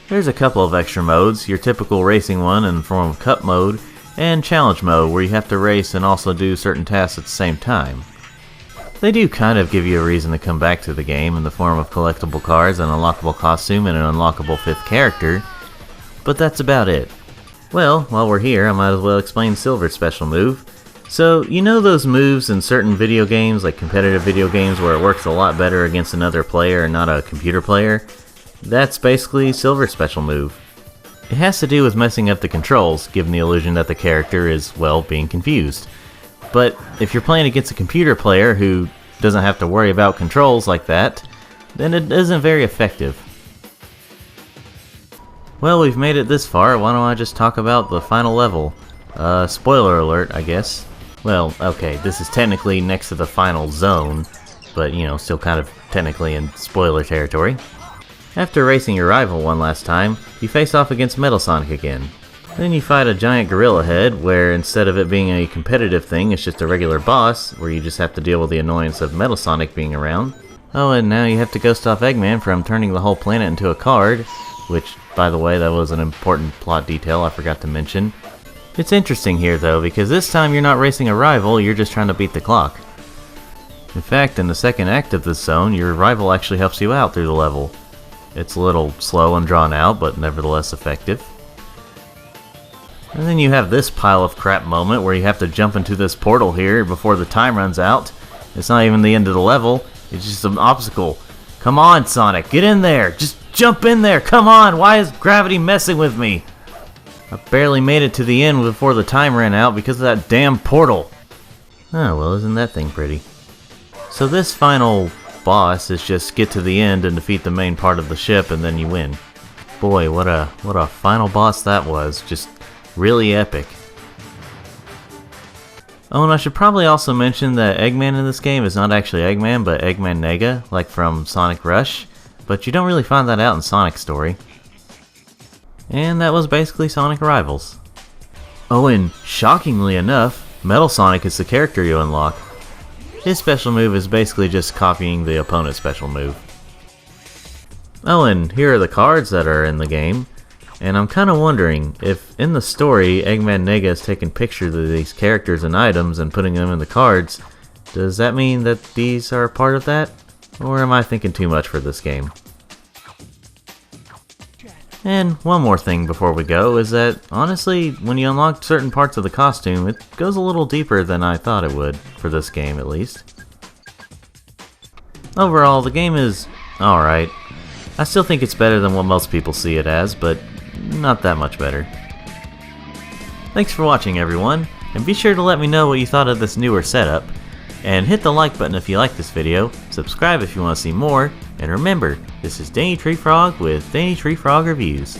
S1: There's a couple of extra modes, your typical racing one in the form of cup mode, and challenge mode where you have to race and also do certain tasks at the same time. They do kind of give you a reason to come back to the game in the form of collectible cards, an unlockable costume, and an unlockable 5th character, but that's about it. Well, while we're here, I might as well explain Silver's special move. So, you know those moves in certain video games, like competitive video games, where it works a lot better against another player and not a computer player? That's basically Silver's special move. It has to do with messing up the controls, giving the illusion that the character is, well, being confused. But if you're playing against a computer player who doesn't have to worry about controls like that, then it isn't very effective. Well, we've made it this far, why don't I just talk about the final level? Spoiler alert, I guess. Well, okay, this is technically next to the final zone, but, you know, still kind of technically in spoiler territory. After racing your rival one last time, you face off against Metal Sonic again. Then you fight a giant gorilla head, where instead of it being a competitive thing, it's just a regular boss, where you just have to deal with the annoyance of Metal Sonic being around. Oh, and now you have to go stop Eggman from turning the whole planet into a card, which, by the way, that was an important plot detail I forgot to mention. It's interesting here though, because this time you're not racing a rival, you're just trying to beat the clock. In fact, in the second act of this zone, your rival actually helps you out through the level. It's a little slow and drawn out, but nevertheless effective. And then you have this pile of crap moment where you have to jump into this portal here before the time runs out. It's not even the end of the level, it's just an obstacle. Come on, Sonic, get in there! Just jump in there, come on! Why is gravity messing with me? I barely made it to the end before the time ran out because of that damn portal. Oh, well, isn't that thing pretty? So this final boss is just get to the end and defeat the main part of the ship and then you win. Boy, what a final boss that was. Just really epic. Oh, and I should probably also mention that Eggman in this game is not actually Eggman, but Eggman Nega, like from Sonic Rush. But you don't really find that out in Sonic's story. And that was basically Sonic Rivals. Oh, and shockingly enough, Metal Sonic is the character you unlock. His special move is basically just copying the opponent's special move. Oh, and here are the cards that are in the game. And I'm kind of wondering, if in the story Eggman Nega is taking pictures of these characters and items and putting them in the cards, does that mean that these are a part of that? Or am I thinking too much for this game? And one more thing before we go is that, honestly, when you unlock certain parts of the costume, it goes a little deeper than I thought it would, for this game at least. Overall, the game is alright. I still think it's better than what most people see it as, but not that much better. Thanks for watching, everyone, and be sure to let me know what you thought of this newer setup, and hit the like button if you like this video, subscribe if you want to see more, and remember, this is Danny Tree Frog with Danny Tree Frog Reviews.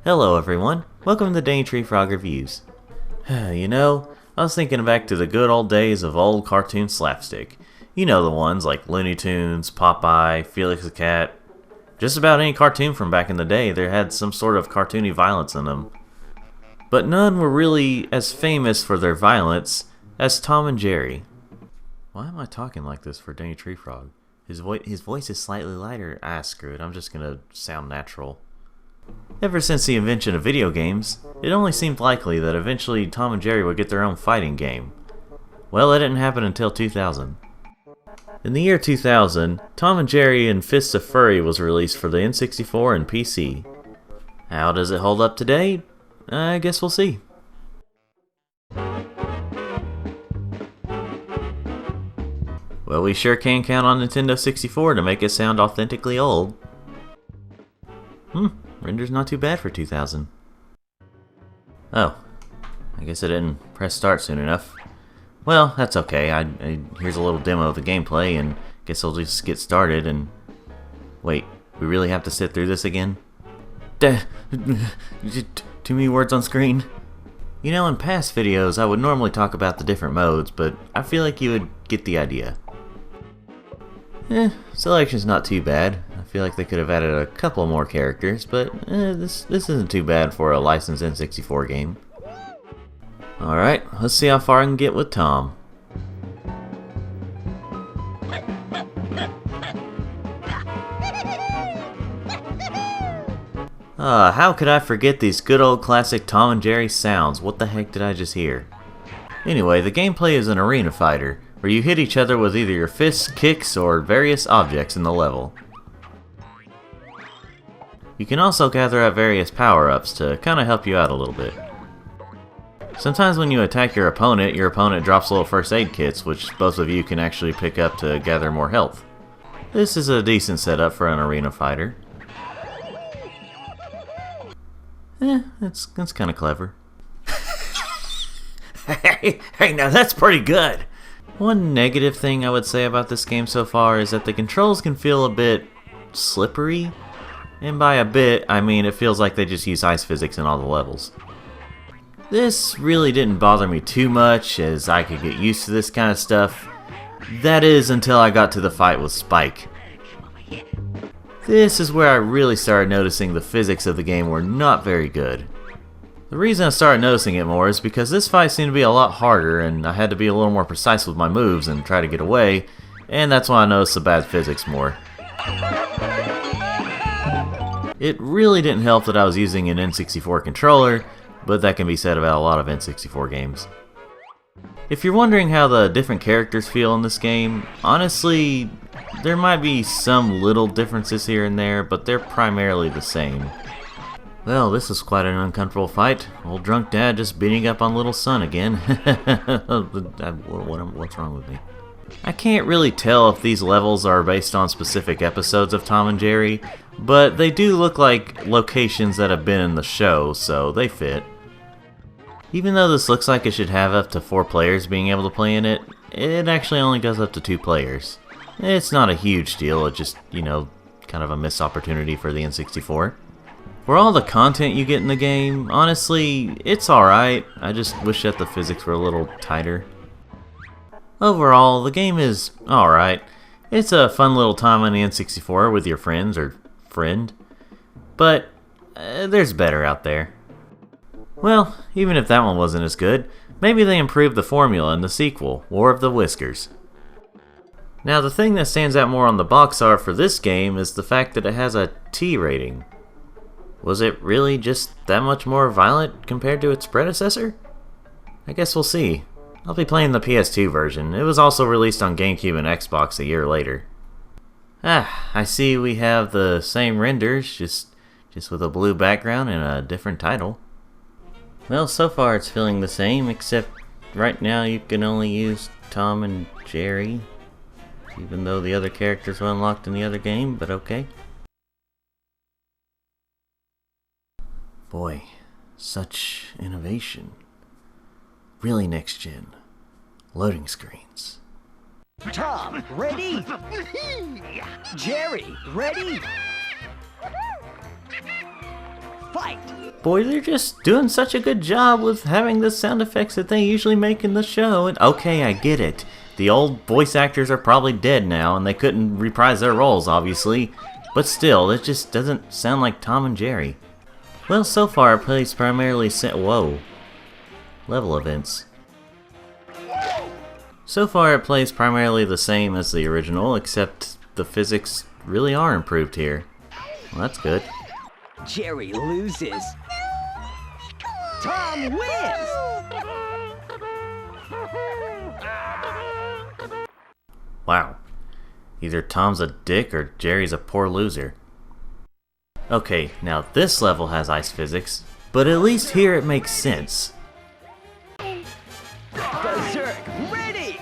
S1: Hello everyone, welcome to Danny Tree Frog Reviews. You know, I was thinking back to the good old days of old cartoon slapstick. You know, the ones like Looney Tunes, Popeye, Felix the Cat. Just about any cartoon from back in the day, there had some sort of cartoony violence in them. But none were really as famous for their violence as Tom and Jerry. Why am I talking like this for Danny Tree Frog? His voice is slightly lighter. Ah, screw it, I'm just gonna sound natural. Ever since the invention of video games, it only seemed likely that eventually Tom and Jerry would get their own fighting game. Well, it didn't happen until 2000. In the year 2000, Tom and Jerry and Fists of Fury was released for the N64 and PC. How does it hold up today? I guess we'll see. Well, we sure can count on Nintendo 64 to make it sound authentically old. Render's not too bad for 2000. Oh, I guess I didn't press start soon enough. Well, that's okay. Here's a little demo of the gameplay, and guess I'll just get started and... Wait, we really have to sit through this again? Too many words on screen. You know, in past videos I would normally talk about the different modes, but I feel like you would get the idea. Selection's not too bad. I feel like they could have added a couple more characters, but this isn't too bad for a licensed N64 game. Alright, let's see how far I can get with Tom. How could I forget these good old classic Tom and Jerry sounds? What the heck did I just hear? Anyway, the gameplay is an arena fighter, where you hit each other with either your fists, kicks, or various objects in the level. You can also gather up various power-ups to kind of help you out a little bit. Sometimes when you attack your opponent drops little first aid kits, which both of you can actually pick up to gather more health. This is a decent setup for an arena fighter. It's kind of clever.
S5: Hey, now that's pretty good.
S1: One negative thing I would say about this game so far is that the controls can feel a bit slippery. And by a bit, I mean it feels like they just use ice physics in all the levels. This really didn't bother me too much, as I could get used to this kind of stuff. That is, until I got to the fight with Spike. This is where I really started noticing the physics of the game were not very good. The reason I started noticing it more is because this fight seemed to be a lot harder, and I had to be a little more precise with my moves and try to get away, and that's when I noticed the bad physics more. It really didn't help that I was using an N64 controller, but that can be said about a lot of N64 games. If you're wondering how the different characters feel in this game, honestly, there might be some little differences here and there, but they're primarily the same. Well, this is quite an uncomfortable fight. Old drunk dad just beating up on little son again. What's wrong with me? I can't really tell if these levels are based on specific episodes of Tom and Jerry, but they do look like locations that have been in the show, so they fit. Even though this looks like it should have up to 4 players being able to play in it, it actually only goes up to 2 players. It's not a huge deal, it's just, kind of a missed opportunity for the N64. For all the content you get in the game, honestly, it's alright. I just wish that the physics were a little tighter. Overall, the game is alright. It's a fun little time on the N64 with your friends or friend. But there's better out there. Well, even if that one wasn't as good, maybe they improved the formula in the sequel, War of the Whiskers. Now, the thing that stands out more on the box art for this game is the fact that it has a T rating. Was it really just that much more violent compared to its predecessor? I guess we'll see. I'll be playing the PS2 version. It was also released on GameCube and Xbox a year later. I see we have the same renders, just with a blue background and a different title. Well, so far it's feeling the same, except right now you can only use Tom and Jerry, even though the other characters were unlocked in the other game, but okay. Boy, such innovation. Really next gen. Loading screens.
S21: Tom, ready? Jerry, ready? Fight!
S1: Boy, they're just doing such a good job with having the sound effects that they usually make in the show. And okay, I get it. The old voice actors are probably dead now, and they couldn't reprise their roles, obviously. But still, it just doesn't sound like Tom and Jerry. Well, so far it plays primarily level events. So far it plays primarily the same as the original, except the physics really are improved here. Well, that's good.
S21: Jerry loses. Tom wins!
S1: Wow. Either Tom's a dick or Jerry's a poor loser. Okay, now this level has ice physics, but at least here it makes sense.
S21: Berserk, ready!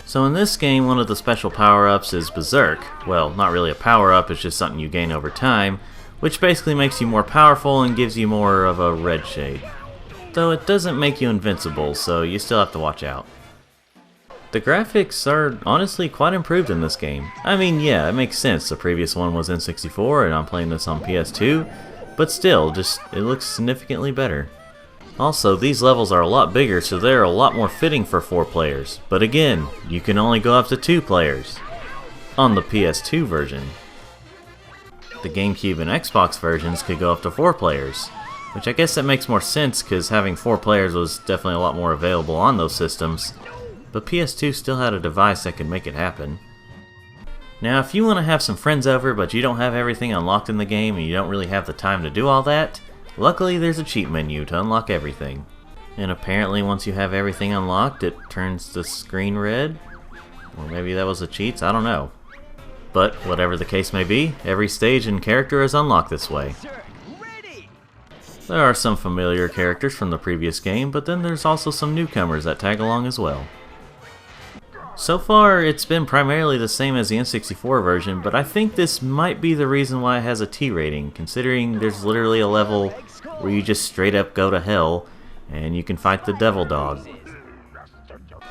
S1: So in this game, one of the special power-ups is Berserk. Well, not really a power-up, it's just something you gain over time, which basically makes you more powerful and gives you more of a red shade. Though it doesn't make you invincible, so you still have to watch out. The graphics are honestly quite improved in this game. I mean, yeah, it makes sense. The previous one was N64 and I'm playing this on PS2, but still, it looks significantly better. Also, these levels are a lot bigger, so they're a lot more fitting for 4 players. But again, you can only go up to 2 players on the PS2 version. The GameCube and Xbox versions could go up to 4 players, which I guess that makes more sense because having 4 players was definitely a lot more available on those systems. But PS2 still had a device that could make it happen. Now, if you want to have some friends over but you don't have everything unlocked in the game and you don't really have the time to do all that, luckily there's a cheat menu to unlock everything. And apparently once you have everything unlocked, it turns the screen red. Or maybe that was the cheats, I don't know. But whatever the case may be, every stage and character is unlocked this way. There are some familiar characters from the previous game, but then there's also some newcomers that tag along as well. So far, it's been primarily the same as the N64 version, but I think this might be the reason why it has a T rating, considering there's literally a level where you just straight up go to hell, and you can fight the devil dog.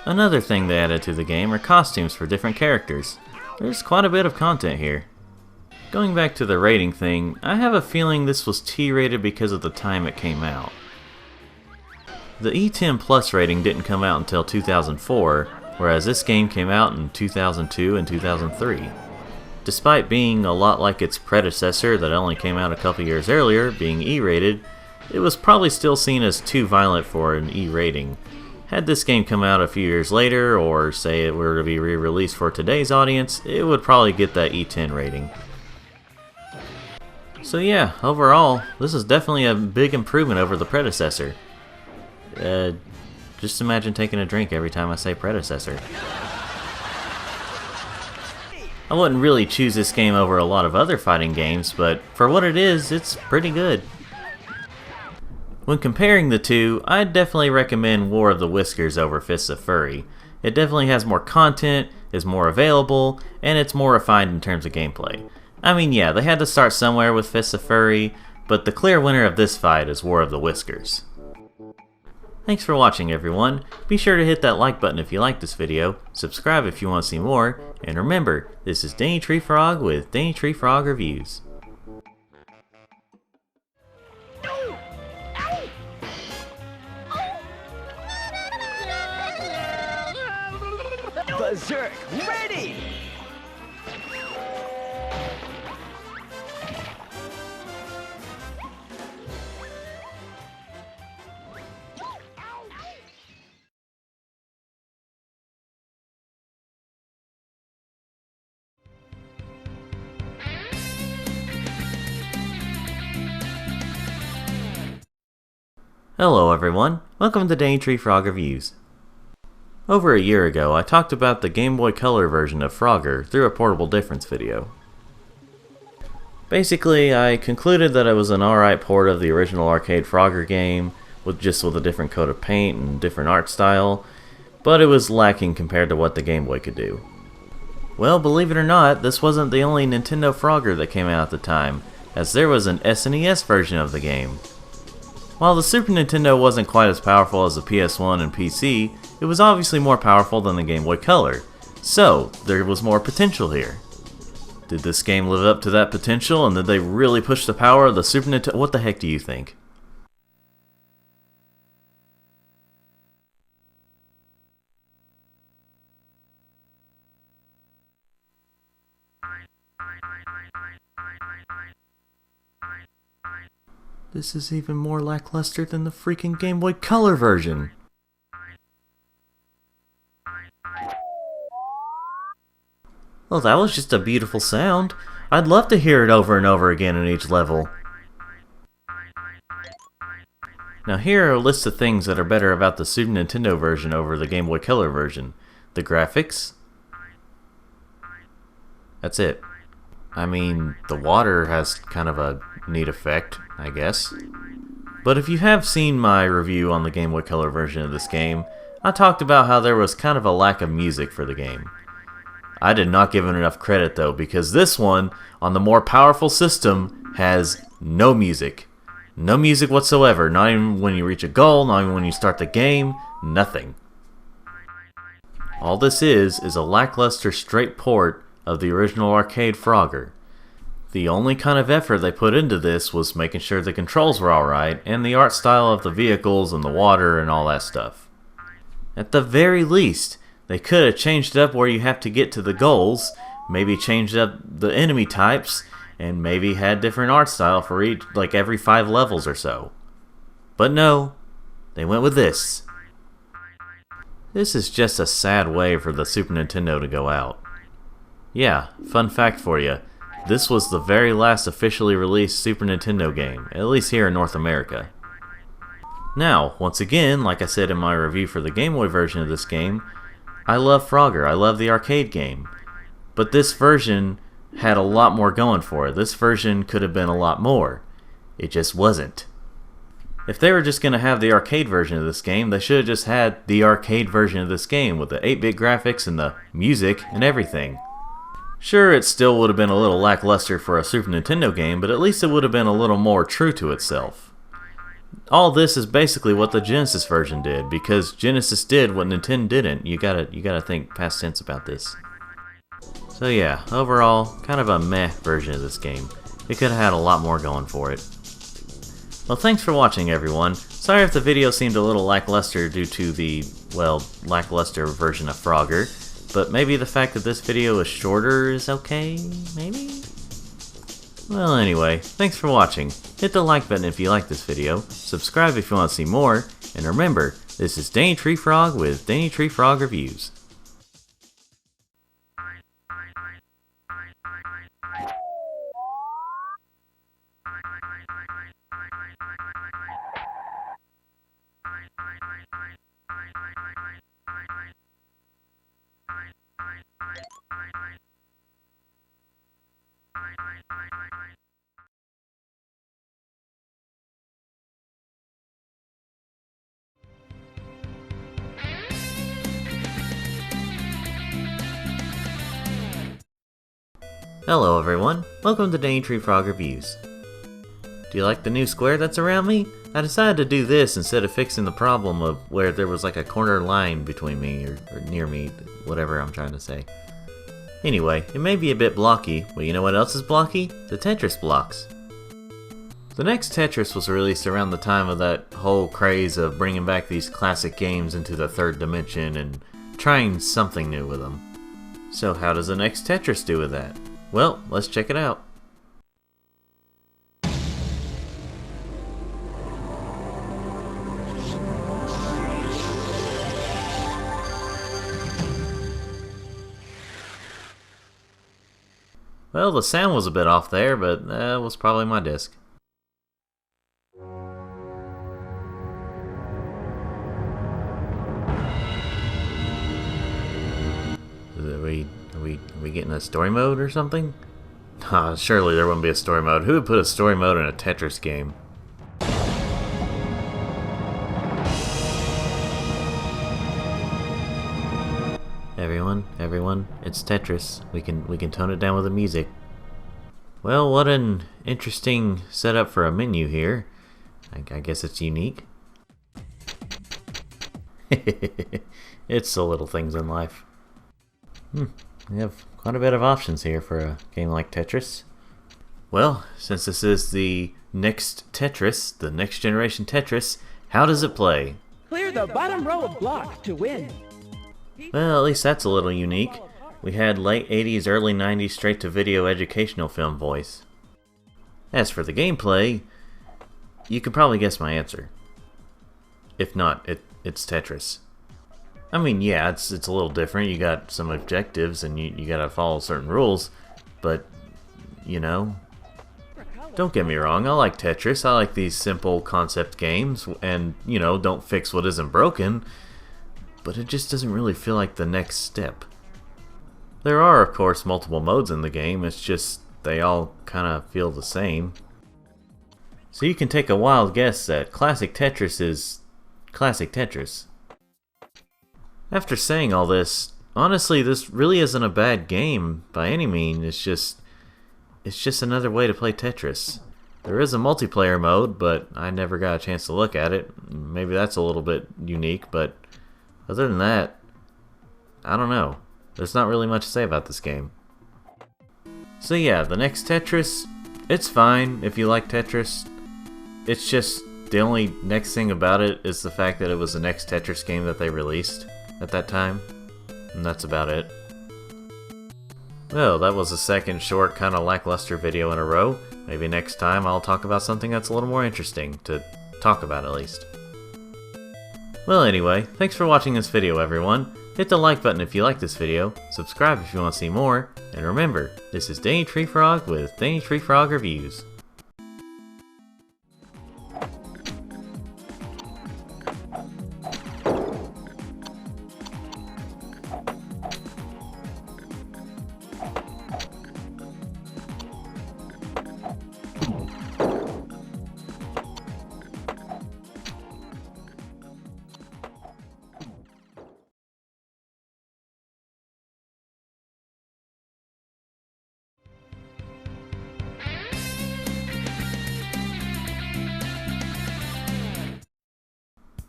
S1: Another thing they added to the game are costumes for different characters. There's quite a bit of content here. Going back to the rating thing, I have a feeling this was T rated because of the time it came out. The E10 Plus rating didn't come out until 2004, whereas this game came out in 2002 and 2003. Despite being a lot like its predecessor that only came out a couple years earlier, being E-rated, it was probably still seen as too violent for an E rating. Had this game come out a few years later, or say it were to be re-released for today's audience, it would probably get that E10 rating. So yeah, overall, this is definitely a big improvement over the predecessor. Just imagine taking a drink every time I say predecessor. I wouldn't really choose this game over a lot of other fighting games, but for what it is, it's pretty good. When comparing the two, I'd definitely recommend War of the Whiskers over Fists of Fury. It definitely has more content, is more available, and it's more refined in terms of gameplay. I mean, yeah, they had to start somewhere with Fists of Fury, but the clear winner of this fight is War of the Whiskers. Thanks for watching, everyone. Be sure to hit that like button if you like this video, subscribe if you want to see more, and remember, this is Danny Tree Frog with Danny Tree Frog Reviews.
S21: Berserk, ready!
S1: Hello everyone, welcome to Danny Tree Frog Reviews. Over a year ago, I talked about the Game Boy Color version of Frogger through a Portable Difference video. Basically, I concluded that it was an alright port of the original arcade Frogger game, with a different coat of paint and different art style, but it was lacking compared to what the Game Boy could do. Well, believe it or not, this wasn't the only Nintendo Frogger that came out at the time, as there was an SNES version of the game. While the Super Nintendo wasn't quite as powerful as the PS1 and PC, it was obviously more powerful than the Game Boy Color, so there was more potential here. Did this game live up to that potential, and did they really push the power of the Super Nintendo? What the heck do you think? This is even more lackluster than the freaking Game Boy Color version. Well, that was just a beautiful sound. I'd love to hear it over and over again in each level. Now here are a list of things that are better about the Super Nintendo version over the Game Boy Color version. The graphics. That's it. I mean, the water has kind of a neat effect, I guess. But if you have seen my review on the Game Boy Color version of this game, I talked about how there was kind of a lack of music for the game. I did not give it enough credit though, because this one, on the more powerful system, has no music. No music whatsoever, not even when you reach a goal, not even when you start the game, nothing. All this is a lackluster straight port of the original arcade Frogger. The only kind of effort they put into this was making sure the controls were alright, and the art style of the vehicles and the water and all that stuff. At the very least, they could have changed up where you have to get to the goals, maybe changed up the enemy types, and maybe had different art style for each, like every 5 levels or so. But no, they went with this. This is just a sad way for the Super Nintendo to go out. Yeah, fun fact for you. This was the very last officially released Super Nintendo game, at least here in North America. Now, once again, like I said in my review for the Game Boy version of this game, I love Frogger, I love the arcade game. But this version had a lot more going for it. This version could have been a lot more. It just wasn't. If they were just going to have the arcade version of this game, they should have just had the arcade version of this game with the 8-bit graphics and the music and everything. Sure, it still would have been a little lackluster for a Super Nintendo game, but at least it would have been a little more true to itself. All this is basically what the Genesis version did, because Genesis did what Nintendo didn't. You gotta think past tense about this. So yeah, overall, kind of a meh version of this game. It could have had a lot more going for it. Well, thanks for watching, everyone. Sorry if the video seemed a little lackluster due to the, well, lackluster version of Frogger, but maybe the fact that this video is shorter is okay, maybe? Well, anyway, thanks for watching. Hit the like button if you like this video, subscribe if you want to see more, and remember, this is Danny Tree Frog with Danny Tree Frog Reviews. Hello everyone, welcome to Danny Tree Frog Reviews. Do you like the new square that's around me? I decided to do this instead of fixing the problem of where there was like a corner line between me or near me, whatever I'm trying to say. Anyway, it may be a bit blocky, but you know what else is blocky? The Tetris blocks. The next Tetris was released around the time of that whole craze of bringing back these classic games into the third dimension and trying something new with them. So how does the next Tetris do with that? Well, let's check it out. Well, the sound was a bit off there, but that was probably my disc. Are we getting a story mode or something? Surely there wouldn't be a story mode. Who would put a story mode in a Tetris game? Everyone, it's Tetris. We can tone it down with the music. Well, what an interesting setup for a menu here. I guess it's unique. It's the little things in life. We have quite a bit of options here for a game like Tetris. Well, since this is the next Tetris, the next generation Tetris, how does it play?
S21: Clear the bottom row of blocks to win.
S1: Well, at least that's a little unique. We had late 80s, early 90s straight-to-video educational film voice. As for the gameplay, you could probably guess my answer. If not, it's Tetris. I mean, yeah, it's a little different. You got some objectives and you gotta follow certain rules, but, you know, don't get me wrong, I like Tetris. I like these simple concept games and, you know, don't fix what isn't broken, but it just doesn't really feel like the next step. There are, of course, multiple modes in the game, it's just they all kind of feel the same. So you can take a wild guess that Classic Tetris is Classic Tetris. After saying all this, honestly, this really isn't a bad game by any means. It's just another way to play Tetris. There is a multiplayer mode, but I never got a chance to look at it. Maybe that's a little bit unique, but other than that, I don't know. There's not really much to say about this game. So yeah, the next Tetris, it's fine if you like Tetris. It's just the only next thing about it is the fact that it was the next Tetris game that they released at that time, and that's about it. Well, that was the second short, kind of lackluster video in a row. Maybe next time I'll talk about something that's a little more interesting to talk about at least. Well anyway, thanks for watching this video everyone. Hit the like button if you like this video, subscribe if you want to see more, and remember, this is Danny Tree Frog with Danny Tree Frog Reviews.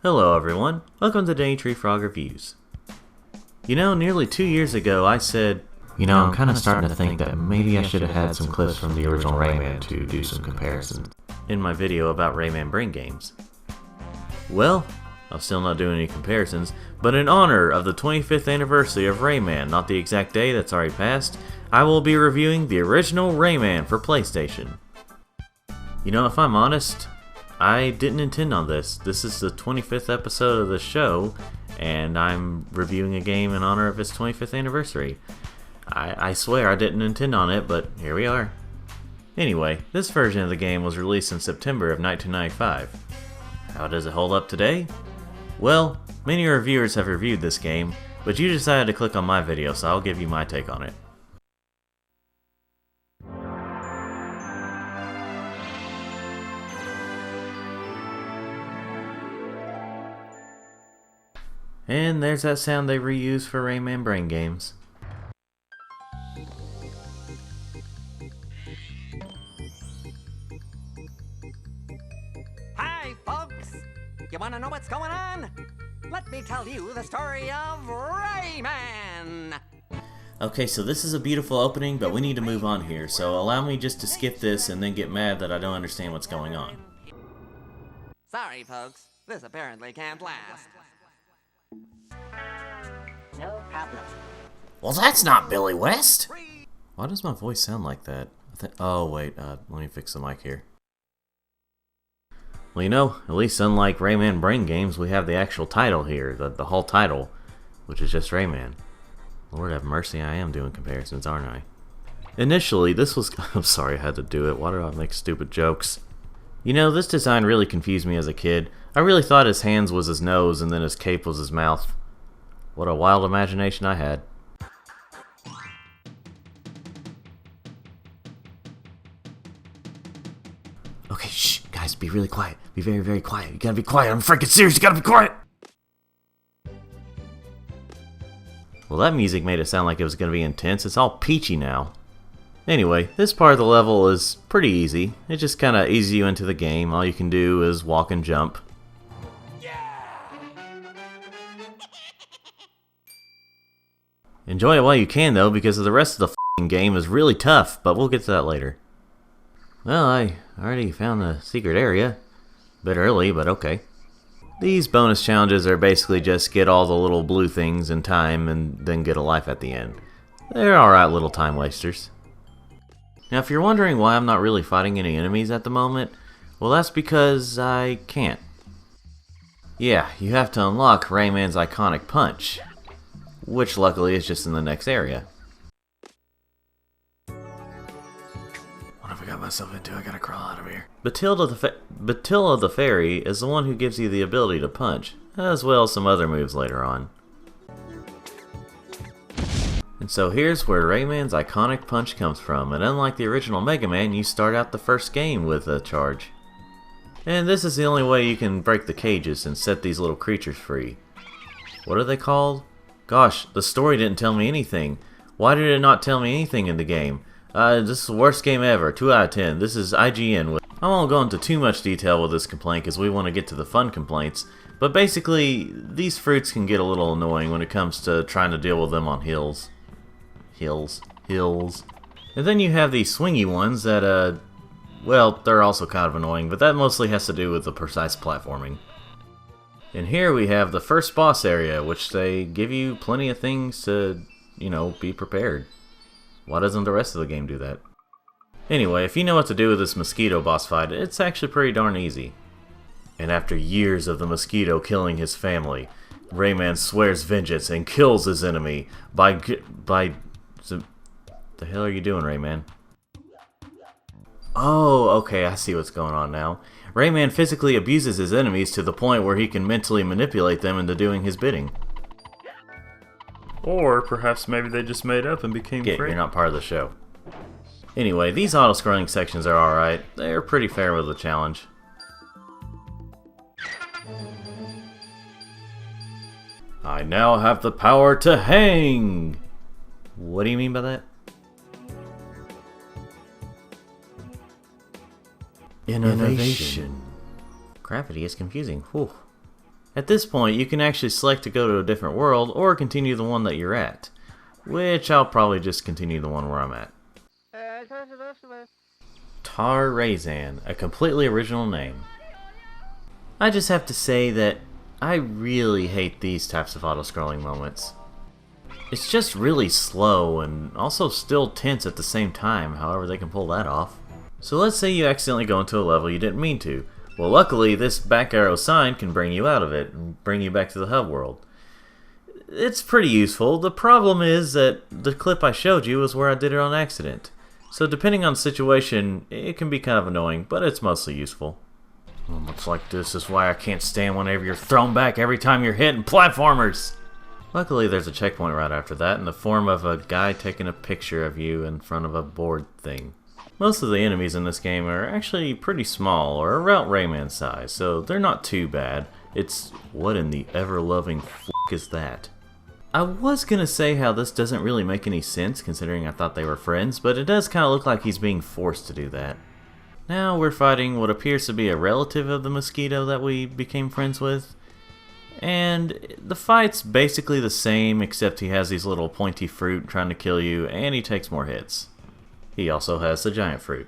S1: Hello everyone, welcome to Danny Tree Frog Reviews. You know, nearly 2 years ago I said,
S2: I'm kind of starting to think that maybe I should have had some clips from the original Rayman to do some comparisons.
S1: In my video about Rayman Brain Games. Well, I'm still not doing any comparisons, but in honor of the 25th anniversary of Rayman, not the exact day, that's already passed, I will be reviewing the original Rayman for PlayStation. You know, if I'm honest, I didn't intend on this. This is the 25th episode of the show, and I'm reviewing a game in honor of its 25th anniversary. I swear I didn't intend on it, but here we are. Anyway, this version of the game was released in September of 1995. How does it hold up today? Well, many reviewers have reviewed this game, but you decided to click on my video, so I'll give you my take on it. And there's that sound they reuse for Rayman Brain Games.
S6: Hi, folks! You want to know what's going on? Let me tell you the story of Rayman!
S1: Okay, so this is a beautiful opening, but we need to move on here, so allow me just to skip this and then get mad that I don't understand what's going on.
S6: Sorry, folks. This apparently can't last.
S9: No problem.
S1: Well, that's not Billy West! Why does my voice sound like that? Oh, wait, let me fix the mic here. Well, you know, at least unlike Rayman Brain Games, we have the actual title here, the whole title, which is just Rayman. Lord have mercy, I am doing comparisons, aren't I? Initially, this was... I'm sorry I had to do it. Why do I make stupid jokes? You know, this design really confused me as a kid. I really thought his hands was his nose and then his cape was his mouth. What a wild imagination I had. Okay, shh, guys, be really quiet. Be very, very quiet. You gotta be quiet. I'm freaking serious. You gotta be quiet. Well, that music made it sound like it was gonna be intense. It's all peachy now. Anyway, this part of the level is pretty easy. It just kinda eases you into the game. All you can do is walk and jump. Enjoy it while you can, though, because the rest of the f***ing game is really tough, but we'll get to that later. Well, I already found the secret area. A bit early, but okay. These bonus challenges are basically just get all the little blue things in time and then get a life at the end. They're alright little time wasters. Now, if you're wondering why I'm not really fighting any enemies at the moment, well, that's because I can't. Yeah, you have to unlock Rayman's iconic punch, which luckily is just in the next area. What have I got myself into? I gotta crawl out of here. Batilda the Fairy is the one who gives you the ability to punch, as well as some other moves later on. And so here's where Rayman's iconic punch comes from, and unlike the original Mega Man, you start out the first game with a charge. And this is the only way you can break the cages and set these little creatures free. What are they called? Gosh, the story didn't tell me anything. Why did it not tell me anything in the game? This is the worst game ever. 2 out of 10. This is IGN. I won't go into too much detail with this complaint because we want to get to the fun complaints. But basically, these fruits can get a little annoying when it comes to trying to deal with them on hills. Hills. And then you have these swingy ones that, well, they're also kind of annoying, but that mostly has to do with the precise platforming. And here we have the first boss area, which they give you plenty of things to, you know, be prepared. Why doesn't the rest of the game do that? Anyway, if you know what to do with this mosquito boss fight, it's actually pretty darn easy. And after years of the mosquito killing his family, Rayman swears vengeance and kills his enemy by... The hell are you doing, Rayman? Oh, okay, I see what's going on now. Rayman physically abuses his enemies to the point where he can mentally manipulate them into doing his bidding.
S14: Or perhaps maybe they just made up and became friends.
S1: You're not part of the show. Anyway, these auto-scrolling sections are alright. They're pretty fair with the challenge. I now have the power to hang! What do you mean by that? Innovation. Gravity is confusing. Whew. At this point, you can actually select to go to a different world or continue the one that you're at, which I'll probably just continue the one where I'm at. Tar Raisin, a completely original name. I just have to say that I really hate these types of auto-scrolling moments. It's just really slow and also still tense at the same time, however they can pull that off. So let's say you accidentally go into a level you didn't mean to. Well, luckily this back arrow sign can bring you out of it and bring you back to the hub world. It's pretty useful. The problem is that the clip I showed you was where I did it on accident. So depending on the situation, it can be kind of annoying, but it's mostly useful. Looks like this is why I can't stand whenever you're thrown back every time you're hitting platformers. Luckily there's a checkpoint right after that in the form of a guy taking a picture of you in front of a board thing. Most of the enemies in this game are actually pretty small or around Rayman size, so they're not too bad. It's what in the ever-loving f*** is that? I was gonna say how this doesn't really make any sense considering I thought they were friends, but it does kind of look like he's being forced to do that. Now we're fighting what appears to be a relative of the mosquito that we became friends with. And the fight's basically the same, except he has these little pointy fruit trying to kill you, and he takes more hits. He also has the giant fruit.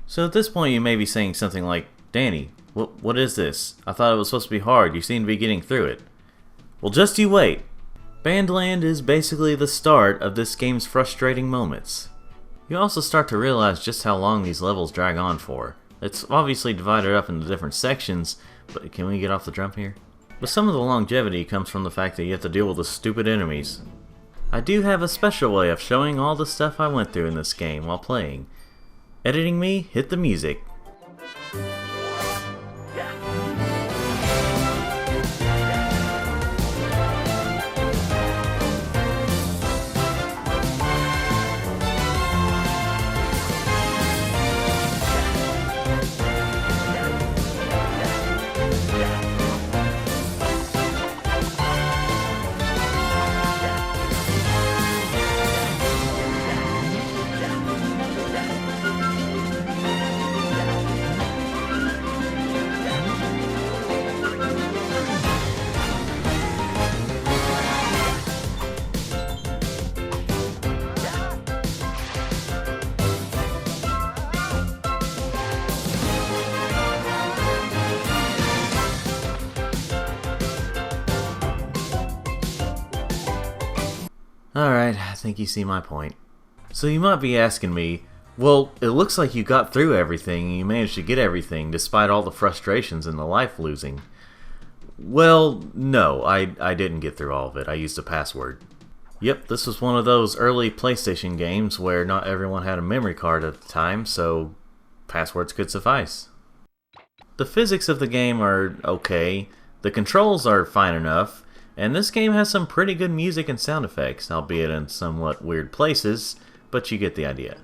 S1: So at this point you may be saying something like, Danny, what is this? I thought it was supposed to be hard, you seem to be getting through it. Well, just you wait. Bandland is basically the start of this game's frustrating moments. You also start to realize just how long these levels drag on for. It's obviously divided up into different sections, but can we get off the jump here? But some of the longevity comes from the fact that you have to deal with the stupid enemies. I do have a special way of showing all the stuff I went through in this game while playing. Editing me, hit the music. Alright, I think you see my point. So you might be asking me, well, it looks like you got through everything and you managed to get everything despite all the frustrations and the life losing. Well, no, I didn't get through all of it. I used a password. Yep, this was one of those early PlayStation games where not everyone had a memory card at the time, so passwords could suffice. The physics of the game are okay, the controls are fine enough, and this game has some pretty good music and sound effects, albeit in somewhat weird places, but you get the idea.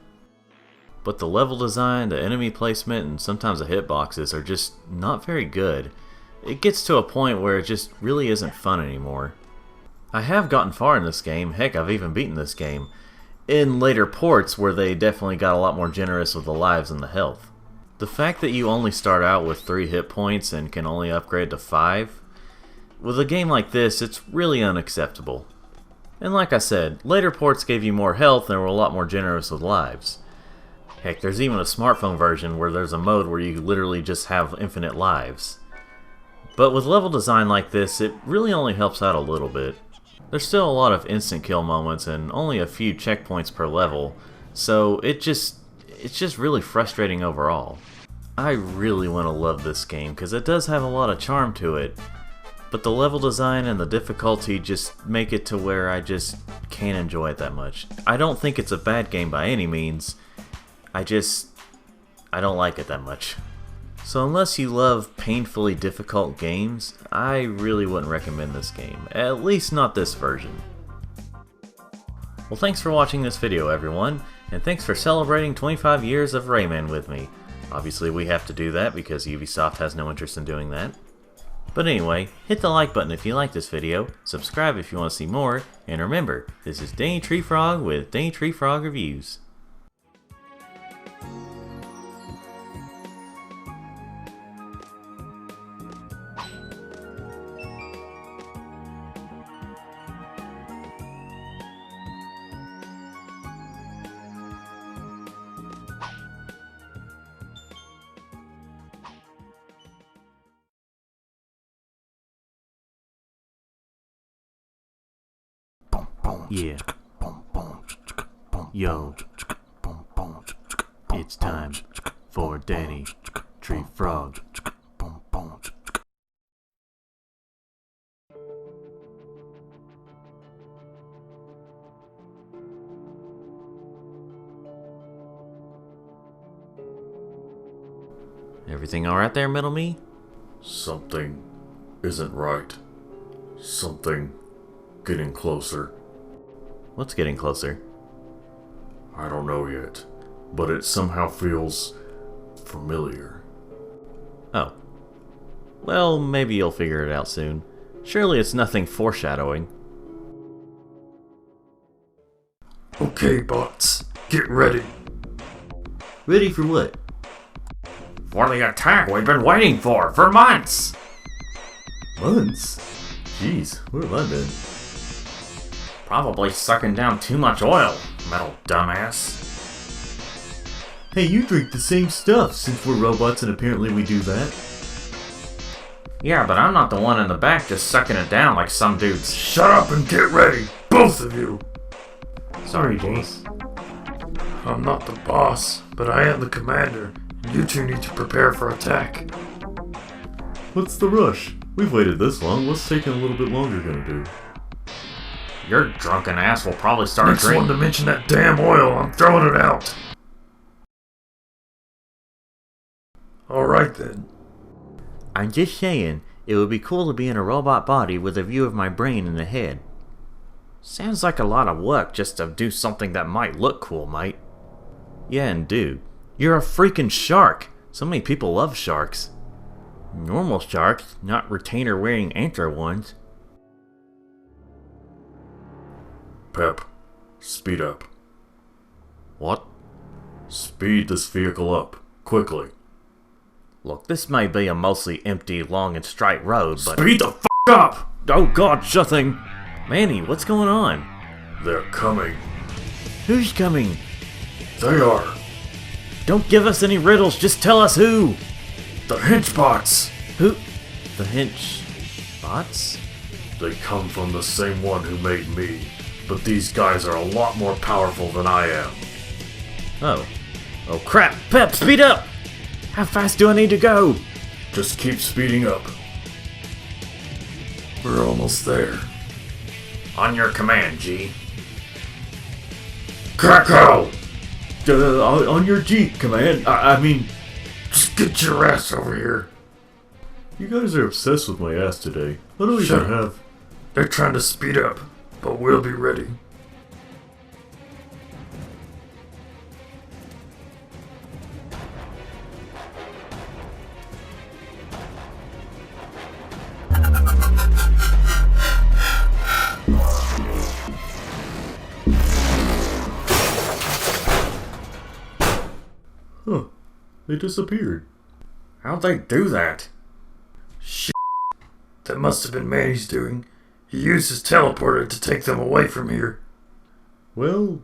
S1: But the level design, the enemy placement, and sometimes the hitboxes are just not very good. It gets to a point where it just really isn't fun anymore. I have gotten far in this game, heck, I've even beaten this game, in later ports where they definitely got a lot more generous with the lives and the health. The fact that you only start out with 3 hit points and can only upgrade to 5, with a game like this, it's really unacceptable. And like I said, later ports gave you more health and were a lot more generous with lives. Heck, there's even a smartphone version where there's a mode where you literally just have infinite lives. But with level design like this, it really only helps out a little bit. There's still a lot of instant kill moments and only a few checkpoints per level, so it's just really frustrating overall. I really want to love this game because it does have a lot of charm to it, but the level design and the difficulty just make it to where I just can't enjoy it that much. I don't think it's a bad game by any means, I don't like it that much. So unless you love painfully difficult games, I really wouldn't recommend this game, at least not this version. Well, thanks for watching this video everyone, and thanks for celebrating 25 years of Rayman with me. Obviously we have to do that because Ubisoft has no interest in doing that. But anyway, hit the like button if you like this video, subscribe if you want to see more, and remember, this is Danny Tree Frog with Danny Tree Frog Reviews.
S2: Yeah. Yo. It's time for Danny Tree Frog.
S1: Everything alright there, Middle Me?
S14: Something isn't right. Something getting closer.
S1: What's getting closer?
S14: I don't know yet, but it somehow feels familiar.
S1: Oh. Well, maybe you'll figure it out soon. Surely it's nothing foreshadowing.
S15: Okay, bots, get ready.
S1: Ready for what?
S2: For the attack we've been waiting for months!
S1: Months? Jeez, where have I been?
S2: Probably sucking down too much oil, metal dumbass.
S1: Hey, you drink the same stuff since we're robots and apparently we do that.
S2: Yeah, but I'm not the one in the back just sucking it down like some dudes.
S15: Shut up and get ready, both of you!
S1: Sorry, Jace.
S15: I'm not the boss, but I am the commander. You two need to prepare for attack.
S14: What's the rush? We've waited this long, what's taking a little bit longer gonna do?
S2: Your drunken ass will probably start
S15: Next one to mention that damn oil, I'm throwing it out. Alright then.
S1: I'm just saying, it would be cool to be in a robot body with a view of my brain in the head.
S2: Sounds like a lot of work just to do something that might look cool, mate.
S1: Yeah, and dude, you're a freaking shark! So many people love sharks. Normal sharks, not retainer-wearing anthro ones.
S14: Pep, speed up.
S1: What?
S14: Speed this vehicle up, quickly.
S1: Look, this may be a mostly empty, long and straight road, but...
S14: Speed the f*** up!
S1: Oh god, nothing! Manny, what's going on?
S14: They're coming.
S1: Who's coming?
S14: They are.
S1: Don't give us any riddles, just tell us who!
S14: The henchbots!
S1: Who? The henchbots?
S14: They come from the same one who made me, but these guys are a lot more powerful than I am.
S1: Oh. Oh crap! Pep, speed up! How fast do I need to go?
S14: Just keep speeding up. We're almost there.
S2: On your command, G.
S14: Krakow!
S1: On your Jeep, command. I mean...
S15: Just get your ass over here.
S14: You guys are obsessed with my ass today. I don't even have...
S15: They're trying to speed up, but we'll be ready.
S14: Huh. They disappeared.
S2: How'd they do that?
S15: Shit. That must have been Manny's doing. He used his teleporter to take them away from here.
S14: Well,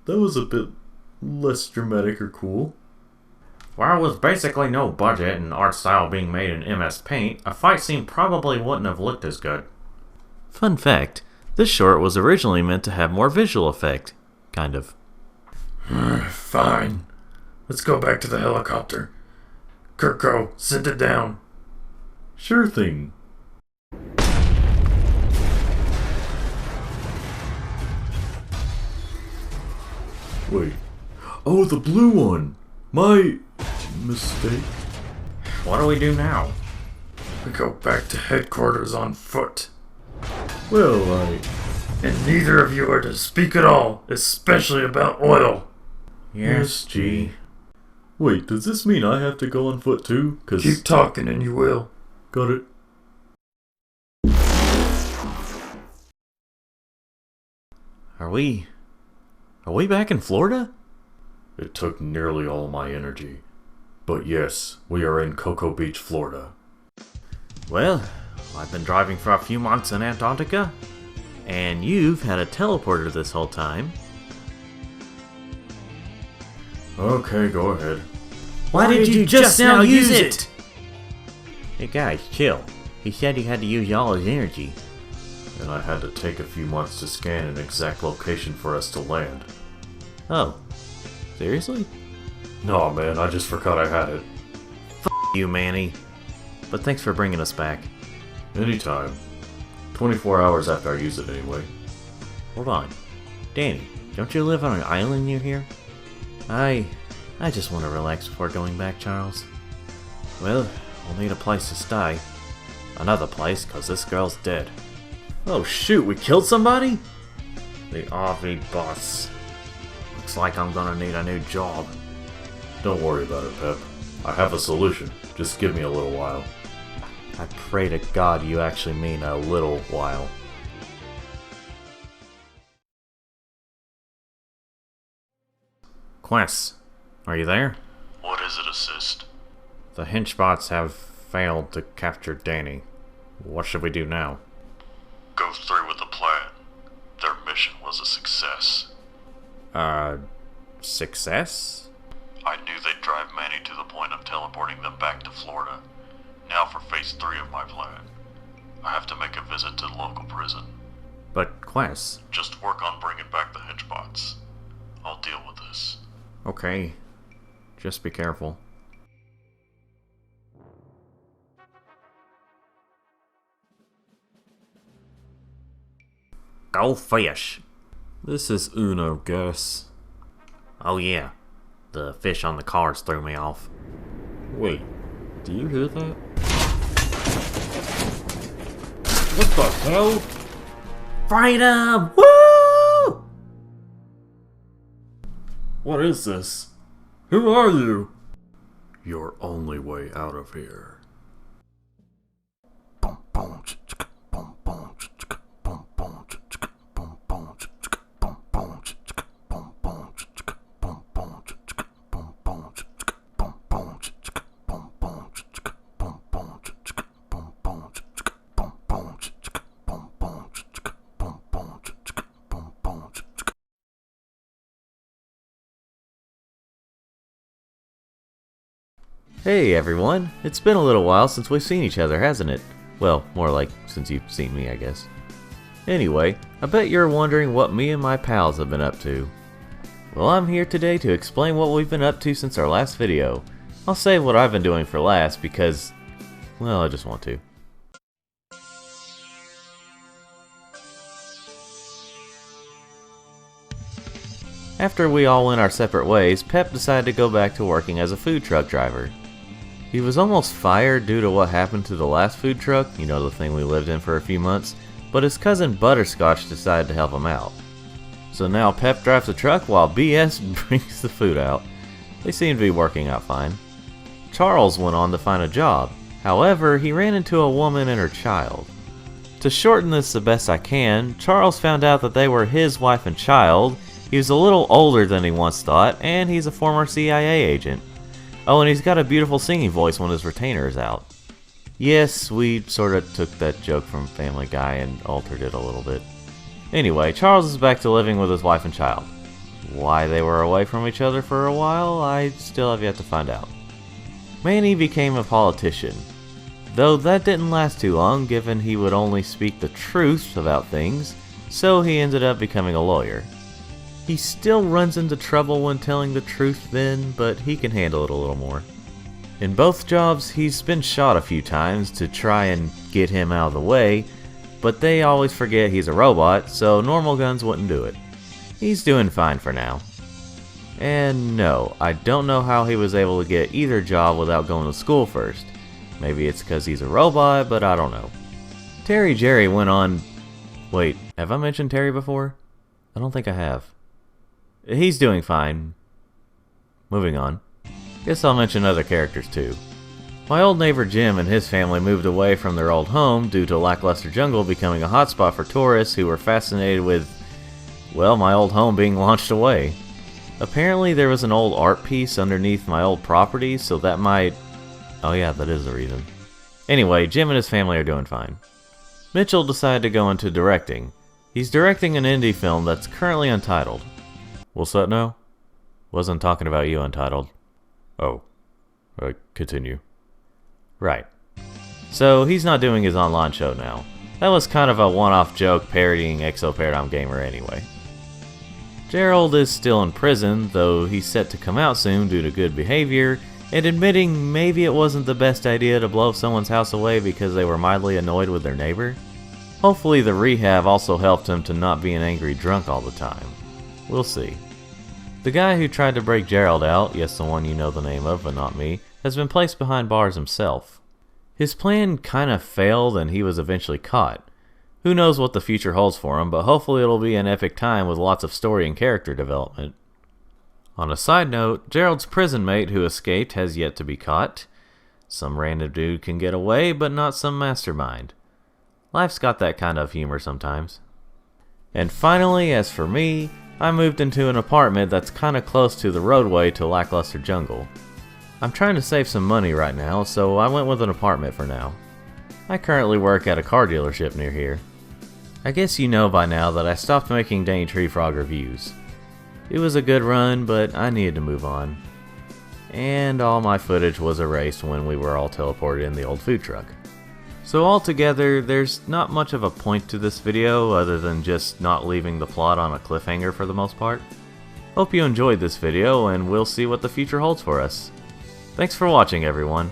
S14: that was a bit less dramatic or cool.
S2: While with basically no budget and art style being made in MS Paint, a fight scene probably wouldn't have looked as good.
S1: Fun fact, this short was originally meant to have more visual effect. Kind of.
S15: Fine. Let's go back to the helicopter. Kirko, send it down.
S14: Sure thing. Wait. Oh, the blue one! My mistake.
S2: What do we do now?
S15: We go back to headquarters on foot.
S14: Well,
S15: And neither of you are to speak at all, especially about oil.
S2: Yes, G.
S14: Wait, does this mean I have to go on foot too?
S15: Keep talking and you will.
S14: Got it.
S1: Are we back in Florida?
S14: It took nearly all my energy. But yes, we are in Cocoa Beach, Florida.
S1: Well, I've been driving for a few months in Antarctica, and you've had a teleporter this whole time.
S14: Okay, go ahead.
S1: Why did you just now use it? Hey guys, chill. He said he had to use all his energy.
S14: and I had to take a few months to scan an exact location for us to land.
S1: Oh, seriously?
S14: No, man, I just forgot I had it.
S1: F you, Manny. But thanks for bringing us back.
S14: Anytime. 24 hours after I use it anyway.
S1: Hold on. Danny, don't you live on an island near here? I just want to relax before going back, Charles. Well, we'll need a place to stay. Another place, cause this girl's dead. Oh shoot, we killed somebody? The RV boss. Looks like I'm gonna need a new job.
S14: Don't worry about it, Pep. I have a solution. Just give me a little while.
S1: I pray to God you actually mean a little while. Quest, are you there?
S14: What is it, Assist?
S1: The henchbots have failed to capture Danny. What should we do now?
S14: Go through with the plan. Their mission was a success.
S1: Success?
S14: I knew they'd drive Manny to the point of teleporting them back to Florida. Now for phase 3 of my plan. I have to make a visit to the local prison.
S1: But Quest...
S14: Just work on bringing back the henchbots. I'll deal with this.
S1: Okay. Just be careful. Go fish!
S14: This is Uno, Gus.
S1: Oh yeah. The fish on the cars threw me off.
S14: Wait, do you hear that? What the hell?
S1: Freedom! Woo!
S14: What is this? Who are you? Your only way out of here.
S1: Hey everyone, it's been a little while since we've seen each other, hasn't it? Well, more like since you've seen me, I guess. Anyway, I bet you're wondering what me and my pals have been up to. Well, I'm here today to explain what we've been up to since our last video. I'll save what I've been doing for last because, well, I just want to. After we all went our separate ways, Pep decided to go back to working as a food truck driver. He was almost fired due to what happened to the last food truck, you know, the thing we lived in for a few months, but his cousin Butterscotch decided to help him out. So now Pep drives the truck while BS brings the food out. They seem to be working out fine. Charles went on to find a job. However, he ran into a woman and her child. To shorten this the best I can, Charles found out that they were his wife and child. He was a little older than he once thought, and he's a former CIA agent. Oh, and he's got a beautiful singing voice when his retainer is out. Yes, we sort of took that joke from Family Guy and altered it a little bit. Anyway, Charles is back to living with his wife and child. Why they were away from each other for a while, I still have yet to find out. Manny became a politician. Though that didn't last too long, given he would only speak the truth about things, so he ended up becoming a lawyer. He still runs into trouble when telling the truth then, but he can handle it a little more. In both jobs, he's been shot a few times to try and get him out of the way, but they always forget he's a robot, so normal guns wouldn't do it. He's doing fine for now. And no, I don't know how he was able to get either job without going to school first. Maybe it's because he's a robot, but I don't know. Terry Jerry went on... Wait, have I mentioned Terry before? I don't think I have. He's doing fine. Moving on. Guess I'll mention other characters too. My old neighbor Jim and his family moved away from their old home due to lackluster jungle becoming a hotspot for tourists who were fascinated with, well, my old home being launched away. Apparently there was an old art piece underneath my old property, so that might... Oh yeah, that is the reason. Anyway, Jim and his family are doing fine. Mitchell decided to go into directing. He's directing an indie film that's currently untitled. What's that now? Wasn't talking about you, Untitled.
S14: Oh. Continue.
S1: Right. So he's not doing his online show now. That was kind of a one-off joke parodying Exo Paradigm Gamer anyway. Gerald is still in prison, though he's set to come out soon due to good behavior, and admitting maybe it wasn't the best idea to blow someone's house away because they were mildly annoyed with their neighbor. Hopefully the rehab also helped him to not be an angry drunk all the time. We'll see. The guy who tried to break Gerald out, yes, the one you know the name of but not me, has been placed behind bars himself. His plan kinda failed and he was eventually caught. Who knows what the future holds for him, but hopefully it'll be an epic time with lots of story and character development. On a side note, Gerald's prison mate who escaped has yet to be caught. Some random dude can get away, but not some mastermind. Life's got that kind of humor sometimes. And finally, as for me, I moved into an apartment that's kinda close to the roadway to Lackluster Jungle. I'm trying to save some money right now, so I went with an apartment for now. I currently work at a car dealership near here. I guess you know by now that I stopped making Danny Tree Frog reviews. It was a good run, but I needed to move on. And all my footage was erased when we were all teleported in the old food truck. So altogether, there's not much of a point to this video other than just not leaving the plot on a cliffhanger for the most part. Hope you enjoyed this video, and we'll see what the future holds for us. Thanks for watching, everyone.